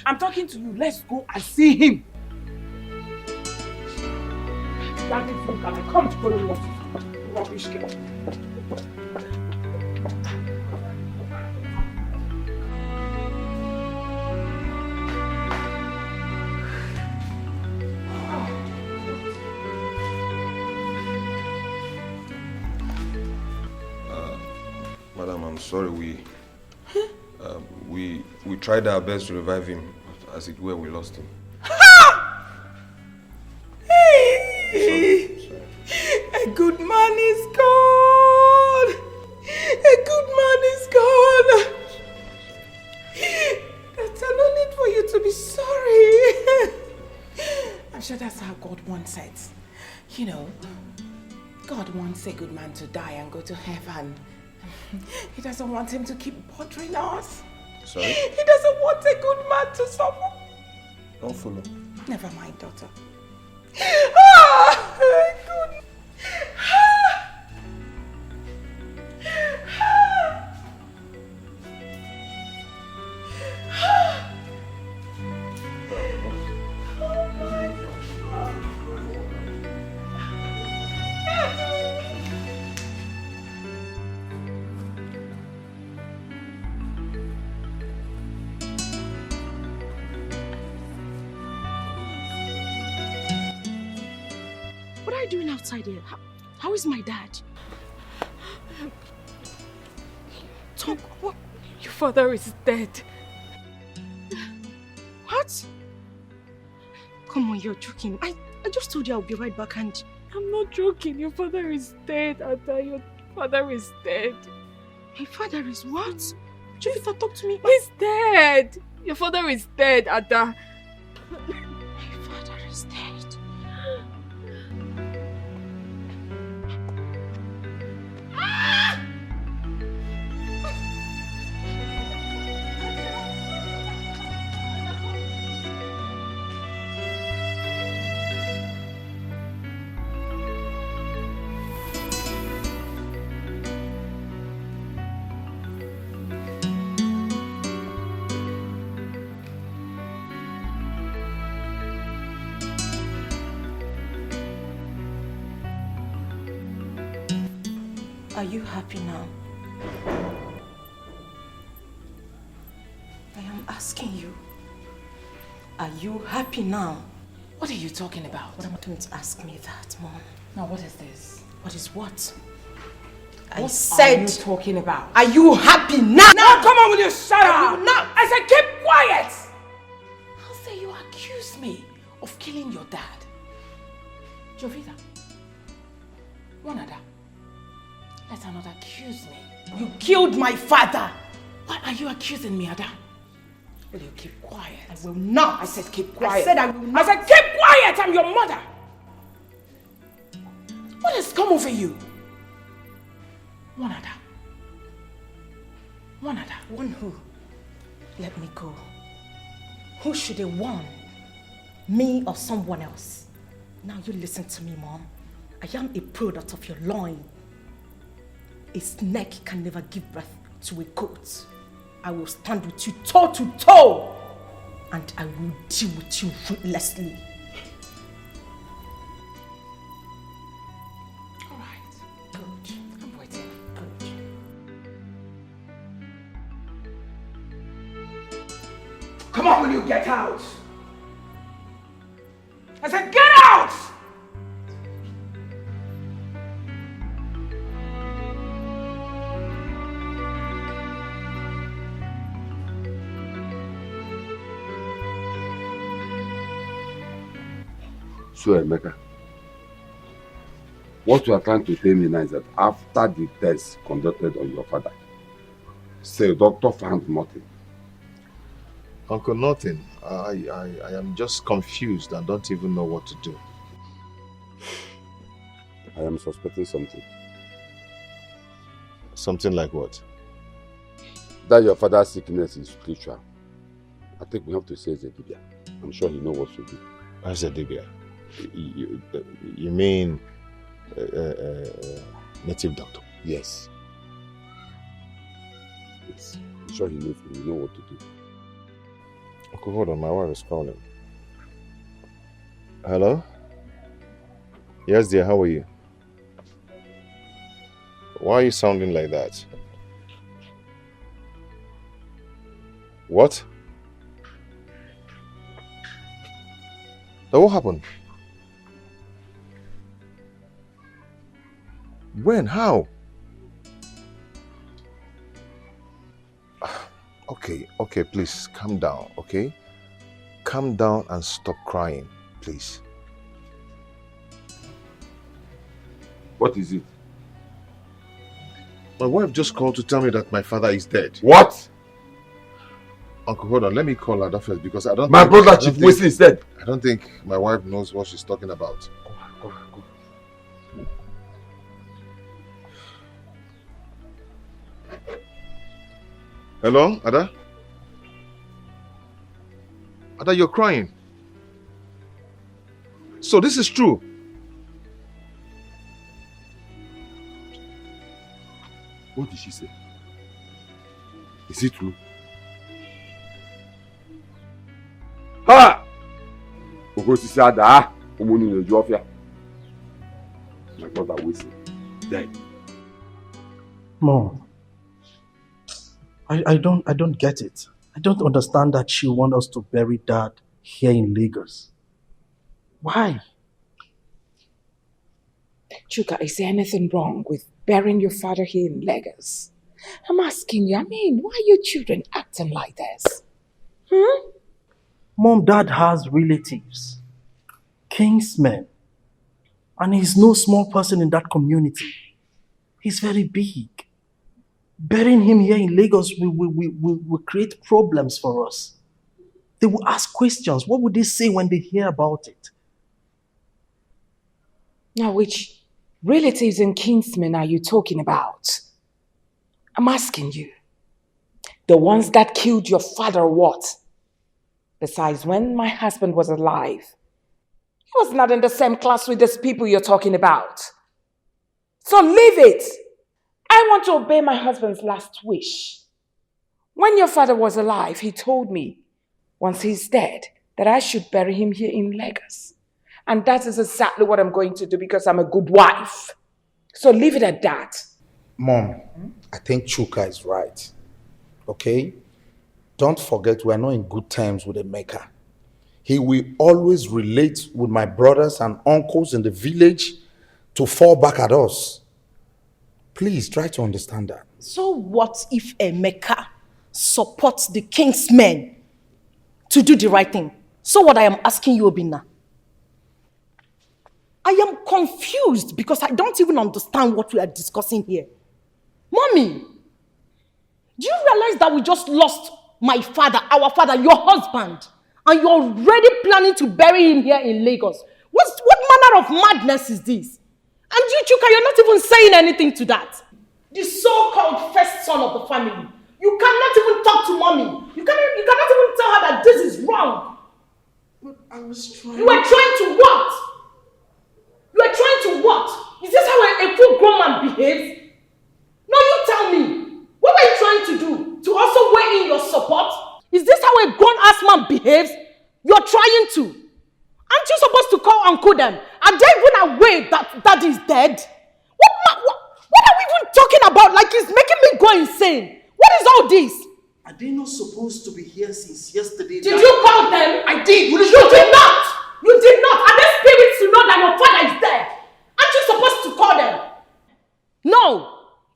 I'm talking to you. Let's go and see him. That is look at me. Come to follow me. Rubbish girl. Madam, I'm sorry. We tried our best to revive him, but as it were, we lost him. A good man is gone. A good man is gone. There's no need for you to be sorry. I'm sure that's how God wants it. You know, God wants a good man to die and go to heaven. He doesn't want him to keep bothering us. Sorry? He doesn't want a good man to suffer. Don't follow. Never mind, daughter. Good. What are you doing outside here? How is my dad? Talk. What? Your father is dead. What? Come on, you're joking. I just told you I'll be right back and... I'm not joking. Your father is dead, Ada. Your father is dead. My father is what? Jovita, talk to me. He's dead. Your father is dead, Ada. My father is dead. Are you happy now? I am asking you. Are you happy now? What are you talking about? What am I doing to ask me that, Mom? Now, what is this? What is what? What are you talking about? Are you happy now? Now, come on, will you shut up? Are you not? I said keep quiet! How say you accuse me of killing your dad? Jovita, one other. Let another accuse me. You killed my father. Why are you accusing me, Ada? Will you keep quiet? I will not. I said keep quiet. I said I will not. I said keep quiet. I'm your mother. What has come over you? One Ada. One Ada. One who? Let me go. Who should they warn? Me or someone else? Now you listen to me, Mom. I am a product of your loin. A snake can never give birth to a goat. I will stand with you toe to toe, and I will deal with you ruthlessly. All right. Good. I'm waiting. Good. Come on, will you get out? I said get out! So, Emeka, what you are trying to tell me now is that after the test conducted on your father, say doctor found nothing. Uncle, nothing. I am just confused and don't even know what to do. I am suspecting something. Something like what? That your father's sickness is spiritual. I think we have to say Zedibia. I'm sure he knows what to do. What's Zedibia? You mean native doctor? Yes. Yes. I'm sure he knows what to do. Uncle, hold on, my wife is calling. Hello? Yes, dear, how are you? Why are you sounding like that? What? What happened? When? How? Okay, please calm down, okay? Calm down and stop crying, please. What is it? My wife just called to tell me that my father is dead. What? Uncle, hold on, let me call her that first because I don't My brother Chief Wesley is dead. I don't think my wife knows what she's talking about. Go. Hello, Ada? Ada, you're crying. So this is true. What did she say? Is it true? Ha! Ogosisi Ada, umuni na Jofia. My brother Wesley dead. Mom, I don't get it. I don't understand that she wants us to bury Dad here in Lagos. Why? Chuka, is there anything wrong with burying your father here in Lagos? I'm asking you, why are you children acting like this? Mom, Dad has relatives, kingsmen, and he's no small person in that community. He's very big. Burying him here in Lagos will create problems for us. They will ask questions. What would they say when they hear about it? Now, which relatives and kinsmen are you talking about? I'm asking you. The ones that killed your father or what? Besides, when my husband was alive, he was not in the same class with these people you're talking about. So leave it. I want to obey my husband's last wish. When your father was alive, he told me, once he's dead, that I should bury him here in Lagos. And that is exactly what I'm going to do because I'm a good wife. So leave it at that. Mom, I think Chuka is right. Okay? Don't forget we're not in good terms with Emeka. He will always relate with my brothers and uncles in the village to fall back at us. Please try to understand that. So what if Emeka supports the king's men to do the right thing? So what I am asking you, Obina, I am confused because I don't even understand what we are discussing here. Mommy, Do you realize that we just lost my father, our father, your husband, and you're already planning to bury him here in Lagos? What manner of madness is this? And you, Chuka, you're not even saying anything to that. The so-called first son of the family. You cannot even talk to mommy. You cannot even tell her that this is wrong. But I was trying. You were trying to what? You were trying to what? Is this how a full-grown man behaves? No, you tell me. What were you trying to do? To also weigh in your support? Is this how a grown-ass man behaves? You're trying to. Aren't you supposed to call Uncle them? Are they even aware that Daddy is dead? What are we even talking about? Like it's making me go insane. What is all this? Are they not supposed to be here since yesterday? Did you call them? I did. You did not. You did not. Are they spirits to know that your father is dead? Aren't you supposed to call them? No.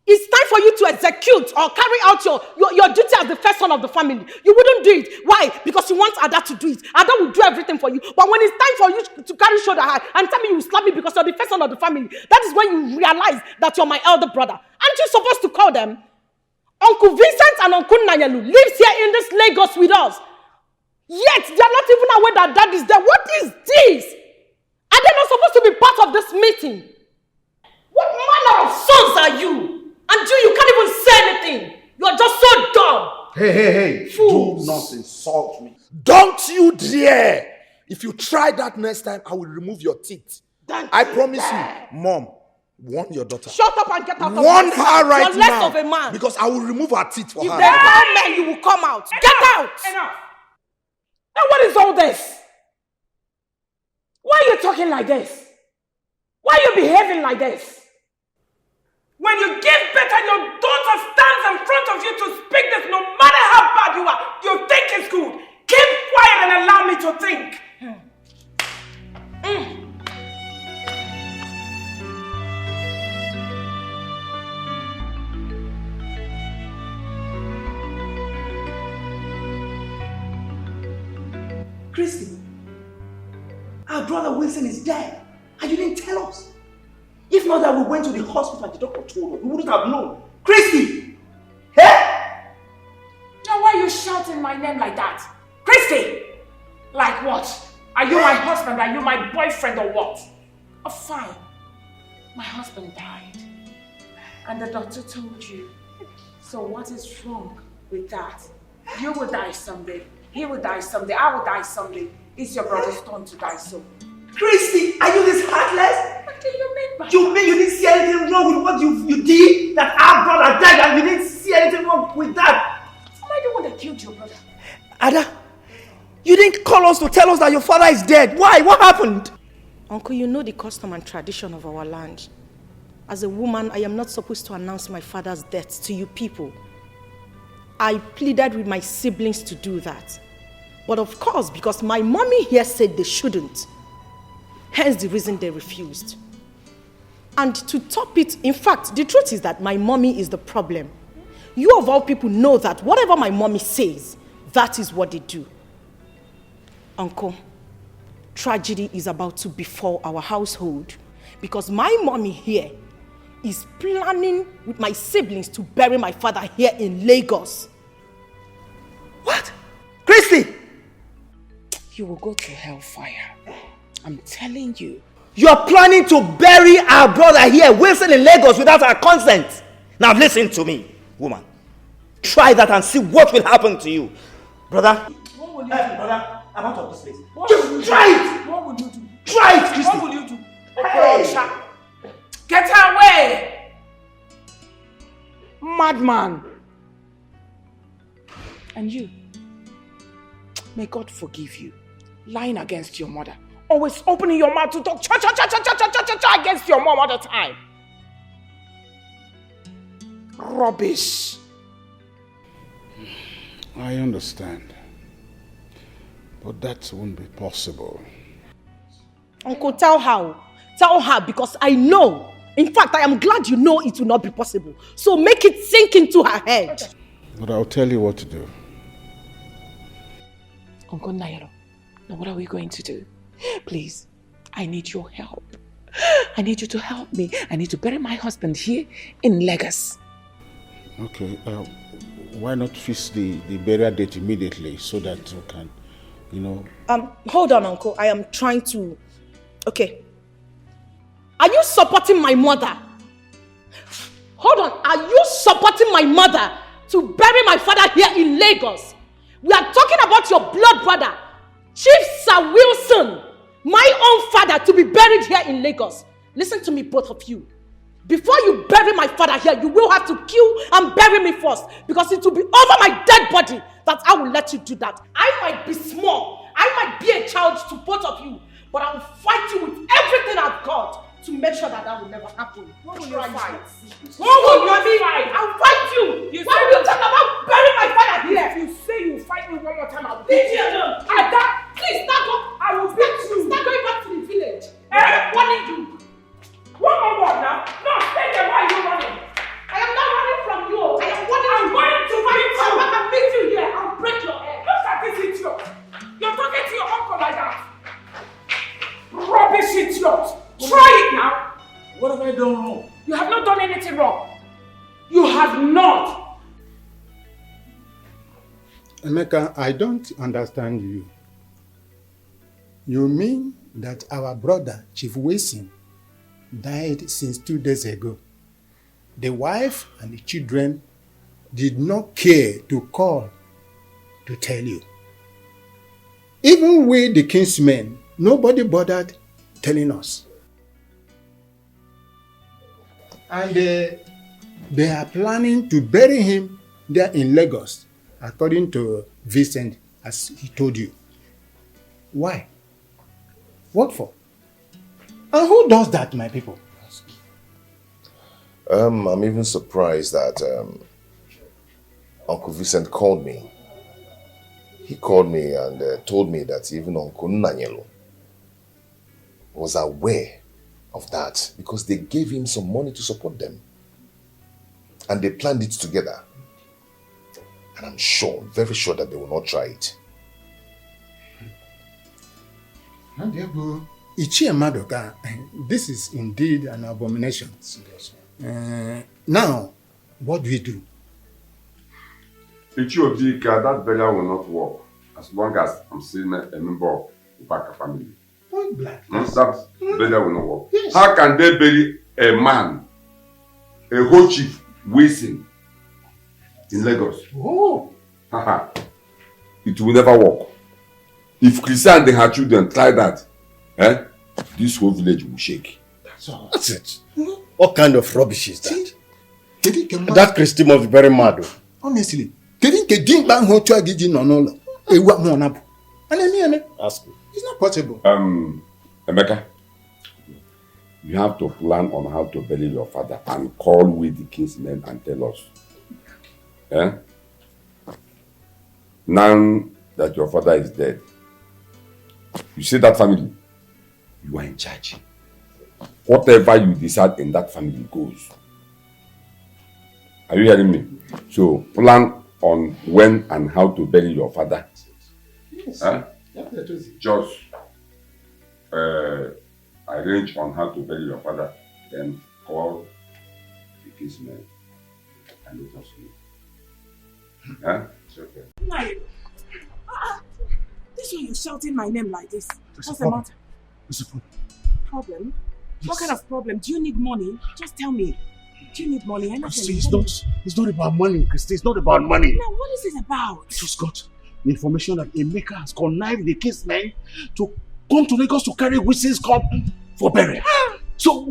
It's time for you to execute or carry out your duty as the first son of the family. You wouldn't do it. Why? Because you want Ada to do it. Ada will do everything for you. But when it's time for you to carry shoulder high and tell me you slap me because you're the first son of the family, that is when you realize that you're my elder brother. Aren't you supposed to call them? Uncle Vincent and Uncle Nayelu lives here in this Lagos with us. Yet they are not even aware that Dad is there. What is this? Are they not supposed to be part of this meeting? What manner of sons are you? And you can't even say anything. You're just so dumb. Hey. Fools. Do not insult me. Don't you dare. If you try that next time, I will remove your teeth. I promise you. Mom, warn your daughter. Shut up and get out of my Warn sight. her right You're less now. of a man. Because I will remove her teeth for If her. they call men, you will come out. Get out. Enough. Now what is all this? Why are you talking like this? Why are you behaving like this? When you give birth and your daughter stands in front of you to speak this, no matter how bad you are, you think it's good. Keep quiet and allow me to think. Christy, our brother Wilson is dead, and you didn't tell us. If not that we went to the hospital and the doctor told us, we wouldn't have known. Christy! Hey! Now why are you shouting my name like that? Christy! Like what? Are you my husband? Are you my boyfriend or what? Oh, fine. My husband died. And the doctor told you. So what is wrong with that? You will die someday. He will die someday. I will die someday. It's your brother's turn to die soon. Christy, are you this heartless? What do you mean by You mean you didn't see anything wrong with what you did? That our brother died and you didn't see anything wrong with that? Am I the one that killed your brother? Ada, you didn't call us to tell us that your father is dead. Why? What happened? Uncle, you know the custom and tradition of our land. As a woman, I am not supposed to announce my father's death to you people. I pleaded with my siblings to do that. But of course, because my mommy here said they shouldn't. Hence the reason they refused. And to top it, in fact, the truth is that my mommy is the problem. You of all people know that whatever my mommy says, that is what they do. Uncle, tragedy is about to befall our household because my mommy here is planning with my siblings to bury my father here in Lagos. What? Christy! You will go to hellfire. I'm telling you. You're planning to bury our brother here, Wilson, in Lagos without our consent. Now listen to me, woman. Try that and see what will happen to you. Brother. What will you do? Brother, I'm out of this place. Just try it! What will you do? Try it, Christy! What will you do? Hey. Get away! Madman! And you, may God forgive you. Lying against your mother. Always opening your mouth to talk cha against your mom all the time. Rubbish. I understand. But that won't be possible. Uncle, tell her. Tell her because I know. In fact, I am glad you know it will not be possible. So make it sink into her head. But I'll tell you what to do. Uncle Nairo, now what are we going to do? Please, I need your help. I need you to help me. I need to bury my husband here in Lagos. Okay, why not fix the burial date immediately so that we can, Hold on, Uncle. I am trying to... Okay. Are you supporting my mother? Hold on. Are you supporting my mother to bury my father here in Lagos? We are talking about your blood brother, Chief Sir Wilson, my own father, to be buried here in Lagos. Listen to me, both of you. Before you bury my father here, you will have to kill and bury me first, because it will be over my dead body that I will let you do that. I might be small, I might be a child to both of you, but I will fight you with everything I've got to make sure that will never happen. What will you fight? What will you fight? I'll fight you. Why will you talk about burying my father here? If you say you fight me one more time, I'll beat you alone. Please, start up. I will beat you. Start going back to the village. I'm warning you. One more word now. No, stay there. Why are you running? I am not running from you. I am warning you. I'm going to fight you. I'm going to meet you here. I'll break your head. Look at this idiot. You're talking to your uncle like that. Rubbish idiot. Try it now. What have I done wrong? You have not done anything wrong. You have not. Emeka, I don't understand you. You mean that our brother, Chief Wilson, died since 2 days ago? The wife and the children did not care to call to tell you. Even we, the kinsmen, nobody bothered telling us. And they are planning to bury him there in Lagos, according to Vincent, as he told you. Why? What for? And who does that, my people? I'm even surprised that Uncle Vincent called me. He called me and told me that even Uncle Nanyelo was aware of that because they gave him some money to support them. And they planned it together. And I'm sure, very sure that they will not try it. Ichie Madoka, this is indeed an abomination. Now, what do we do? Ichie Obika, that burial will not work as long as I'm still a member of the Baka family. Point blank. That burial will not work. Yes. How can they bury a man, a whole chief, Wilson, in Lagos? Oh. It will never work. If Christian and her children try that, this whole village will shake. That's it. What kind of rubbish is that? That Christy must be very mad. Honestly, ask me. It's not possible. Emeka, you have to plan on how to bury your father and call with the kinsmen and tell us. Now that your father is dead, you see that family, you are in charge. Whatever you decide in that family goes. Are you hearing me? So plan on when and how to bury your father. Yes. Just arrange on how to bury your father, then call the kinsmen and let us know. It's okay. Nai, this way you're shouting my name like this. What's the matter? What's the problem? Problem? Yes. What kind of problem? Do you need money? Just tell me. Do you need money? Christy, it's not about money, Christy. It's not about money. Now, what is it about? I just got the information that Emeka has connived the kinsmen to come to Lagos to carry Wilson's cup for burial. So,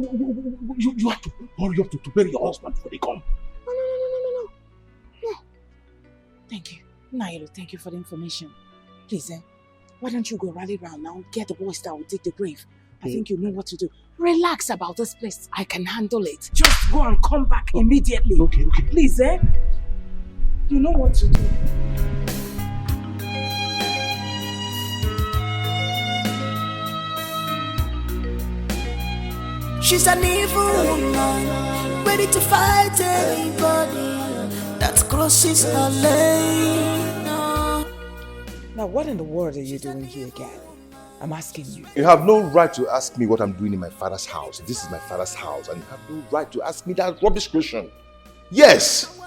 you have to hurry up to bury your husband before they come. No. Thank you. Nairo, thank you for the information. Please, why don't you go rally round now, get the boys that will dig the grave. I think you know what to do. Relax about this place. I can handle it. Just go and come back immediately. Okay. Please, you know what to do. She's an evil woman, ready to fight anybody that crosses her lane. Now, what in the world are you doing here again? I'm asking you. You have no right to ask me what I'm doing in my father's house. This is my father's house, and you have no right to ask me that rubbish question. Yes,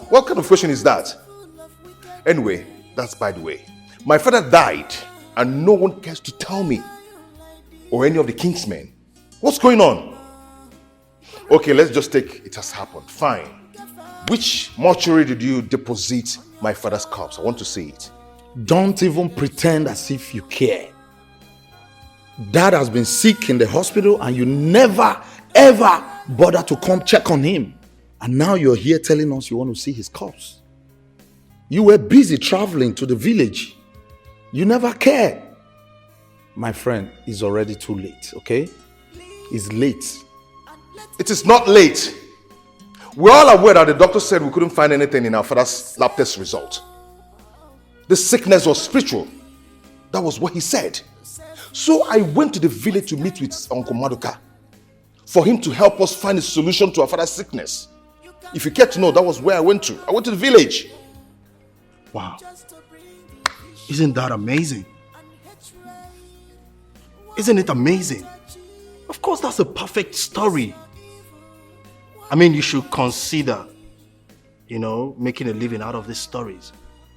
What kind of question is that? Anyway, that's by the way. My father died and no one cares to tell me or any of the king's men. What's going on? Okay, let's just take it has happened. Fine. Which mortuary did you deposit my father's corpse? I want to see it. Don't even pretend as if you care. Dad has been sick in the hospital and you never ever bother to come check on him. And now you're here telling us you want to see his corpse. You were busy traveling to the village. You never cared. My friend, it's already too late, okay? It's late. It is not late. We're all aware that the doctor said we couldn't find anything in our father's lab test result. The sickness was spiritual. That was what he said. So I went to the village to meet with Uncle Maduka for him to help us find a solution to our father's sickness. If you care to know, that was where I went to. I went to the village. Wow. Isn't that amazing? Isn't it amazing? Of course, that's a perfect story. I mean, you should consider, making a living out of these stories.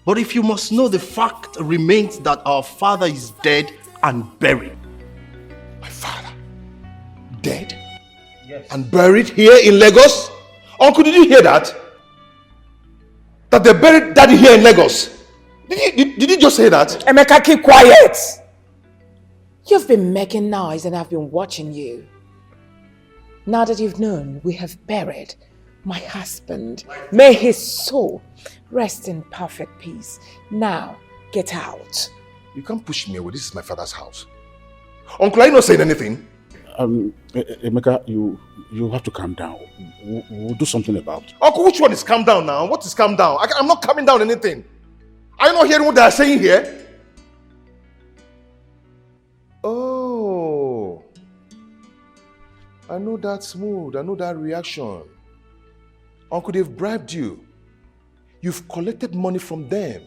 But if you must know, the fact remains that our father is dead and buried. My father? Dead? Yes. And buried here in Lagos? Uncle, did you hear that? That they buried daddy here in Lagos? Did you just say that? Emeka, keep quiet! You've been making noise and I've been watching you. Now that you've known we have buried my husband, may his soul rest in perfect peace. Now, get out. You can't push me away. This is my father's house. Uncle, are you not saying anything? Emeka, you have to calm down. We'll do something about it. Uncle, which one is calm down now? What is calm down? I'm not calming down anything. Are you not hearing what they are saying here? Oh. I know that mood. I know that reaction. Uncle, they've bribed you. You've collected money from them.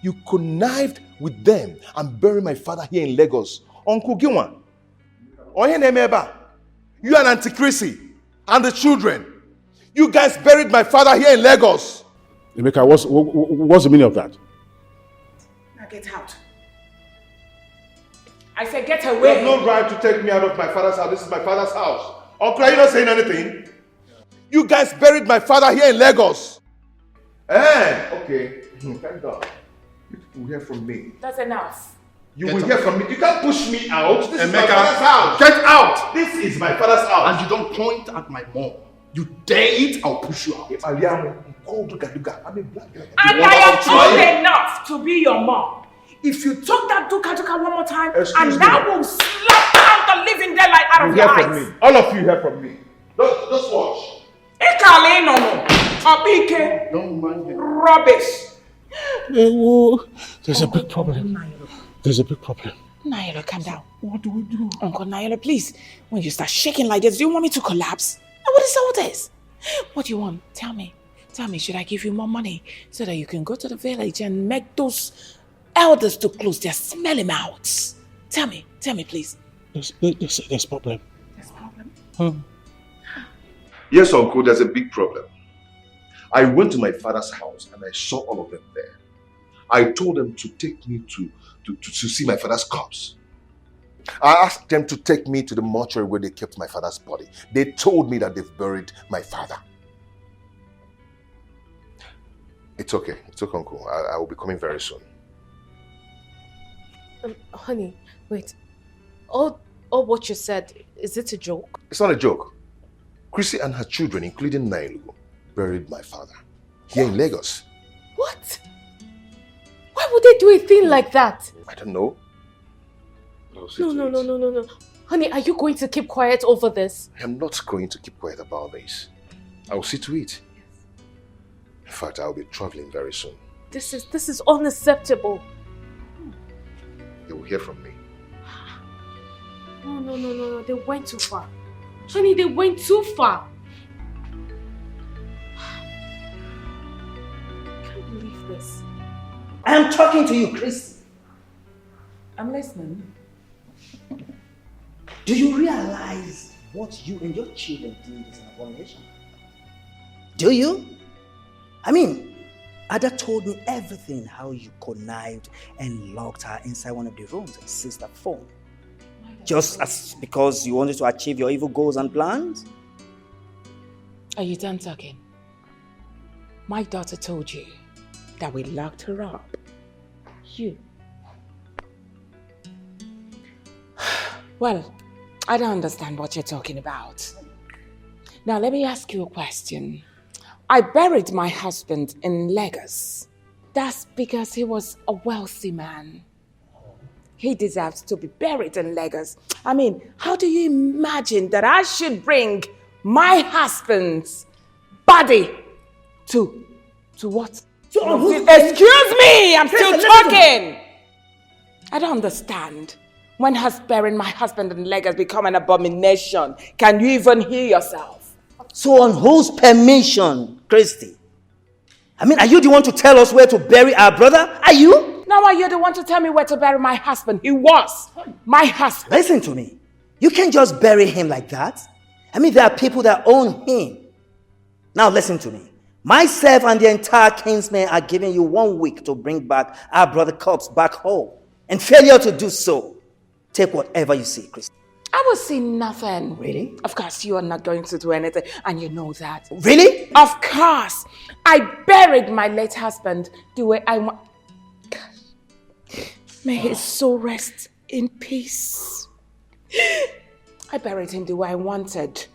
You connived with them and buried my father here in Lagos. Uncle Ginwa. You and Auntie Chrissy and the children. You guys buried my father here in Lagos. Emeka, what's the meaning of that? Now get out. I said get away. You have no right to take me out of my father's house. This is my father's house. Uncle, are you not saying anything? You guys buried my father here in Lagos. Okay. Thank God. You will hear from me. That's enough. You will hear from me. You can't push me out. This is my father's house. Get out. This is my father's house. And you don't point at my mom. You dare it, I'll push you out. And I am old enough to be your mom. If you talk that duka one more time, and I will slap out the living daylight out of your eyes. From me. All of you hear from me. Just watch. Don't mind him. Rubbish. There's a big problem. There's a big problem. Nailo, calm down. What do we do? Uncle Nailo, please. When you start shaking like this, do you want me to collapse? What is all this? What do you want? Tell me. Tell me, should I give you more money so that you can go to the village and make those elders to close their smelly mouths? Tell me, please. There's problem. There's problem? Yes, Uncle, there's a big problem. I went to my father's house and I saw all of them there. I told them to take me to see my father's corpse. I asked them to take me to the mortuary where they kept my father's body. They told me that they've buried my father. It's okay, Uncle. I will be coming very soon. Honey, wait. All what you said, is it a joke? It's not a joke. Chrissy and her children, including Nailu, buried my father here in Lagos. What? Why would they do a thing like that? I don't know. No. Honey, are you going to keep quiet over this? I'm not going to keep quiet about this. I will see to it. In fact, I'll be traveling very soon. This is unacceptable. You will hear from me. No. They went too far. Honey, they went too far. I can't believe this. I am talking to you, Chris. I'm listening. Do you realize what you and your children did is an abomination? Do you? I mean, Ada told me everything, how you connived and locked her inside one of the rooms and seized her phone. Just as because you wanted to achieve your evil goals and plans? Are you done talking? My daughter told you that we locked her up. You. Well, I don't understand what you're talking about. Now, let me ask you a question. I buried my husband in Lagos. That's because he was a wealthy man. He deserves to be buried in Lagos. I mean, how do you imagine that I should bring my husband's body to what? Excuse me, I'm still talking. I don't understand. When has burying my husband in Lagos become an abomination? Can you even hear yourself? So on whose permission, Christy? I mean, are you the one to tell us where to bury our brother? Are you? Now are you the one to tell me where to bury my husband? He was my husband. Listen to me. You can't just bury him like that. I mean, there are people that own him. Now listen to me. Myself and the entire Kingsmen are giving you 1 week to bring back our brother corpse back home. And failure to do so, take whatever you see, Christy. I will see nothing. Really? Of course, you are not going to do anything, and you know that. Really? Of course. I buried my late husband the way I want. May his soul rest in peace. I buried him the way I wanted,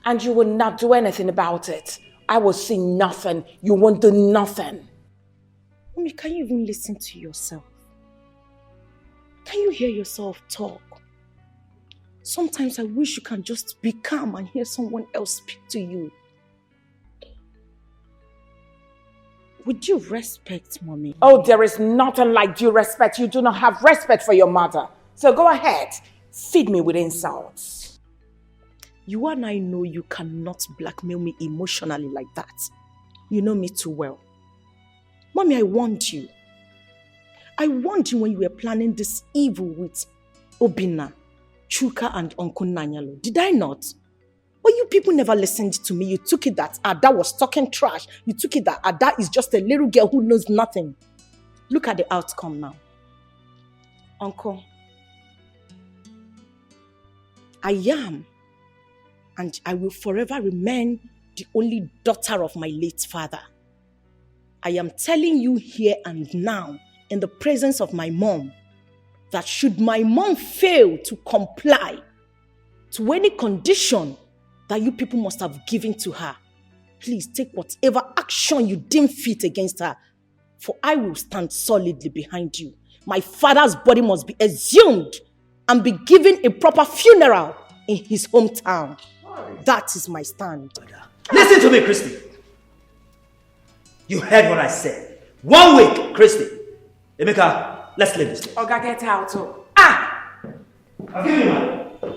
and you will not do anything about it. I will see nothing. You won't do nothing. Mommy, can you even listen to yourself? Can you hear yourself talk? Sometimes I wish you can just be calm and hear someone else speak to you. With due respect, Mommy. Oh, there is nothing like due respect. You do not have respect for your mother. So go ahead. Feed me with insults. You and I know you cannot blackmail me emotionally like that. You know me too well. Mommy, I warned you. I warned you when you were planning this evil with Obina, Chuka, and Uncle Nanyalo. Did I not? But you people never listened to me. You took it that Ada was talking trash. You took it that Ada is just a little girl who knows nothing. Look at the outcome now. Uncle, I am, and I will forever remain the only daughter of my late father. I am telling you here and now, in the presence of my mom, that should my mom fail to comply to any condition that you people must have given to her, please take whatever action you deem fit against her, for I will stand solidly behind you. My father's body must be exhumed and be given a proper funeral in his hometown. That is my stand. Listen to me, Christy. You heard what I said. 1 week, Christy. Emeka, let's leave this place. Oga, get out. Oh. I'll give you one.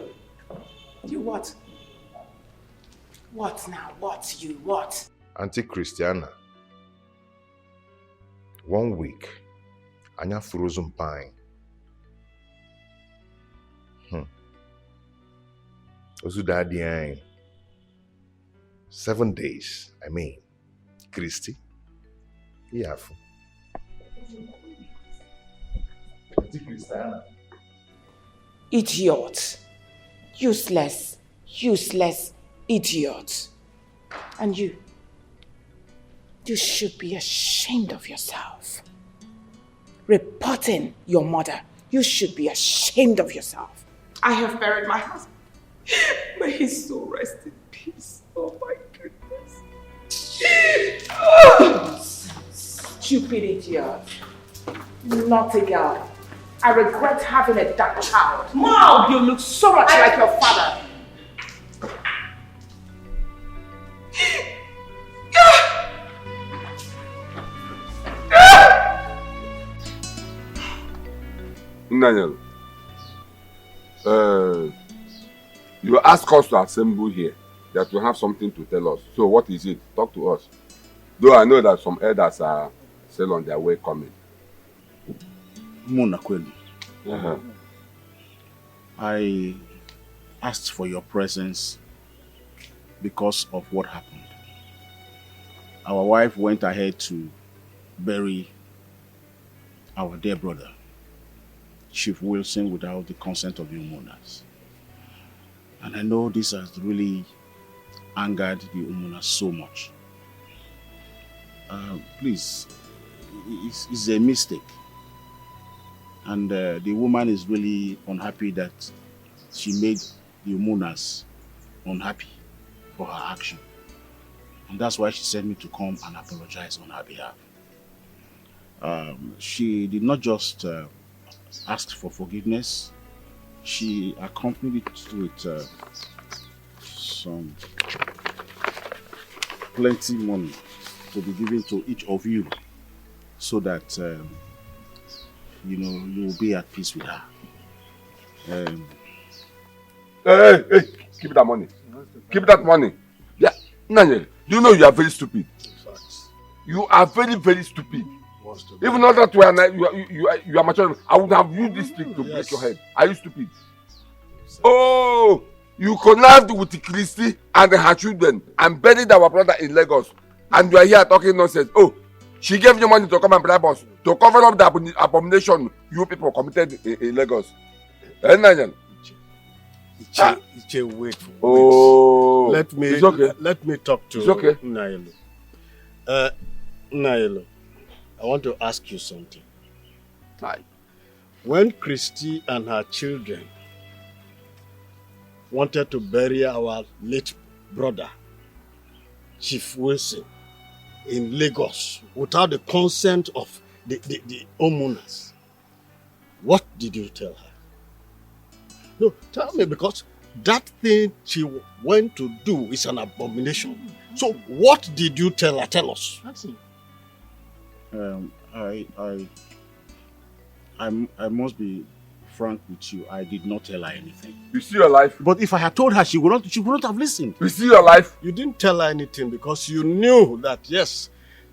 You what? What now? What you? What? Auntie Christiana, 1 week, anya frozen pine. Osu daddy ain. 7 days, I mean. Christy, yeah. Auntie Christiana. Idiot. Useless idiot. And you should be ashamed of yourself. Reporting your mother, you should be ashamed of yourself. I have buried my husband. May his soul rest in peace. Oh my goodness. Oh, stupid idiot. Naughty girl. I regret having a dark child. Mom, you look so much like your father. Daniel, you asked us to assemble here, that you have something to tell us. So what is it? Talk to us. Though I know that some elders are still on their way coming. Munakwelu. Uh-huh. I asked for your presence because of what happened. our wife went ahead to bury our dear brother, Chief Wilson, without the consent of the homeowners. And I know this has really angered the homeowners so much. Please, it's a mistake. And the woman is really unhappy that she made the homeowners unhappy for her action. And that's why she sent me to come and apologize on her behalf. She did not just ask for forgiveness. She accompanied it with some plenty money to be given to each of you so that you will be at peace with her. Hey, keep that money. Keep that money. Yeah, Nanya, do you know you are very stupid? You are very, very stupid. Even though that you are mature, I would have used this stick to break your head. Are you stupid? Oh, you connived with Christy and her children and buried our brother in Lagos. And you are here talking nonsense. Oh, she gave you money to come and bribe us to cover up the abomination you people committed in Lagos. Iche, wait. Oh, let me talk to Nailo. Nailo, I want to ask you something. When Christy and her children wanted to bury our late brother, Chief Wilson, in Lagos without the consent of the homeowners, what did you tell her? No, tell me, because that thing she went to do is an abomination. So what did you tell her? Tell us. I must be frank with you. I did not tell her anything. You see your life? But if I had told her, she would not have listened. You see your life? You didn't tell her anything because you knew that, yes,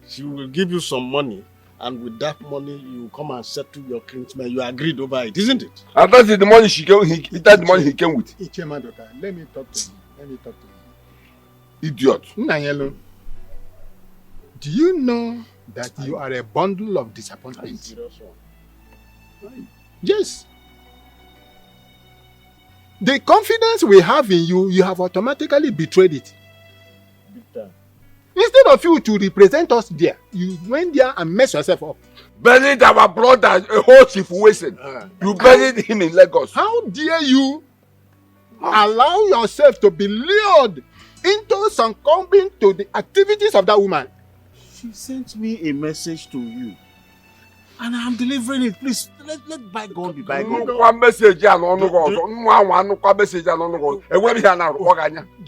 she will give you some money, and with that money, you come and settle your kinsman. You agreed over it, isn't it? And that's the money that's the money he came with. Ichemadoka, let me talk to you. Idiot. Nanyelo, do you know that you are a bundle of disappointments? Yes. The confidence we have in you, you have automatically betrayed it. Instead of you to represent us there, you went there and messed yourself up. Buried our brother, a whole Chief Wilson. You buried him in Lagos. How dare you allow yourself to be lured into succumbing to the activities of that woman? She sent me a message to you. And I'm delivering it. Please, let bygone be bygone. Do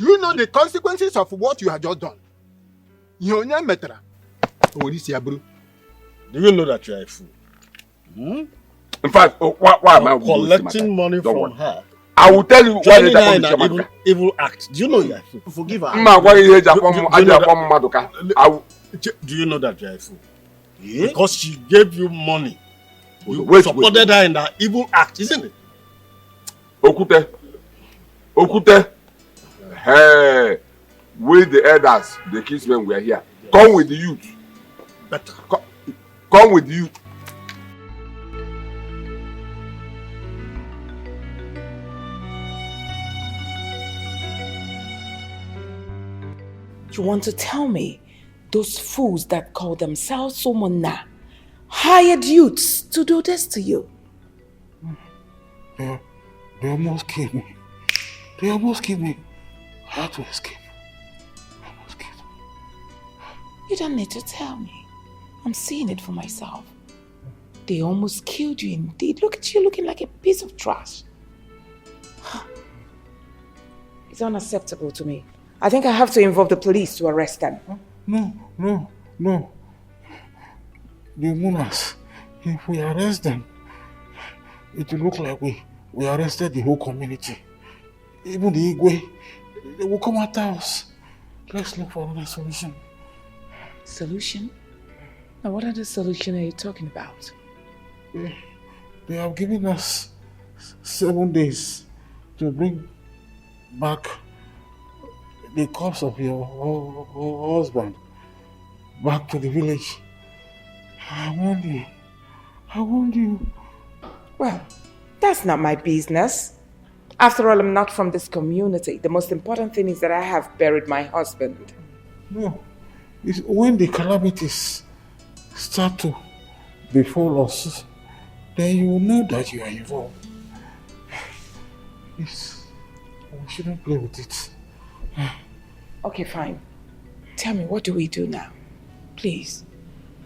you know the consequences of what you have just done? Do you know that you are a fool? In fact, why am I collecting money from her? I will tell you why they are an evil act. Do you know you are a fool? Forgive her. Do you know that you are a fool? Yeah? Because she gave you money. You supported her in that evil act, isn't it? Okute. Hey, with the elders, the kinsmen were here. Come with the youth. Better. Come with the youth. You want to tell me those fools that call themselves Somona hired youths to do this to you? They almost killed me. They almost killed me. I had to escape. You don't need to tell me. I'm seeing it for myself. They almost killed you indeed. Look at you looking like a piece of trash. It's unacceptable to me. I think I have to involve the police to arrest them. No. The Munas, if we arrest them, it will look like we arrested the whole community. Even the Igwe, they will come after us. Let's look for another solution. Solution? Now what other solution are you talking about? They have given us 7 days to bring back the corpse of your husband. back to the village. I warned you. I warned you. Well, that's not my business. After all, I'm not from this community. The most important thing is that I have buried my husband. No. It's when the calamities start to befall us, then you will know that you are involved. Yes. We shouldn't play with it. Okay, fine. Tell me, what do we do now? Please.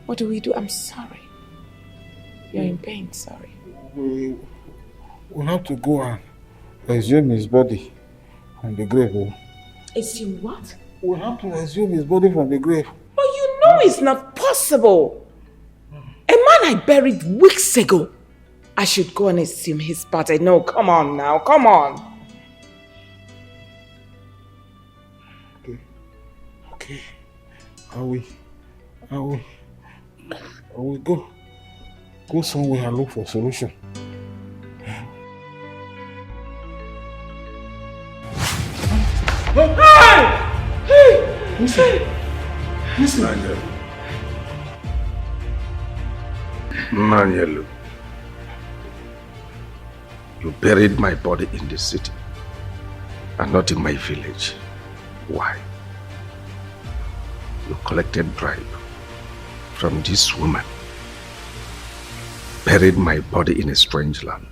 What do we do? I'm sorry. You're in pain, sorry. We have to go and exhume his body from the grave. Exhume what? We have to exhume his body from the grave. But you know it's not possible. A man I buried weeks ago. I should go and exhume his body. No, come on now, come on. Okay. I will go somewhere and look for a solution. Hey! Listen. Nanyelu, you buried my body in the city and not in my village. Why? You collected bribe from this woman, buried my body in a strange land.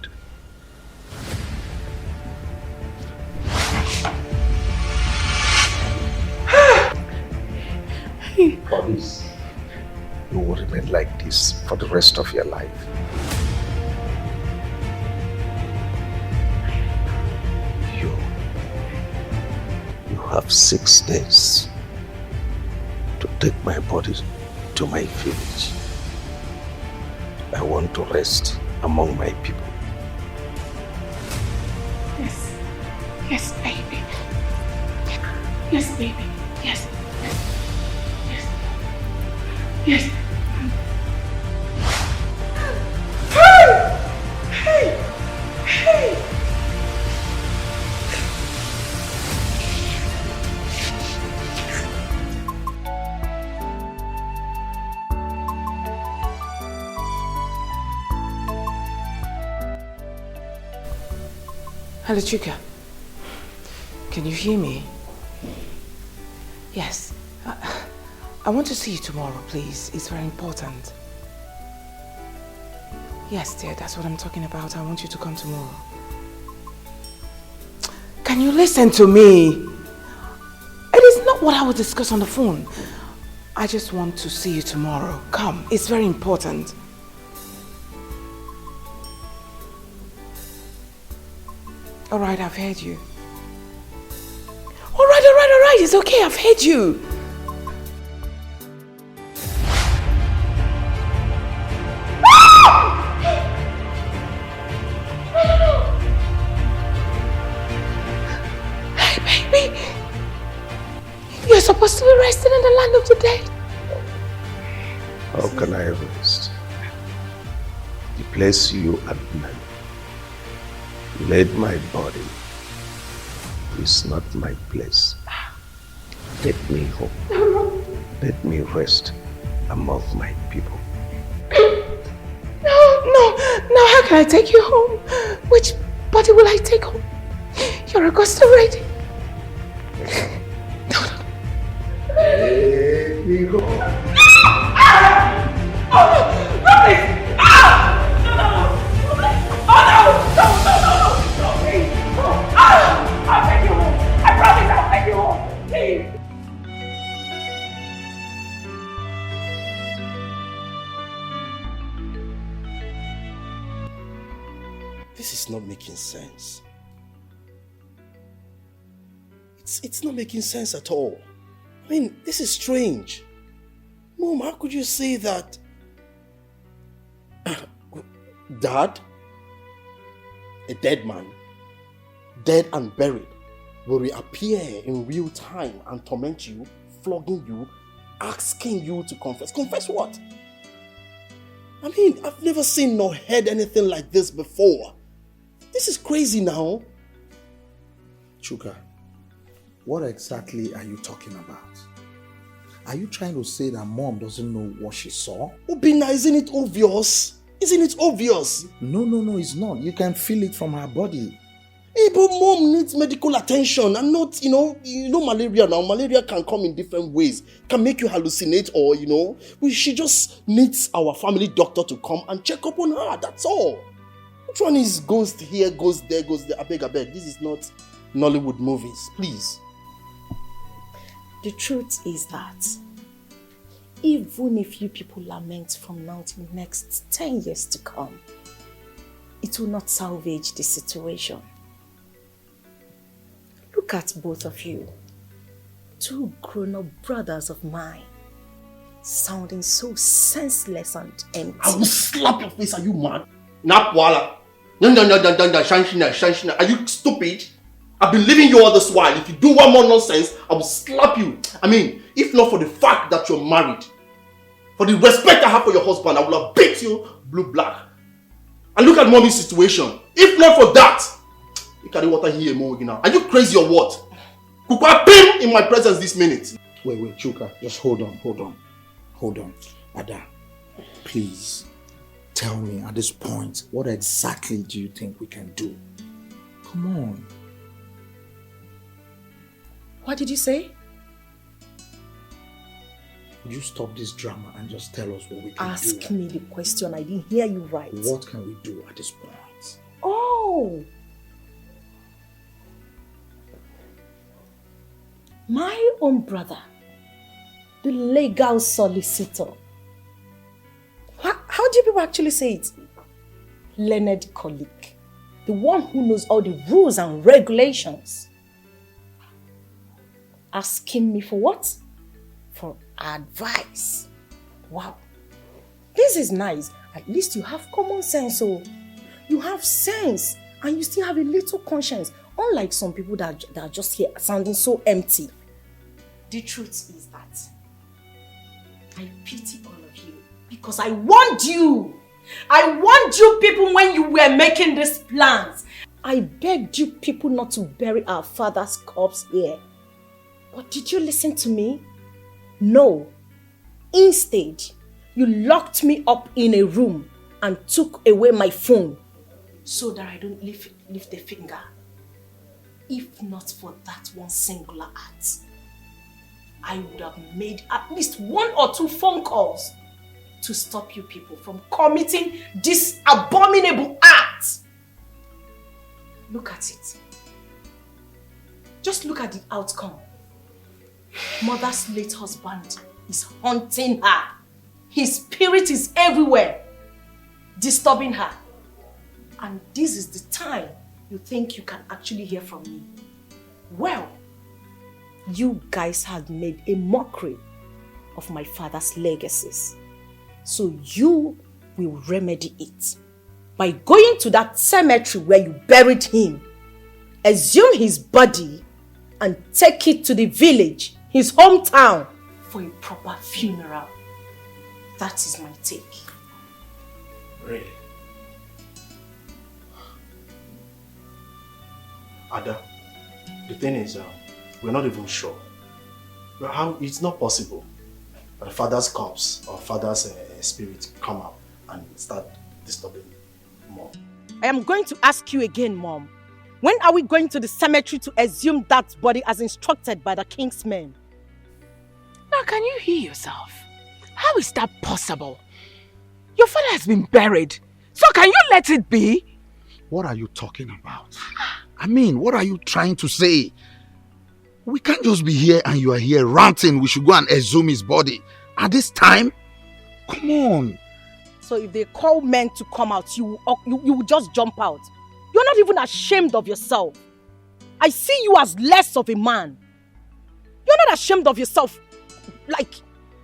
For this, you will remain like this for the rest of your life. You have 6 days to take my body to my village. I want to rest among my people. Yes. Yes, baby. Yes, baby. Yes. Yes. Hey! Hey! Hey! Hello, Chuka. Can you hear me? Yes. I want to see you tomorrow, please. It's very important. Yes, dear, that's what I'm talking about. I want you to come tomorrow. Can you listen to me? It is not what I will discuss on the phone. I just want to see you tomorrow. Come, it's very important. All right, I've heard you. All right. It's okay, I've heard you. Hey, baby. You're supposed to be resting in the land of the dead. How can I rest? The place you and men laid my body is not my place. Take me home. Let me rest among my people. No, how can I take you home? Which body will I take home? You're a ghost already. No. Let me go. I'll take you home. I promise I'll take you home. Please. This is not making sense. It's not making sense at all. I mean, this is strange. Mom, how could you say that? Dad, a dead man, dead and buried, will reappear in real time and torment you, flogging you, asking you to confess. Confess what? I mean, I've never seen nor heard anything like this before. This is crazy now. Chuka, what exactly are you talking about? Are you trying to say that mom doesn't know what she saw? Obina, isn't it obvious? Isn't it obvious? No, it's not. You can feel it from her body. Hey, but mom needs medical attention and not, malaria now. Malaria can come in different ways. Can make you hallucinate or, she just needs our family doctor to come and check up on her. That's all. Which one is goes here, goes there, goes there? I beg. This is not Nollywood movies. Please. The truth is that even if you people lament from now to the next 10 years to come, it will not salvage the situation. Look at both of you, two grown-up brothers of mine, sounding so senseless and empty. I will slap your face. Are you mad? Napwala. Shanshina. Are you stupid? I've been leaving you all this while. If you do one more nonsense, I will slap you. I mean, if not for the fact that you're married, for the respect I have for your husband, I will have beat you blue-black. And look at mommy's situation. If not for that, you carry water here more now. Are you crazy or what? Kukwa pim in my presence this minute. Wait, Chuka, just hold on. Ada, please, tell me at this point, what exactly do you think we can do? Come on. What did you say? Would you stop this drama and just tell us what we can do? Ask me the question. I didn't hear you right. What can we do at this point? Oh! My own brother, the legal solicitor. How do you people actually say it? Learned colleague. The one who knows all the rules and regulations. Asking me for what? For advice. Wow. This is nice. At least you have common sense. Oh, you have sense and you still have a little conscience. Unlike some people that are just here sounding so empty. The truth is that I pity all of you because I warned you. I warned you people when you were making these plans. I begged you people not to bury our father's corpse here. But did you listen to me? No. Instead, you locked me up in a room and took away my phone so that I don't lift a finger. If not for that one singular act, I would have made at least 1 or 2 phone calls to stop you people from committing this abominable act. Look at it. Just look at the outcome. Mother's late husband is haunting her. His spirit is everywhere, disturbing her. And this is the time you think you can actually hear from me. Well, you guys have made a mockery of my father's legacies. So you will remedy it by going to that cemetery where you buried him, exhume his body and take it to the village, his hometown, for a proper funeral. That is my take. Really? Ada, the thing is, we're not even sure. How it's not possible that the father's corpse or father's spirit come out and start disturbing Mom. I am going to ask you again, Mom. When are we going to the cemetery to exhume that body as instructed by the king's men? Now, can you hear yourself? How is that possible? Your father has been buried. So can you let it be? What are you talking about? I mean, what are you trying to say? We can't just be here and you are here ranting. We should go and exhume his body. At this time? Come on. So if they call men to come out, you will just jump out. You're not even ashamed of yourself. I see you as less of a man. You're not ashamed of yourself. Like,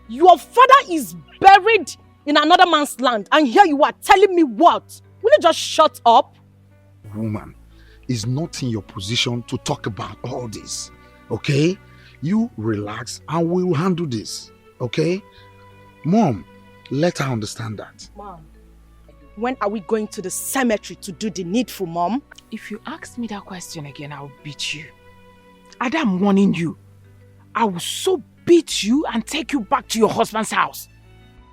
your father is buried in another man's land and here you are telling me what? Will you just shut up? Woman, it's not in your position to talk about all this, okay? You relax and we will handle this, okay? Mom, let her understand that. Mom, when are we going to the cemetery to do the needful, Mom? If you ask me that question again, I'll beat you. Adam, I'm warning you. I will so beat you and take you back to your husband's house.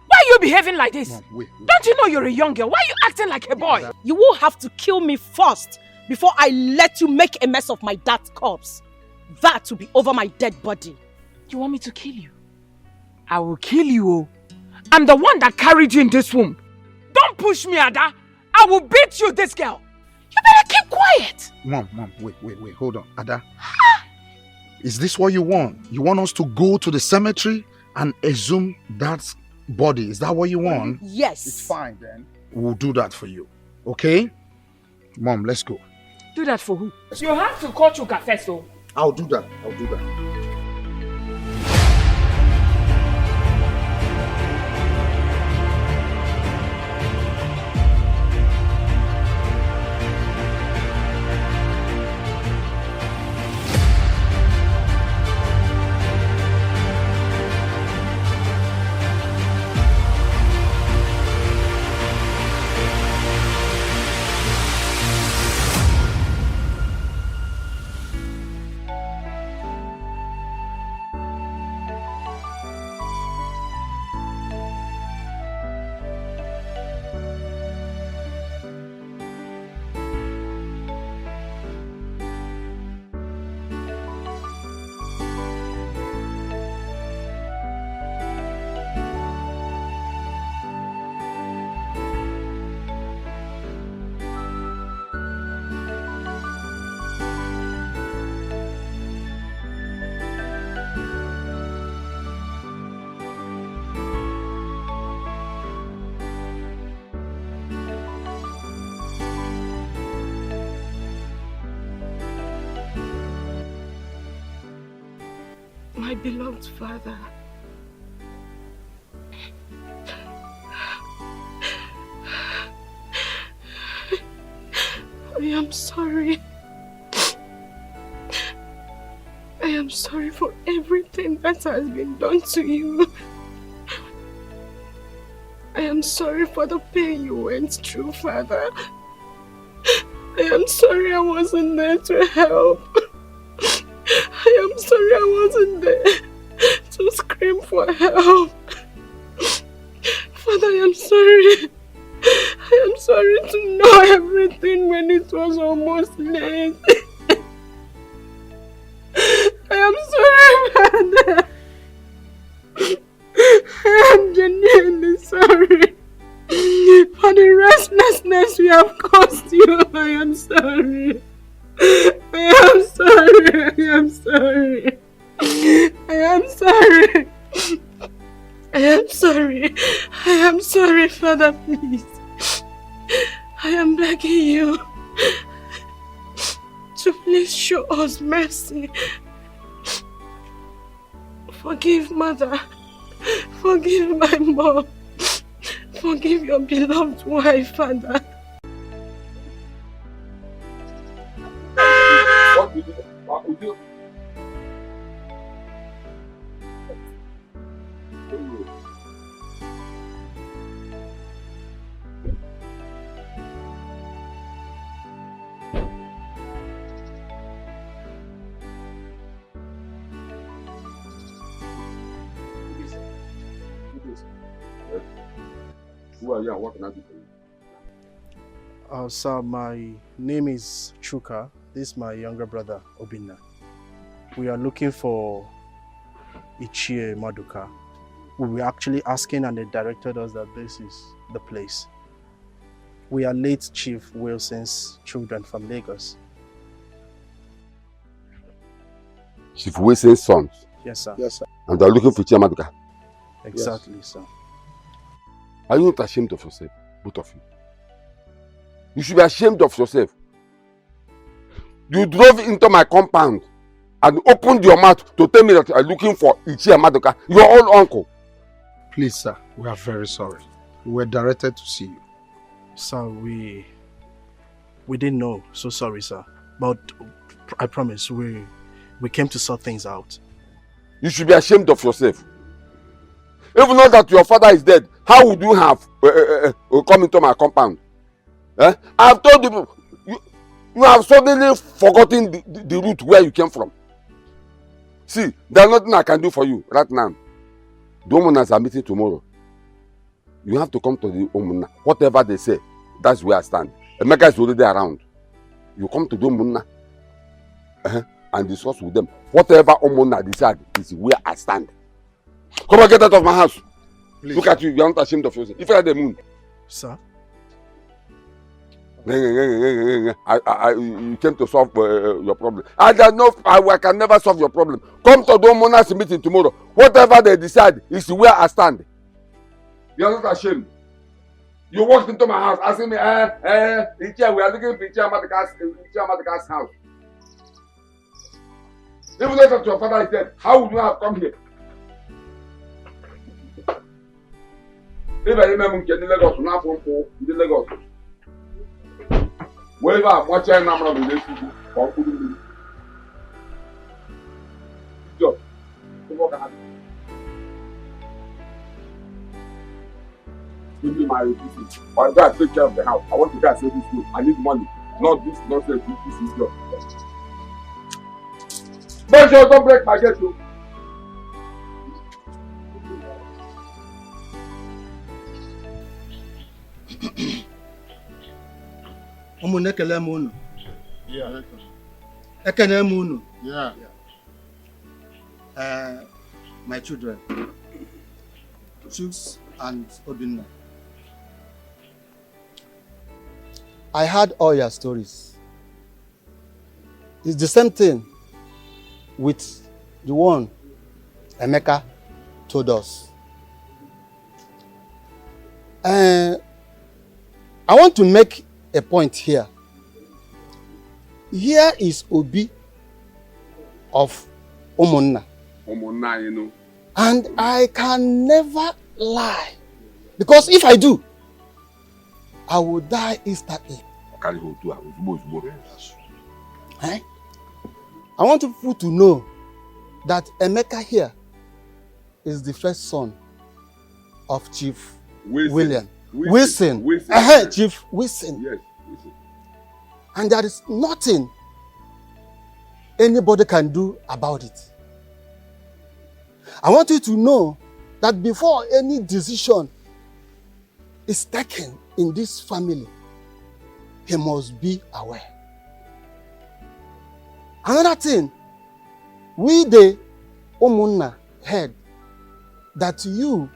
Why are you behaving like this? Mom, wait. Don't you know you're a young girl? Why are you acting like a boy? You will have to kill me first before I let you make a mess of my dad's corpse. That will be over my dead body. You want me to kill you? I will kill you. Oh. I'm the one that carried you in this womb. Don't push me, Ada. I will beat you, this girl. You better keep quiet. Mom, wait, hold on. Ada, is this what you want? You want us to go to the cemetery and exhume that body? Is that what you want? Yes. It's fine then. We'll do that for you. Okay? Mom, let's go. Do that for who? You have to call Chuka first, though. I'll do that. My beloved father, I am sorry. I am sorry for everything that has been done to you. I am sorry for the pain you went through, Father. I am sorry I wasn't there to help. I am sorry I wasn't there to scream for help. Father, I am sorry. I am sorry to know everything when it was almost late. I am sorry, Father. I am genuinely sorry for the restlessness we have caused you. I am sorry. I am sorry. I am sorry. I am sorry. I am sorry. I am sorry, Father, please. I am begging you to please show us mercy. Forgive Mother. Forgive my mom. Forgive your beloved wife, Father. What would you? Who are you and what can I do for you? Sir, my name is Chuka. This is my younger brother, Obinna. We are looking for Ichie Maduka. We were actually asking and they directed us that this is the place. We are late Chief Wilson's children from Lagos. Chief Wilson's sons? Yes, sir. Yes, sir. And they are looking for Ichie Maduka? Exactly, Yes. sir. Are you not ashamed of yourself, both of you? You should be ashamed of yourself. You drove into my compound and opened your mouth to tell me that you are looking for Ichie Maduka, your own uncle. Please, sir, we are very sorry. We were directed to see you. Sir, we didn't know. So sorry, sir. But I promise, we came to sort things out. You should be ashamed of yourself. Even though that your father is dead, how would you have come into my compound? Eh? I have told you, you have suddenly forgotten the route where you came from. See, there's nothing I can do for you right now. The Omunas are meeting tomorrow. You have to come to the Omuna. Whatever they say, that's where I stand. Emeka is already around. You come to the Omuna and discuss with them. Whatever Omuna decide is where I stand. Come and get out of my house. Please. Look at you. You are not ashamed of yourself. If you are the moon. Sir? You came to solve your problem. I can never solve your problem. Come to the Omuna's meeting tomorrow. Whatever they decide is where I stand. You are not ashamed. You walked into my house asking me, we are looking for Chiamatika's house. Even though your father is dead, how would you have come here? If I remember in Lagos, not from in Lagos. Wherever I'm watching, I'm not going to do job. Give me my receipt. Or I gotta take care of the house. I want to go and save this food. I need money. Not this nonsense. This is job. But you don't break my gate, too. My children, Chuks and Obinna. I heard all your stories. It's the same thing with the one Emeka told us. I want to make a point here. Here is Obi of Omunna. Omunna, you know. And I can never lie. Because if I do, I will die instantly. Eh? I want people to know that Emeka here is the first son of Chief William. Wilson. Chief Wilson. Yes, Wilson. And there is nothing anybody can do about it. I want you to know that before any decision is taken in this family, he must be aware. Another thing, we the Omunna heard that you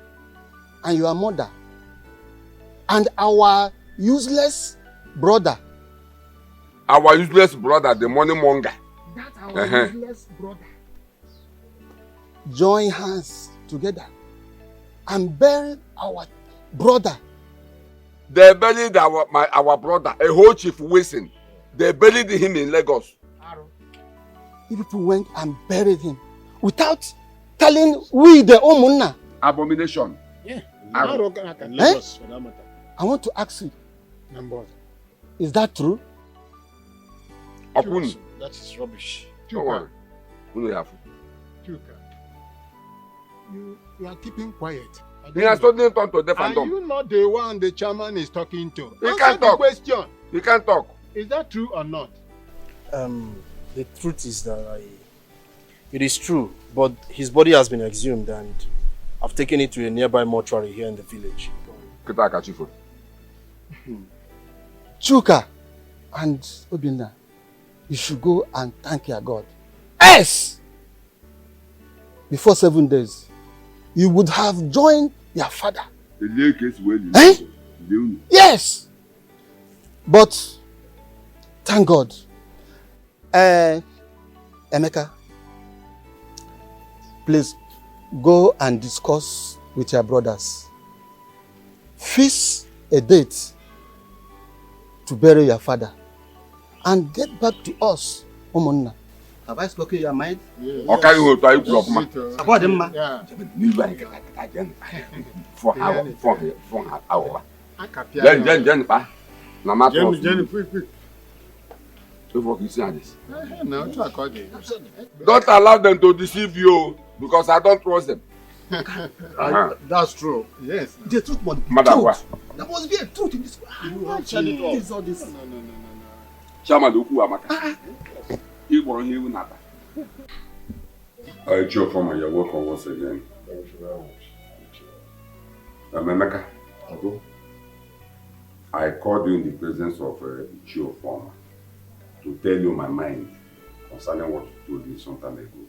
and your mother and our useless brother. Our useless brother, the money monger. That our useless brother. Join hands together and bury our brother. They buried our brother, a whole Chief Wilson. They buried him in Lagos. You people went and buried him without telling we the Omunna. Abomination. Yeah. Lagos, for that matter. I want to ask you. Is that true? Okun. That is rubbish. Chuka, Chuka, you are keeping quiet. He has suddenly turned to deaf and dumb. Are you not the one the chairman is talking to? He Answer can't the talk. question. He can't talk. Is that true or not? The truth is that it is true, but his body has been exhumed and I've taken it to a nearby mortuary here in the village. Chuka and Obinna, you should go and thank your God. Yes! Before 7 days, you would have joined your father. Eh? Yes! But, thank God. Emeka, please go and discuss with your brothers. Fix a date to bury your father and get back to us, Omunna. Have I spoken your mind? Okay, you will try to man. About him, man. For hour. Then, pa. Na Jenny, quick. Don't allow them to deceive you because I don't trust them. That's true. Yes. The truth must be Madam, truth. There must be a truth in this. You have said it all. No. Chama do ku amaka. Igbo onye iwu nata. Joe Farmer, you're welcome once again. Thank you very much. Emeka, Uncle? I called you in the presence of Joe Farmer to tell you my mind concerning what you told me some time ago.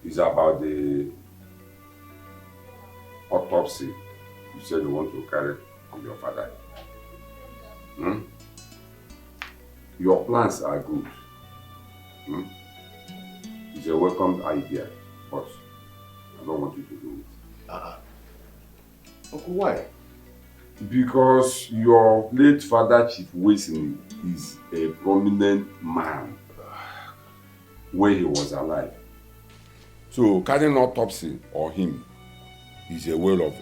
It's about the autopsy you said you want to carry on your father. Your plans are good. It's a welcome idea, but I don't want you to do it. Uncle, why? Because your late father, Chief Wilson, is a prominent man when he was alive. So carrying autopsy on him is a way of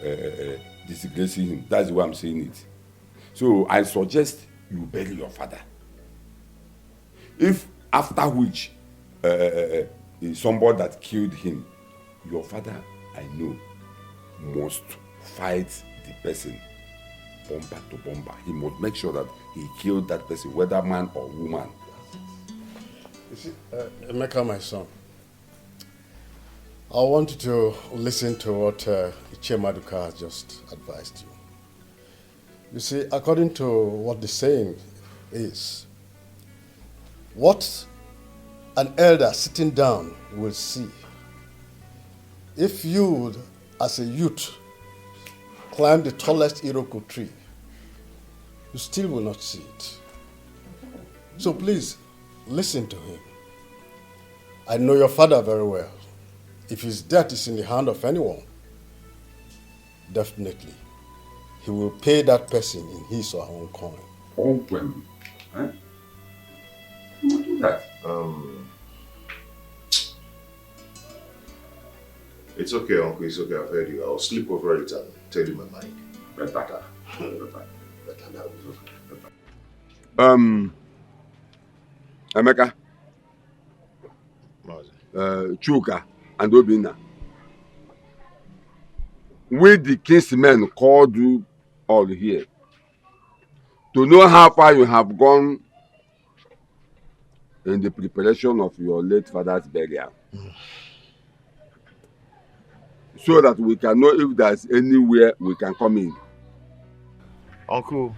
disgracing him. That's the way I'm saying it. So I suggest you bury your father. If after which is somebody that killed him, your father, I know, must fight the person bumper to bumper. He must make sure that he killed that person, whether man or woman. You see, Emeka, my son, I want you to listen to what Chemaduka has just advised you. You see, according to what the saying is, what an elder sitting down will see, if you, as a youth, climb the tallest Iroko tree, you still will not see it. So please, listen to him. I know your father very well. If his death is in the hand of anyone, definitely, he will pay that person in his or her own coin. Oh, well, eh? You will do that. It's okay, Uncle. It's okay. I've heard you. I'll sleep over it and tell you my mind. Better. Better now. Emeka, Chuka, and Obina. We the kinsmen called you all here to know how far you have gone in the preparation of your late father's burial. So that we can know if there's anywhere we can come in. Uncle,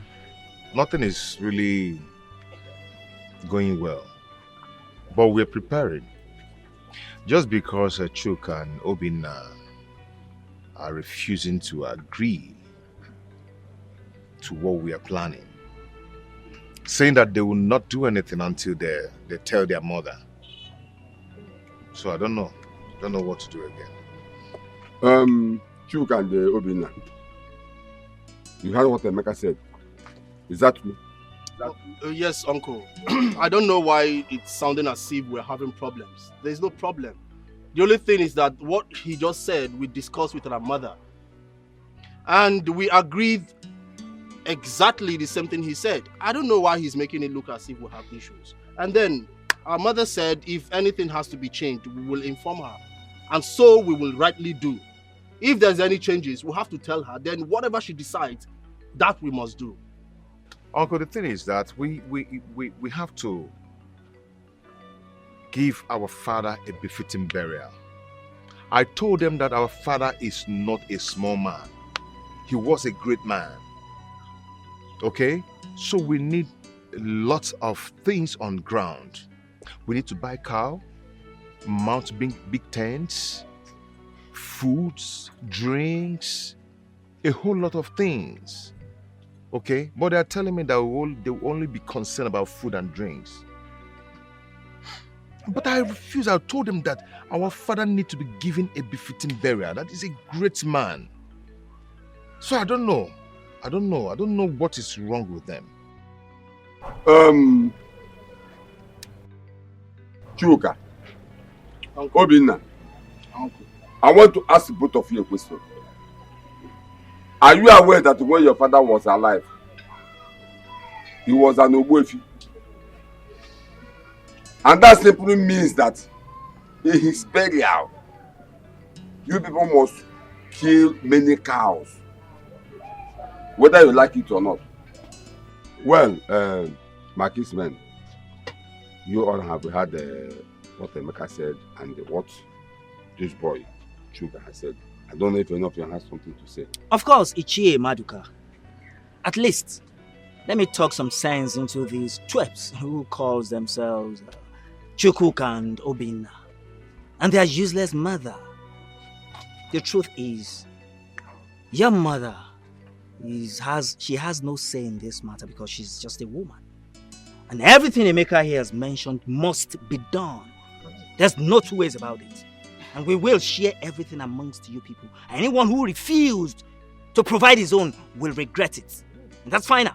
nothing is really going well, but we're preparing. Just because Chuk and Obina are refusing to agree to what we are planning, saying that they will not do anything until they tell their mother. So I don't know what to do again. Chuk and Obina, you heard what Emeka said. Is that true? Yes, Uncle. I don't know why it's sounding as if we're having problems. There's no problem. The only thing is that what he just said, we discussed with our mother. And we agreed exactly the same thing he said. I don't know why he's making it look as if we have issues. And then our mother said if anything has to be changed, we will inform her. And so we will rightly do. If there's any changes, we'll have to tell her. Then whatever she decides, that we must do. Uncle, the thing is that we have to give our father a befitting burial. I told them that our father is not a small man. He was a great man. Okay? So we need lots of things on ground. We need to buy cow, mount big tents, foods, drinks, a whole lot of things. Okay? But they are telling me that they will only be concerned about food and drinks. But I refuse. I told them that our father needs to be given a befitting burial. That is a great man. So I don't know. I don't know what is wrong with them. Chuka, Obina, I want to ask both of you a question. Are you aware that when your father was alive, he was an Ogbuefi? And that simply means that in his burial, you people must kill many cows, whether you like it or not. Well, my kinsmen, you all have had what Emeka said and what this boy, Chuka, has said. I don't know if any of you has something to say. Of course, Ichie Maduka. At least, let me talk some sense into these twerps who calls themselves Chukuk and Obinna and their useless mother. The truth is, your mother has no say in this matter because she's just a woman. And everything Emeka here has mentioned must be done. There's no two ways about it. And we will share everything amongst you people. Anyone who refused to provide his own will regret it. And that's final.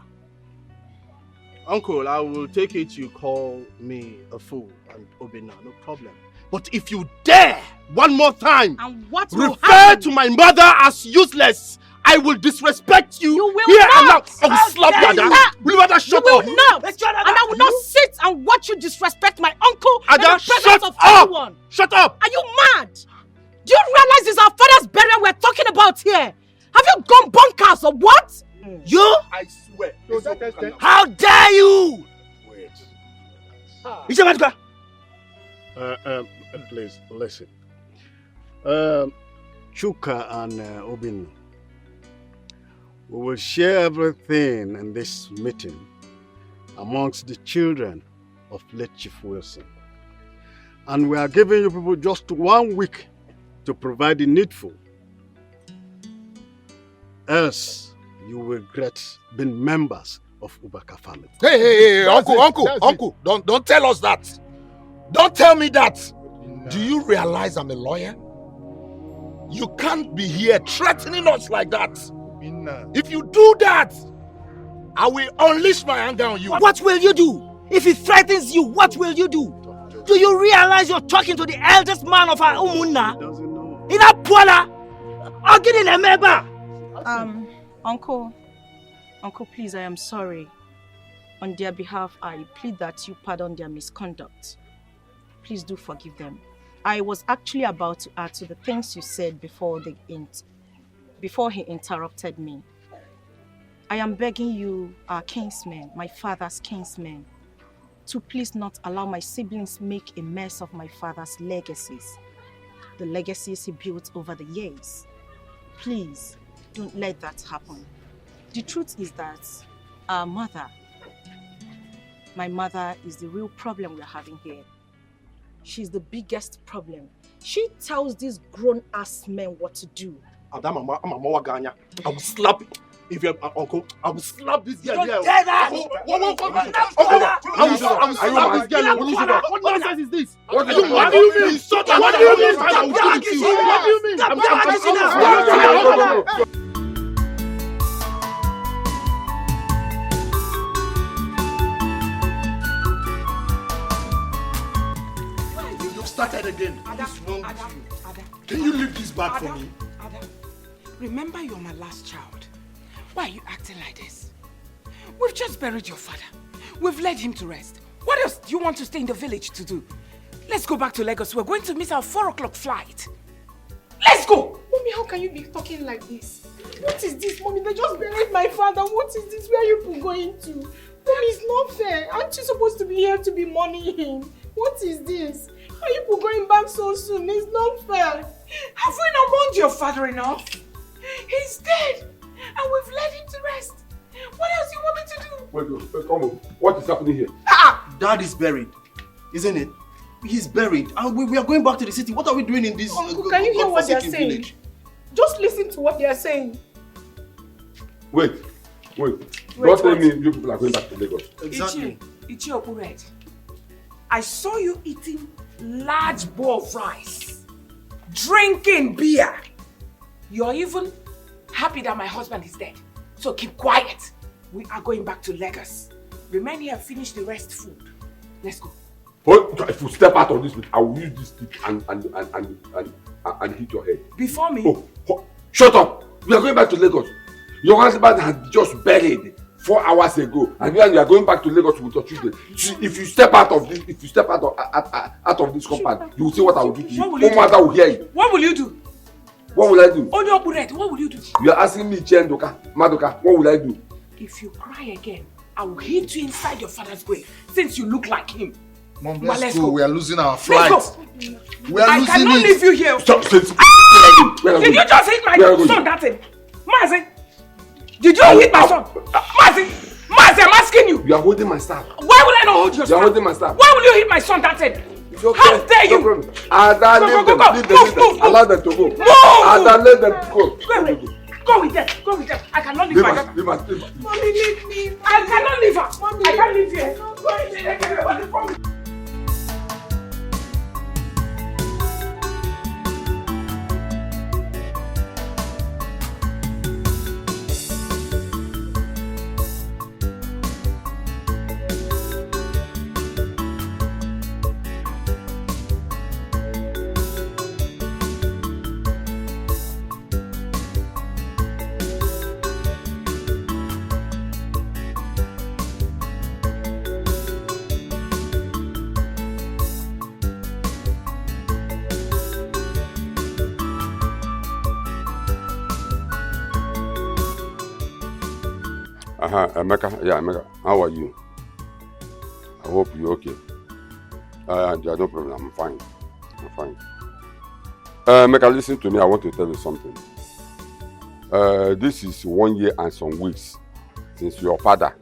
Uncle, I will take it you call me a fool and Obina, no problem. But if you dare one more time and what will refer happen? to my mother as useless, I will disrespect you. You will here not. And now. I will slap you, Ada. Will you rather shut you up? will not. And I will not sit and watch you disrespect my uncle Ada, in the presence shut of up. everyone. Shut up. Are you mad? Do you realize it's our father's burial we're talking about here? Have you gone bonkers or what? You? I swear. How dare you? Wait. Ichie Please, listen. Chuka and Obin, we will share everything in this meeting amongst the children of late Chief Wilson. And we are giving you people just 1 week to provide the needful. Else, you will regret being members of Ubaka family. Hey, uncle, don't tell us that. Don't tell me that. Do you realize I'm a lawyer? You can't be here threatening us like that. If you do that, I will unleash my anger on you. What will you do? If he threatens you, what will you do? Do you realize you're talking to the eldest man of our Umunna? In a Puala? Or get in a member? Uncle, please, I am sorry. On their behalf, I plead that you pardon their misconduct. Please do forgive them. I was actually about to add to the things you said before he interrupted me. I am begging you, our kinsmen, my father's kinsmen, to please not allow my siblings make a mess of my father's legacies. The legacies he built over the years. Please, don't let that happen. The truth is that our mother, my mother, is the real problem we're having here. She's the biggest problem. She tells these grown-ass men what to do. Adam, I will slap you. If you're uncle, I will slap this girl. Don't dare that! I will slap this girl. What nonsense is this? What do you mean? What do you mean? What do you mean? What do you mean? Started again. What's wrong with you? Can you leave this bag for me? Ada, remember you're my last child. Why are you acting like this? We've just buried your father. We've laid him to rest. What else do you want to stay in the village to do? Let's go back to Lagos. We're going to miss our 4 o'clock flight. Let's go! Mommy, how can you be talking like this? What is this, Mommy? They just buried my father. What is this? Where are you people going to? Mommy, it's not fair. Aren't you supposed to be here to be mourning him? What is this? Why are you people going back so soon? It's not fair. Have we not mourned your father enough? He's dead, and we've led him to rest. What else do you want me to do? Wait, come on. What is happening here? Dad is buried, isn't it? He's buried, and we are going back to the city. What are we doing in this? Uncle, can you hear what they're saying? Village? Just listen to what they're saying. Wait. Don't tell me you people are going back to Lagos. Exactly. Ichie Opured, I saw you eating large bowl of rice, drinking beer. You're even happy that my husband is dead. So keep quiet. We are going back to Lagos. Remain here and finish the rest food. Let's go. But if you step out of this, I will use this stick and hit your head. Before me? Oh, shut up! We are going back to Lagos. Your husband has just buried 4 hours ago, and then you are going back to Lagos with your children. If you step out of this compound, you will see what I will do to you. No matter will hear you. What will you do? What will I do? On your bread, what will you do? You are asking me, Chendoka, Madoka, what will I do? If you cry again, I will hit you inside your father's grave, since you look like him. Mom, let's let's go. go. We are losing our flight. Let's go. We are I losing cannot it. leave you here. Stop, stop. Did you just hit my son that thing? Mazi, did you hit my son? Mazi, I'm asking you. You are holding my staff. Why will I not hold your You are staff? holding my staff. Why will you hit my son that thing? Okay. How dare you? No problem. Ada, leave them. Move. Allow them to go. Move. Ada, let them go. Go with them. Go with them. I cannot leave my daughter. Leave us. Mommy, leave me. I cannot leave her. Mommy, I can't leave here. Go with them. Emeka, how are you? I hope you're okay. No problem, I'm fine. Emeka, listen to me, I want to tell you something. This is 1 year and some weeks since your father,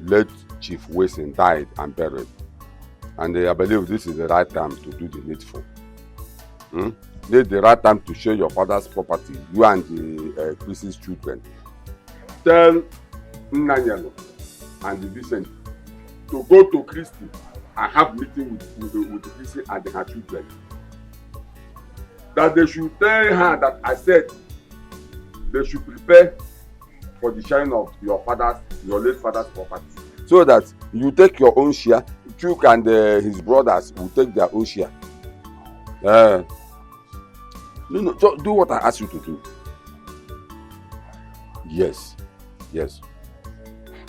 late Chief Wilson, died and buried. And I believe this is the right time to do the needful. This is the right time to share your father's property, you and the Chris's children. Tell Nanyalo and the Vincent to go to Christy and have meeting with Christy and her children. That they should tell her that I said they should prepare for the sharing of your late father's property. So that you take your own share, Chuck and his brothers will take their own share. No, just do what I ask you to do. Yes.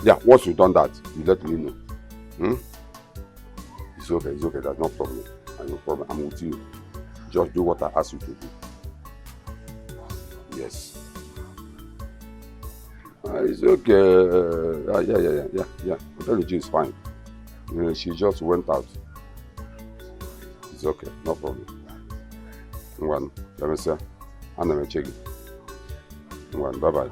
Yeah, once you've done that, you let me know. It's okay, there's no problem. I'm with you. Just do what I ask you to do. Yes. It's okay. Yeah. Hotel is fine. She just went out. It's okay, no problem. One, let me say, I'm check it. One, bye-bye.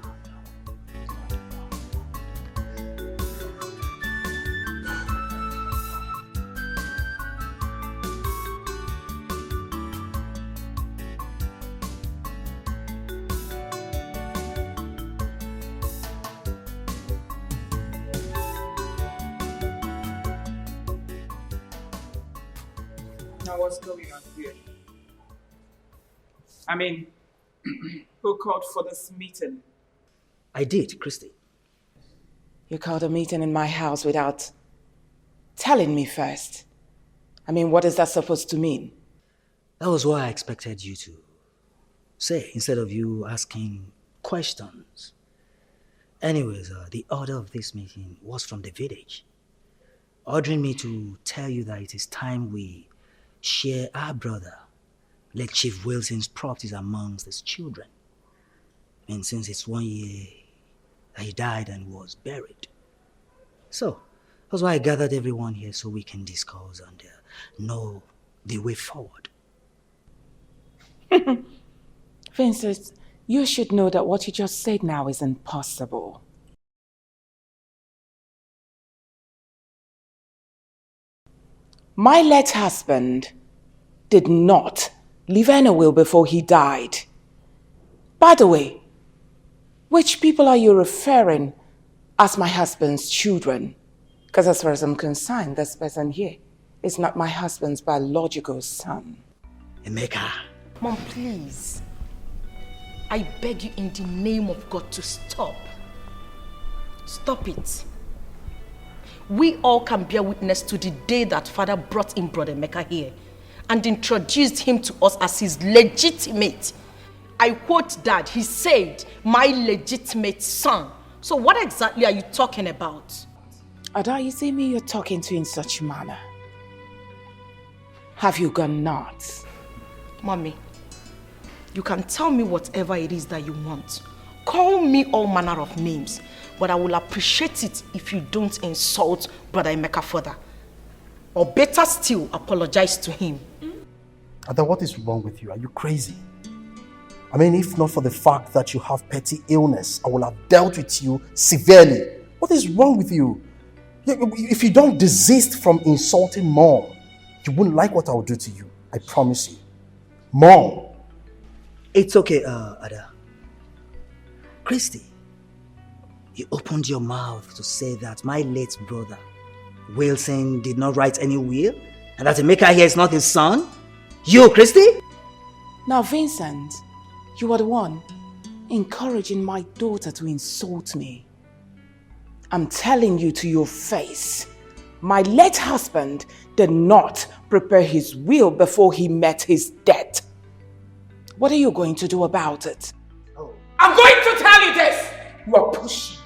What's going on here? I mean, who called for this meeting? I did, Christy. You called a meeting in my house without telling me first. I mean, what is that supposed to mean? That was what I expected you to say, instead of you asking questions. Anyways, the order of this meeting was from the village, ordering me to tell you that it is time we share our brother, late Chief Wilson's properties amongst his children. And since it's 1 year that he died and was buried. So, that's why I gathered everyone here so we can discuss and know the way forward. Vincent, you should know that what you just said now is impossible. My late husband did not leave any will before he died. By the way, which people are you referring as my husband's children? Because as far as I'm concerned, this person here is not my husband's biological son. Emeka. Mom, please. I beg you in the name of God to stop. Stop it. We all can bear witness to the day that Father brought in Brother Emeka here and introduced him to us as his legitimate. I quote Dad, he said, my legitimate son. So what exactly are you talking about? Ada, you see me you're talking to in such manner. Have you gone nuts? Mommy, you can tell me whatever it is that you want. Call me all manner of names, but I will appreciate it if you don't insult Brother Emeka further. Or better still, apologize to him. Ada, what is wrong with you? Are you crazy? I mean, if not for the fact that you have petty illness, I would have dealt with you severely. What is wrong with you? If you don't desist from insulting Mom, you wouldn't like what I will do to you. I promise you. Mom. It's okay, Ada. Christy, you opened your mouth to say that my late brother, Wilson, did not write any will, and that Emeka here is not his son? You, Christy? Now, Vincent, you are the one encouraging my daughter to insult me. I'm telling you to your face, my late husband did not prepare his will before he met his death. What are you going to do about it? Oh. I'm going to tell you this! You are pushy.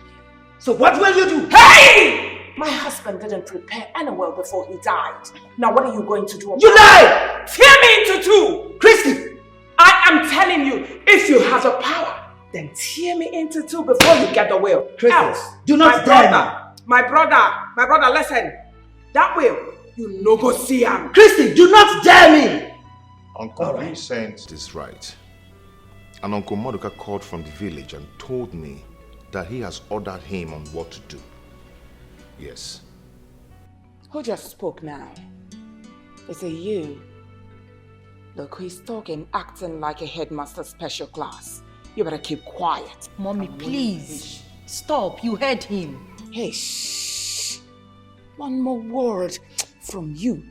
So what will you do? Hey! My husband didn't prepare any will before he died. Now what are you going to do about it? You lie! Tear me into two! Christy! I am telling you, if you have the power, then tear me into two before you get the will. Christy, do not dare me. My brother, listen. That will, you no go see him. Christy, do not dare me! Uncle Vincent is right. And Uncle Maduka called from the village and told me that he has ordered him on what to do. Yes. Who just spoke now? Is it you? Look, he's talking, acting like a headmaster special class. You better keep quiet. Mommy, please. Stop. You heard him. Hey, shh. One more word from you.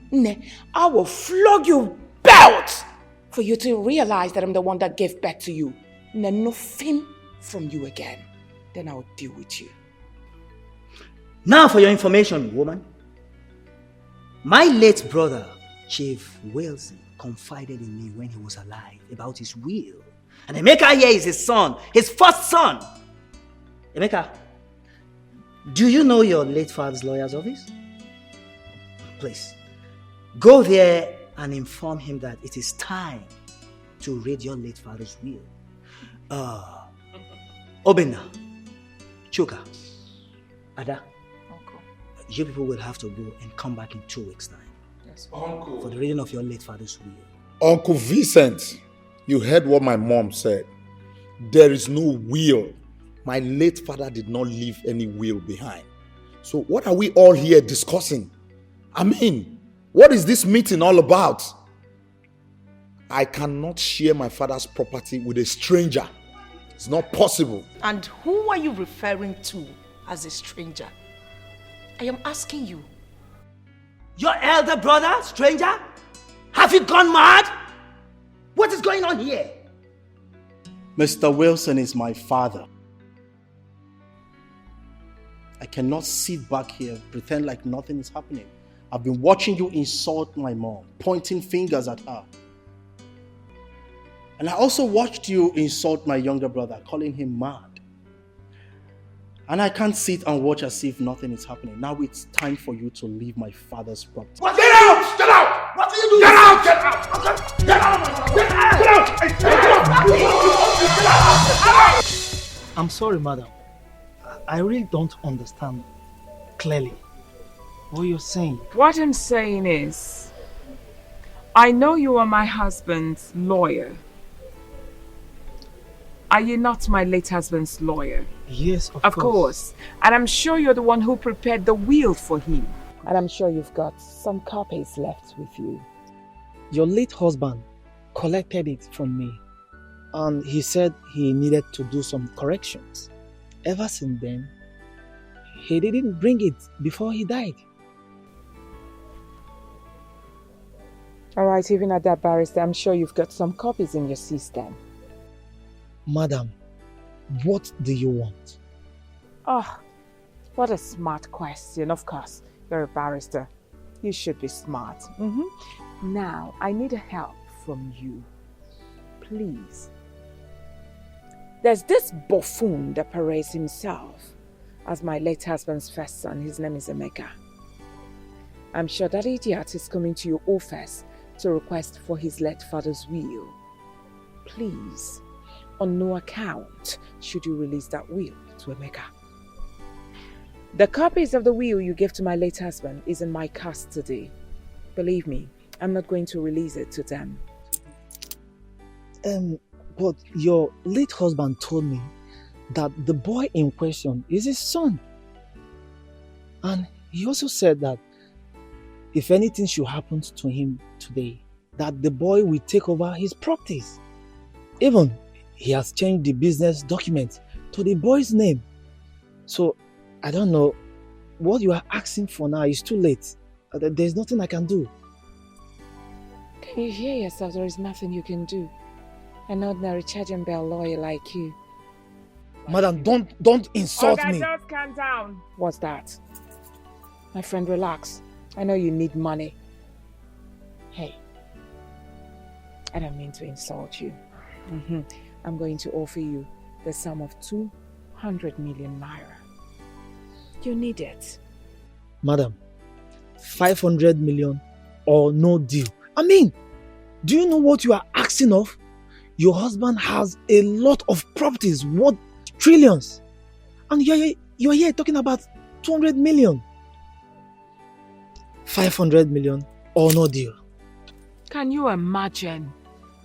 I will flog you belt for you to realize that I'm the one that gave birth to you. Nothing from you again. Then I'll deal with you. Now for your information, woman. My late brother, Chief Wilson, confided in me when he was alive about his will. And Emeka here is his son, his first son. Emeka, do you know your late father's lawyer's office? Please, go there and inform him that it is time to read your late father's will. Obinna, Chuka, Ada, Uncle. You people will have to go and come back in 2 weeks' time. Yes, Uncle. For the reading of your late father's will. Uncle Vincent, you heard what my mom said. There is no will. My late father did not leave any will behind. So what are we all here discussing? I mean, what is this meeting all about? I cannot share my father's property with a stranger. It's not possible. And who are you referring to as a stranger? I am asking you. Your elder brother, stranger? Have you gone mad? What is going on here? Mr. Wilson is my father. I cannot sit back here, pretend like nothing is happening. I've been watching you insult my mom, pointing fingers at her. And I also watched you insult my younger brother, calling him mad. And I can't sit and watch as if nothing is happening. Now it's time for you to leave my father's property. What? Get out! Get out! What are you doing? Get out! Get out! Get out! Get out! Get out! I'm sorry, madam. I really don't understand clearly what you're saying. What I'm saying is, I know you are my husband's lawyer. Are you not my late husband's lawyer? Yes, of course. And I'm sure you're the one who prepared the will for him. And I'm sure you've got some copies left with you. Your late husband collected it from me, and he said he needed to do some corrections. Ever since then, he didn't bring it before he died. All right, even at that, barrister, I'm sure you've got some copies in your system. Madam, what do you want? Oh, what a smart question. Of course, you're a barrister. You should be smart. Now, I need help from you. Please. There's this buffoon that parades himself as my late husband's first son. His name is Emeka. I'm sure that idiot is coming to your office to request for his late father's will. Please, on no account should you release that will to Emeka. The copies of the will you gave to my late husband is in my custody. Believe me, I'm not going to release it to them. But your late husband told me that the boy in question is his son. And he also said that if anything should happen to him today, that the boy will take over his properties. Even he has changed the business document to the boy's name. So I don't know what you are asking for now is too late. There's nothing I can do. Can you hear yourself? There is nothing you can do. An ordinary charge and bell lawyer like you. Madam, don't insult me. Just calm down. What's that? My friend, relax. I know you need money. Hey, I don't mean to insult you. I'm going to offer you the sum of 200 million naira. You need it. Madam, 500 million or no deal. I mean, do you know what you are asking of? Your husband has a lot of properties worth trillions. And you're here talking about 200 million. 500 million or no deal. Can you imagine?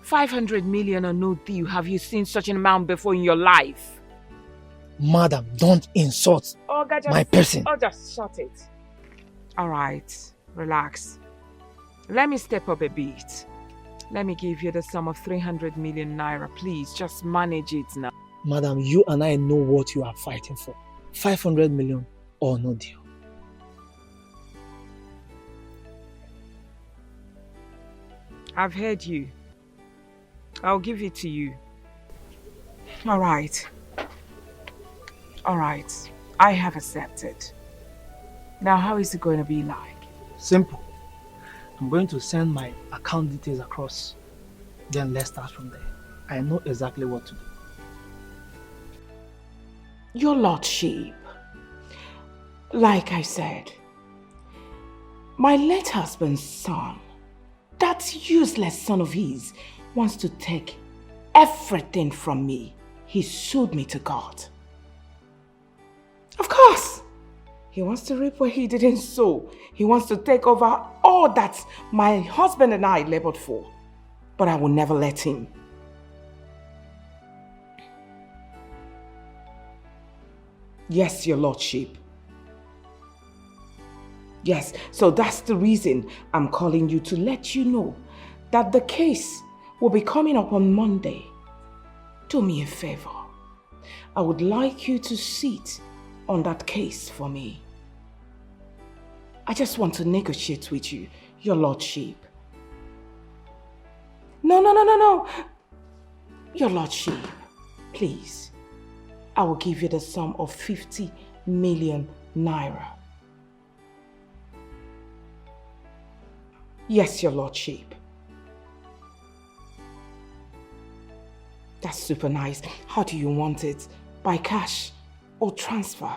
500 million or no deal. Have you seen such an amount before in your life? Madam, don't insult my person. Oh, just shut it. All right, relax. Let me step up a bit. Let me give you the sum of 300 million naira. Please, just manage it now. Madam, you and I know what you are fighting for. 500 million or no deal. I've heard you. I'll give it to you. All right. All right. I have accepted. Now, how is it going to be like? Simple. I'm going to send my account details across. Then let's start from there. I know exactly what to do. Your Lordship, like I said, my late husband's son, that useless son of his, wants to take everything from me. He sued me to God. Of course, he wants to reap where he didn't sow. He wants to take over all that my husband and I labored for. But I will never let him. Yes, Your Lordship. Yes, so that's the reason I'm calling you, to let you know that the case will be coming up on Monday. Do me a favor. I would like you to sit on that case for me. I just want to negotiate with you, Your Lordship. No. Your Lordship, please. I will give you the sum of 50 million naira. Yes, Your Lordship. That's super nice. How do you want it? By cash or transfer?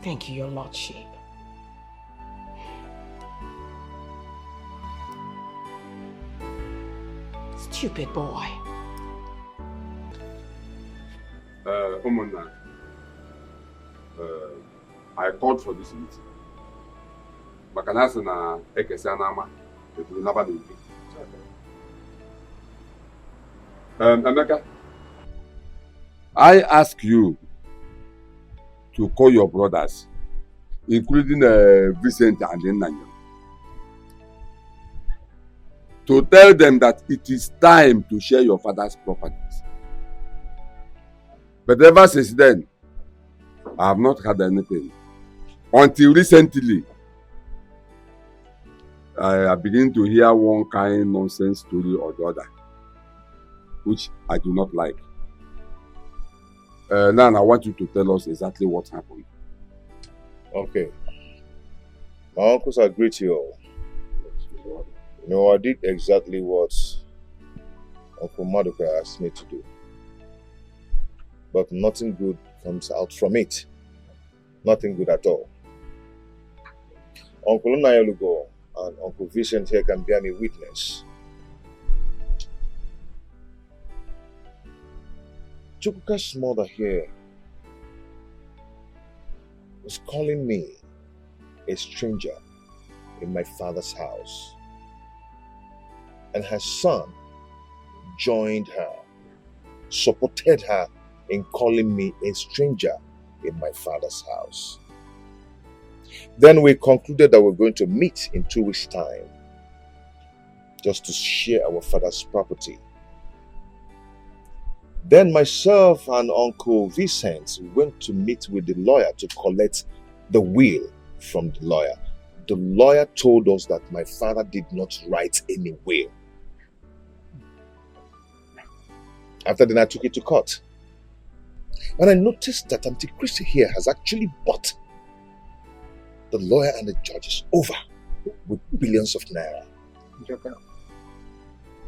Thank you, Your Lordship. Stupid boy. Umuna, I called for this meeting. Makanasa na ekesa nama, it will never be. Emeka, I ask you to call your brothers, including Vincent and Nanyo, to tell them that it is time to share your father's properties. But ever since then, I have not had anything. Until recently, I begin to hear one kind of nonsense story or the other, which I do not like. Now I want you to tell us exactly what happened. Okay. My uncles agree to you all. You know, I did exactly what Uncle Maduka asked me to do. But nothing good comes out from it. Nothing good at all. Uncle Unayalugo and Uncle Vincent here can bear me witness. Chukwuka's mother here was calling me a stranger in my father's house. And her son joined her, supported her in calling me a stranger in my father's house. Then we concluded that we're going to meet in 2 weeks' time just to share our father's property. Then myself and Uncle Vincent went to meet with the lawyer to collect the will from the lawyer. The lawyer told us that my father did not write any will. After then, I took it to court. And I noticed that Auntie Christy here has actually bought the lawyer and the judges over with billions of naira.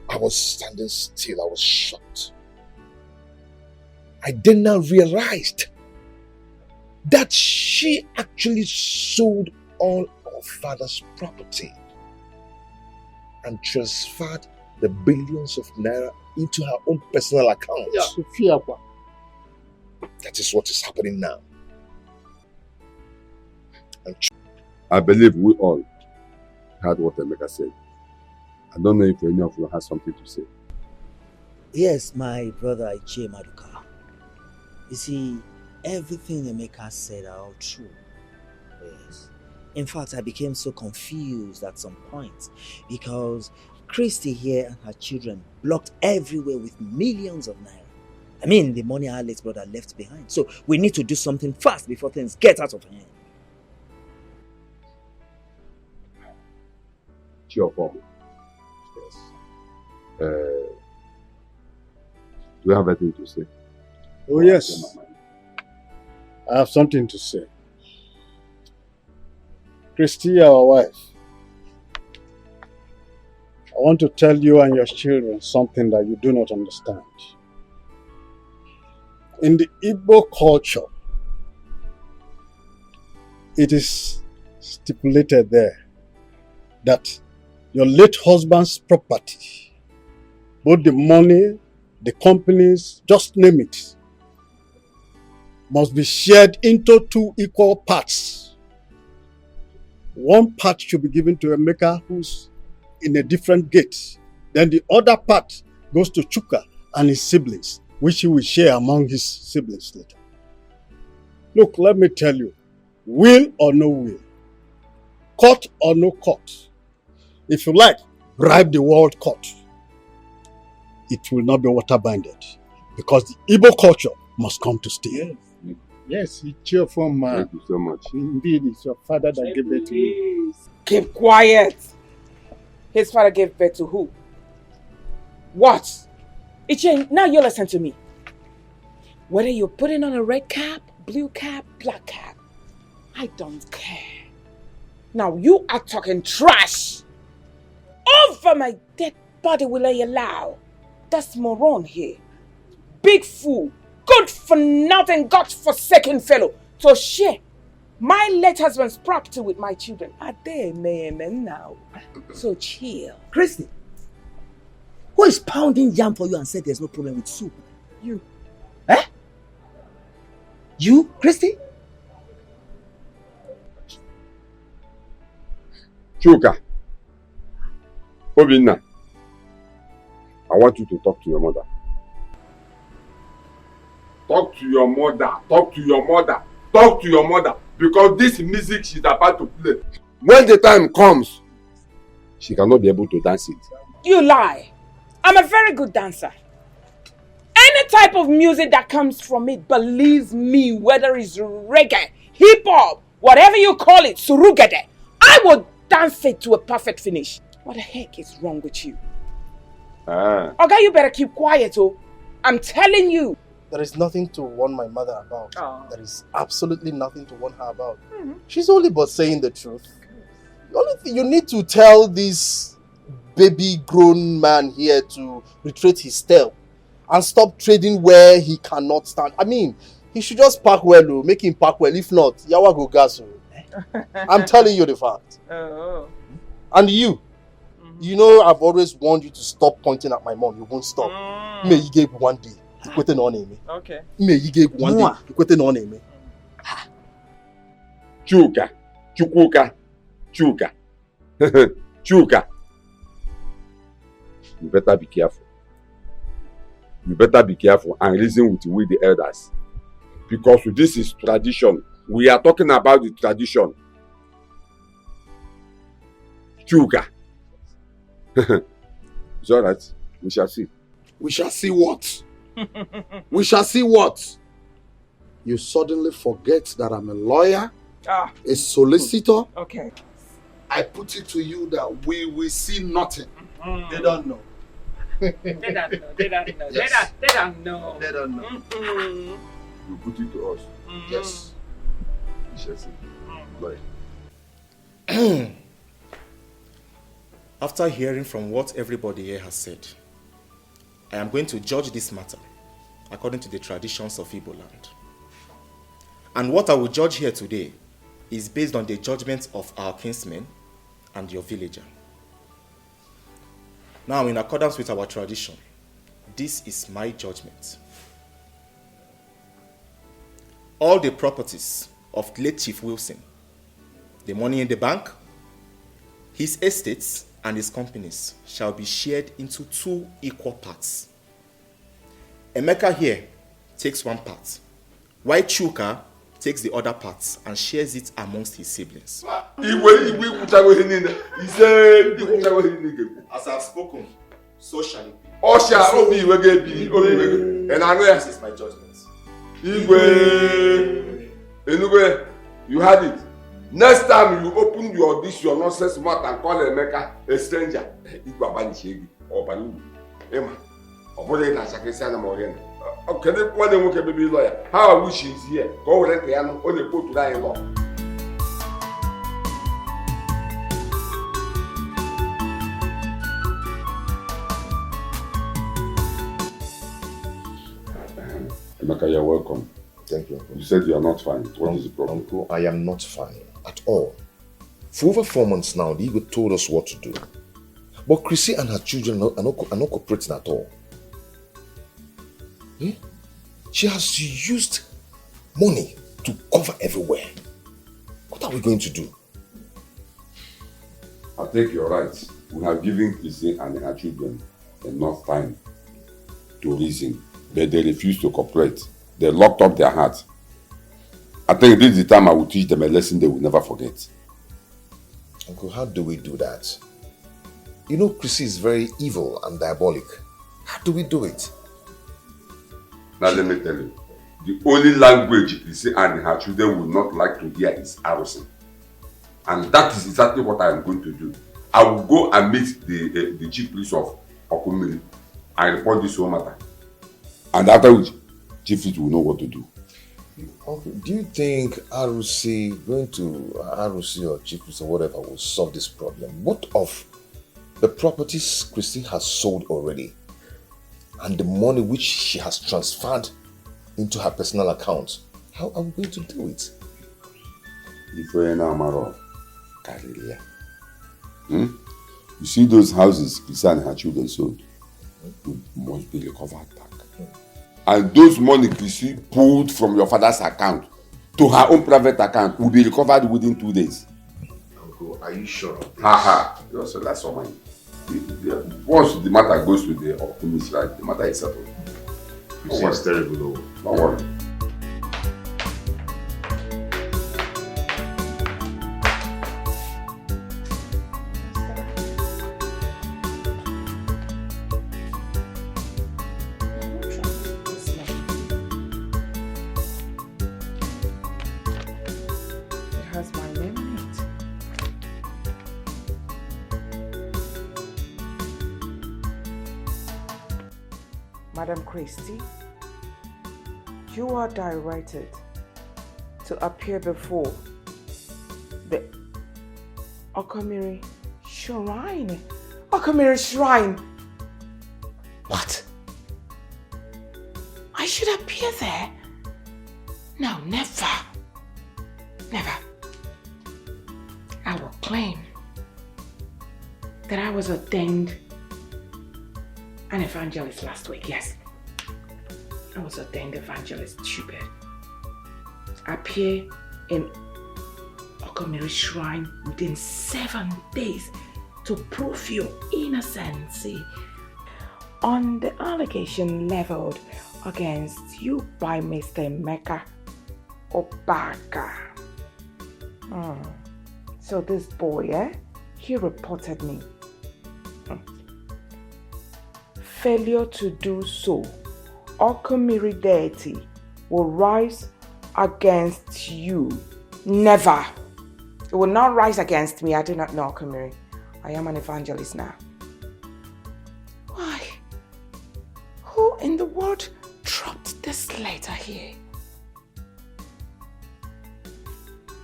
I was standing still. I was shocked. I then now realized that she actually sold all our father's property and transferred the billions of naira into her own personal account. That is what is happening now. I believe we all heard what Emeka said. I don't know if any of you has something to say. Yes, my brother Ichie Maduka. You see, everything Emeka said are all true. Yes. In fact, I became so confused at some point because Christy here and her children blocked everywhere with millions of naira. I mean, the money our late brother left behind. So we need to do something fast before things get out of hand. Sure, Paul. Yes. Do you have anything to say? Oh, yes. I have something to say. Christy, our wife, I want to tell you and your children something that you do not understand. In the Igbo culture, it is stipulated there that your late husband's property, both the money, the companies, just name it, must be shared into 2 equal parts. One part should be given to Emeka, who's in a different gate. Then the other part goes to Chuka and his siblings, which he will share among his siblings later. Look, let me tell you, will or no will, court or no court, if you like, bribe the world court, it will not be water binded because the Igbo culture must come to stay. Yes, he's cheerful man. Thank you so much. Indeed, it's your father that gave birth to you. Keep quiet. His father gave birth to who? What? Ichie, now you listen to me. Whether you're putting on a red cap, blue cap, black cap, I don't care. Now you are talking trash. Over my dead body will I allow. That's moron here. Big fool. Good for nothing, God-forsaken fellow. To share my late husband's property with my children. Are they men now? So chill. Christy, who is pounding jam for you and said there's no problem with soup? You. Eh? You, Christy? Chuka, Obinna, I want you to talk to your mother. Talk to your mother. Talk to your mother. Talk to your mother. Because this music she's about to play, when the time comes, she cannot be able to dance it. You lie. I'm a very good dancer. Any type of music that comes from it, believe me, whether it's reggae, hip-hop, whatever you call it, surugede, I will dance it to a perfect finish. What the heck is wrong with you? Okay, you better keep quiet, oh. I'm telling you. There is nothing to warn my mother about. Oh. There is absolutely nothing to warn her about. She's only but saying the truth. The only thing you need to tell this baby grown man here to retrace his step and stop trading where he cannot stand. I mean, he should just park well, make him park well. If not, yawa go gas. I'm telling you the fact. Oh. And you, you know I've always warned you to stop pointing at my mom. You won't stop. May you give one day. Okay. May you give one day. Chuka, Chukwuka, Chuka, Chuka. You better be careful. You better be careful and reason with the elders. Because this is tradition. We are talking about the tradition. Chuka. It's all right. We shall see. We shall see what? We shall see what? You suddenly forget that I'm a lawyer, a solicitor. Okay. I put it to you that we will see nothing. They don't know. They don't know. They don't know. Yes. They don't know. They don't know. You put it to us. Yes. We shall see. Right. After hearing from what everybody here has said, I am going to judge this matter according to the traditions of Igbo land. And what I will judge here today is based on the judgment of our kinsmen and your villager. Now, in accordance with our tradition, this is my judgment. All the properties of late Chief Wilson, the money in the bank, his estates, and his companies shall be shared into 2 equal parts. Emeka here takes 1 part, while Chuka takes the other part and shares it amongst his siblings. As I've spoken, so shall it be. This is my judgment. Igwe, you had it. Next time you open your nonsense mouth and call Emeka a stranger, how I wish he's here. Go let the piano on the put to that law. Emeka, you're welcome. Thank you, Uncle. You said you are not fine. What is the problem? Uncle, I am not fine at all. For over 4 months now, the Igbo told us what to do. But Chrissy and her children are not cooperating at all. Hmm? She has used money to cover everywhere. What are we going to do? I think you're right. We have given Chrissy and her children enough time to reason, but they refuse to cooperate. They locked up their hearts. I think this is the time I will teach them a lesson they will never forget. Uncle, how do we do that? You know, Chrissy is very evil and diabolic. How do we do it? Now let me tell you, the only language Chrissy and her children will not like to hear is arrosing. And that is exactly what I am going to do. I will go and meet the chief priest of Okumiri and report this whole matter. And after which, chief priest will know what to do. Uncle, do you think ROC, going to ROC or chief priest or whatever, will solve this problem? What of the properties Chrissy has sold already and the money which she has transferred into her personal account? How are we going to do it? You see those houses Chrissy and her children sold? Must be recovered back. And those money Chrissy pulled from your father's account to her own private account will be recovered within 2 days. Uncle, are you sure of this? So that's all mine. Once the matter goes to the Okumis, right, the matter is settled. Chrissy is terrible though. Don't worry. Madam Christie, you are directed to appear before the Okomiri Shrine. Okomiri Shrine! What? I should appear there? No, never. Never. I will claim that I was ordained an evangelist last week, yes. I was ordained evangelist, stupid. Appear in Okomiri shrine within 7 days to prove your innocence on the allegation leveled against you by Mr. Emeka Obaka. So this boy, he reported me. Failure to do so, Okomiri deity will rise against you. Never. It will not rise against me. I do not know Okomiri. I am an evangelist now. Why? Who in the world dropped this letter here?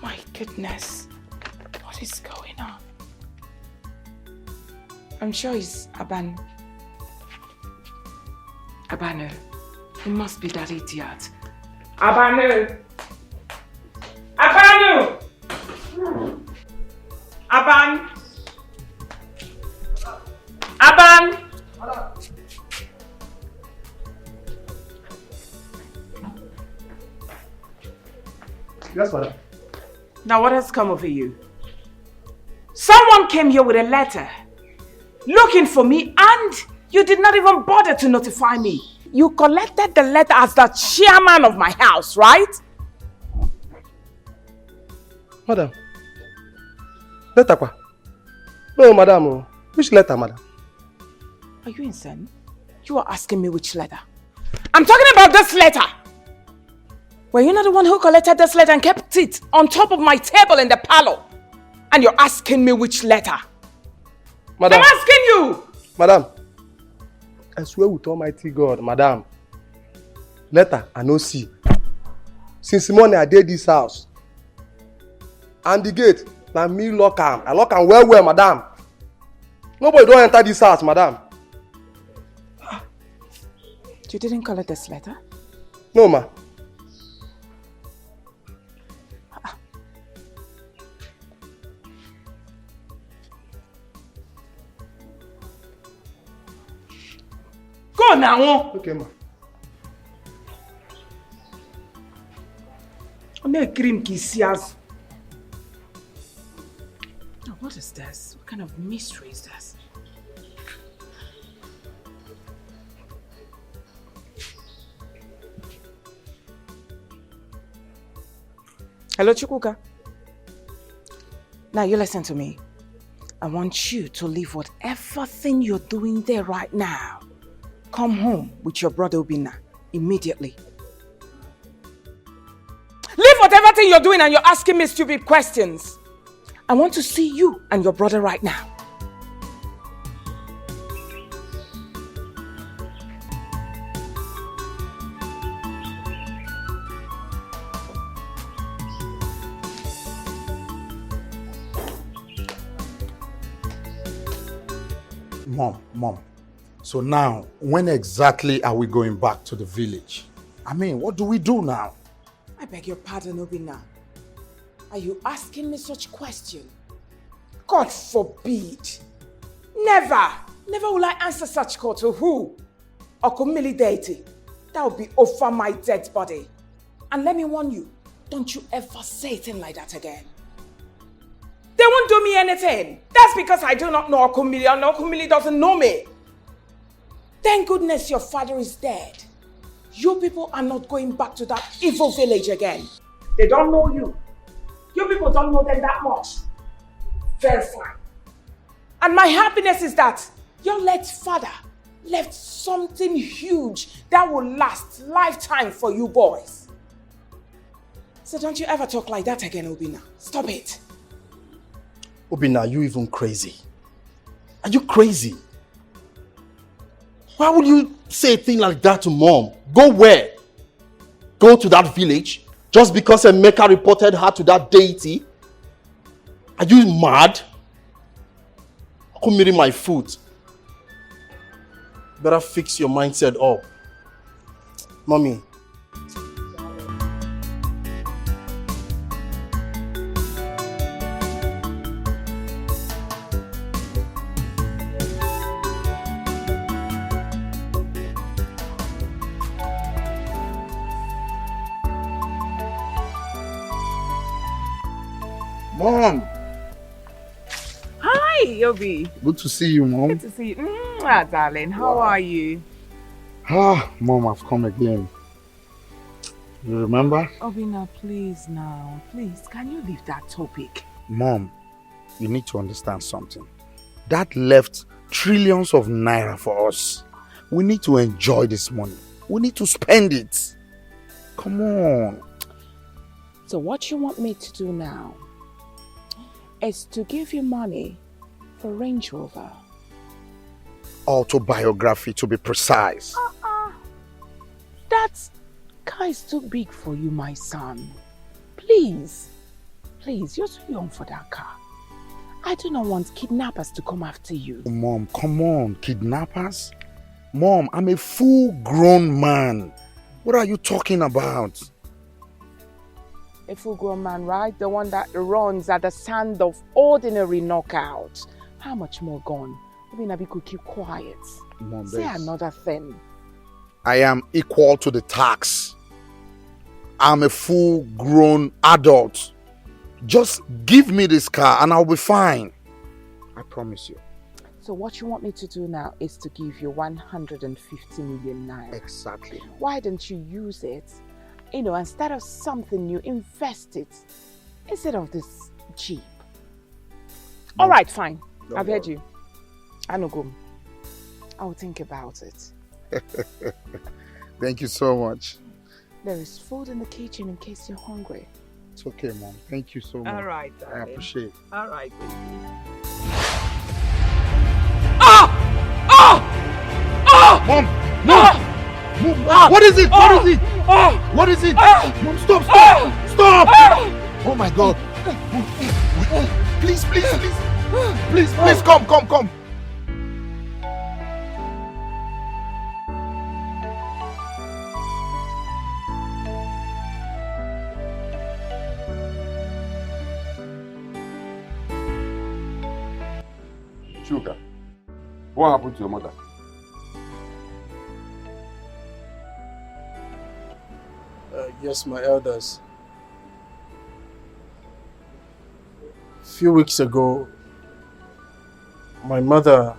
My goodness. What is going on? I'm sure it's Abanu. It must be that idiot. Abanu! Aban! Yes, madam. Now what has come over you? Someone came here with a letter looking for me and you did not even bother to notify me. You collected the letter as the chairman of my house, right? Madam. Letter kwa? No, madam. Which letter, madam? Are you insane? You are asking me which letter? I'm talking about this letter! Were you not the one who collected this letter and kept it on top of my table in the parlor? And you're asking me which letter? Madam. I'm asking you! Madam. I swear with Almighty God, madam. Letter I no see. Since morning I did this house. And the gate, na me lock am. I lock am well, madam. Nobody don't enter this house, madam. You didn't collect this letter? No, ma. Go now. Okay, ma. Make cream kisias. Now, what is this? What kind of mystery is this? Hello, Chukwuka. Now you listen to me. I want you to leave whatever thing you're doing there right now. Come home with your brother Obinna immediately. Leave whatever thing you're doing and you're asking me stupid questions. I want to see you and your brother right now. Mom. So now, when exactly are we going back to the village? I mean, what do we do now? I beg your pardon, Obinna. Are you asking me such question? God forbid. Never will I answer such call to who? Okomili deity. That will be over my dead body. And let me warn you, don't you ever say a thing like that again. They won't do me anything. That's because I do not know Okomili and Okomili doesn't know me. Thank goodness your father is dead. You people are not going back to that evil village again. They don't know you. You people don't know them that much. Very fine. And my happiness is that your late father left something huge that will last lifetime for you boys. So don't you ever talk like that again, Obinna. Stop it. Obinna, are you even crazy? Are you crazy? Why would you say a thing like that to mom? Go where? Go to that village? Just because Emeka reported her to that deity? Are you mad? Come eating my food. Better fix your mindset up. Mommy. Mom. Hi, Obi. Good to see you, Mom. Good to see you. Darling, how are you? Mom, I've come again. You remember? Obi, now please, can you leave that topic? Mom, you need to understand something. That left trillions of naira for us. We need to enjoy this money. We need to spend it. Come on. So what you want me to do now is to give you money for Range Rover. Autobiography, to be precise. That car is too big for you, my son. Please, you're too young for that car. I do not want kidnappers to come after you. Mom, come on, kidnappers? Mom, I'm a full-grown man. What are you talking about? A full-grown man, right? The one that runs at the sound of ordinary knockout. How much more gone? Maybe could keep quiet. Mom, say another thing. I am equal to the tax. I'm a full-grown adult. Just give me this car and I'll be fine. I promise you. So what you want me to do now is to give you 150 million naira. Exactly. Why don't you use it? Instead of something new, invest it. Instead of this Jeep. All right, fine. I've heard you. I know go. I'll think about it. Thank you so much. There is food in the kitchen in case you're hungry. It's okay, Mom. Thank you so much. All right, darling. I appreciate it. All right. Mom! Mom! What is it? What is it? What is it? Mom, stop! Stop! Oh my God! Please, come! Chuka, what happened to your mother? Yes, my elders. A few weeks ago, my mother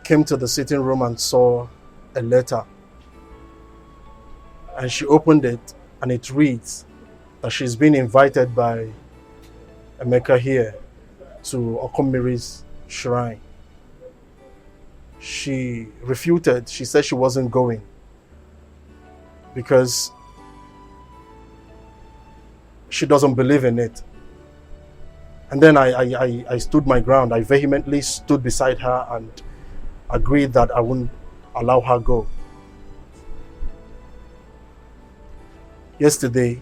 came to the sitting room and saw a letter. And she opened it and it reads that she's been invited by Emeka here to Okomiri's shrine. She refuted. She said she wasn't going because she doesn't believe in it. And then I stood my ground. I vehemently stood beside her and agreed that I wouldn't allow her go. Yesterday,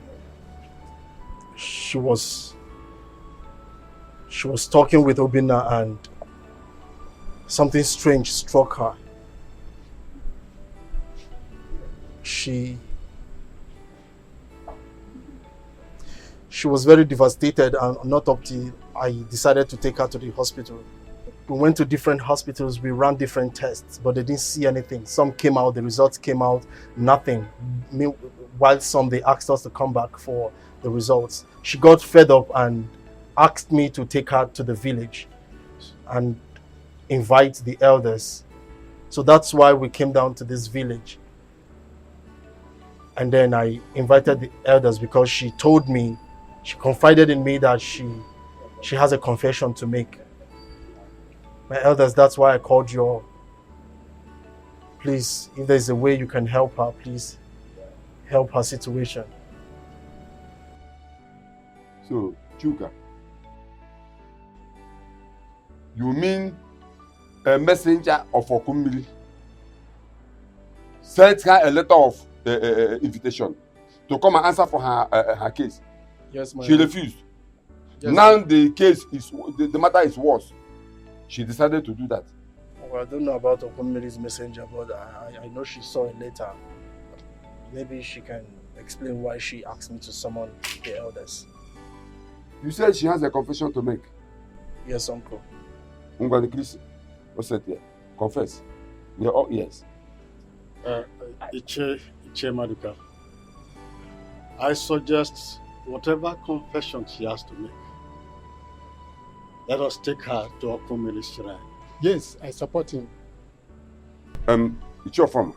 she was talking with Obinna and something strange struck her. She was very devastated, and not up till I decided to take her to the hospital. We went to different hospitals, we ran different tests, but they didn't see anything. Some came out, the results came out, nothing. While some, they asked us to come back for the results. She got fed up and asked me to take her to the village and invite the elders. So that's why we came down to this village. And then I invited the elders because she told me, she confided in me that she has a confession to make. My elders, that's why I called you all. Please, if there's a way you can help her, please help her situation. So, Chuka, you mean a messenger of Okumili sent her a letter of invitation to come and answer for her case? Yes, my She refused. Yes, now the case is, the matter is worse. She decided to do that. Well, I don't know about Okumili's messenger, but I know she saw a letter. Maybe she can explain why she asked me to summon the elders. You said she has a confession to make. Yes, uncle. Ungwani Chris, what's that here? Confess. You're all ears. Iche Maduka, I suggest whatever confession she has to make, let us take her to Okumeli's shrine. Yes, I support him. It's your form.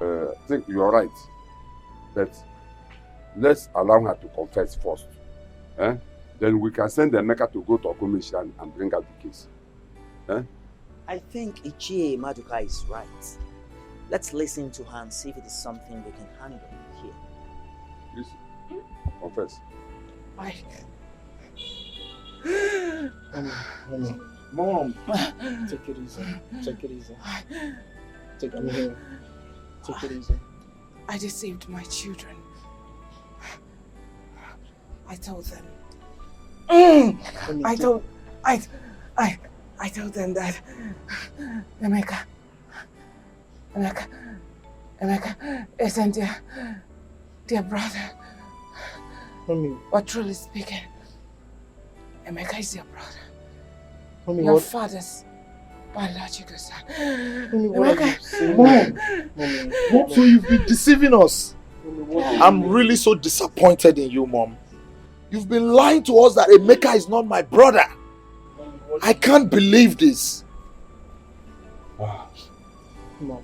I think you are right. But let's allow her to confess first. Then we can send the Emeka to go to Okumeli's shrine and bring out the case. I think Ichie Maduka is right. Let's listen to her and see if it is something we can handle here. Listen. Confess. Mom. Take it easy. Take it easy. Take it easy. Take it easy. I deceived my children. I told them. I told them that Emeka isn't their brother. Mommy. But truly speaking, Emeka is your brother. Mommy, your what? father's biological son. Mommy, what are you Emeka. saying? Mom, so you've been deceiving us. I'm really so disappointed in you, Mom. You've been lying to us that Emeka is not my brother. I can't believe this. Mom,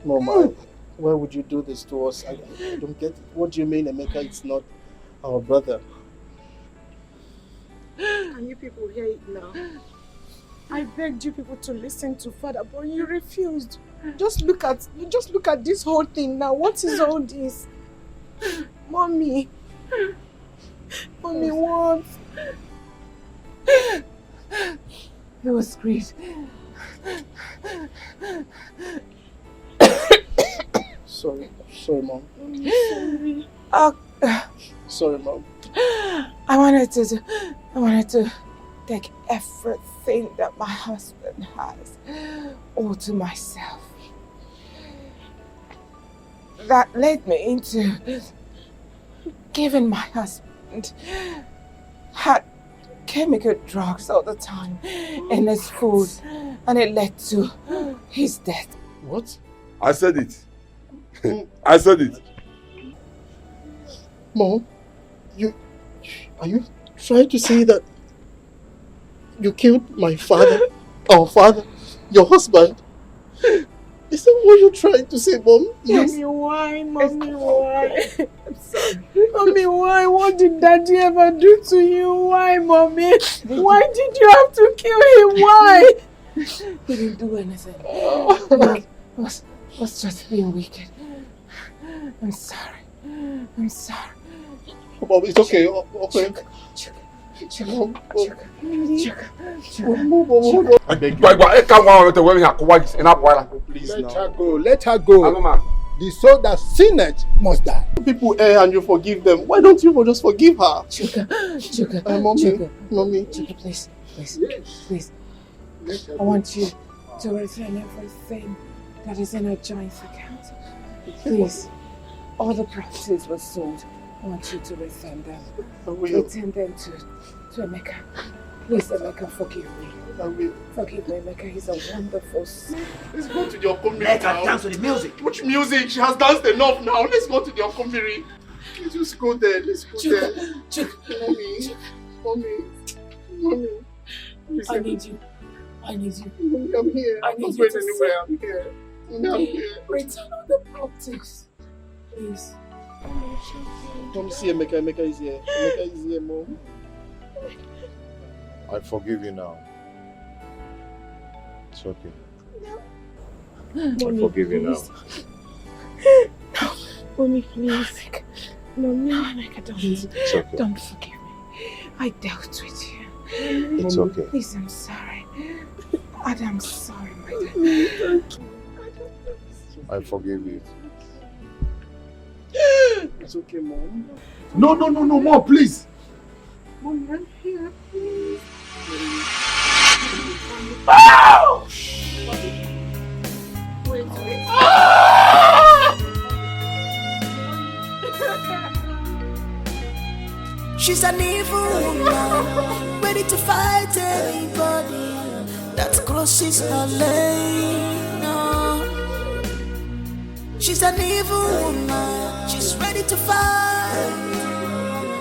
why would you do this to us? I don't get it. What do you mean Emeka is not our brother? Can you people hear it now? I begged you people to listen to Father, but you refused. Just look at this whole thing now. What is all this? Mommy, what? It was great. Sorry, Mom. Sorry. Sorry, Mom. I wanted to take everything that my husband has all to myself. That led me into giving my husband had chemical drugs all the time in his food, and it led to his death. What? I said it. I said it. Mom, are you trying to say that you killed my father, our father, your husband? Is that what you're trying to say, Mom? Yes. Mommy, why? Mommy, why? I'm sorry. Mommy, why? What did Daddy ever do to you? Why, Mommy? Why did you have to kill him? Why? He didn't do anything. He was just being wicked. I'm sorry. Mom, it's okay. Okay. Let her go. The soul that sinned must die. People err and you forgive them. Why don't you just forgive her? Chuka, Mommy. Chuka, please. I want you to return everything that is in our joint account. Please. All the properties were sold. I want you to return them. Return them to Emeka. Please, Emeka, forgive me. Forgive me, Emeka. He's a wonderful son. Let's go to the Okomiri Let her now. dance to the music. Which music? She has danced enough now. Let's go to the Okomiri. Let's just go there. Let's go there. Mommy. I need you. Mommy, I'm here. I'm not going anywhere. I'm here. I'm here. Return all the properties. Please. Mom, see Emeka. Emeka is here. Emeka is here, Mom. I forgive you now. It's okay. Mommy, I forgive you now. Mommy, please. Mommy, It's okay. Don't forgive me. I dealt with you. It's okay. Please, I'm sorry. I'm sorry, my dear. I forgive you. It's okay, Mom. No, Mom, please. Mommy, I'm here, please. Ow! Wait. She's an evil woman, ready to fight anybody that crosses her lane. No. She's an evil woman, she's ready to fight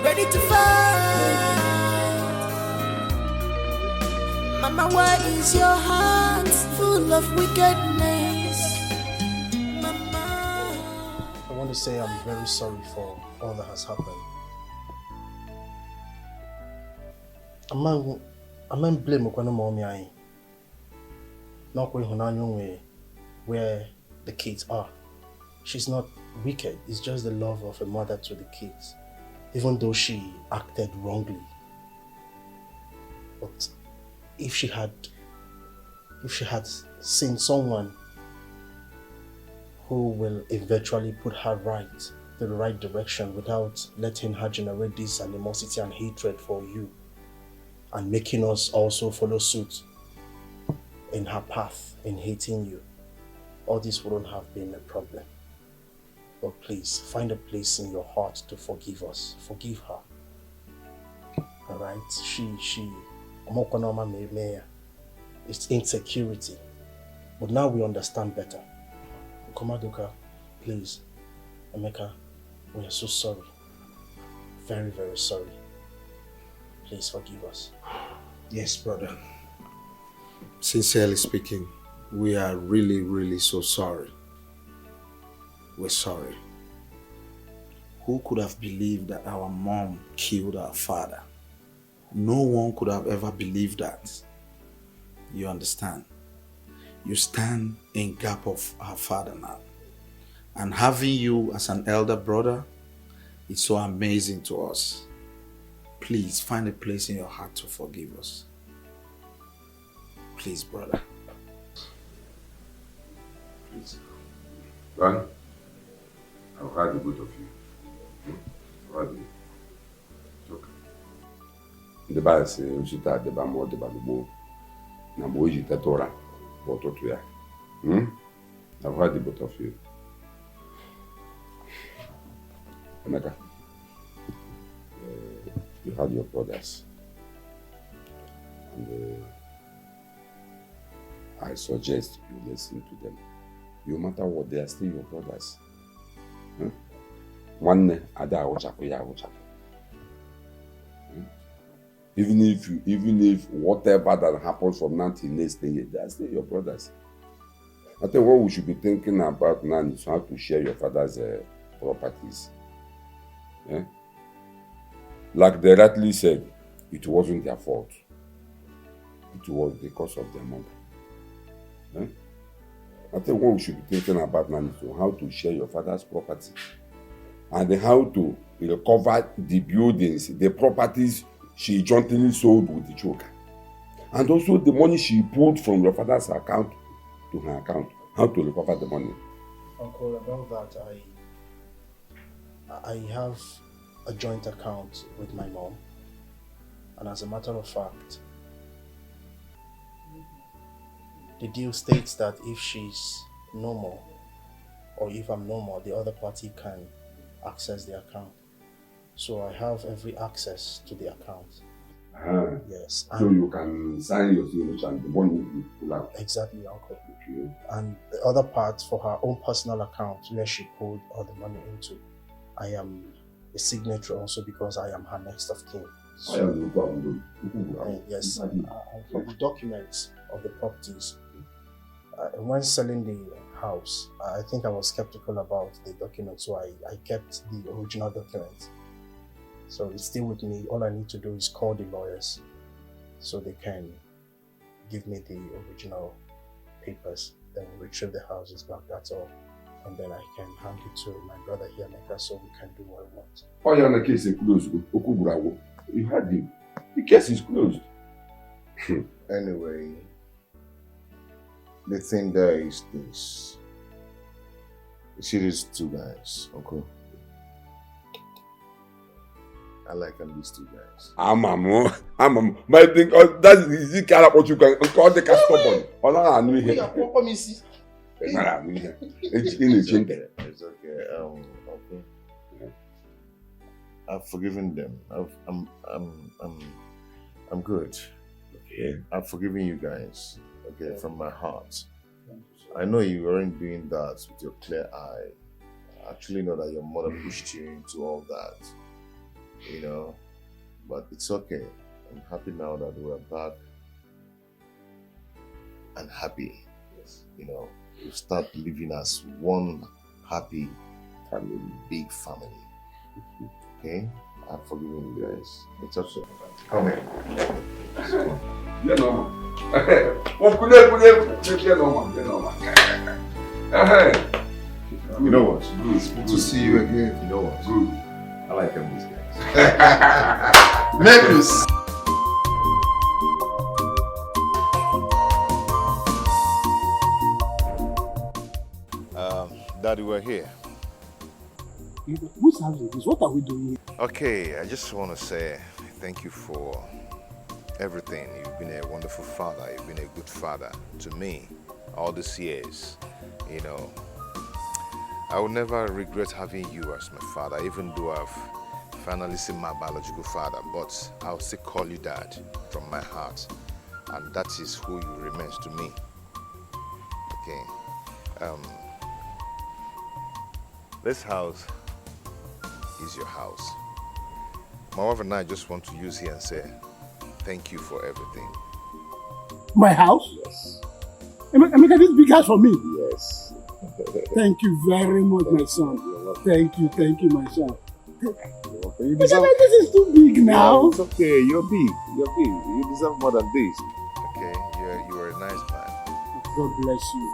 ready to fight. Mama, why is your heart full of wickedness? I want to say I'm very sorry for all that has happened. I'm blame Okwana mommy I. Not where the kids are. She's not wicked. It's just the love of a mother to the kids, even though she acted wrongly. But if she had seen someone who will eventually put her right to the right direction without letting her generate this animosity and hatred for you and making us also follow suit in her path in hating you, all this wouldn't have been a problem. But please, find a place in your heart to forgive us. Forgive her. Alright? It's insecurity. But now we understand better. Komaduka, please, Emeka, we are so sorry. Very, very sorry. Please forgive us. Yes, brother. Sincerely speaking, we are really, really so sorry. We're sorry. Who could have believed that our mom killed our father? No one could have ever believed that. You understand? You stand in gap of our father now. And having you as an elder brother, it's so amazing to us. Please find a place in your heart to forgive us. Please, brother. Please. Well, I've heard the both of you. I've heard you. It's okay. The Bible says, "You should have the bamboo, the bamboo." Now, boy, you take Torah, but what we are. I've heard the both of you. Emeka, you had your brothers, and I suggest you listen to them. No matter what, they are still your brothers. One ada even if whatever that happens from now till next day, they are still your brothers. I think what we should be thinking about now is how to share your father's properties. Yeah? Like they rightly said, it wasn't their fault. It was because of their mother. Yeah? I think what we should be thinking about now is how to share your father's property and how to recover the buildings, the properties she jointly sold with the choker. And also the money she pulled from your father's account to her account. How to recover the money. Uncle, about that, I have a joint account with my mom. And as a matter of fact, the deal states that if she's no more, or if I'm no more, the other party can access the account. So I have every access to the account. Yes. So you can sign your signature and the money will be pulled out. Exactly, Uncle. Okay. And the other part for her own personal account where she pulled all the money into, I am a signature also because I am her next of kin. So, yes, for the documents of the properties, when selling the house, I think I was skeptical about the documents, so I kept the original documents. So it's still with me. All I need to do is call the lawyers so they can give me the original papers, then retrieve the houses back, that's all. And then I can hand it to my brother here, Meka, so we can do what we want. Oh, yeah, the case is closed. You heard him. The case is closed. Anyway, the thing there is this. You see these two guys, Uncle? I like these two guys. I'm my thing. That is the kind of what you can call the stubborn. All I knew here. It's okay. Okay. I've forgiven them. I'm good. Okay. I've forgiven you guys. Okay, from my heart. I know you weren't doing that with your clear eye. I actually know that your mother pushed you into all that. you know, but it's okay. I'm happy now that we're back and happy. You know, we start living as one happy family, big family. Okay? I've forgiven you guys. It's okay. Come here. You know. You know what? It's good to see you again. You know what? Good. I like them these guys. Necklace. Daddy, we're here. Whose house is this? What are we doing here? Okay, I just want to say thank you for everything. You've been a wonderful father. You've been a good father to me all these years. You know, I will never regret having you as my father, even though I've finally seen my biological father, but I'll still call you Dad from my heart. And that is who you remains to me. Okay. This house is your house. My wife and I just want to use here and say thank you for everything. My house? Yes. Emeka, this big house for me? Yes. Thank you very much, my son. Thank you, my son. You deserve... This is too big now. Yeah, it's okay, you're big. You deserve more than this. Okay, you are a nice man. God bless you.